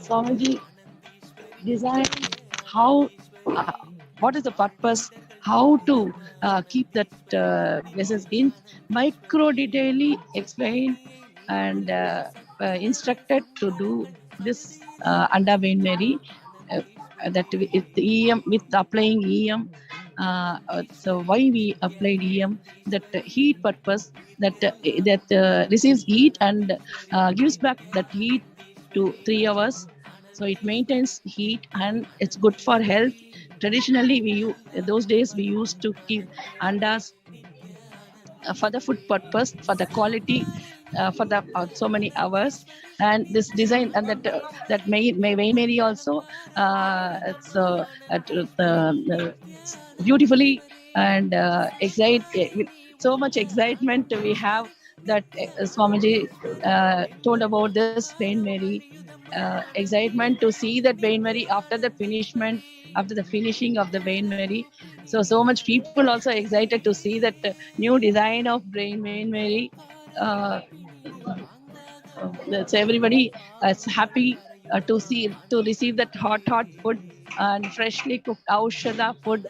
Swamiji designed how, what is the purpose, how to keep that vessels in micro detailing explained and instructed to do this Anda Painmeri. That with applying EM, so why we applied EM, that heat purpose, that receives heat and gives back that heat to 3 hours, so it maintains heat and it's good for health. Traditionally, those days we used to keep andas for the food purpose, for the quality, for the so many hours. And this design and that Mary also, it's beautifully and with so much excitement we have that Swamiji told about this Pain Mary. Excitement to see that Pain Mary after the finishing of the Pain Mary. So much people also excited to see that new design of Pain Mary. So everybody is happy to receive that hot food and freshly cooked Aushadha food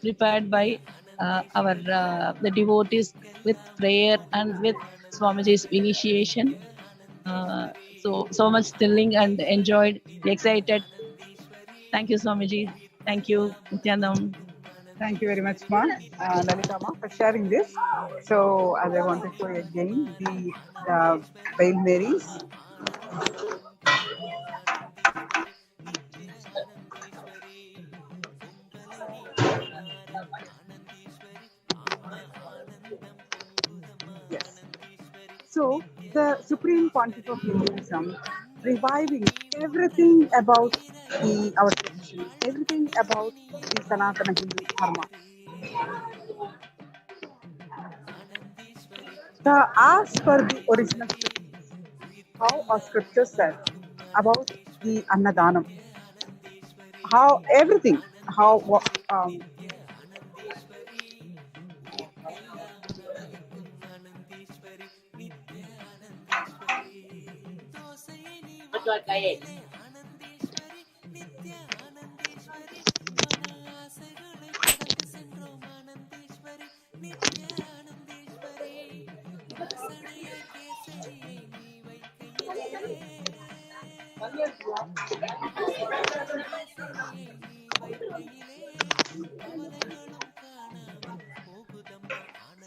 prepared by the devotees with prayer and with Swamiji's initiation. So much thrilling and enjoyed, excited. Thank you, Swamiji. Thank you, Nithyananda. Thank you very much, Ma, Lalita Ma, for sharing this. So, as I want to show you again the Veil Marys. Yes. So, the Supreme Pontiff of Hinduism reviving everything about our traditions, everything about the Sanatana Hindu Dharma. As per the original scriptures, how our scriptures said about the Annadanam, how everything,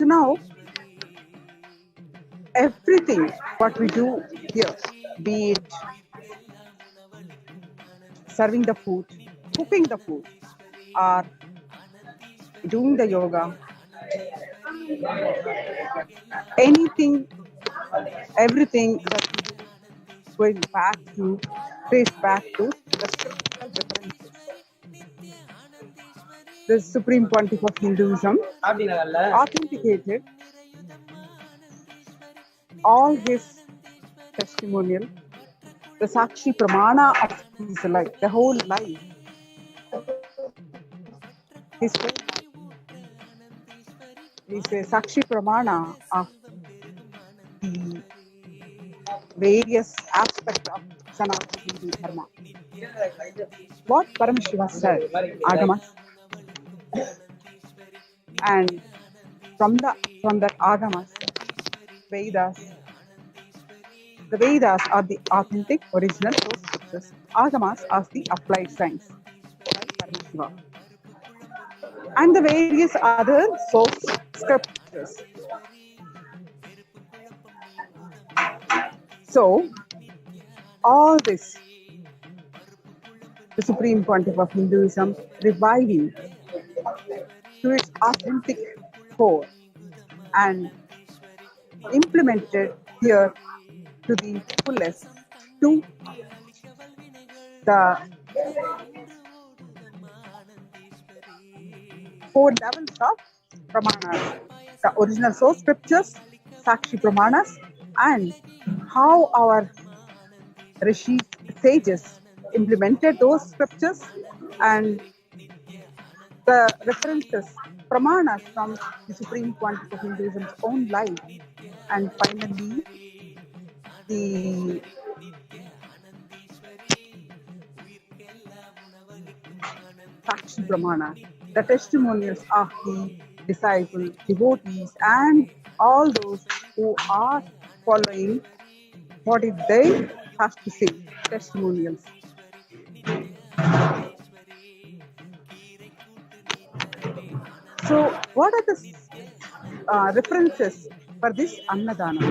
So now, everything what we do here, be it serving the food, cooking the food, or doing the yoga, anything, everything that we do is going back to, trace back to the scriptural references. The Supreme Pontiff of Hinduism authenticated all his testimonial, the Sakshi Pramana of his life, the whole life, his whole life is a Sakshi Pramana of the various aspects of Sanatana Hindu Dharma. What Paramashivam said, Agamas, and from that Agamas, Vedas, the Vedas are the authentic original source scriptures. Agamas are the applied science by Paramashivam. And the various other source scriptures. So, all this, the Supreme Pontiff of Hinduism reviving to its authentic core and implemented here to the fullest to the 4 levels of Pramanas, the original source scriptures, Sakshi Pramanas, and how our Rishis, sages implemented those scriptures, and the references, Pramanas from the Supreme Pontiff of Hinduism's own life, and finally the Sakshi Pramana, the testimonials of the disciples, devotees, and all those who are following what is they have to say, testimonials. So, what are the references for this Annadanam?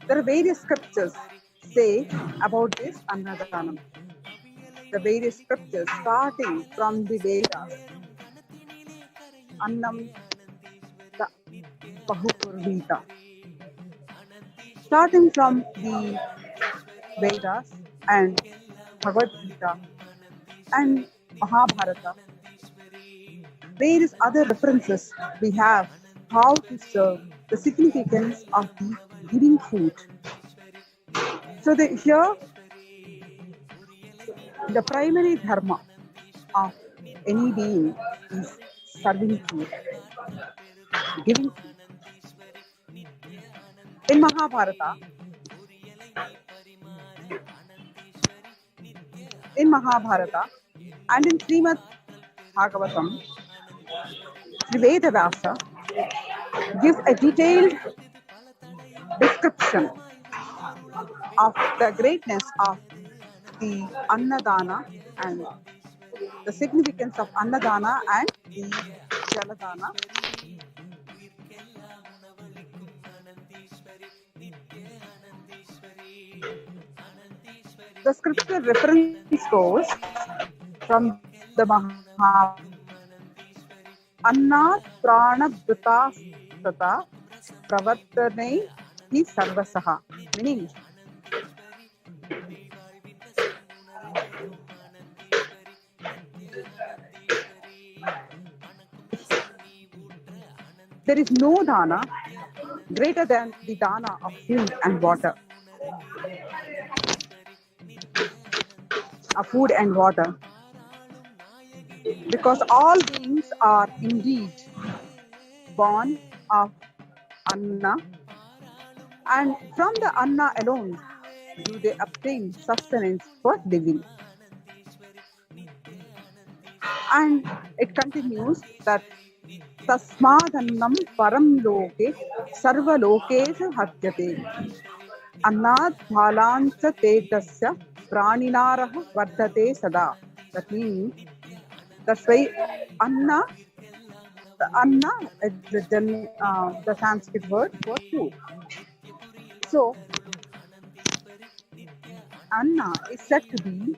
There are various scriptures say about this Annadanam. The various scriptures starting from the Vedas. Annam the Bahupurvita. Starting from the Vedas and Bhagavad Gita and Mahabharata. Various other references we have how to serve, the significance of the giving food. So here, the primary dharma of any being is serving food, giving food. In Mahabharata, and in Srimad Bhagavatam, Sri Vedavasa gives a detailed description of the greatness of the Annadana and the significance of Annadana and the Jaladana. The scripture reference goes from the Mahabharata. Annat prana bhuta tata pravartane hi sarvasaha. Meaning, there is no dana greater than the dana of food and water. Food and water. Because all beings are indeed born of Anna, and from the Anna alone do they obtain sustenance for living. And it continues that Tasmadannam param loke sarva lokeshu hatyate annad bhalancha tetasya praninarah vardhate sada. That means, that's why Anna The Anna is the Sanskrit word for food. So, Anna is said to be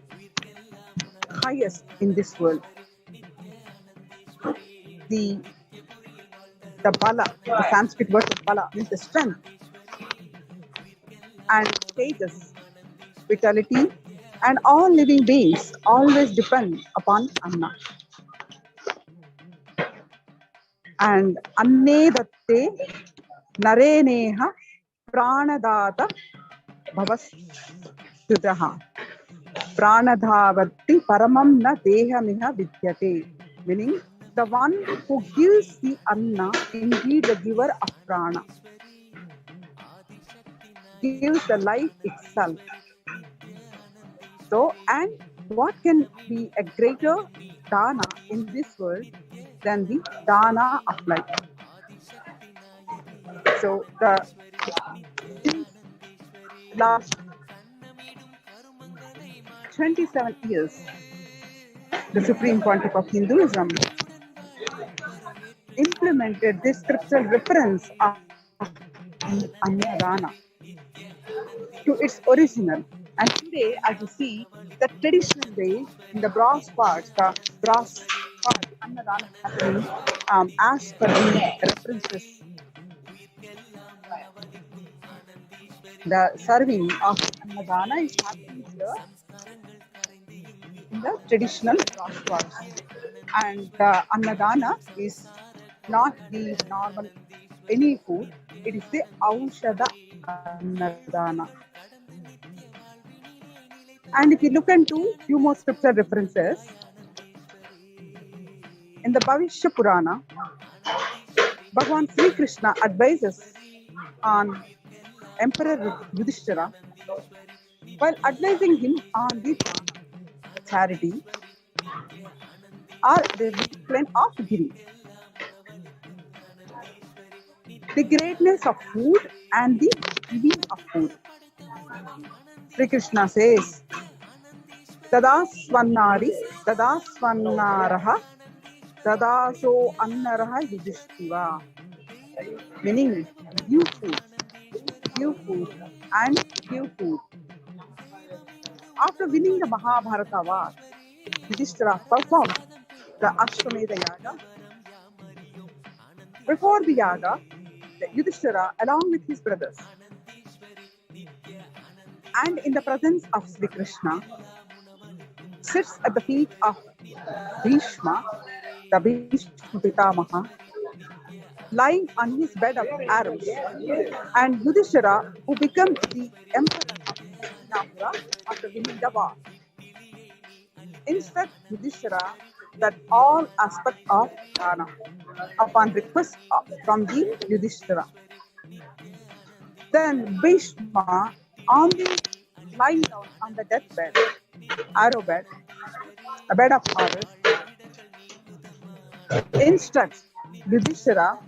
highest in this world. The bala, the Sanskrit word for bala means the strength, and status, vitality, and all living beings always depend upon Anna. And Anne datte nareneha pranadata bhavasudhaha pranadhavati paramam na dehamiha vidyate, meaning the one who gives the Anna, indeed the giver of prana, gives the life itself. So, and what can be a greater dana in this world than the dana of life? So, since last 27 years, the Supreme Pontiff of Hinduism implemented this scriptural reference of Annadana to its original. And today, as you see, the traditional way in the brass parts, Annadana is happening as per the references. The serving of Annadana is happening here in the traditional brass parts. And the Annadana is not the normal any food, it is the Aushada Annadana. And if you look into few more scripture references, in the Bhavishya Purana, Bhagavan Sri Krishna advises on Emperor Yudhishthira while advising him on the charity or the discipline of giving. The greatness of food and the giving of food. Sri Krishna says, Dadasvannari, Dadasvannaraha, Dadaso Annaraha Yudhishthira. Meaning, give food, and give food. After winning the Mahabharata war, Yudhishthira performed the Ashwamedha Yaga. Before the Yaga, Yudhishthira, along with his brothers, and in the presence of Sri Krishna, sits at the feet of Bhishma, the Bhishma Pitamaha, lying on his bed of arrows, and Yudhishthira, who becomes the emperor of Hastinapura after winning the war, instructs Yudhishthira that all aspects of dana, upon request from the Yudhishthira. Then Bhishma, on the lying down on the deathbed, arrow bed, a bed of arrows, instructs Yudhishthira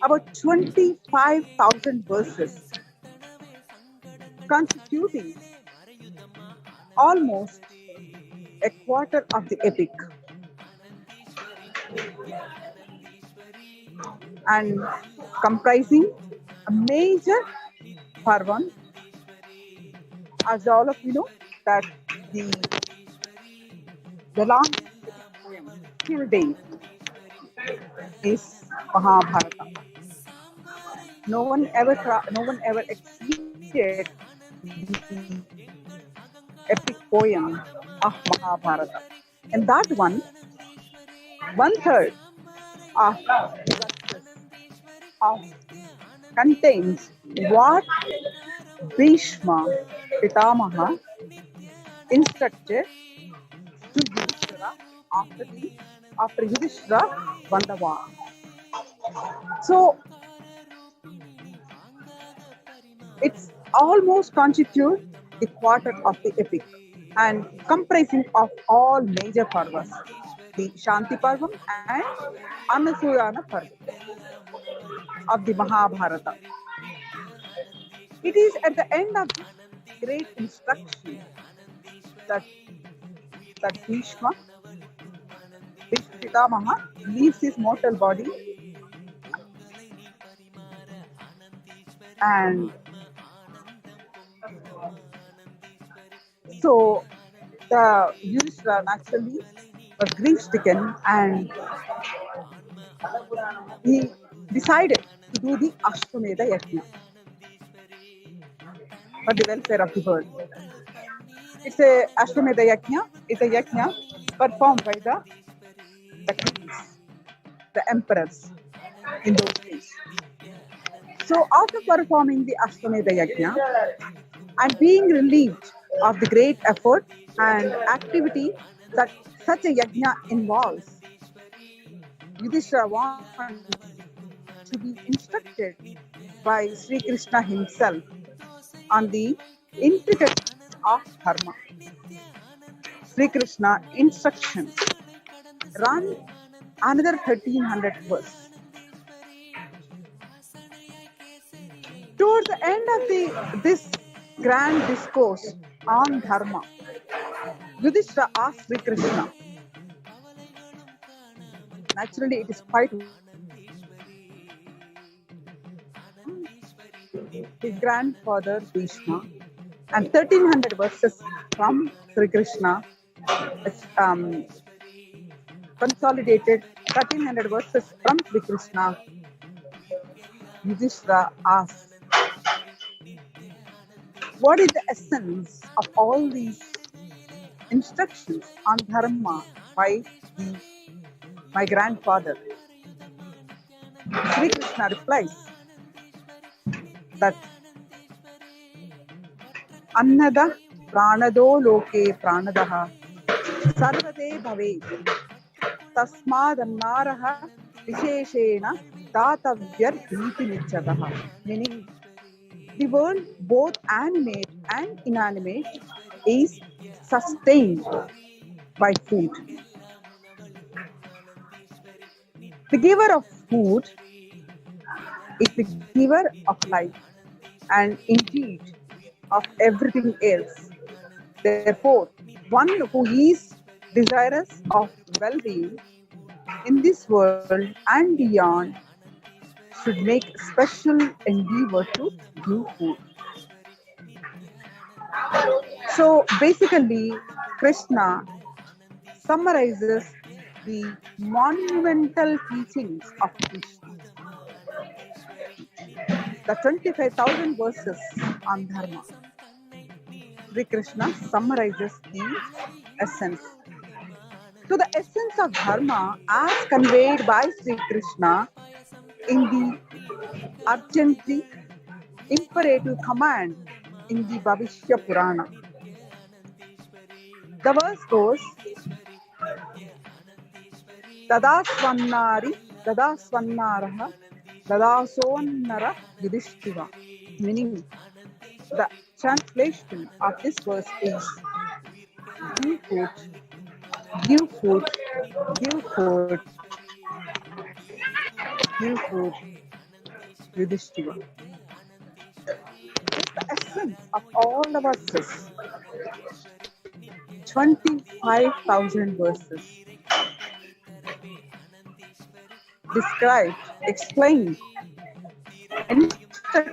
about 25,000 verses, constituting almost a quarter of the epic, and comprising a major parvan. As all of you know, that the longest poem till date is Mahabharata. No one ever exceeded the epic poem of Mahabharata. And that one third of contains what Bhishma Pitamaha instructed to Yudhishthira after Yudhishthira won the war. So it's almost constitute the quarter of the epic and comprising of all major parvas, the Shanti Parvam and Anasuyana Parvam of the Mahabharata. It is at the end of this great instruction that Bhishma Bhishma Pitamaha leaves his mortal body and so the Yudhishthira naturally was grief-stricken and he decided to do the Ashwamedha Yajna for the welfare of the world. It's a Ashwamedha Yajna. It's a yajna performed by the kings, the emperors in those days. So after performing the Ashwamedha Yajna and being relieved of the great effort and activity that such a yajna involves, Yudhishthira wants to be instructed by Sri Krishna himself on the intricacies of dharma. Sri Krishna instructions run another 1300 verse. Towards the end of this grand discourse on dharma, Yudhishthira asked Sri Krishna. Naturally, it is quite his grandfather Bhishma, and 1300 verses from Sri Krishna, consolidated 1300 verses from Sri Krishna. Yudhishthira asks, what is the essence of all these instructions on dharma by my grandfather? Sri Krishna replies that Annada pranado loke pranadaha sarvate bhave tasmad annaraha visheshena datavyar iti nichataha. Meaning, the world, both animate and inanimate, is sustained by food. The giver of food is the giver of life and indeed of everything else. Therefore, one who is desirous of well-being in this world and beyond should make special endeavor to give food. So basically, Krishna summarizes the monumental teachings of Krishna. The 25,000 verses on dharma. Sri Krishna summarizes the essence. So the essence of dharma as conveyed by Sri Krishna in the urgently imperative command in the Bhavishya Purana. The verse goes, Dadasvannari, Dadasvannaraha, Dadasonnara Yudhishthira. Meaning, the translation of this verse is, give food, give food, give food, give food, Yudhishthira. It's the essence of all the verses. 25,000 verses. Described, explained, instructed